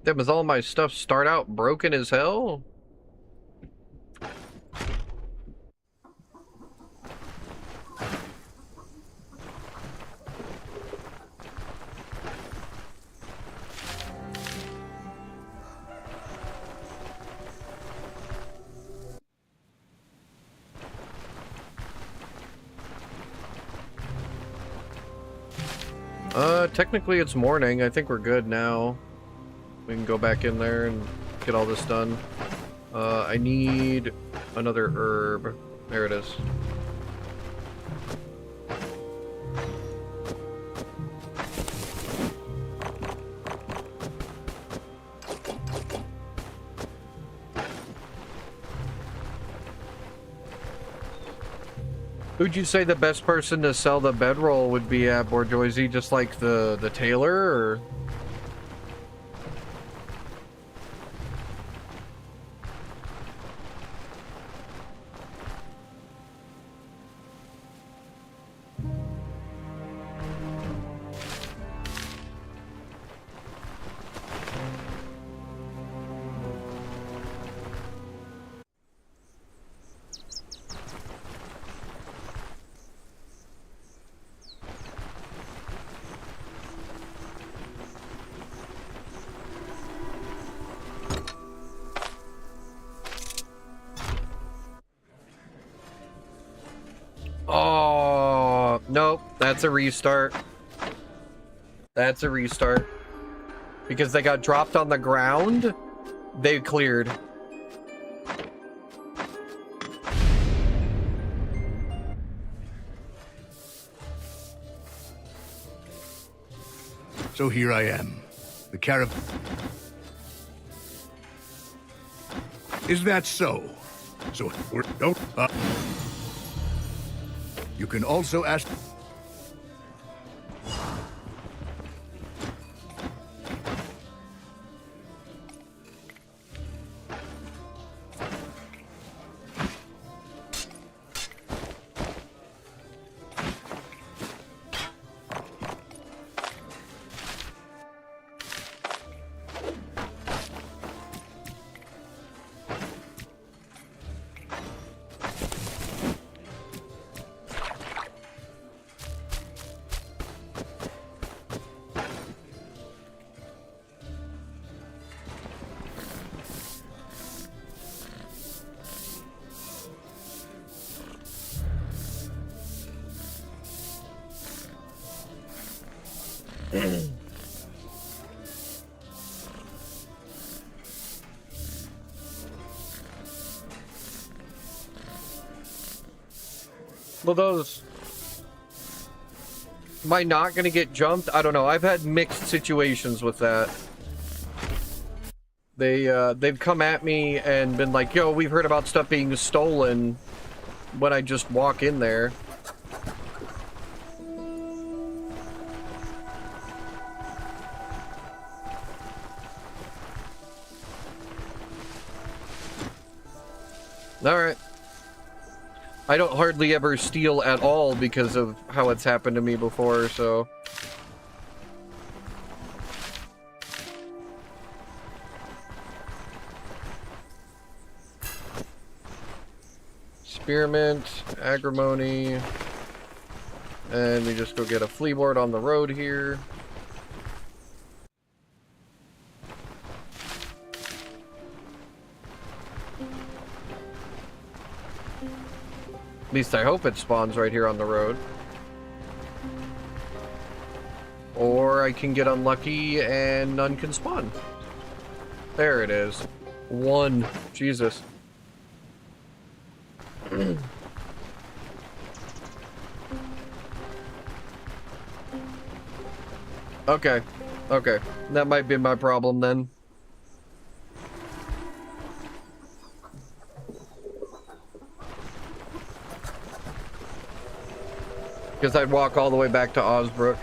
Damn, does all my stuff start out broken as hell? Technically it's morning. I think we're good now. We can go back in there and get all this done. I need another herb. There it is. Who'd you say the best person to sell the bedroll would be at, Bourgeoisie? Just like the tailor, or? Nope, that's a restart. That's a restart. Because they got dropped on the ground, they cleared. So here I am. The caravan. Is that so? So we're don't. You can also ask. Well, those... Am I not gonna get jumped? I don't know. I've had mixed situations with that. They've come at me and been like, yo, we've heard about stuff being stolen when I just walk in there. Alright. I don't hardly ever steal at all because of how it's happened to me before, so... Spearmint, agrimony, and we just go get a flea board on the road here. At least I hope it spawns right here on the road. Or I can get unlucky and none can spawn. There it is. One. Jesus. Okay. Okay. That might be my problem then. Because I'd walk all the way back to Osbrook.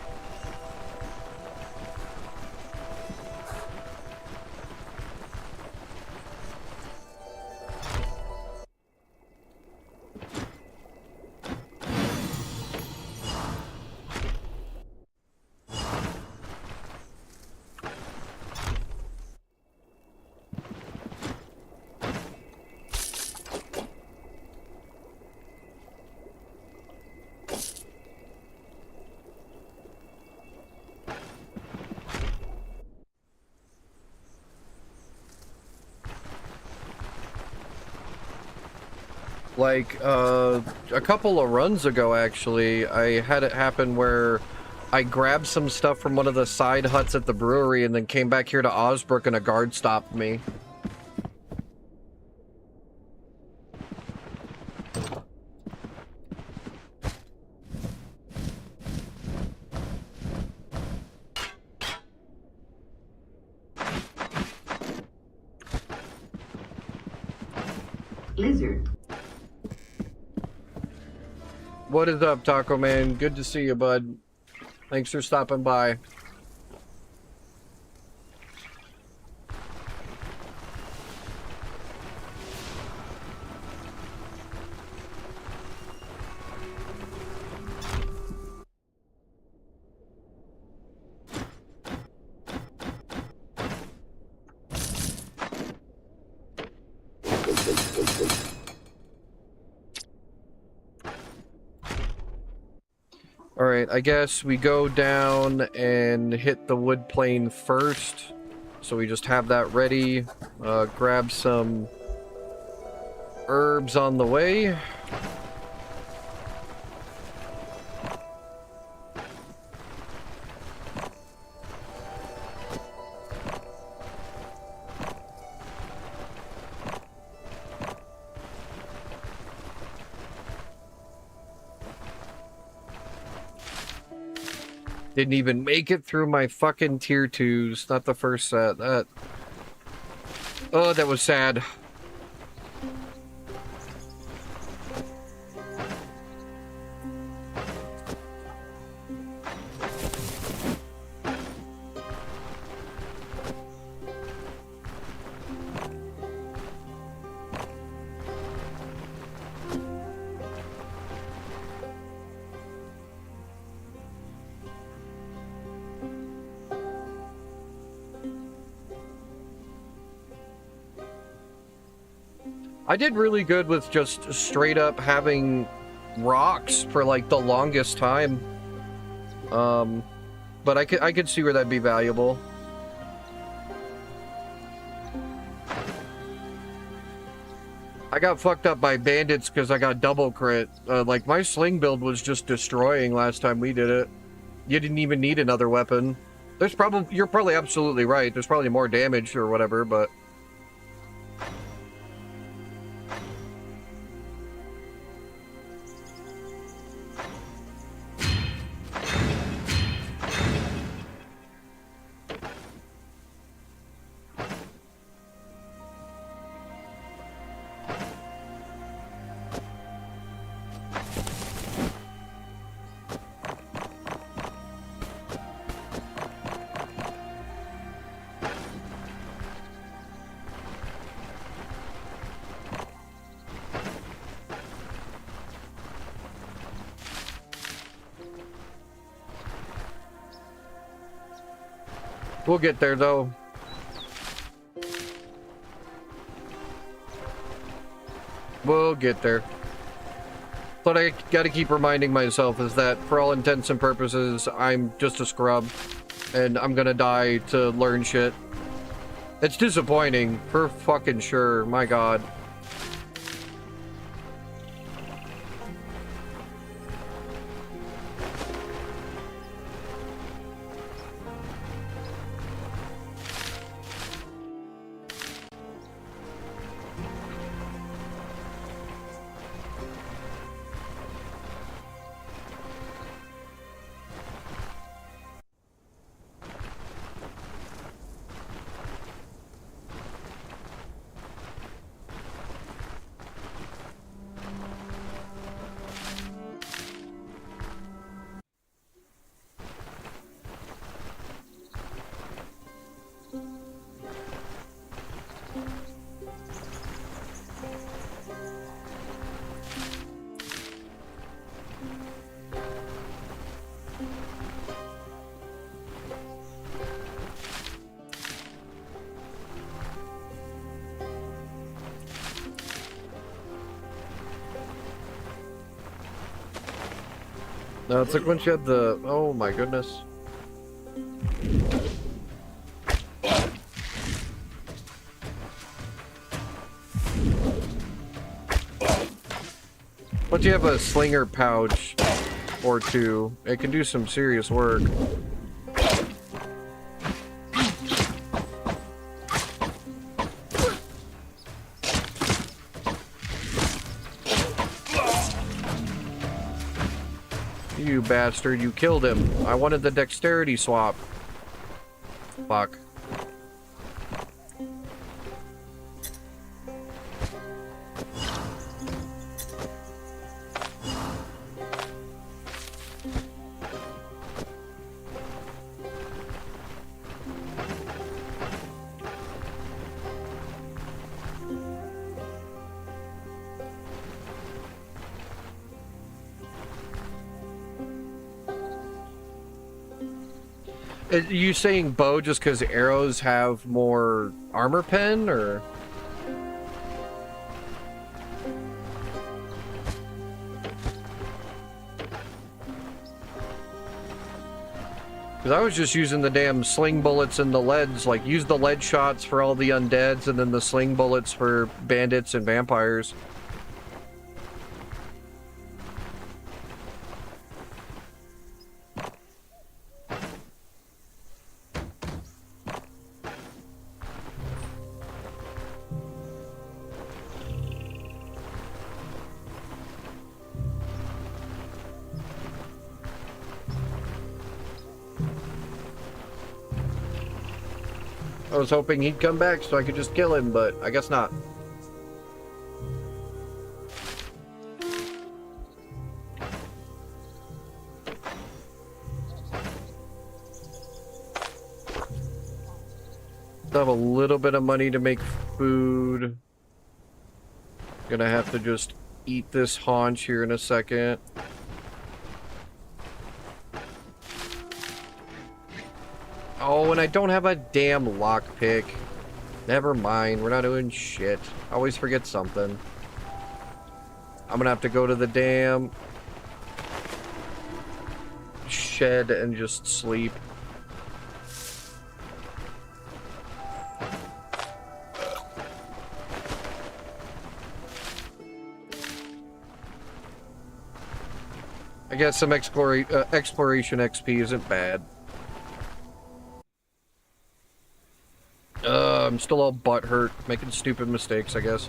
Like, a couple of runs ago, actually, I had it happen where I grabbed some stuff from one of the side huts at the brewery and then came back here to Osbrook and a guard stopped me. Lizard. What is up, Taco Man? Good to see you, bud. Thanks for stopping by. Alright, I guess we go down and hit the wood plane first. So we just have that ready. Grab some herbs on the way. Didn't even make it through my fucking tier 2s. Not the first set. Oh, that was sad. I did really good with just straight up having rocks for like the longest time. But I could see where that'd be valuable. I got fucked up by bandits because I got double crit. Like my sling build was just destroying last time we did it. You didn't even need another weapon. You're probably absolutely right. There's probably more damage or whatever, but we'll get there, though. We'll get there. What I gotta keep reminding myself is that, for all intents and purposes, I'm just a scrub. And I'm gonna die to learn shit. It's disappointing, for fucking sure. My god. No, it's like when she had the... Oh my goodness. Once you have a slinger pouch or two, it can do some serious work. You bastard, you killed him. I wanted the dexterity swap. Fuck. Are you saying bow just because arrows have more armor pen, or? Because I was just using the damn sling bullets and the leads, like use the lead shots for all the undeads and then the sling bullets for bandits and vampires. I was hoping he'd come back so I could just kill him, but I guess not. Still have a little bit of money to make food. Gonna have to just eat this haunch here in a second. Oh, and I don't have a damn lockpick. Never mind, we're not doing shit. I always forget something. I'm gonna have to go to the damn shed and just sleep. I guess some exploration XP isn't bad. I'm still all butthurt, making stupid mistakes, I guess.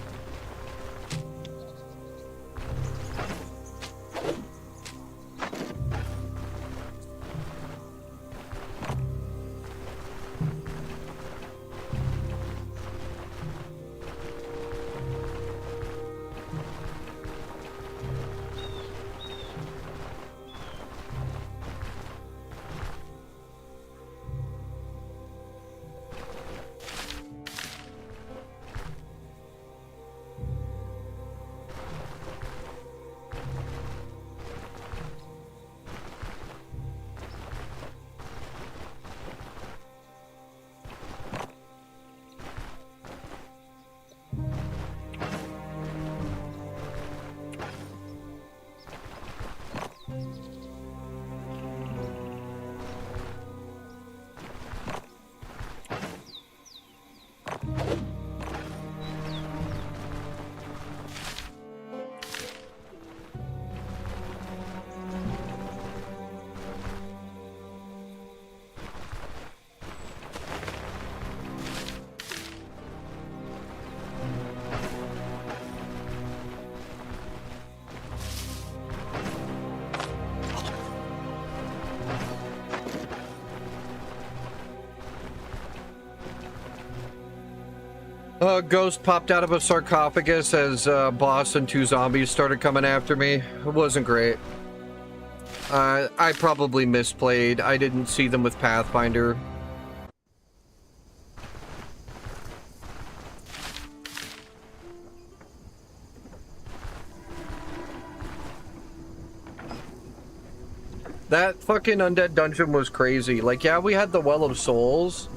A ghost popped out of a sarcophagus as boss and 2 zombies started coming after me. It wasn't great. I probably misplayed. I didn't see them with Pathfinder. That fucking undead dungeon was crazy. Like, yeah, we had the Well of Souls,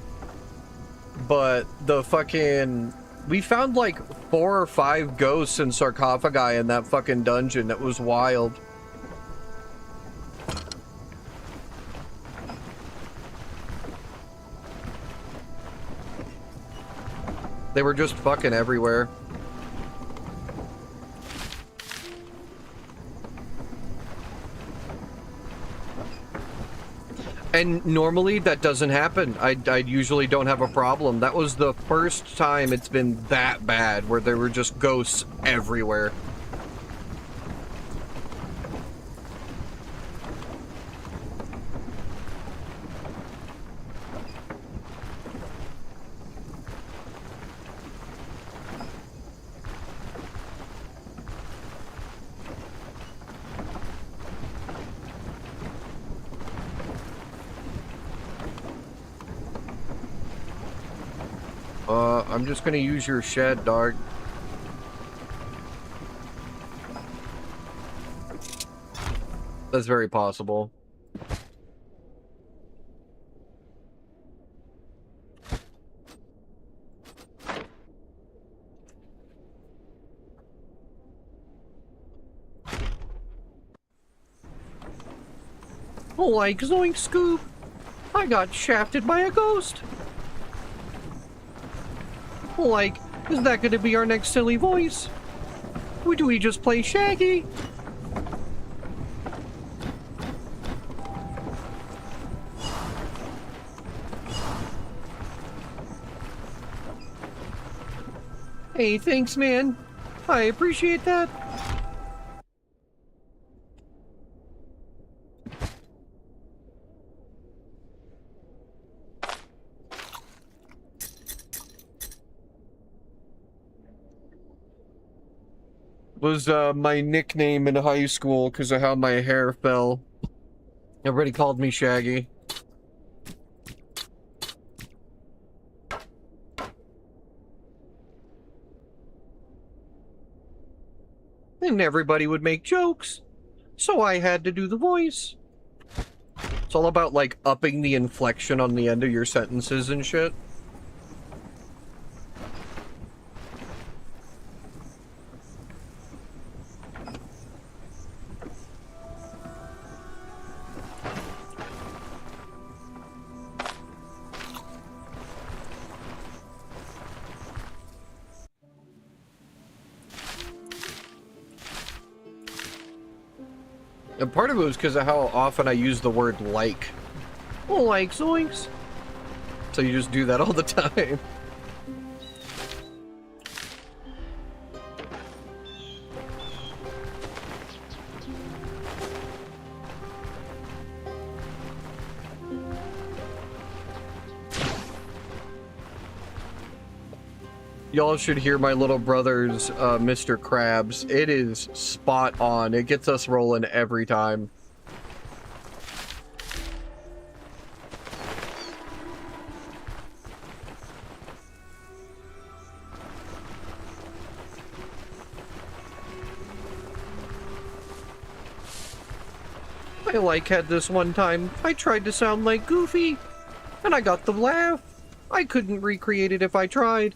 but the fucking... We found like 4 or 5 ghosts and sarcophagi in that fucking dungeon. That was wild. They were just fucking everywhere. And normally that doesn't happen. I usually don't have a problem. That was the first time it's been that bad, where there were just ghosts everywhere. I'm just gonna use your shed, dog. That's very possible. Like Zoink Scoop, I got shafted by a ghost. Like, is that gonna be our next silly voice? Or do we just play Shaggy? Hey, thanks, man. I appreciate that. was my nickname in high school because of how my hair fell. Everybody called me Shaggy. And everybody would make jokes, so I had to do the voice. It's all about, like, upping the inflection on the end of your sentences and shit. And part of it was because of how often I use the word like. Oh, like zoinks. So you just do that all the time. Y'all should hear my little brother's Mr. Krabs. It is spot on. It gets us rolling every time. I like had this one time. I tried to sound like Goofy, and I got the laugh. I couldn't recreate it if I tried.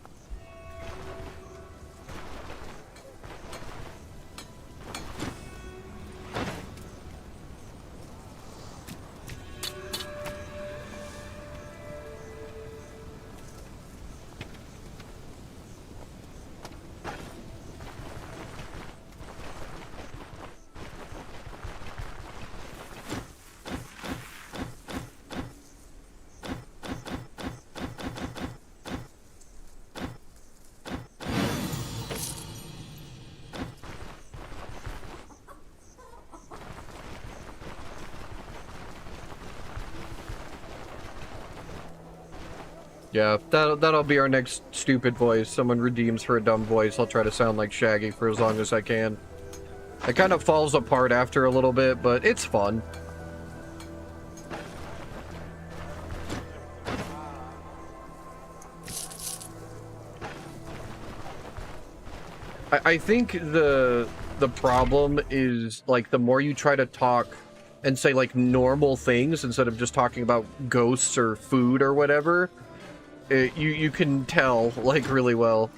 Yeah, that'll be our next stupid voice. Someone redeems for a dumb voice. I'll try to sound like Shaggy for as long as I can. It kind of falls apart after a little bit, but it's fun. I think the problem is, like, the more you try to talk and say, like, normal things instead of just talking about ghosts or food or whatever, you can tell, like, really well.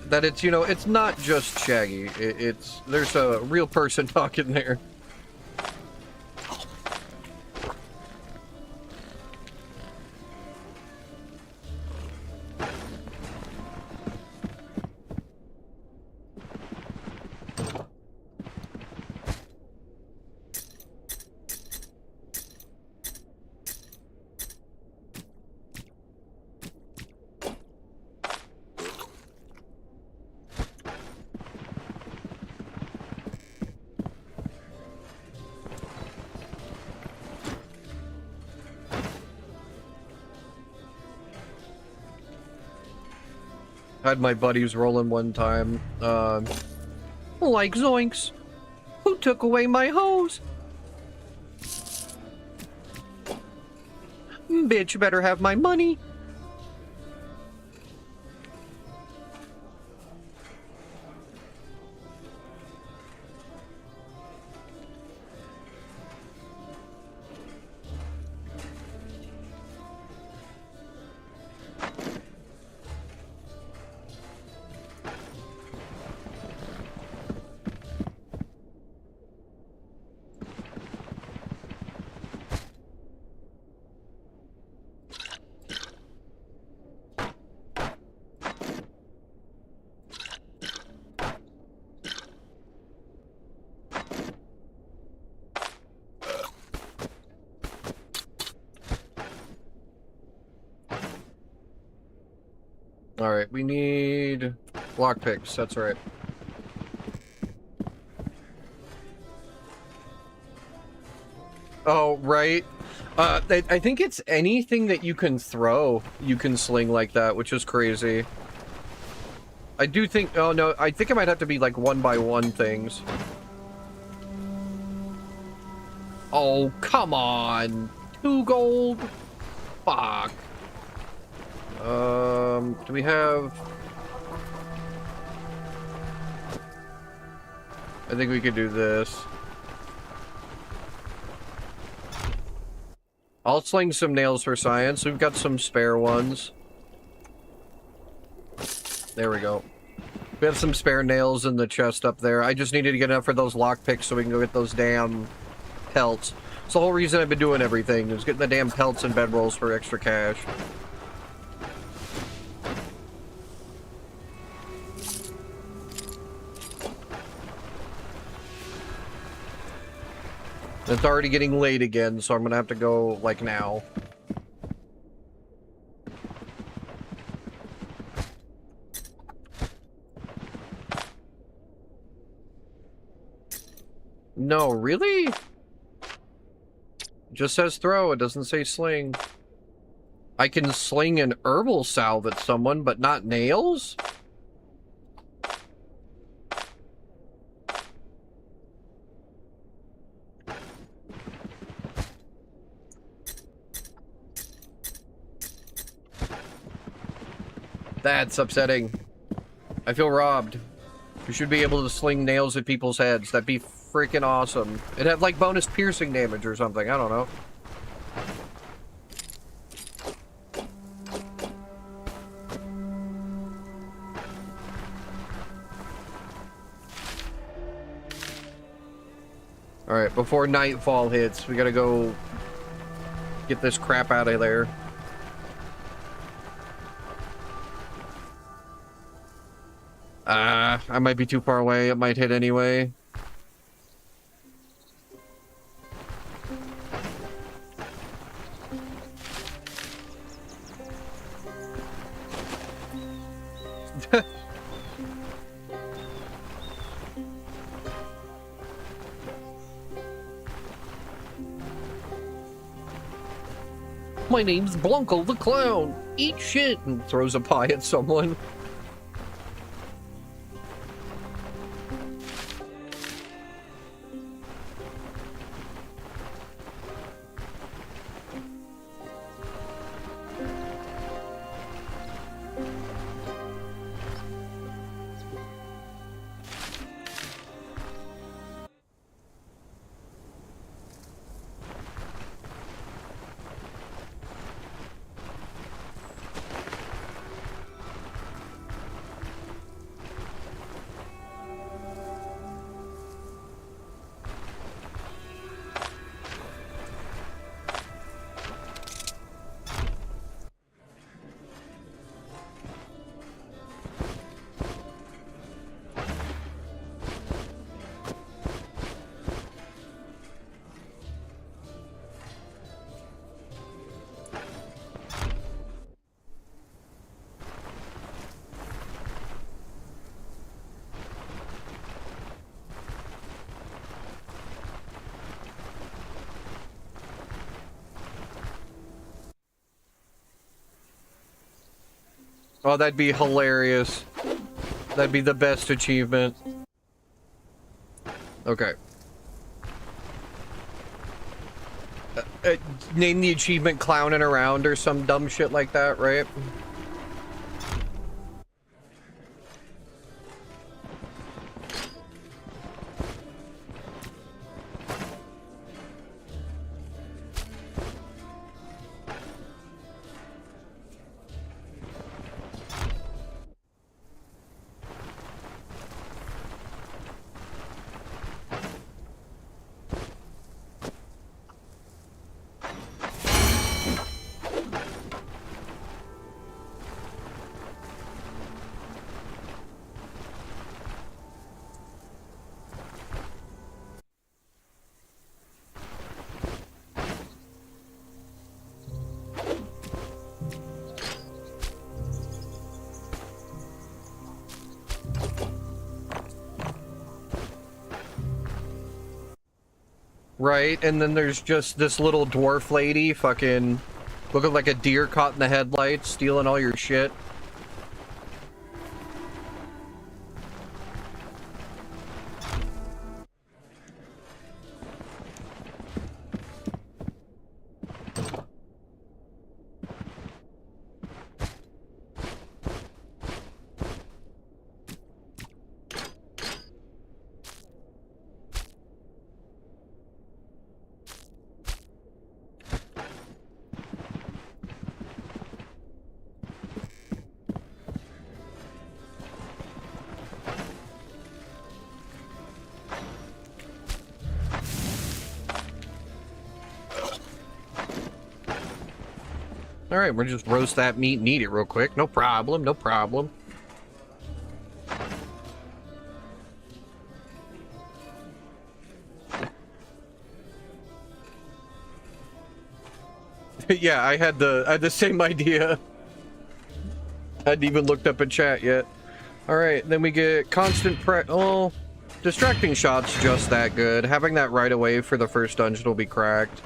That it's, you know, it's not just Shaggy. There's a real person talking there. Had my buddies rolling one time. Like zoinks. Who took away my hose? Bitch better have my money. Alright, we need lockpicks, that's right. Oh, right. I think it's anything that you can throw, you can sling like that, which is crazy. I do think, oh no, I think it might have to be like 1-by-1 things. Oh, come on. 2 gold? Fuck. Do we have... I think we could do this. I'll sling some nails for science. We've got some spare ones. There we go. We have some spare nails in the chest up there. I just needed to get enough for those lockpicks so we can go get those damn pelts. It's the whole reason I've been doing everything, is getting the damn pelts and bedrolls for extra cash. It's already getting late again, so I'm gonna have to go, like, now. No, really? It just says throw, it doesn't say sling. I can sling an herbal salve at someone, but not nails? That's upsetting. I feel robbed. We should be able to sling nails at people's heads. That'd be freaking awesome. It'd have like bonus piercing damage or something. I don't know. Alright, before nightfall hits, we gotta go get this crap out of there. I might be too far away. It might hit anyway. My name's Blunkle the Clown. Eat shit, and throws a pie at someone. Oh, that'd be hilarious. That'd be the best achievement. Okay. Name the achievement clowning around or some dumb shit like that, right? Right, and then there's just this little dwarf lady fucking looking like a deer caught in the headlights, stealing all your shit. Alright, we'll just roast that meat and eat it real quick. No problem, no problem. Yeah, I had the same idea. Hadn't even looked up in chat yet. Alright, then we get constant oh, distracting shots just that good. Having that right away for the first dungeon will be cracked.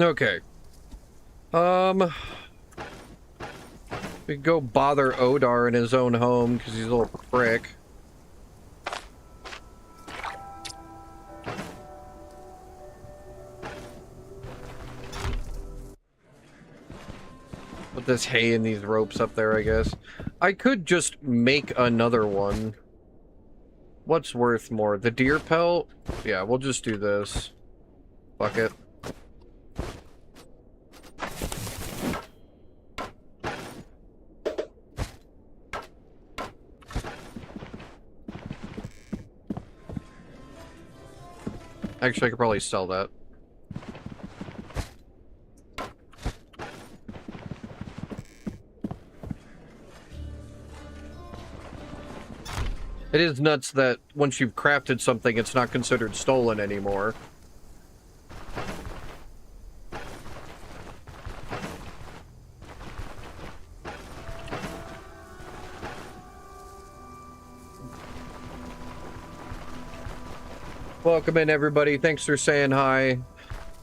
Okay. We could go bother Odar in his own home because he's a little prick. Put this hay and these ropes up there, I guess. I could just make another one. What's worth more? The deer pelt? Yeah, we'll just do this. Fuck it. Actually, I could probably sell that. It is nuts that once you've crafted something, it's not considered stolen anymore. Welcome in, everybody. Thanks for saying hi.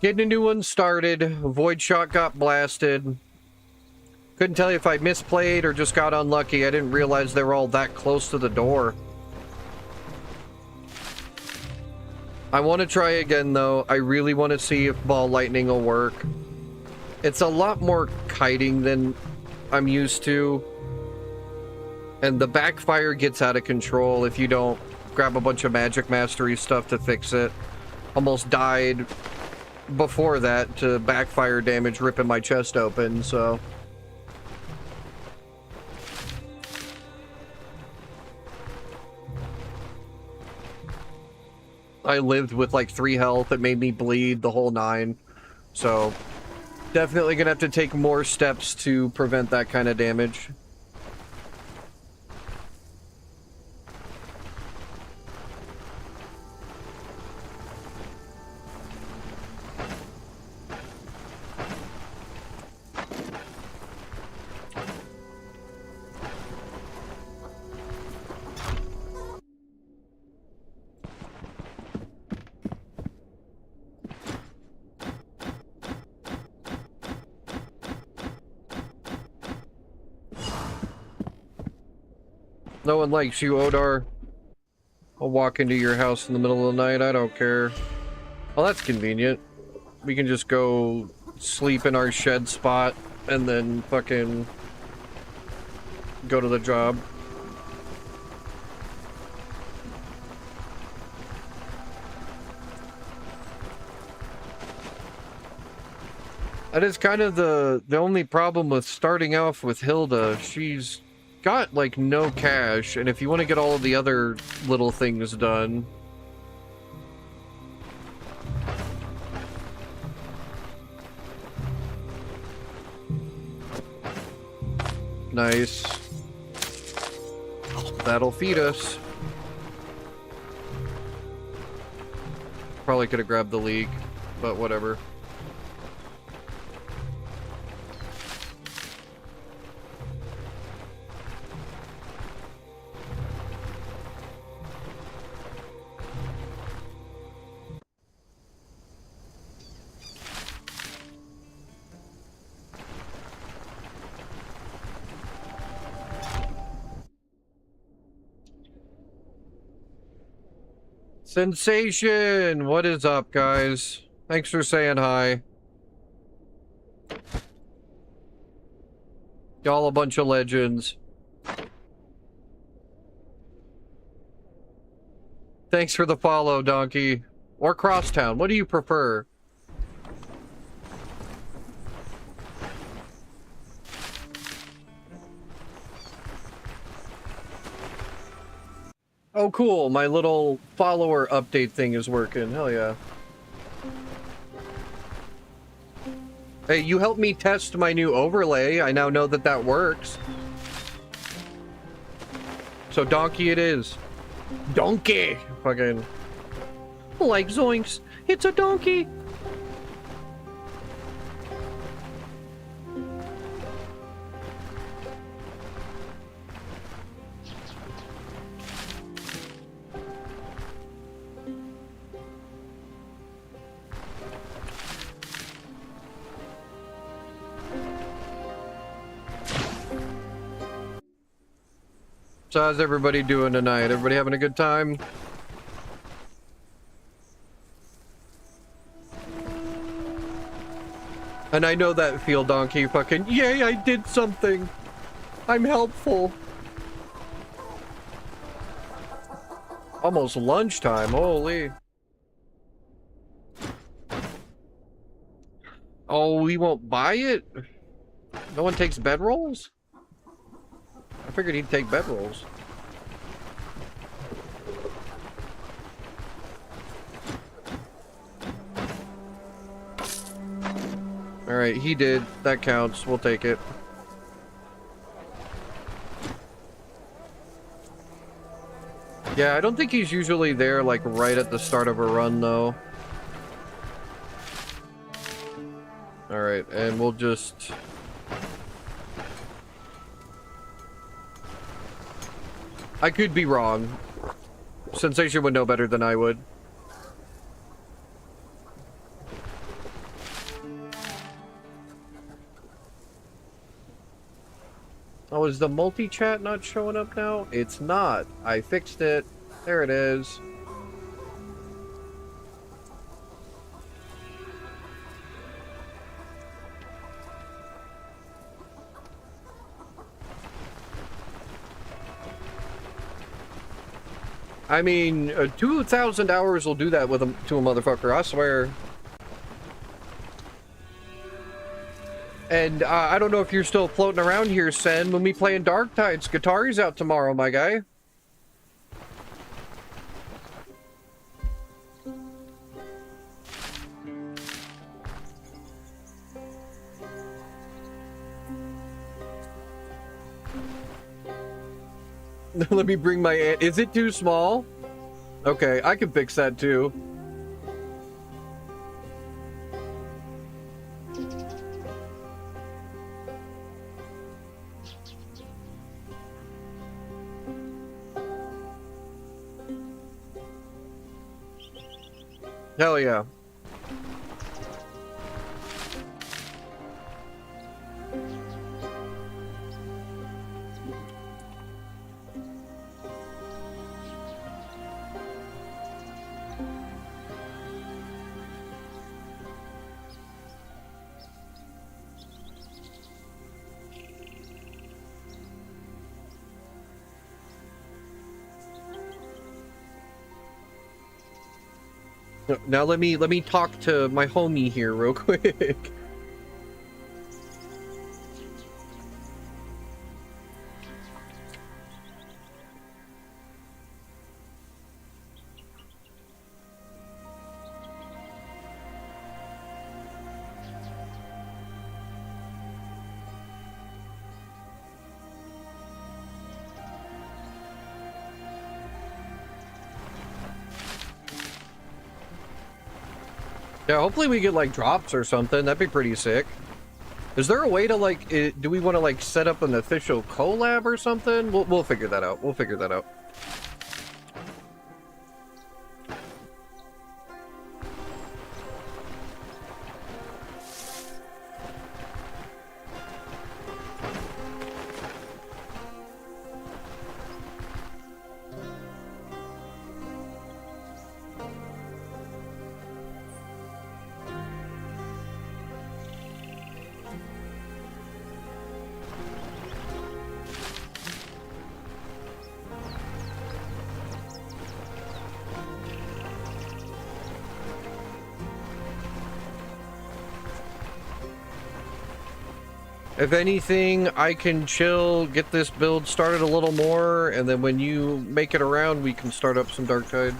Getting a new one started. Void shot got blasted. Couldn't tell you if I misplayed or just got unlucky. I didn't realize they were all that close to the door. I want to try again, though. I really want to see if ball lightning will work. It's a lot more kiting than I'm used to. And the backfire gets out of control if you don't grab a bunch of magic mastery stuff to fix it. Almost died before that to backfire damage ripping my chest open, so... I lived with like 3 health. It made me bleed the whole 9. So, definitely gonna have to take more steps to prevent that kind of damage. No one likes you, Odar. I'll walk into your house in the middle of the night. I don't care. Well, that's convenient. We can just go sleep in our shed spot and then fucking go to the job. That is kind of the only problem with starting off with Hilda. She's got like no cash, and if you want to get all of the other little things done, nice. That'll feed us. Probably could have grabbed the league, but whatever. Sensation! What is up, guys? Thanks for saying hi. Y'all a bunch of legends. Thanks for the follow, Donkey. Or Crosstown, what do you prefer? Oh, cool. My little follower update thing is working. Hell yeah. Hey, you helped me test my new overlay. I now know that that works. So donkey it is. Donkey! Fucking... Like zoinks. It's a donkey! So how's everybody doing tonight? Everybody having a good time? And I know that feel, Donkey. Fucking, yay, I did something. I'm helpful. Almost lunchtime, holy. Oh, we won't buy it? No one takes bedrolls? I figured he'd take bedrolls. Alright, he did. That counts. We'll take it. Yeah, I don't think he's usually there, like, right at the start of a run, though. Alright, and we'll just... I could be wrong. Sensation would know better than I would. Oh, is the multi-chat not showing up now? It's not. I fixed it. There it is. I mean, 2,000 hours will do that with to a motherfucker, I swear. And I don't know if you're still floating around here, Sen. When we play in Dark Tides, Guitari's out tomorrow, my guy. Let me bring my aunt. Is it too small? Okay, I can fix that too. Hell yeah. Now let me talk to my homie here real quick. Yeah, hopefully we get like drops or something. That'd be pretty sick. Is there a way to like, do we want to like set up an official collab or something? We'll figure that out. We'll figure that out. If anything, I can chill, get this build started a little more, and then when you make it around, we can start up some Dark Tide.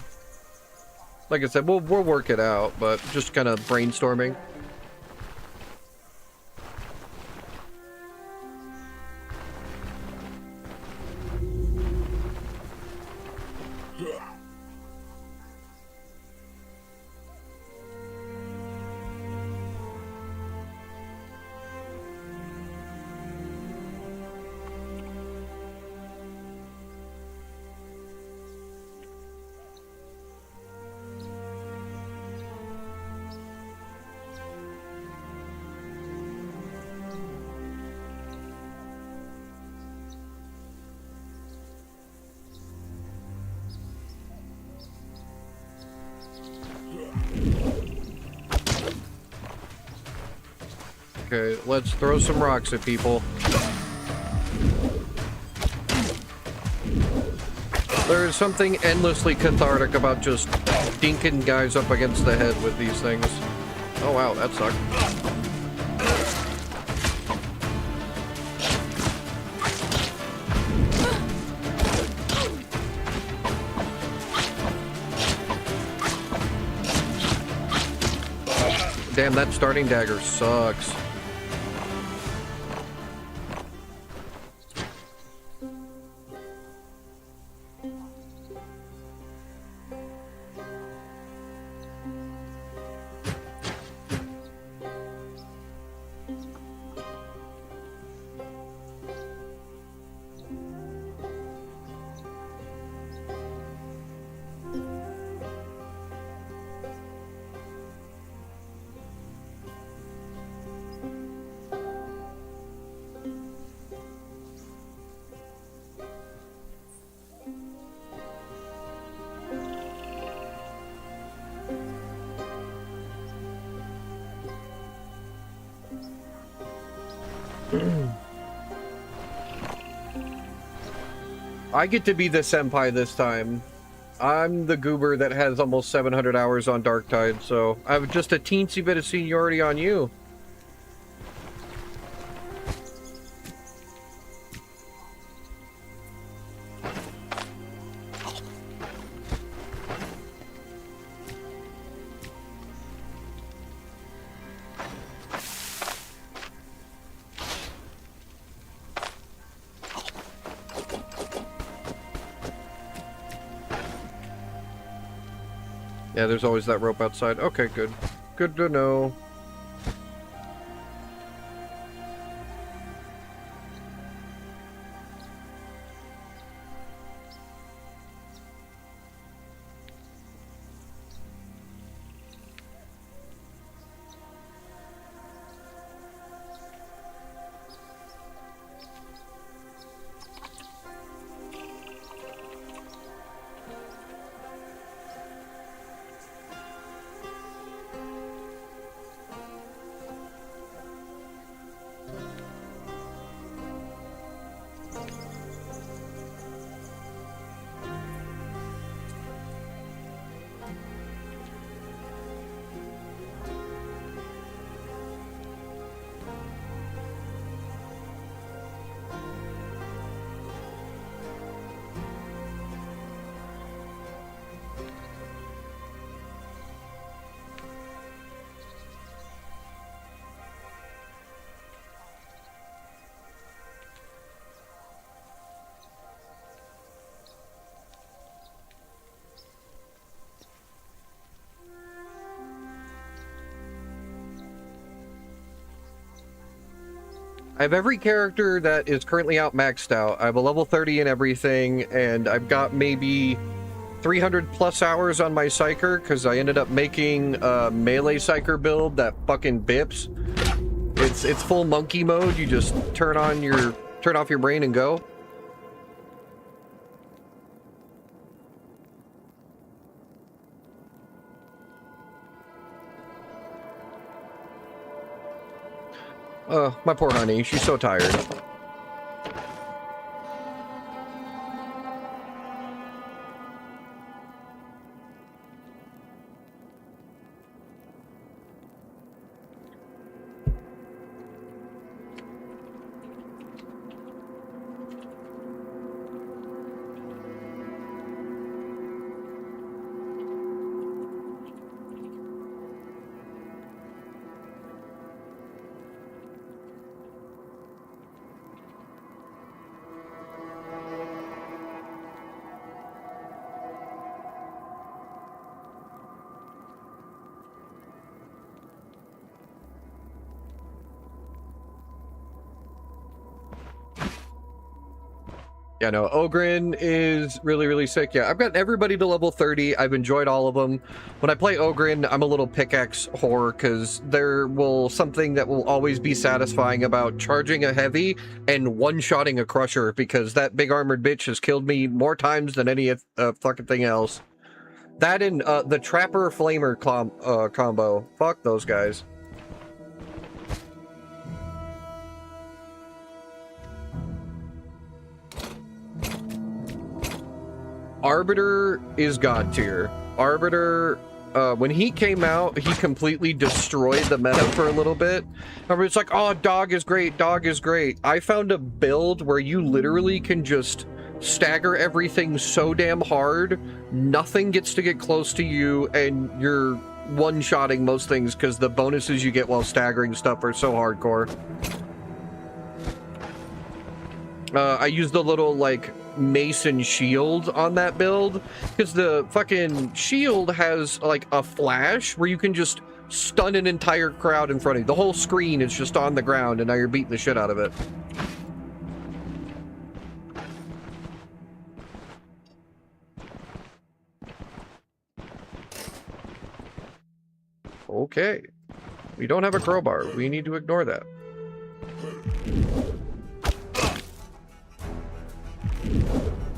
Like I said, we'll work it out, but just kind of brainstorming. Okay, let's throw some rocks at people. There is something endlessly cathartic about just dinking guys up against the head with these things. Oh wow, that sucked. Damn, that starting dagger sucks. I get to be the senpai this time. I'm the goober that has almost 700 hours on Dark Tide, so I have just a teensy bit of seniority on you. Yeah, there's always that rope outside. Okay, good. Good to know. I have every character that is currently out maxed out. I have a level 30 in everything, and I've got maybe 300 plus hours on my Psyker, because I ended up making a melee Psyker build that fucking bips. It's full monkey mode. You just turn off your brain and go. My poor honey, she's so tired. Yeah, no, Ogren is really, really sick. Yeah, I've gotten everybody to level 30. I've enjoyed all of them. When I play Ogren, I'm a little pickaxe whore, because something that will always be satisfying about charging a heavy and one-shotting a crusher, because that big armored bitch has killed me more times than any fucking thing else. That and the Trapper Flamer combo. Fuck those guys. Arbiter is god tier. Arbiter, when he came out, he completely destroyed the meta for a little bit. Everybody's like, oh, dog is great, dog is great. I found a build where you literally can just stagger everything so damn hard, nothing gets to get close to you, and you're one-shotting most things because the bonuses you get while staggering stuff are so hardcore. I used the little, like, mason shield on that build because the fucking shield has, like, a flash where you can just stun an entire crowd in front of you. The whole screen is just on the ground, and now you're beating the shit out of it. Okay. We don't have a crowbar. We need to ignore that.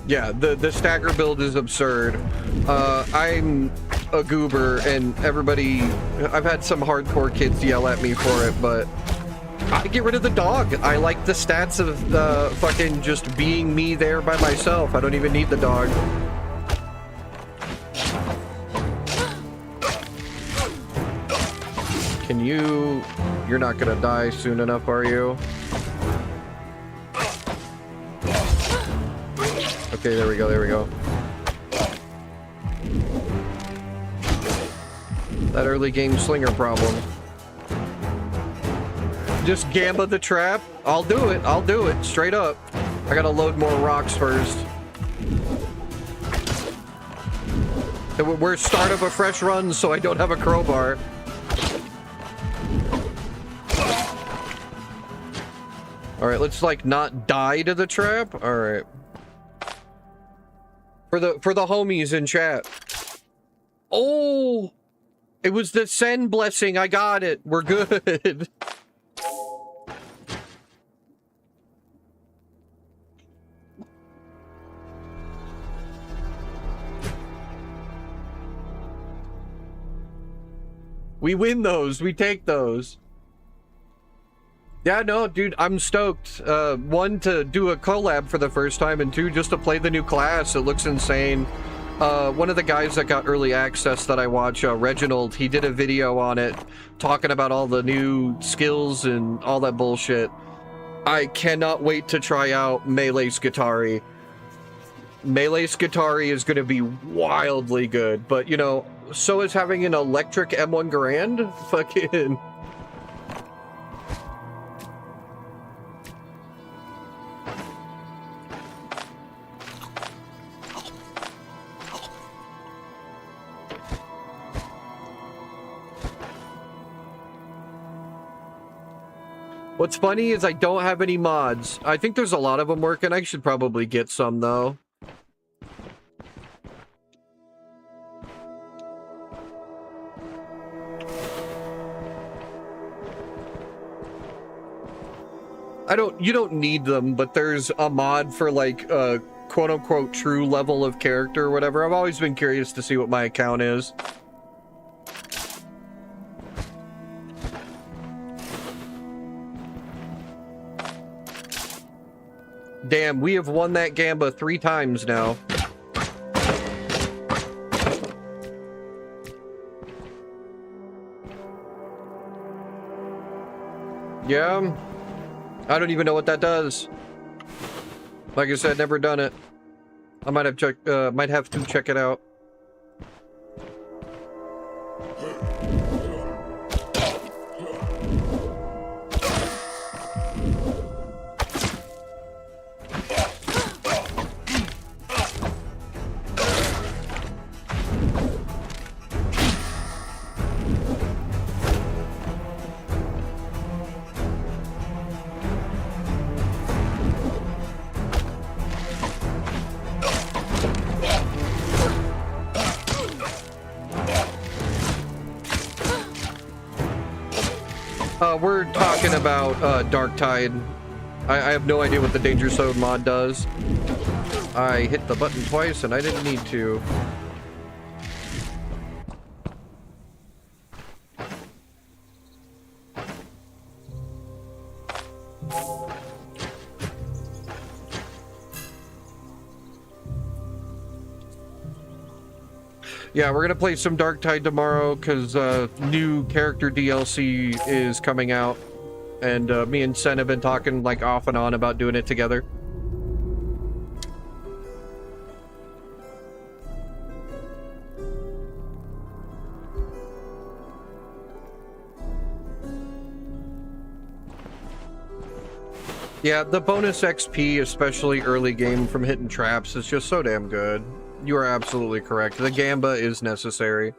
Yeah, the stagger build is absurd. I'm a goober, and I've had some hardcore kids yell at me for it, but I get rid of the dog. I like the stats of fucking just being me there by myself. I don't even need the dog. You're not gonna die soon enough, are you? Okay, there we go, there we go. That early game slinger problem. Just gamba the trap? I'll do it, straight up. I gotta load more rocks first. We're start of a fresh run, so I don't have a crowbar. Alright, let's like not die to the trap. Alright. For the homies in chat. Oh! It was the send blessing. I got it. We're good. We win those. We take those. Yeah, no, dude, I'm stoked. One, to do a collab for the first time, and two, just to play the new class. It looks insane. One of the guys that got early access that I watch, Reginald, he did a video on it, talking about all the new skills and all that bullshit. I cannot wait to try out Melee Skitari. Melee Skitari is going to be wildly good, but, you know, so is having an electric M1 Garand. Fucking... What's funny is I don't have any mods. I think there's a lot of them working. I should probably get some, though. You don't need them, but there's a mod for, like, quote-unquote true level of character or whatever. I've always been curious to see what my account is. Damn, we have won that Gamba 3 times now. Yeah. I don't even know what that does. Like I said, never done it. I might have to check it out. We're talking about Dark Tide. I have no idea what the Danger Zone mod does. I hit the button twice and I didn't need to. Yeah, we're gonna play some Dark Tide tomorrow because new character DLC is coming out, and me and Sen have been talking like off and on about doing it together. Yeah, the bonus XP, especially early game from hitting traps, is just so damn good. You are absolutely correct. The Gamba is necessary.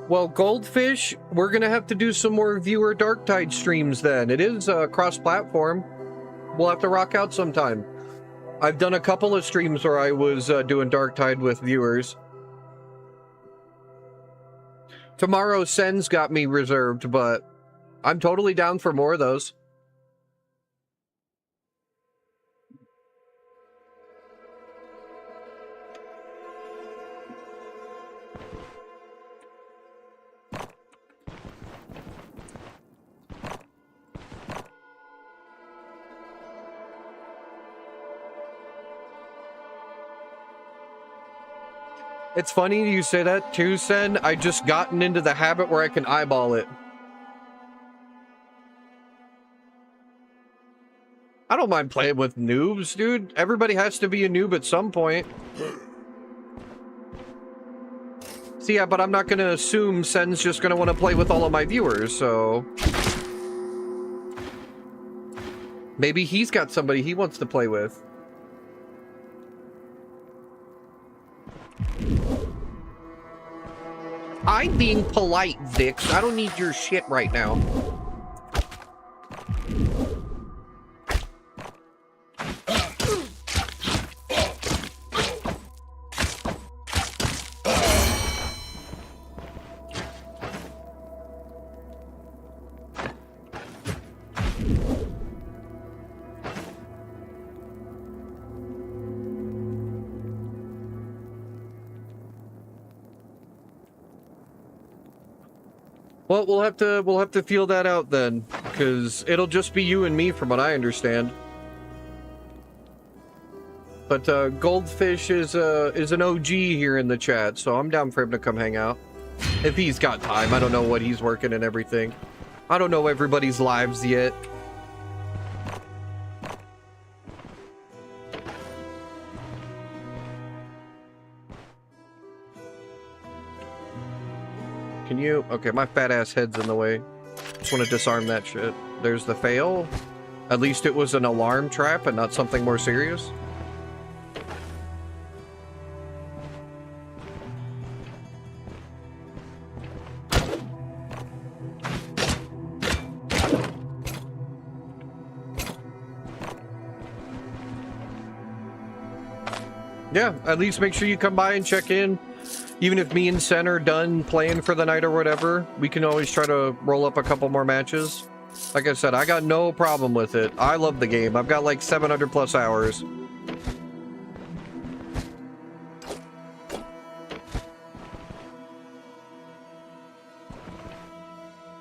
Well, Goldfish, we're gonna have to do some more viewer Dark Tide streams then. It is cross-platform. We'll have to rock out sometime. I've done a couple of streams where I was doing Dark Tide with viewers. Tomorrow, Sen's got me reserved, but I'm totally down for more of those. It's funny you say that too, Sen. I just gotten into the habit where I can eyeball it. I don't mind playing with noobs, dude. Everybody has to be a noob at some point. See, yeah, but I'm not gonna assume Sen's just gonna want to play with all of my viewers, so... maybe he's got somebody he wants to play with. I'm being polite, Vix. I don't need your shit right now. Well, we'll have to feel that out then, because it'll just be you and me from what I understand. But Goldfish is an OG here in the chat, so I'm down for him to come hang out. If he's got time. I don't know what he's working and everything. I don't know everybody's lives yet. Can you? Okay, my fat ass head's in the way. Just want to disarm that shit. There's the fail. At least it was an alarm trap and not something more serious. Yeah, at least make sure you come by and check in. Even if me and Sen are done playing for the night or whatever, we can always try to roll up a couple more matches. Like I said, I got no problem with it. I love the game. I've got like 700 plus hours.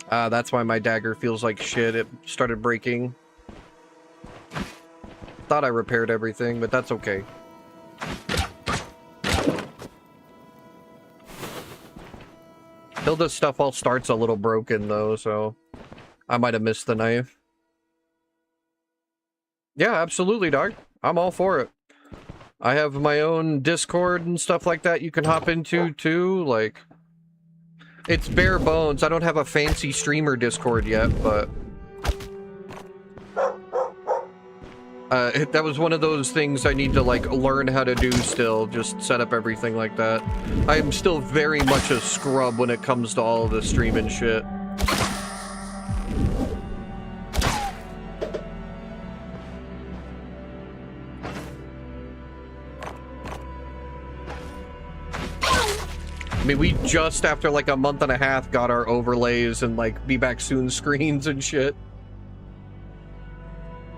That's why my dagger feels like shit. It started breaking. Thought I repaired everything, but that's okay. Hilda's stuff all starts a little broken though, so I might have missed the knife. Yeah, absolutely, dog. I'm all for it. I have my own Discord and stuff like that you can hop into too. Like, it's bare bones. I don't have a fancy streamer Discord yet, but that was one of those things I need to like learn how to do still, just set up everything like that. I am still very much a scrub when it comes to all of the streaming shit. I mean, we just after like a month and a half got our overlays and like be back soon screens and shit.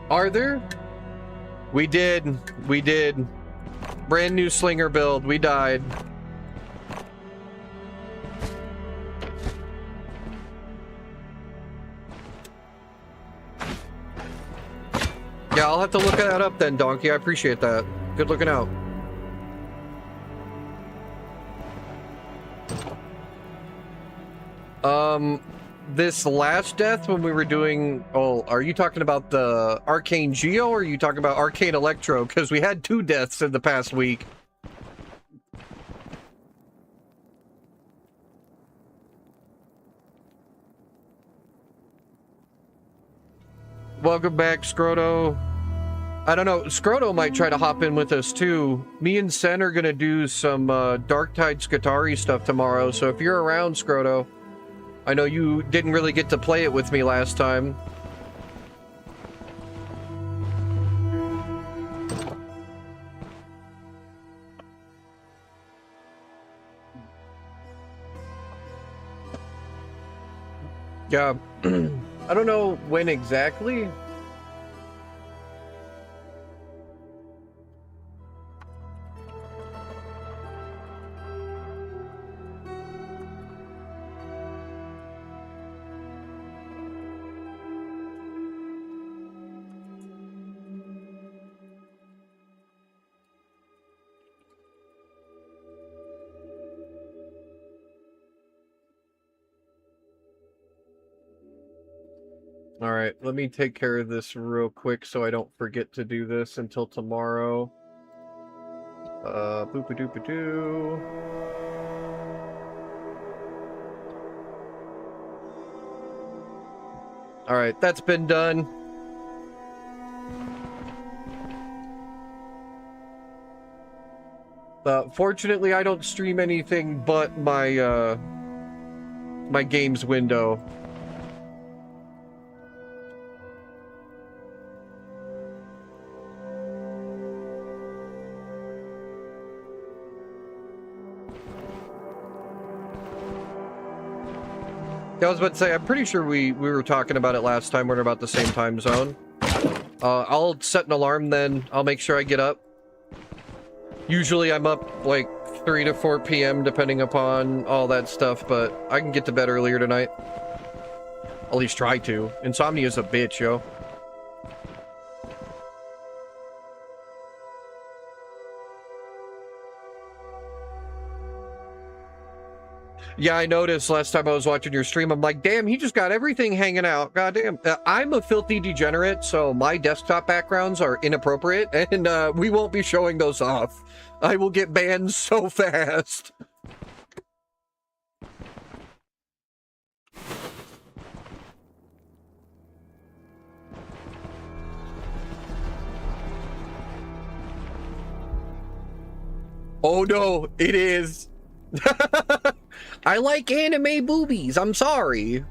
Are there? We did. Brand new slinger build. We died. Yeah, I'll have to look that up then, Donkey. I appreciate that. Good looking out. This last death when we were doing... Oh, are you talking about the Arcane Geo or are you talking about Arcane Electro? Because we had 2 deaths in the past week. Welcome back, Scroto. I don't know, Scroto might try to hop in with us too. Me and Sen are gonna do some Dark Tide Skatari stuff tomorrow, so if you're around, Scroto... I know you didn't really get to play it with me last time. Yeah, I don't know when exactly. All right, let me take care of this real quick so I don't forget to do this until tomorrow. Boop-a-doop-a-doo. All right, that's been done. Fortunately, I don't stream anything but my my games window. Yeah, I was about to say, I'm pretty sure we were talking about it last time. We're in about the same time zone. I'll set an alarm then. I'll make sure I get up. Usually I'm up like 3 to 4 p.m. depending upon all that stuff, but I can get to bed earlier tonight. At least try to. Insomnia's a bitch, yo. Yeah, I noticed last time I was watching your stream, I'm like, damn, he just got everything hanging out. God damn. I'm a filthy degenerate, so my desktop backgrounds are inappropriate, and we won't be showing those off. I will get banned so fast. Oh no, it is. I like anime boobies. I'm sorry.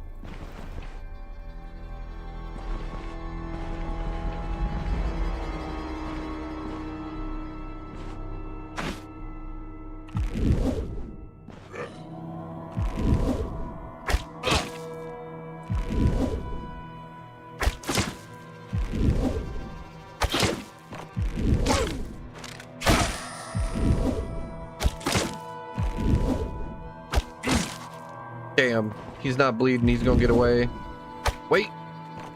Damn, he's not bleeding. He's gonna get away. Wait.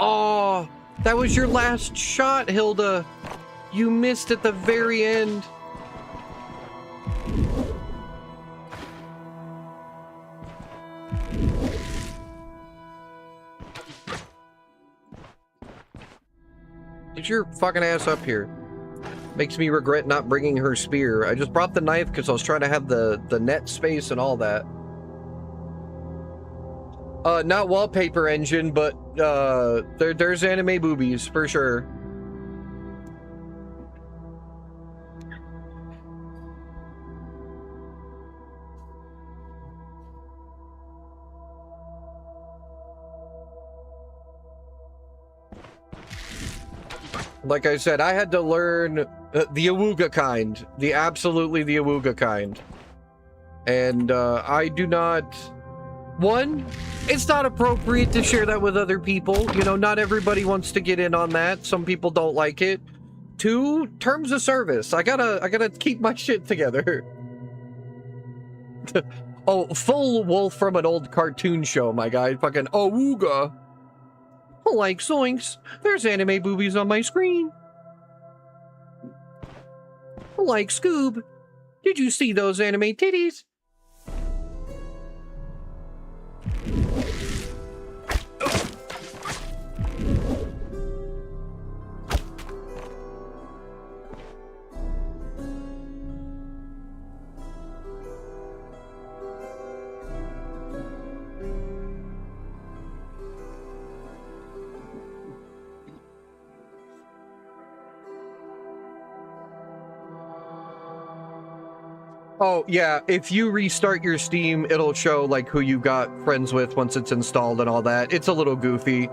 Oh, that was your last shot, Hilda. You missed at the very end. Get your fucking ass up here. Makes me regret not bringing her spear. I just brought the knife because I was trying to have the net space and all that. Not wallpaper engine, but there's anime boobies for sure. Like I said, I had to learn the awooga kind, the awooga kind, and I do not. One, it's not appropriate to share that with other people. You know, not everybody wants to get in on that. Some people don't like it. Two, terms of service. I gotta keep my shit together. Oh, full wolf from an old cartoon show, my guy. Fucking awooga. Like zoinks, there's anime boobies on my screen. Like Scoob, did you see those anime titties? Oh, yeah, if you restart your Steam, it'll show, like, who you got friends with once it's installed and all that. It's a little goofy.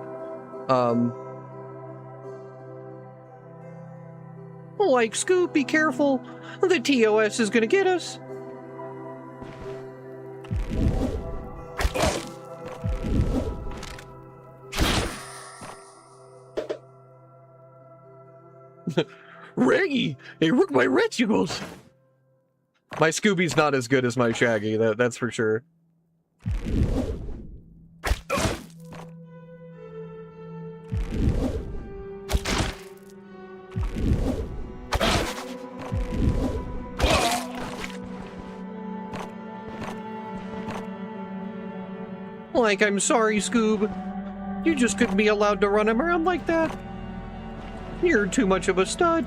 Like, Scoop, be careful. The TOS is gonna get us. Reggie, it worked my reticles. My Scooby's not as good as my Shaggy, that's for sure. Like, I'm sorry, Scoob. You just couldn't be allowed to run him around like that. You're too much of a stud.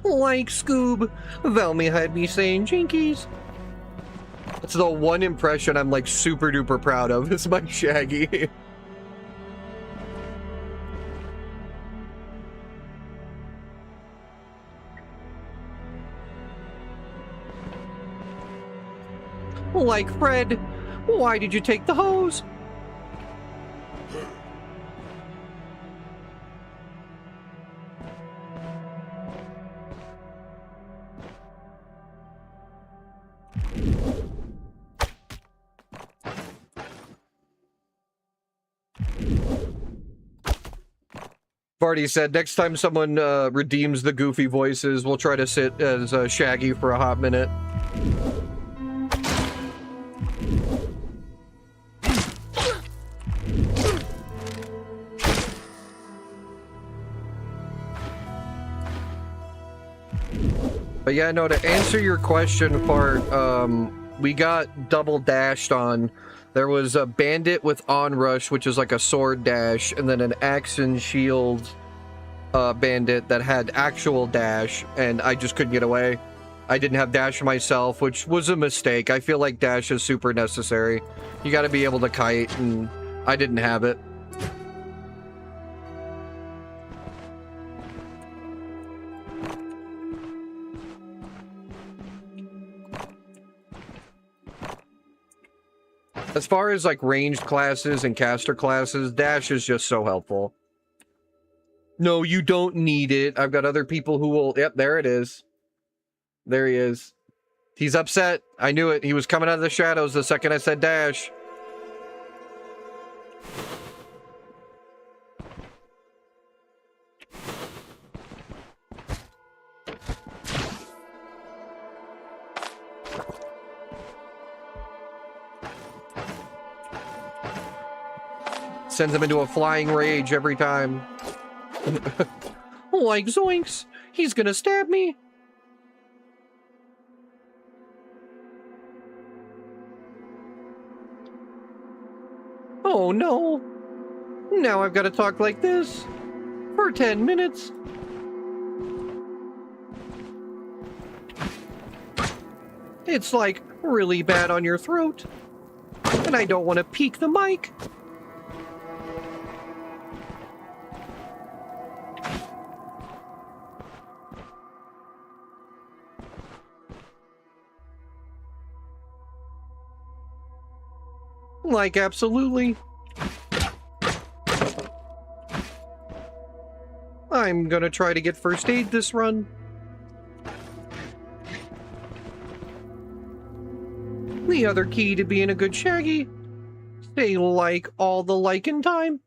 Like Scoob, Velmy had me saying jinkies. That's the one impression I'm like super duper proud of, is my Shaggy. Like Fred, why did you take the hose? Vardy said, next time someone redeems the goofy voices, we'll try to sit as Shaggy for a hot minute. But yeah, no, to answer your question part, we got double dashed on. There was a bandit with onrush, which is like a sword dash, and then an axe and shield bandit that had actual dash, and I just couldn't get away. I didn't have dash myself, which was a mistake. I feel like dash is super necessary. You got to be able to kite, and I didn't have it. As far as like ranged classes and caster classes, dash is just so helpful. No, you don't need it. I've got other people who will... Yep, there it is. There he is. He's upset. I knew it. He was coming out of the shadows the second I said dash. Sends him into a flying rage every time. Like zoinks! He's gonna stab me! Oh no! Now I've got to talk like this for 10 minutes. It's like really bad on your throat. And I don't want to peek the mic. Like, absolutely. I'm gonna try to get first aid this run. The other key to being a good shaggy, stay like all the lichen time.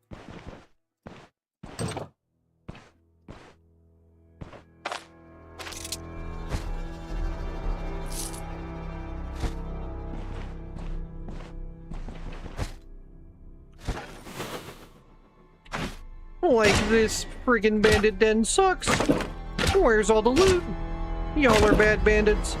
Like this friggin' bandit den sucks. Where's all the loot? Y'all are bad bandits.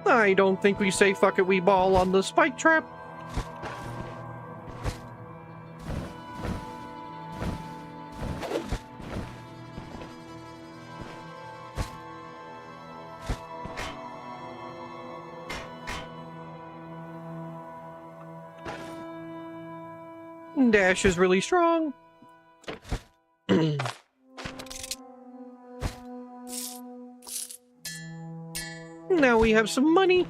I don't think we say fuck it we ball on the spike trap. Dash is really strong. Now we have some money.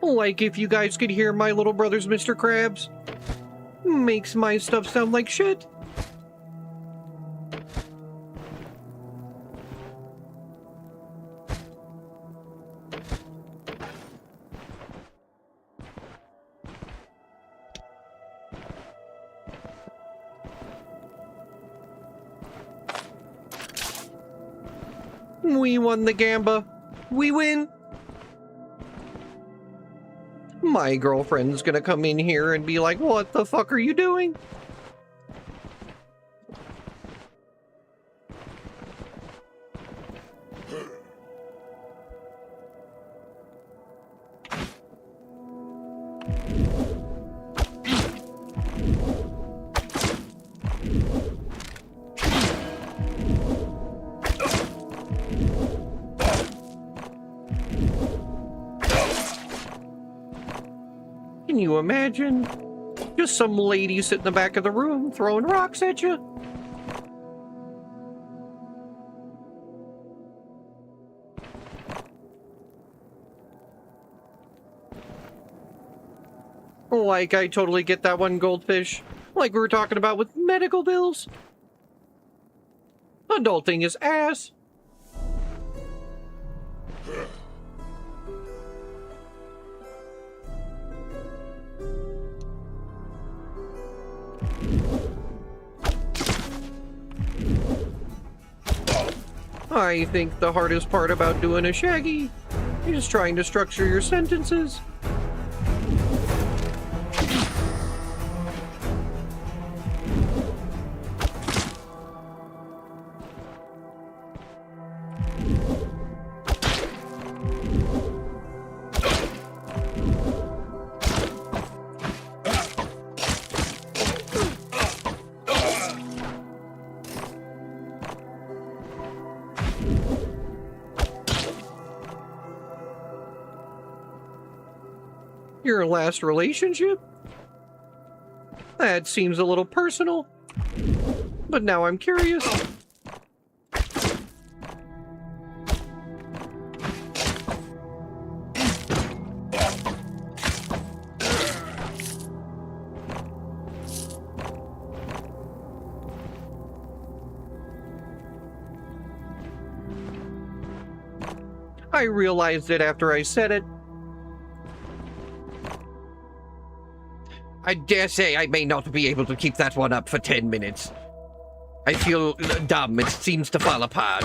Like if you guys could hear my little brother's Mr. Krabs. Makes my stuff sound like shit. We won the gamba. We win. My girlfriend's gonna come in here and be like, what the fuck are you doing? Can you imagine? Just some lady sitting in the back of the room throwing rocks at you. Like, I totally get that one, Goldfish. Like we were talking about with medical bills. Adulting is ass. I think the hardest part about doing a shaggy is trying to structure your sentences. Your last relationship? That seems a little personal. But now I'm curious. I realized it after I said it. I dare say I may not be able to keep that one up for 10 minutes. I feel dumb. It seems to fall apart.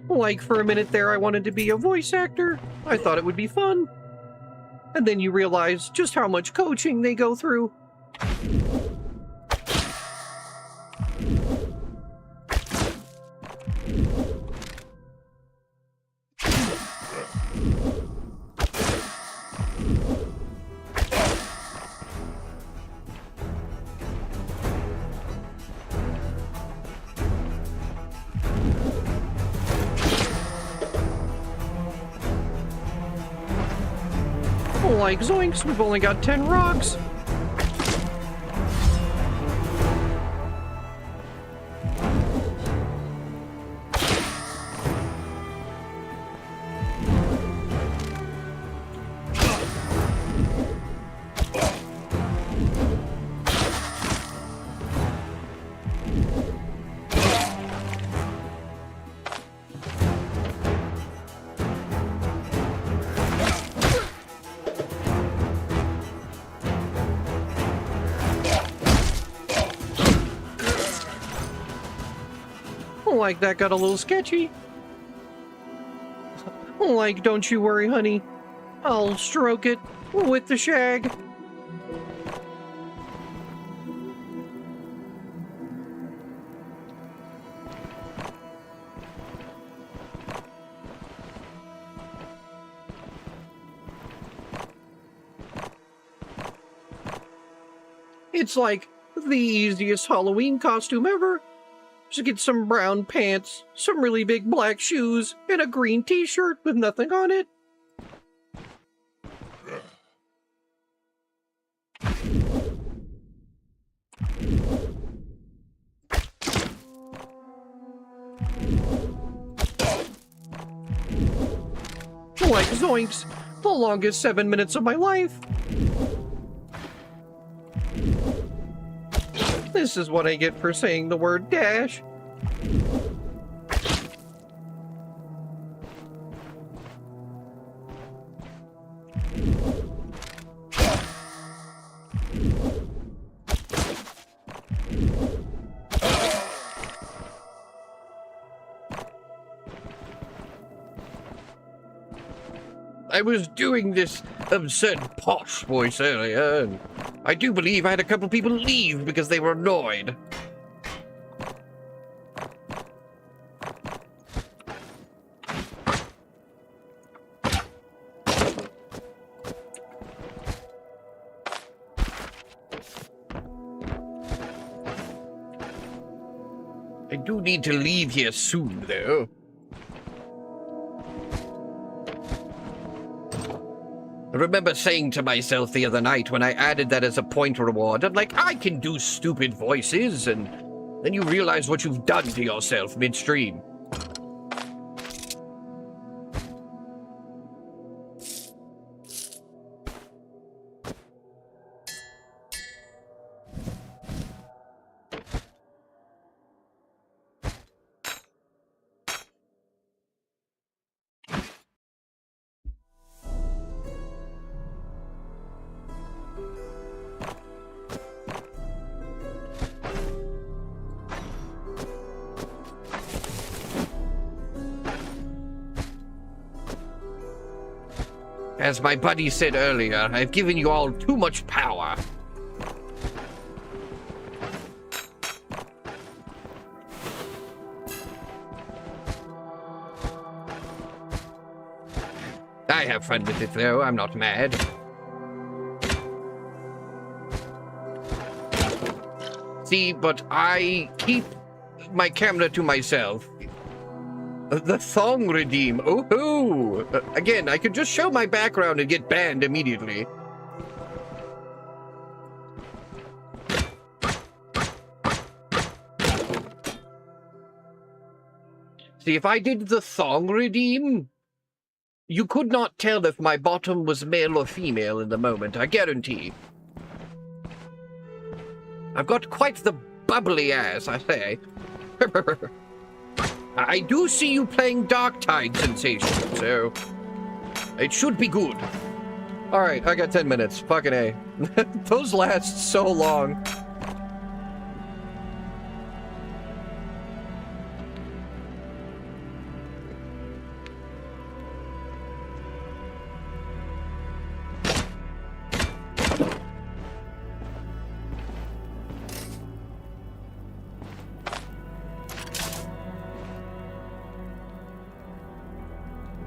Like, for a minute there, I wanted to be a voice actor. I thought it would be fun. And then you realize just how much coaching they go through. Like, zoinks, we've only got 10 rocks. Like, that got a little sketchy. Like, don't you worry, honey. I'll stroke it with the shag. It's like the easiest Halloween costume ever. Just get some brown pants, some really big black shoes, and a green t-shirt with nothing on it. Like, zoinks, the longest 7 minutes of my life. This is what I get for saying the word dash. I was doing this absurd posh voice earlier, and I do believe I had a couple people leave because they were annoyed. I do need to leave here soon, though. I remember saying to myself the other night when I added that as a point reward, I'm like, I can do stupid voices, and then you realize what you've done to yourself midstream. As my buddy said earlier, I've given you all too much power. I have fun with it, though. I'm not mad. See, but I keep my camera to myself. The thong redeem. Oh-hoo! Again, I could just show my background and get banned immediately. See, if I did the thong redeem, you could not tell if my bottom was male or female in the moment, I guarantee. I've got quite the bubbly ass, I say. I do see you playing Dark Tide Sensation, so it should be good. All right, I got 10 minutes. Fucking A. Those last so long.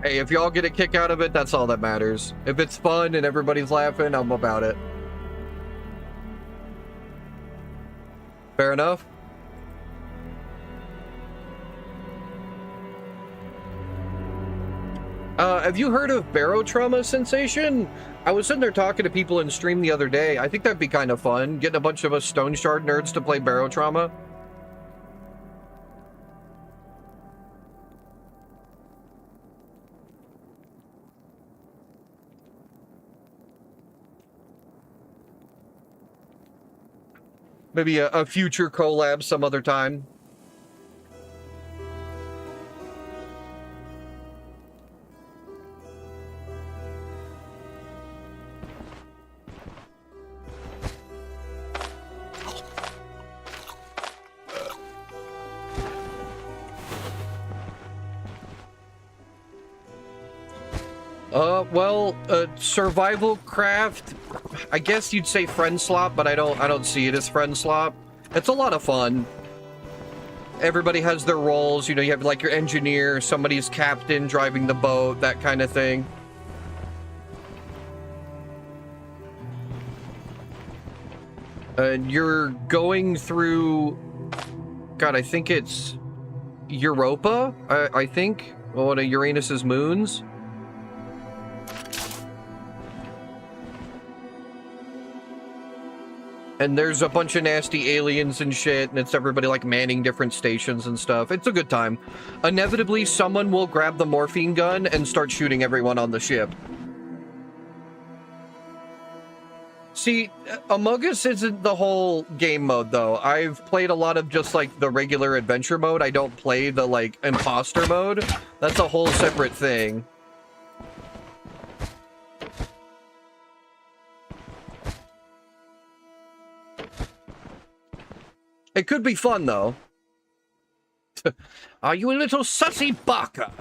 Hey, if y'all get a kick out of it, that's all that matters. If it's fun and everybody's laughing, I'm about it. Fair enough? Have you heard of barotrauma sensation? I was sitting there talking to people in stream the other day. I think that'd be kind of fun, getting a bunch of us Stone Shard nerds to play barotrauma. Maybe a future collab some other time. Well, survival craft, I guess you'd say friend slop, but I don't see it as friend slop. It's a lot of fun. Everybody has their roles, you know, you have like your engineer, somebody's captain driving the boat, that kind of thing. And you're going through, God, I think it's Europa, I think, one of Uranus's moons. And there's a bunch of nasty aliens and shit, and it's everybody like manning different stations and stuff. It's a good time. Inevitably, someone will grab the morphine gun and start shooting everyone on the ship. See, Among Us isn't the whole game mode, though. I've played a lot of just like the regular adventure mode. I don't play the like imposter mode. That's a whole separate thing. It could be fun, though. Are you a little sussy baka?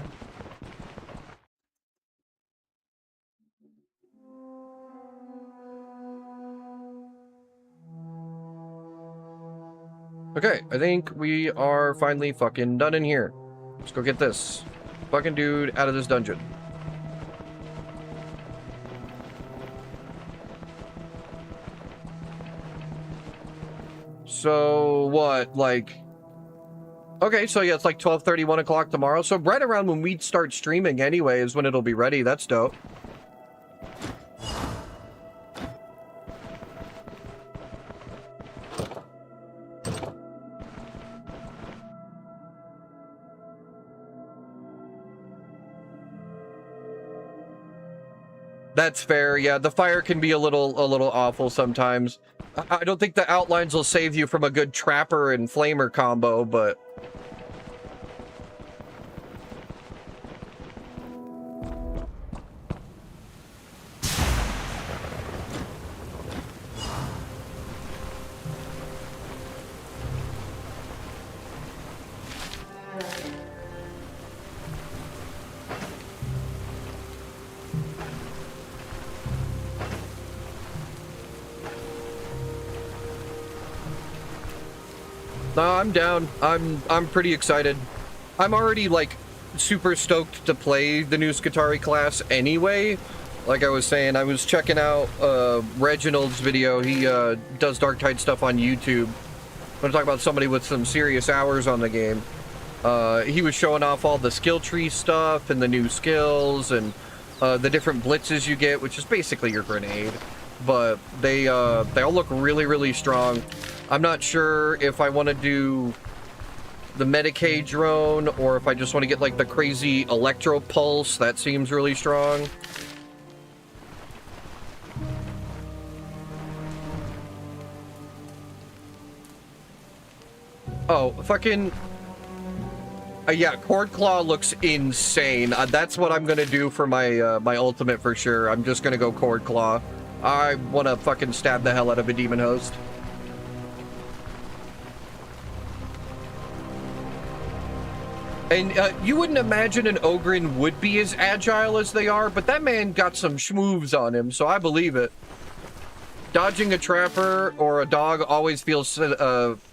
Okay, I think we are finally fucking done in here. Let's go get this fucking dude out of this dungeon. So what, like, okay, so yeah, it's like 12:30, 1 o'clock tomorrow. So right around when we start streaming anyway is when it'll be ready. That's dope. That's fair. Yeah, the fire can be a little awful sometimes. I don't think the outlines will save you from a good trapper and flamer combo, but no, I'm down. I'm pretty excited. I'm already like super stoked to play the new Skatari class anyway. Like I was saying, I was checking out Reginald's video. He does Dark Tide stuff on YouTube. I'm gonna talk about somebody with some serious hours on the game. He was showing off all the skill tree stuff and the new skills and the different blitzes you get, which is basically your grenade. But they all look really, really strong. I'm not sure if I want to do the Medicaid drone or if I just want to get like the crazy electro pulse. That seems really strong. Oh, fucking... yeah, Cord Claw looks insane. That's what I'm gonna do for my my ultimate for sure. I'm just gonna go Cord Claw. I want to fucking stab the hell out of a demon host. And you wouldn't imagine an Ogren would be as agile as they are, but that man got some schmoves on him, so I believe it. Dodging a trapper or a dog always feels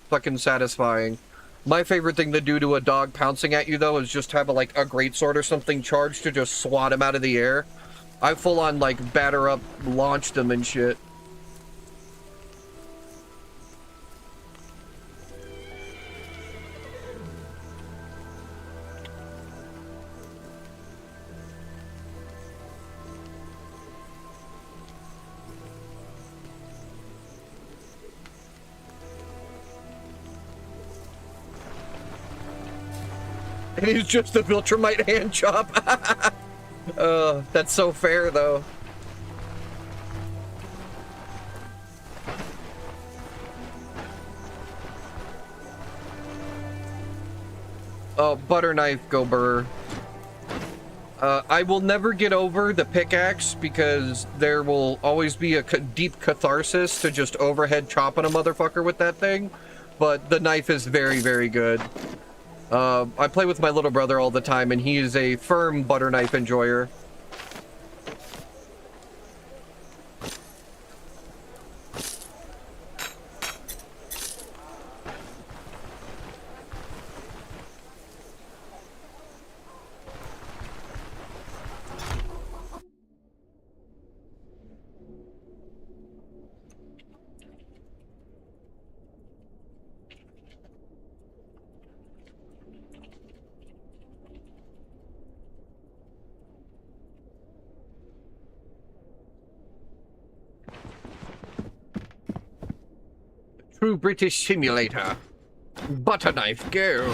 fucking satisfying. My favorite thing to do to a dog pouncing at you, though, is just have a greatsword or something charged to just swat him out of the air. I full on, like, batter up, launched him and shit. And he's just a Viltrumite hand chop. That's so fair, though. Oh, butter knife, go burr. I will never get over the pickaxe because there will always be a deep catharsis to just overhead chopping a motherfucker with that thing. But the knife is very, very good. I play with my little brother all the time, and he is a firm butter knife enjoyer. True British simulator. Butter knife, go.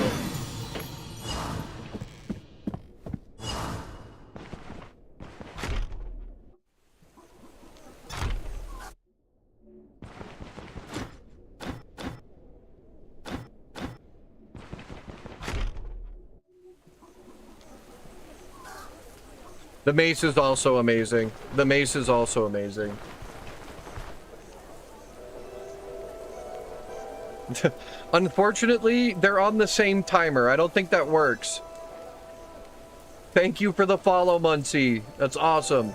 The mace is also amazing. The mace is also amazing. Unfortunately, they're on the same timer. I don't think that works. Thank you for the follow, Muncie. That's awesome.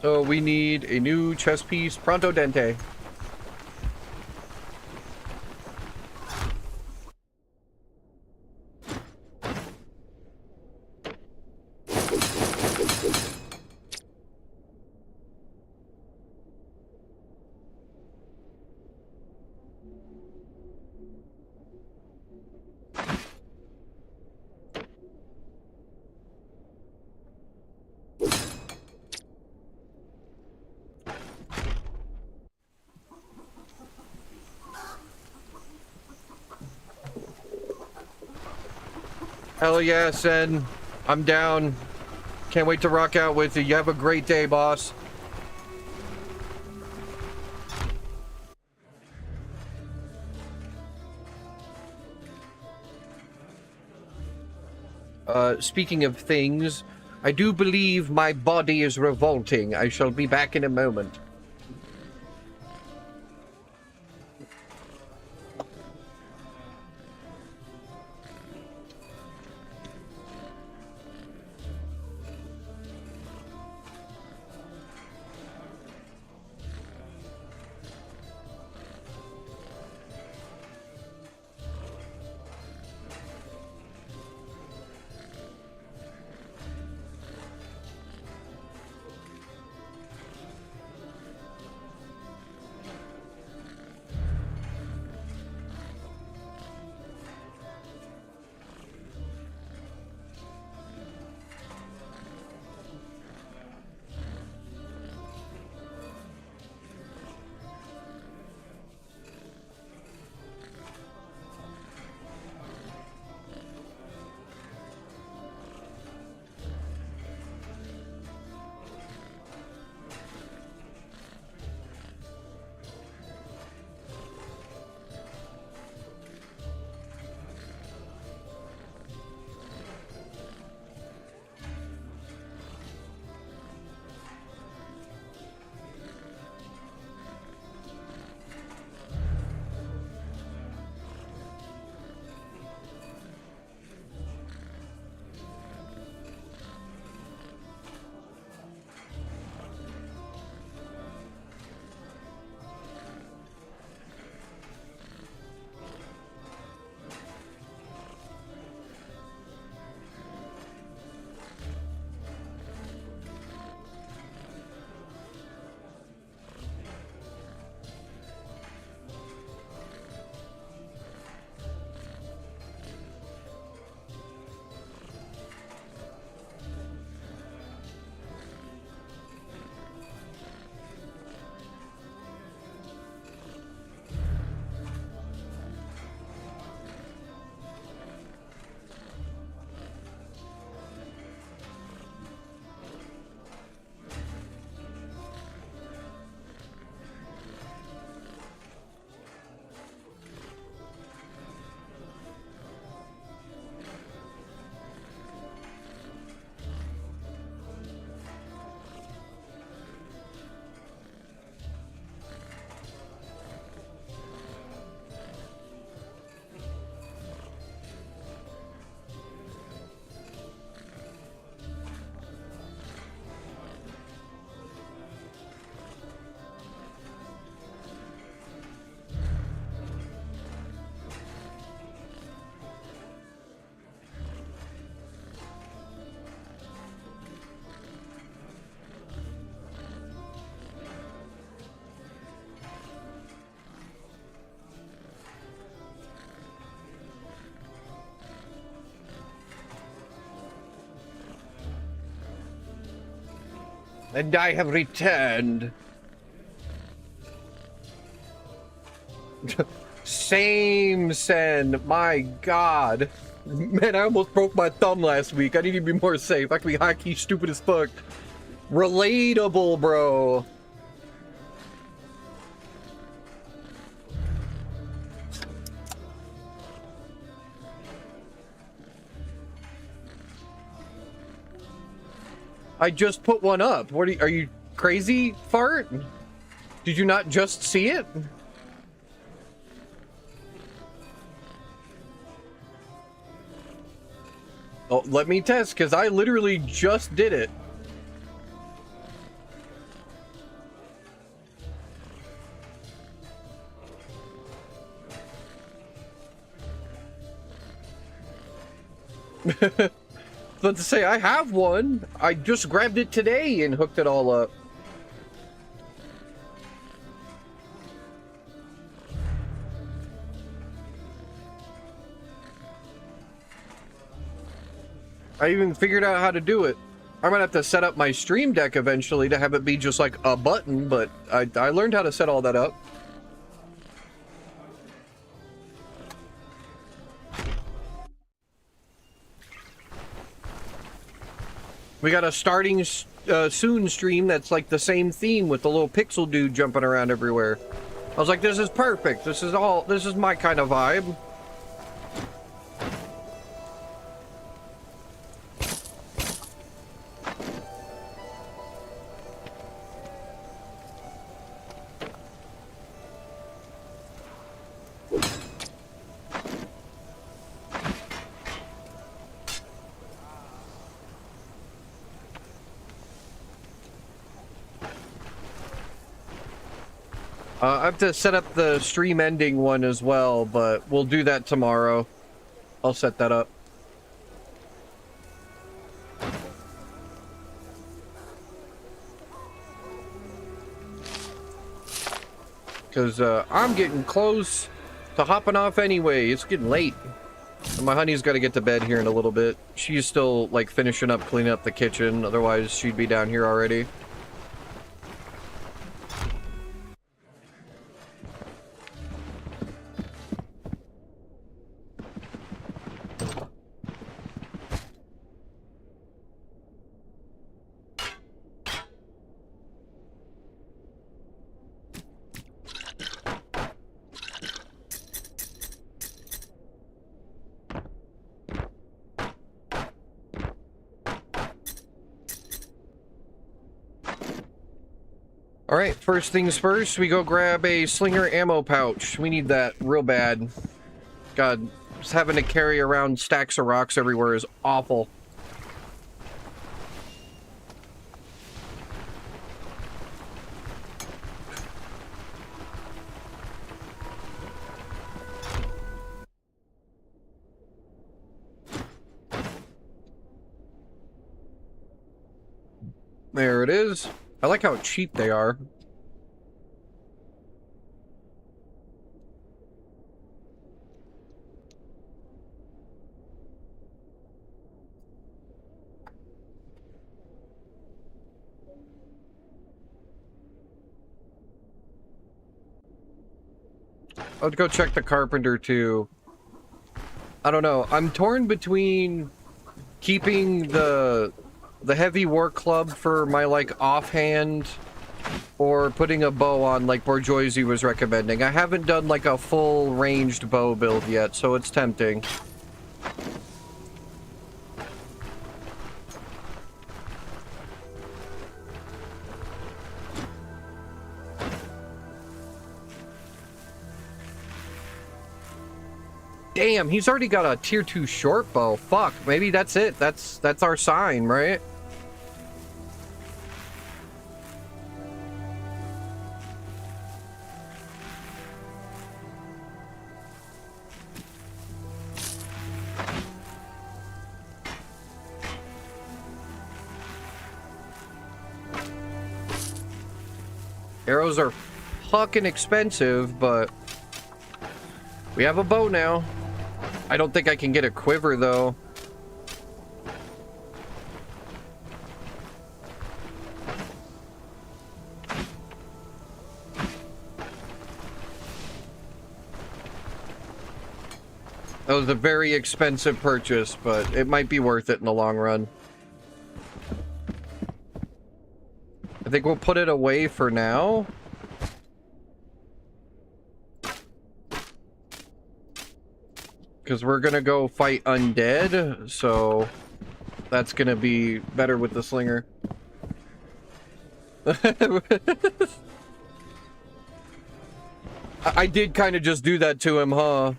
So we need a new chess piece, Pronto Dente. Hell yeah, Sen. I'm down. Can't wait to rock out with you. You have a great day, boss. Speaking of things, I do believe my body is revolting. I shall be back in a moment. And I have returned. Same, Sen. My God. Man, I almost broke my thumb last week. I need to be more safe. I can be high-key stupid as fuck. Relatable, bro. I just put one up. What are you crazy, Fart? Did you not just see it? Oh, let me test, because I literally just did it. But to say, I have one. I just grabbed it today and hooked it all up. I even figured out how to do it. I might have to set up my stream deck eventually to have it be just like a button, but I learned how to set all that up. We got a starting soon stream that's like the same theme with the little pixel dude jumping around everywhere. I was like, this is perfect. This is my kind of vibe. I have to set up the stream ending one as well, but we'll do that tomorrow. I'll set that up. Because I'm getting close to hopping off anyway. It's getting late. And my honey's got to get to bed here in a little bit. She's still, like, finishing up cleaning up the kitchen. Otherwise, she'd be down here already. Alright, first things first, we go grab a slinger ammo pouch. We need that real bad. God, just having to carry around stacks of rocks everywhere is awful. There it is. I like how cheap they are. I'll go check the carpenter too. I don't know. I'm torn between keeping the heavy work club for my, like, offhand, or putting a bow on like Borjoisi was recommending. I haven't done like a full ranged bow build yet, so it's tempting. Damn, he's already got a tier 2 short bow. Fuck, maybe that's it. That's our sign, right? Arrows are fucking expensive, but we have a bow now. I don't think I can get a quiver, though. That was a very expensive purchase, but it might be worth it in the long run. I think we'll put it away for now. Because we're gonna go fight undead, so that's gonna be better with the slinger. I did kind of just do that to him, huh?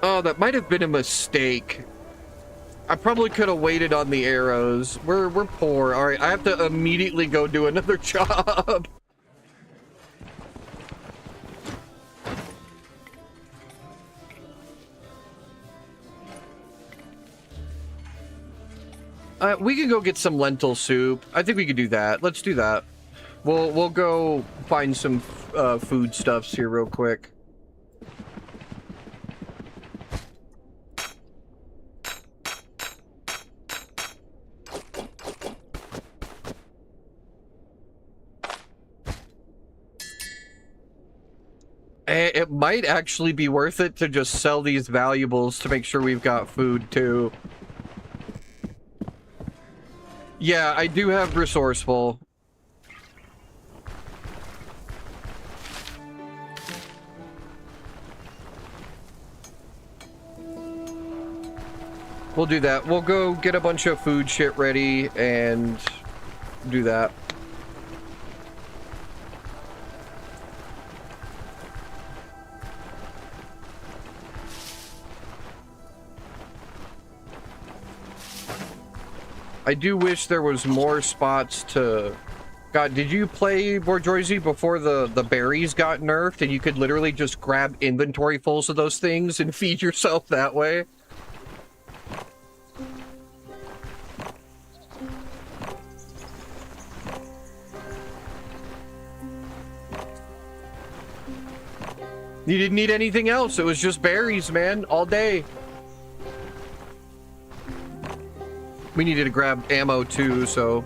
Oh, that might have been a mistake. I probably could have waited on the arrows. We're poor. All right, I have to immediately go do another job. We can go get some lentil soup. I think we could do that. Let's do that. We'll go find some foodstuffs here real quick. It might actually be worth it to just sell these valuables to make sure we've got food too. Yeah, I do have resourceful. We'll do that. We'll go get a bunch of food shit ready and do that. I do wish there was more spots to... God, did you play Bourgeoisie before the berries got nerfed and you could literally just grab inventory fulls of those things and feed yourself that way? You didn't need anything else. It was just berries, man, all day. We needed to grab ammo too, so...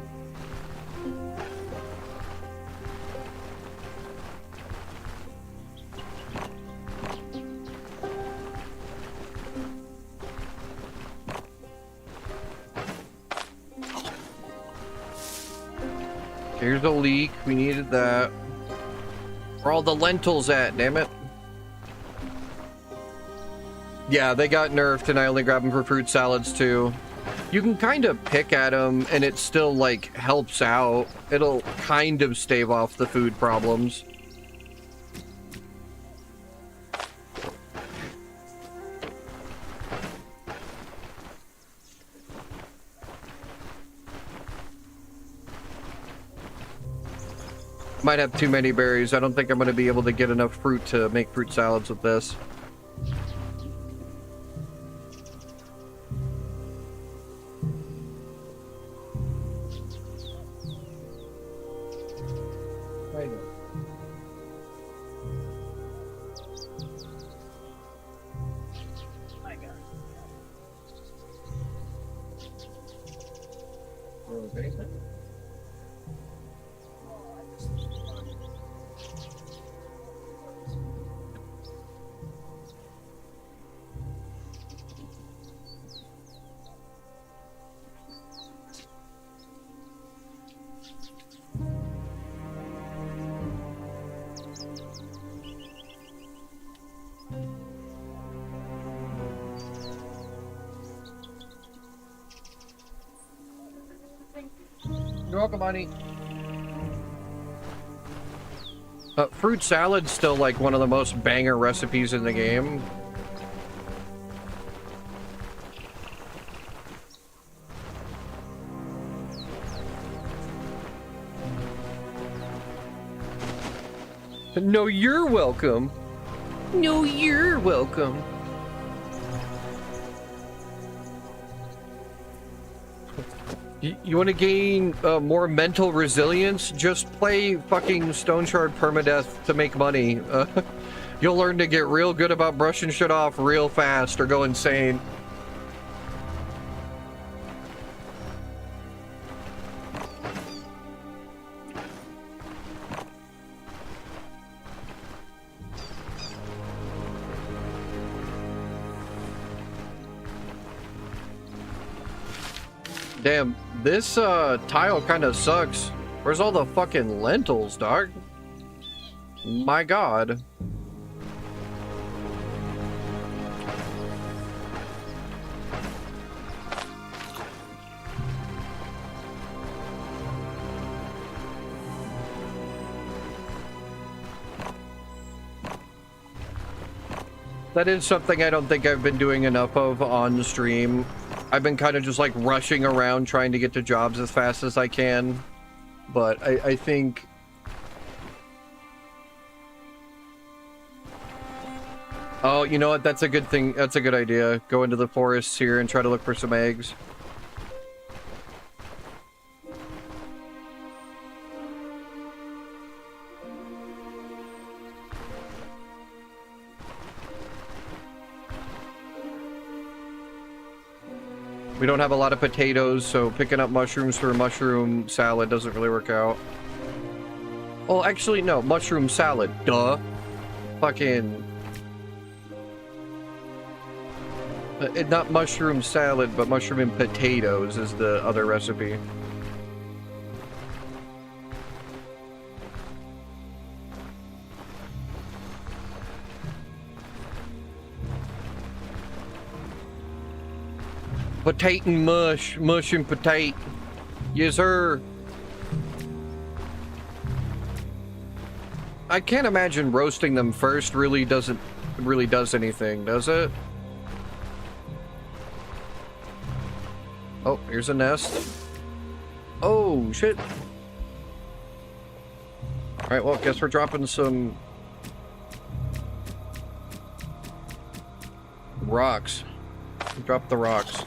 Here's a leek. We needed that. Where are all the lentils at, damn it? Yeah, they got nerfed and I only grab them for fruit salads too. You can kind of pick at them and it still like helps out. It'll kind of stave off the food problems. Might have too many berries. I don't think I'm going to be able to get enough fruit to make fruit salads with this. You're welcome, honey. Fruit salad's still like one of the most banger recipes in the game. No, you're welcome. No, you're welcome. You want to gain more mental resilience? Just play fucking Stone Shard Permadeath to make money. You'll learn to get real good about brushing shit off real fast or go insane. Damn, this tile kind of sucks. Where's all the fucking lentils, dog? My god. That is something I don't think I've been doing enough of on stream. I've been kind of just like rushing around trying to get to jobs as fast as I can. But I think... Oh, you know what? That's a good thing. That's a good idea. Go into the forests here and try to look for some eggs. We don't have a lot of potatoes, so picking up mushrooms for a mushroom salad doesn't really work out. Well, actually, no. Mushroom salad. Duh. Fucking... not mushroom salad, but mushroom and potatoes is the other recipe. Potato and mush. Mush and potato. Yes, sir. I can't imagine roasting them first really does anything, does it? Oh, here's a nest. Oh, shit. Alright, well, guess we're dropping some... rocks. Drop the rocks.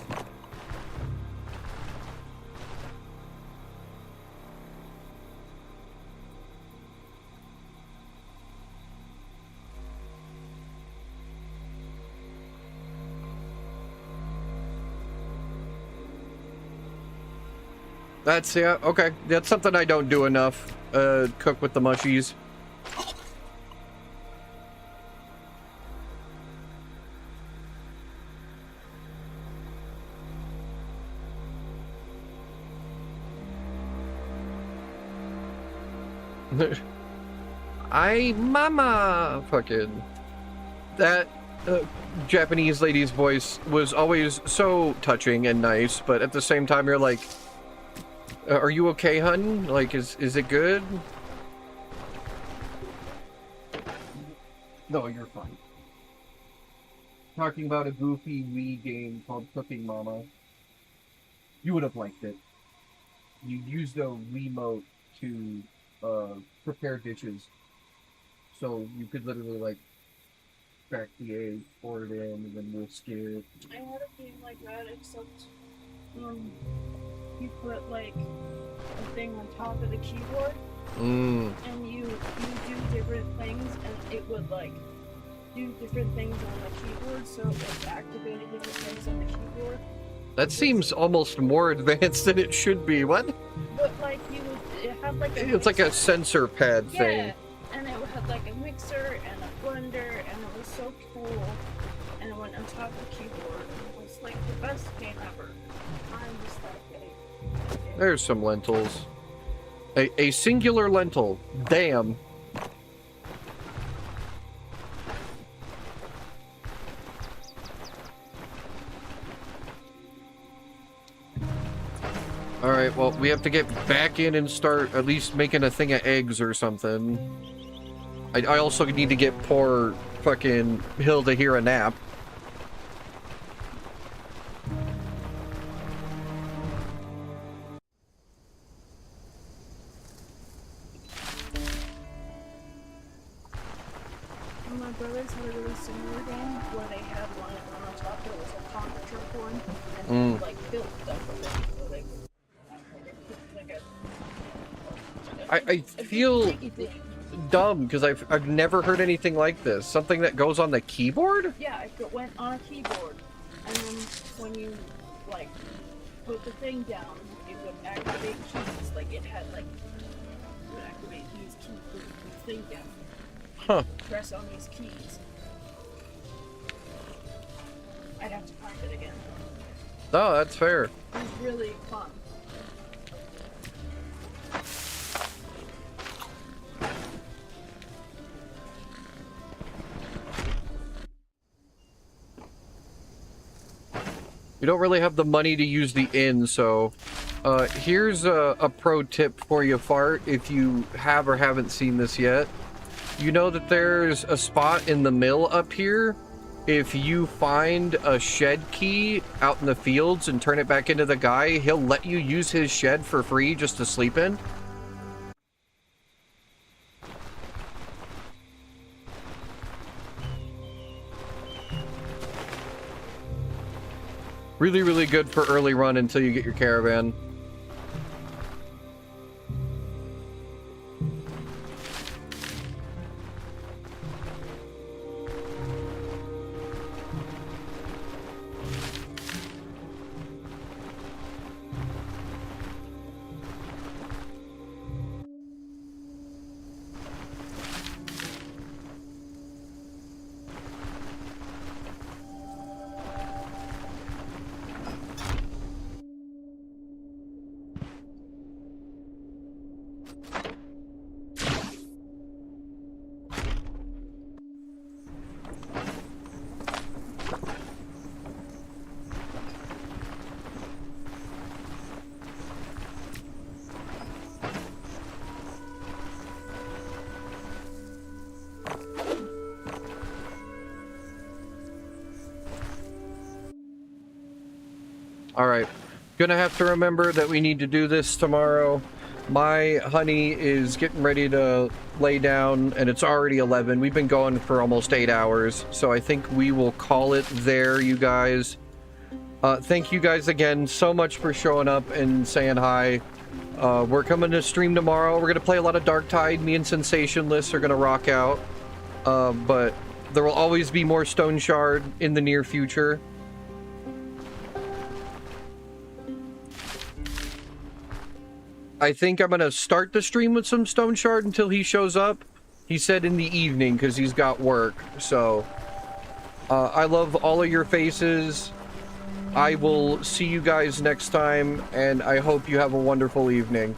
That's, yeah, okay. That's something I don't do enough. Cook with the mushies. Mama! Fucking... That Japanese lady's voice was always so touching and nice, but at the same time you're like... are you okay, hun? Like, is it good? No, you're fine. Talking about a goofy Wii game called Cooking Mama. You would have liked it. You used a Wiimote to prepare dishes. So you could literally, like, crack the egg, pour it in, and then whisk it. I had a game like that, except you put like a thing on top of the keyboard, and you do different things, and it would like do different things on the keyboard, so it like activated different things on the keyboard. That seems almost more advanced than it should be. What? But like it had like a It's like a sensor pad thing. Yeah, and it had like a mixer and a blender, and it was so cool. And it went on top of the keyboard. And it was like the best game ever. I'm just like, There's some lentils. A singular lentil. Damn. Alright, well, we have to get back in and start at least making a thing of eggs or something. I also need to get poor fucking Hilda here a nap. my brothers had a really similar game where they had one on top that was a pocket truck one, and they like built stuff with it. So they I feel dumb because I've never heard anything like this. Something that goes on the keyboard? Yeah, it went on a keyboard, and then when you like put the thing down, it would activate keys. Like it had like it would activate these keys, put the thing down. Huh. Press on these keys. I'd have to find it again. Oh, that's fair. It was really fun. We don't really have the money to use the inn, so here's a pro tip for you, Fart, if you have or haven't seen this yet. You know that there's a spot in the mill up here. If you find a shed key out in the fields and turn it back into the guy, he'll let you use his shed for free just to sleep in. Really, really good for early run until you get your caravan. All right, gonna have to remember that we need to do this tomorrow. My honey is getting ready to lay down, and it's already 11. We've been going for almost 8 hours, so I think we will call it there, you guys. Thank you guys again so much for showing up and saying hi. We're coming to stream tomorrow. We're gonna play a lot of Dark Tide. Me and Sensationless are gonna rock out, but there will always be more Stone Shard in the near future. I think I'm gonna start the stream with some Stone Shard until he shows up. He said in the evening because he's got work. So I love all of your faces. I will see you guys next time, and I hope you have a wonderful evening.